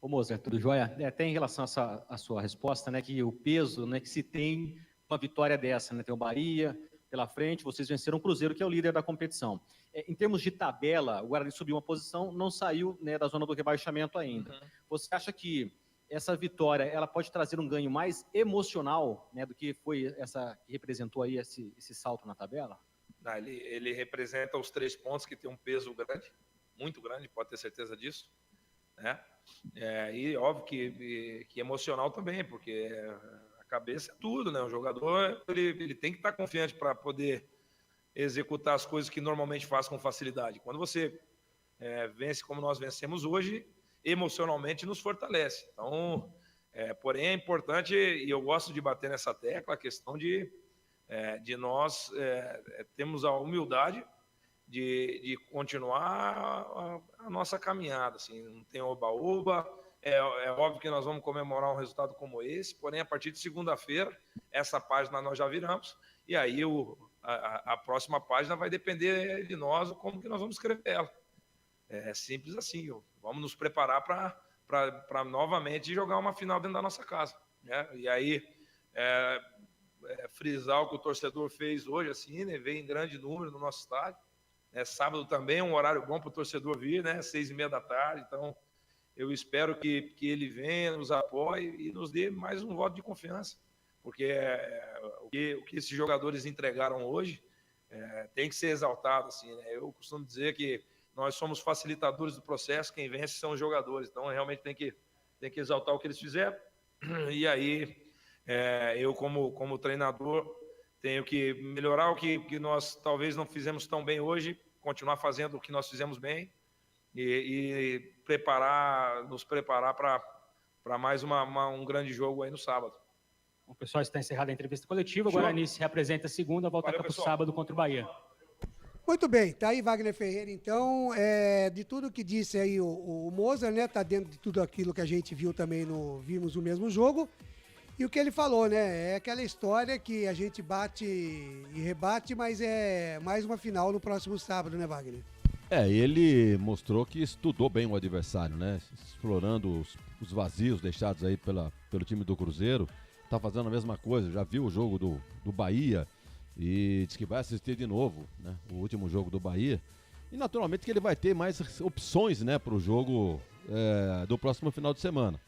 Ô Moser, tudo jóia? Até em relação à sua resposta, né, que o peso, né, que se tem uma vitória dessa, né, tem o Bahia pela frente, vocês venceram o Cruzeiro, que é o líder da competição. Em termos de tabela, o Guarani subiu uma posição, não saiu, né, da zona do rebaixamento ainda. Você acha que essa vitória ela pode trazer um ganho mais emocional, né, do que foi essa que representou aí esse salto na tabela? Ele representa os 3 pontos que tem um peso grande, muito grande, pode ter certeza disso, né? E óbvio que emocional também, porque a cabeça é tudo, né? O jogador ele tem que estar confiante para poder executar as coisas que normalmente faz com facilidade. Quando você vence como nós vencemos hoje, emocionalmente nos fortalece. Então, porém é importante, e eu gosto de bater nessa tecla, a questão de nós termos a humildade de continuar a nossa caminhada, assim, não tem oba-oba, é óbvio que nós vamos comemorar um resultado como esse, porém a partir de segunda-feira, essa página nós já viramos, e aí a próxima página vai depender de nós, como que nós vamos escrever ela. É simples assim, vamos nos preparar para novamente jogar uma final dentro da nossa casa, né? E aí frisar o que o torcedor fez hoje, assim, né? Veio em grande número no nosso estádio, né? Sábado também é um horário bom para o torcedor vir, né? 6h30 da tarde, então eu espero que ele venha, nos apoie e nos dê mais um voto de confiança, porque o que esses jogadores entregaram hoje tem que ser exaltado, assim, né? Eu costumo dizer que nós somos facilitadores do processo, quem vence são os jogadores, então realmente tem que exaltar o que eles fizeram, e aí eu como treinador tenho que melhorar o que nós talvez não fizemos tão bem hoje, continuar fazendo o que nós fizemos bem e nos preparar para mais um grande jogo aí no sábado. O pessoal, está encerrada a entrevista coletiva. O Show. Guarani se representa segunda, volta para o sábado contra o Bahia. Muito bem, tá aí Wagner Ferreira, então, de tudo que disse aí o Moser, né, tá dentro de tudo aquilo que a gente viu também, vimos o mesmo jogo, e o que ele falou, né, é aquela história que a gente bate e rebate, mas é mais uma final no próximo sábado, né, Wagner? Ele mostrou que estudou bem o adversário, né, explorando os vazios deixados aí pelo time do Cruzeiro, tá fazendo a mesma coisa, já viu o jogo do Bahia, e diz que vai assistir de novo, né, o último jogo do Bahia. E naturalmente que ele vai ter mais opções, né, para o jogo do próximo final de semana.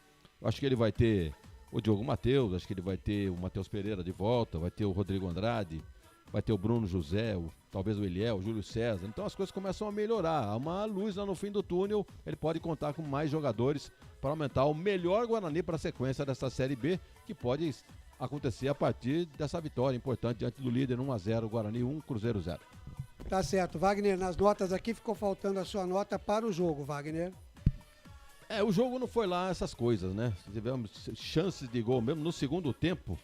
Eu acho que ele vai ter o Diogo Matheus, acho que ele vai ter o Matheus Pereira de volta, vai ter o Rodrigo Andrade, vai ter o Bruno José, talvez o Eliel, o Júlio César. Então as coisas começam a melhorar. Há uma luz lá no fim do túnel, ele pode contar com mais jogadores para aumentar o melhor Guarani para a sequência dessa Série B, que pode acontecer a partir dessa vitória importante diante do líder 1-0, Guarani 1, Cruzeiro 0. Tá certo. Wagner, nas notas aqui ficou faltando a sua nota para o jogo, Wagner. O jogo não foi lá essas coisas, né? Tivemos chances de gol mesmo no segundo tempo.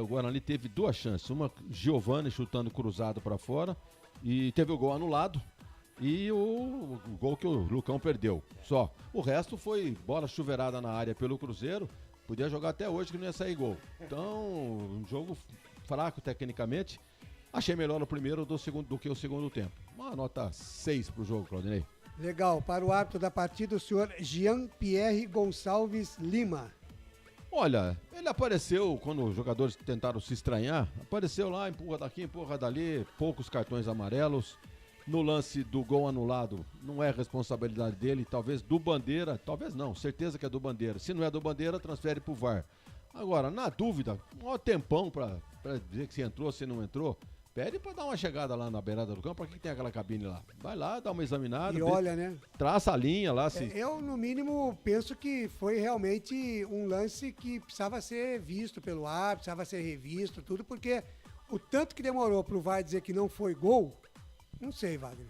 O Guarani teve duas chances. Uma, Giovani chutando cruzado para fora, e teve o gol anulado. E o gol que o Lucão perdeu. Só. O resto foi bola chuveirada na área pelo Cruzeiro. Podia jogar até hoje que não ia sair gol. Então, um jogo fraco tecnicamente. Achei melhor no primeiro do que o segundo tempo. Uma nota 6 pro jogo, Claudinei. Legal. Para o árbitro da partida, o senhor Jean-Pierre Gonçalves Lima. Olha, ele apareceu quando os jogadores tentaram se estranhar. Apareceu lá, empurra daqui, empurra dali, poucos cartões amarelos. No lance do gol anulado, não é responsabilidade dele, talvez do Bandeira, talvez não, certeza que é do Bandeira. Se não é do Bandeira, transfere pro VAR. Agora, na dúvida, um tempão pra dizer que se entrou, se não entrou, pede pra dar uma chegada lá na beirada do campo, pra que tem aquela cabine lá? Vai lá, dá uma examinada. E olha, né? Traça a linha lá. Eu, no mínimo, penso que foi realmente um lance que precisava ser visto pelo árbitro, precisava ser revisto, tudo, porque o tanto que demorou pro VAR dizer que não foi gol, não sei, Wagner.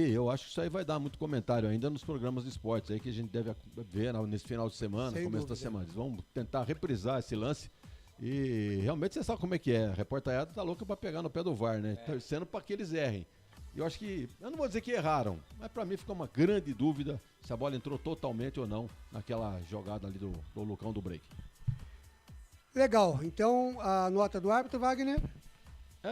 Eu acho que isso aí vai dar muito comentário ainda nos programas de esportes aí que a gente deve ver nesse final de semana, Sem começo dúvida. da semana. Eles vão tentar reprisar esse lance e realmente você sabe como é que é. A reportagem tá louca pra pegar no pé do VAR, né? Torcendo pra que eles errem. Eu acho que, eu não vou dizer que erraram, mas pra mim ficou uma grande dúvida se a bola entrou totalmente ou não naquela jogada ali do Lucão do break. Legal, então a nota do árbitro, Wagner?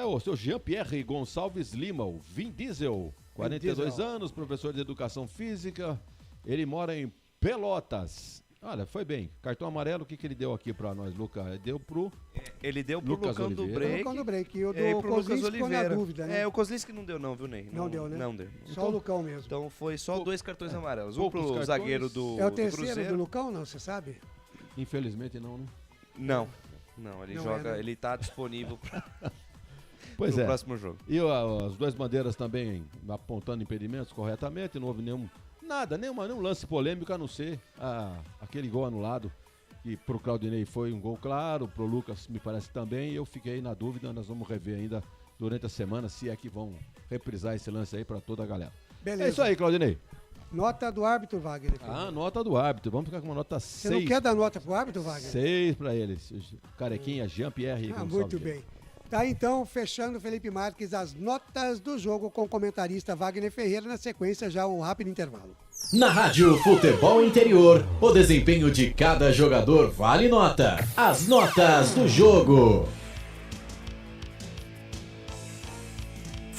O seu Jean-Pierre Gonçalves Lima, o Vin Diesel, 42 anos, professor de educação física, ele mora em Pelotas. Olha, foi bem. Cartão amarelo, o que ele deu aqui pra nós, Lucas? Ele deu pro Lucas Lucão do break. Lucão do break. E o pro do Lucas Kozlinski ficou na Oliveira. dúvida, né? O Kozlinski não deu não, viu, Ney? Não deu, né? Não deu. Só o Lucão mesmo. Então foi só 2 cartões amarelos. Um poucos pro cartões. zagueiro do É o do terceiro Cruzeiro. do Lucão, não? Você sabe? Infelizmente não, né? Não, ele Não joga, né? ele tá disponível Pois pro é. próximo jogo. E as duas bandeiras também apontando impedimentos corretamente, não houve nenhum lance polêmico, a não ser aquele gol anulado, que pro Claudinei foi um gol claro, pro Lucas me parece também, eu fiquei na dúvida, nós vamos rever ainda durante a semana, se é que vão reprisar esse lance aí pra toda a galera. Beleza. É isso aí, Claudinei. Nota do árbitro, Wagner. Nota do árbitro, vamos ficar com uma nota 6. Você não quer dar nota pro árbitro, Wagner? 6 pra eles, Carequinha, Jean-Pierre Gonçalves. Muito bem. Tá, então, fechando, Felipe Marques, as notas do jogo com o comentarista Wagner Ferreira. Na sequência, já um rápido intervalo. Na Rádio Futebol Interior, o desempenho de cada jogador vale nota. As notas do jogo.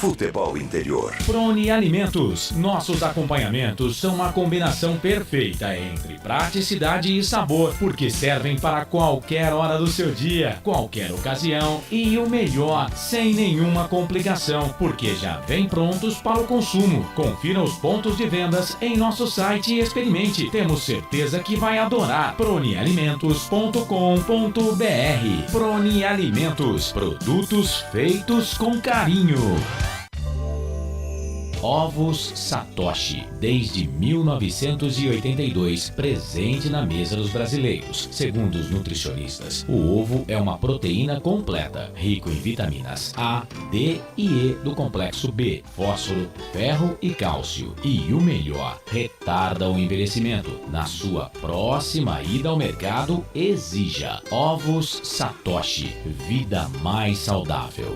Futebol interior. Prone Alimentos. Nossos acompanhamentos são uma combinação perfeita entre praticidade e sabor, porque servem para qualquer hora do seu dia, qualquer ocasião e o melhor, sem nenhuma complicação, porque já vem prontos para o consumo. Confira os pontos de vendas em nosso site e experimente. Temos certeza que vai adorar. pronealimentos.com.br. Prone Alimentos. Produtos feitos com carinho. Ovos Satoshi, desde 1982, presente na mesa dos brasileiros. Segundo os nutricionistas, o ovo é uma proteína completa, rico em vitaminas A, D e E do complexo B, fósforo, ferro e cálcio. E o melhor, retarda o envelhecimento. Na sua próxima ida ao mercado, exija Ovos Satoshi, vida mais saudável.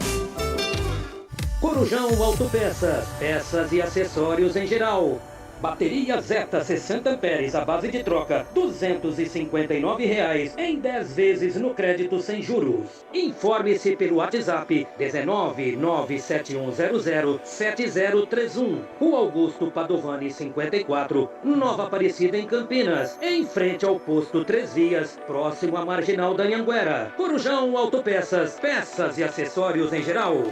Corujão Autopeças, peças e acessórios em geral. Bateria Zeta 60 amperes à base de troca, R$ 259,00 em 10 vezes no crédito sem juros. Informe-se pelo WhatsApp 19971007031. Rua Augusto Padovani 54, Nova Aparecida em Campinas, em frente ao posto 3 Vias, próximo à Marginal da Anhanguera. Corujão Autopeças, peças e acessórios em geral.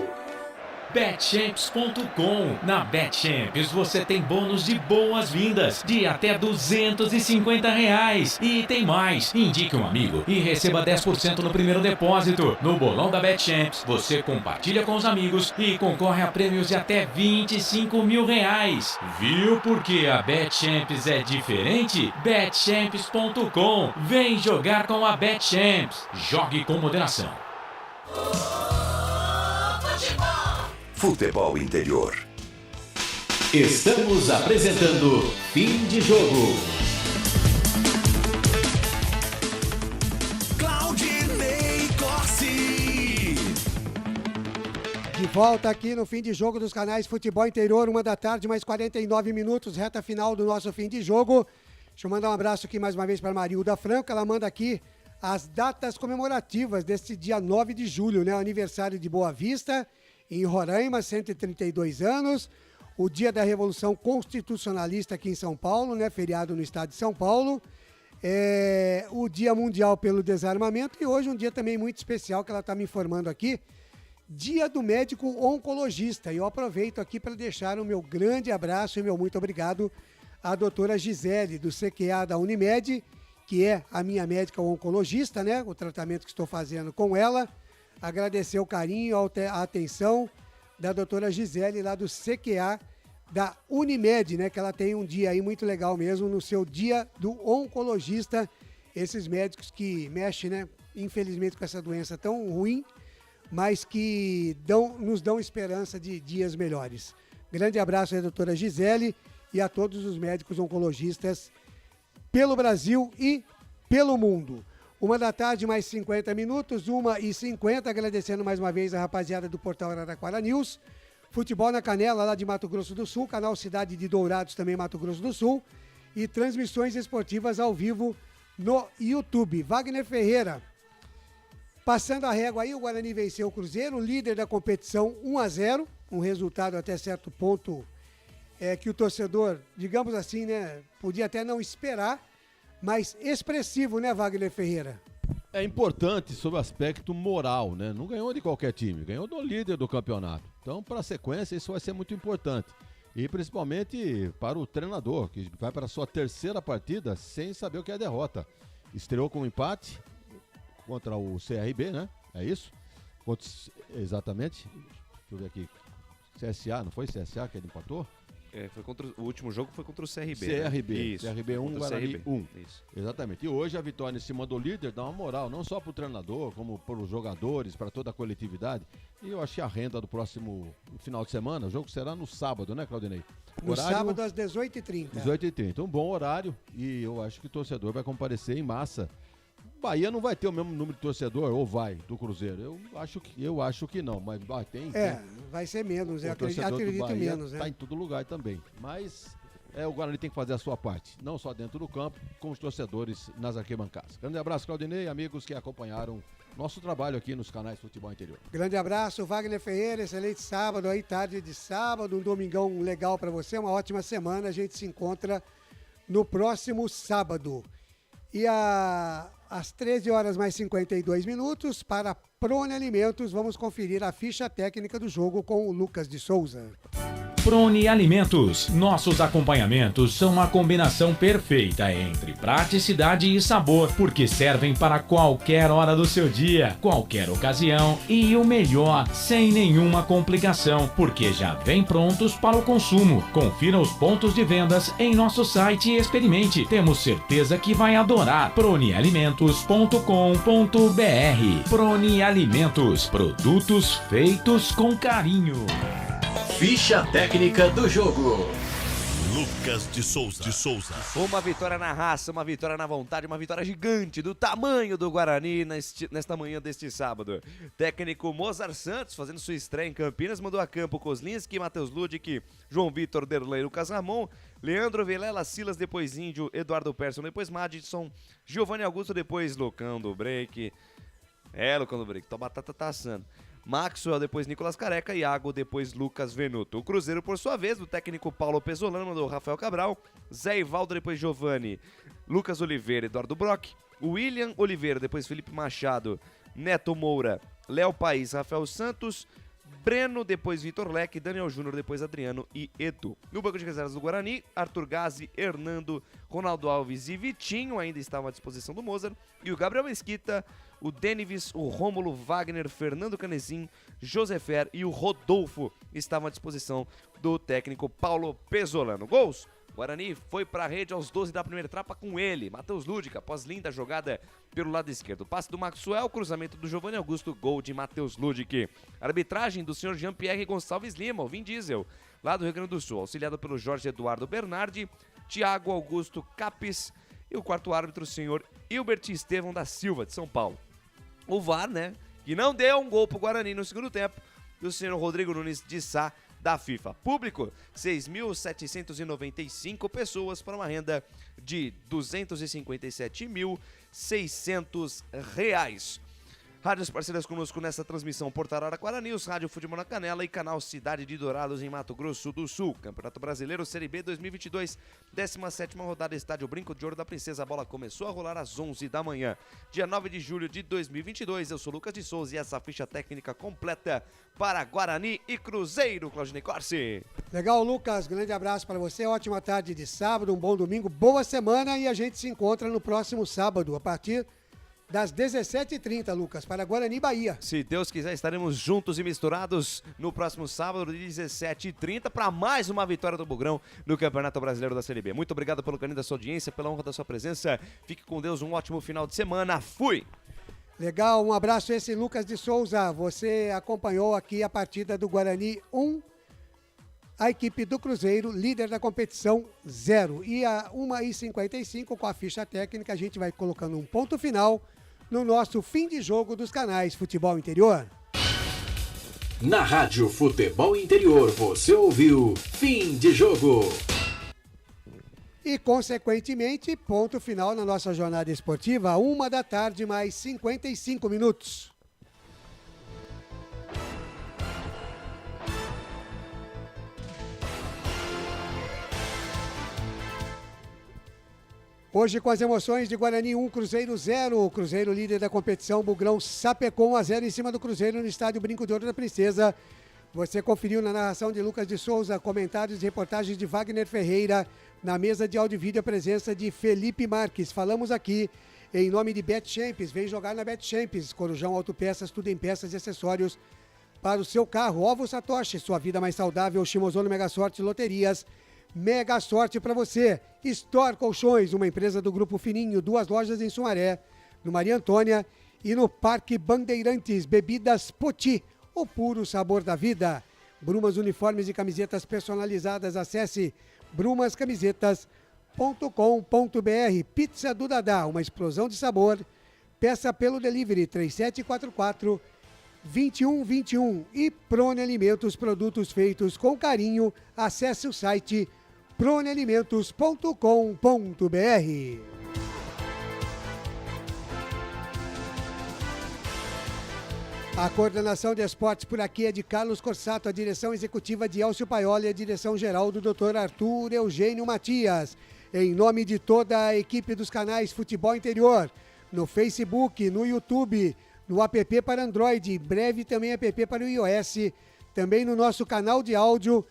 Betchamps.com. Na Betchamps você tem bônus de boas-vindas de até R$ 250,00. E tem mais. Indique um amigo e receba 10% no primeiro depósito. No bolão da Betchamps você compartilha com os amigos e concorre a prêmios de até R$ 25.000. Viu porque a Betchamps é diferente? Betchamps.com. Vem jogar com a Betchamps. Jogue com moderação. Futebol interior. Estamos apresentando Fim de Jogo. Claudinei Corsi. De volta aqui no Fim de Jogo dos canais Futebol Interior, 1h, mais 49 minutos, reta final do nosso Fim de Jogo. Deixa eu mandar um abraço aqui mais uma vez para a Marilda Franco. Ela manda aqui as datas comemorativas deste dia 9 de julho, né? O aniversário de Boa Vista, em Roraima, 132 anos, o dia da Revolução Constitucionalista aqui em São Paulo, né, feriado no estado de São Paulo, o Dia Mundial pelo Desarmamento e hoje um dia também muito especial que ela está me informando aqui, Dia do Médico Oncologista. E eu aproveito aqui para deixar o meu grande abraço e meu muito obrigado à doutora Gisele, do CQA da Unimed, que é a minha médica oncologista, né, o tratamento que estou fazendo com ela. Agradecer o carinho, a atenção da doutora Gisele lá do CQA da Unimed, né? Que ela tem um dia aí muito legal mesmo, no seu dia do oncologista. Esses médicos que mexem, né? Infelizmente com essa doença tão ruim, mas que nos dão esperança de dias melhores. Grande abraço aí, doutora Gisele, e a todos os médicos oncologistas pelo Brasil e pelo mundo. 1h, mais 50 minutos, 1h50, agradecendo mais uma vez a rapaziada do Portal Araraquara News. Futebol na Canela, lá de Mato Grosso do Sul, canal Cidade de Dourados, também Mato Grosso do Sul. E transmissões esportivas ao vivo no YouTube. Wagner Ferreira, passando a régua aí, o Guarani venceu o Cruzeiro, líder da competição 1-0, um resultado até certo ponto que o torcedor, digamos assim, né, podia até não esperar, mas expressivo, né, Wagner Ferreira? É importante sob o aspecto moral, né? Não ganhou de qualquer time, ganhou do líder do campeonato. Então, para a sequência, isso vai ser muito importante. E principalmente para o treinador, que vai para a sua terceira partida sem saber o que é derrota. Estreou com um empate contra o CRB, né? É isso? Exatamente. Deixa eu ver aqui. CSA, não foi CSA que ele empatou? Foi o último jogo foi contra o CRB. CRB, né? Isso, CRB 1, Guarani 1. Isso. Exatamente. E hoje a vitória em cima do líder dá uma moral, não só para o treinador, como para os jogadores, para toda a coletividade. E eu achei a renda do próximo final de semana, o jogo será no sábado, né, Claudinei? No sábado às 18h30. 18h30, um bom horário e eu acho que o torcedor vai comparecer em massa. Bahia não vai ter o mesmo número de torcedor, ou vai, do Cruzeiro? Eu acho que não, mas tem. Vai ser menos, eu acredito Bahia menos, né? Tá em todo lugar também, mas o Guarani tem que fazer a sua parte, não só dentro do campo, com os torcedores nas arquibancadas. Grande abraço, Claudinei, amigos que acompanharam nosso trabalho aqui nos canais Futebol Interior. Grande abraço, Wagner Ferreira, excelente sábado aí, tarde de sábado, um domingão legal para você, uma ótima semana, a gente se encontra no próximo sábado. E às 13 horas mais 52 minutos, para Prone Alimentos, vamos conferir a ficha técnica do jogo com o Lucas de Souza. Prone Alimentos. Nossos acompanhamentos são uma combinação perfeita entre praticidade e sabor, porque servem para qualquer hora do seu dia, qualquer ocasião e o melhor, sem nenhuma complicação, porque já vem prontos para o consumo. Confira os pontos de vendas em nosso site e experimente. Temos certeza que vai adorar. pronealimentos.com.br. Prone Alimentos. Produtos feitos com carinho. Ficha técnica do jogo. Lucas de Souza. Uma vitória na raça, uma vitória na vontade, uma vitória gigante do tamanho do Guarani nesta manhã deste sábado. Técnico Mozart Santos, fazendo sua estreia em Campinas, mandou a campo Kozlinski, Matheus Ludic, João Vitor, Derlei, Lucas Ramon, Leandro Vilela, Silas, depois Índio, Eduardo Persson, depois Madison, Giovanni Augusto, depois Lucão do Break. Lucão do Break, tua batata tá assando. Maxwell, depois Nicolas Careca, Iago, depois Lucas Venuto. O Cruzeiro, por sua vez, do técnico Paulo Pesolano, mandou Rafael Cabral, Zé Ivaldo, depois Giovanni, Lucas Oliveira, Eduardo Brock, William Oliveira, depois Felipe Machado, Neto Moura, Léo País, Rafael Santos, Breno, depois Vitor Leque, Daniel Júnior, depois Adriano e Edu. No banco de reservas do Guarani, Arthur Gazi, Hernando, Ronaldo Alves e Vitinho ainda estavam à disposição do Mozart, e o Gabriel Mesquita, o Denivis, o Rômulo, Wagner, Fernando Canezin, Josefer e o Rodolfo estavam à disposição do técnico Paulo Pesolano. Gols! Guarani foi para a rede aos 12 da primeira etapa com ele, Matheus Ludic, após linda jogada pelo lado esquerdo. Passe do Maxwell, cruzamento do Giovanni Augusto, gol de Matheus Ludic. Arbitragem do senhor Jean-Pierre Gonçalves Lima, o Vin Diesel, lá do Rio Grande do Sul, auxiliado pelo Jorge Eduardo Bernardi, Thiago Augusto Capes e o quarto árbitro, o senhor Hilbert Estevão da Silva, de São Paulo. O VAR, que não deu um gol pro Guarani no segundo tempo, do senhor Rodrigo Nunes de Sá, da FIFA. Público, 6.795 pessoas para uma renda de R$ 257.600. Rádios parceiras conosco nessa transmissão: Portal Araraquara News, Rádio Futebol na Canela e Canal Cidade de Dourados em Mato Grosso do Sul. Campeonato Brasileiro Série B 2022, 17ª rodada, Estádio Brinco de Ouro da Princesa. A bola começou a rolar às 11 da manhã. Dia 9 de julho de 2022, eu sou Lucas de Souza e essa ficha técnica completa para Guarani e Cruzeiro, Claudinei Corsi. Legal, Lucas, grande abraço para você, ótima tarde de sábado, um bom domingo, boa semana e a gente se encontra no próximo sábado, a partir das 17h30, Lucas, para Guarani, Bahia. Se Deus quiser, estaremos juntos e misturados no próximo sábado, de 17h30, para mais uma vitória do Bugrão no Campeonato Brasileiro da Série B. Muito obrigado pelo carinho da sua audiência, pela honra da sua presença. Fique com Deus, um ótimo final de semana. Fui! Legal, um abraço esse Lucas de Souza. Você acompanhou aqui a partida do Guarani 1, a equipe do Cruzeiro, líder da competição, 0. E a 1h55, com a ficha técnica, a gente vai colocando um ponto final no nosso fim de jogo dos canais Futebol Interior. Na Rádio Futebol Interior, você ouviu Fim de Jogo. E, consequentemente, ponto final na nossa jornada esportiva, 1h mais 55 minutos. Hoje com as emoções de Guarani 1, Cruzeiro 0. O Cruzeiro líder da competição, Bugrão sapecou 1-0 em cima do Cruzeiro no estádio Brinco de Ouro da Princesa. Você conferiu na narração de Lucas de Souza, comentários e reportagens de Wagner Ferreira, na mesa de áudio e vídeo a presença de Felipe Marques. Falamos aqui em nome de Bet Champs. Vem jogar na Bet Champs. Corujão Autopeças, tudo em peças e acessórios para o seu carro. Ovo Satoshi, sua vida mais saudável. Shimozono Mega Sorte Loterias. Mega sorte para você. Store Colchões, uma empresa do Grupo Fininho, 2 lojas em Sumaré, no Maria Antônia e no Parque Bandeirantes. Bebidas Poti, o puro sabor da vida. Brumas uniformes e camisetas personalizadas. Acesse brumascamisetas.com.br. Pizza do Dadá, uma explosão de sabor. Peça pelo delivery 3744-2121. E Prone Alimentos, produtos feitos com carinho. Acesse o site pronealimentos.com.br. A coordenação de esportes por aqui é de Carlos Corsato, a direção executiva de Elcio Paioli e a direção geral do Dr. Arthur Eugênio Matias. Em nome de toda a equipe dos canais Futebol Interior, no Facebook, no YouTube, no app para Android, em breve também app para o iOS, também no nosso canal de áudio,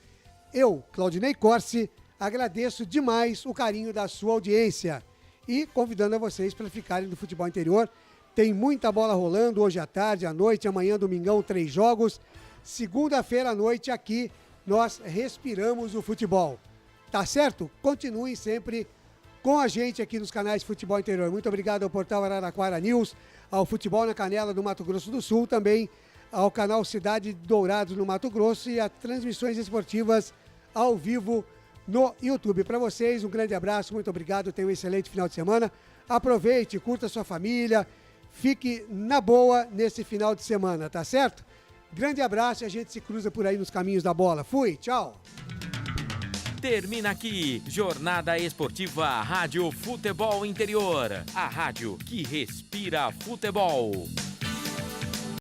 eu, Claudinei Corsi, agradeço demais o carinho da sua audiência e convidando a vocês para ficarem no Futebol Interior. Tem muita bola rolando hoje à tarde, à noite, amanhã, domingão, 3 jogos. Segunda-feira à noite aqui, nós respiramos o futebol. Tá certo? Continuem sempre com a gente aqui nos canais Futebol Interior. Muito obrigado ao portal Araraquara News, ao Futebol na Canela do Mato Grosso do Sul, também ao canal Cidade Dourados no Mato Grosso e a transmissões esportivas ao vivo no YouTube. Para vocês, um grande abraço, muito obrigado, tenha um excelente final de semana. Aproveite, curta a sua família, fique na boa nesse final de semana, tá certo? Grande abraço e a gente se cruza por aí nos caminhos da bola. Fui, tchau! Termina aqui, Jornada Esportiva Rádio Futebol Interior. A rádio que respira futebol.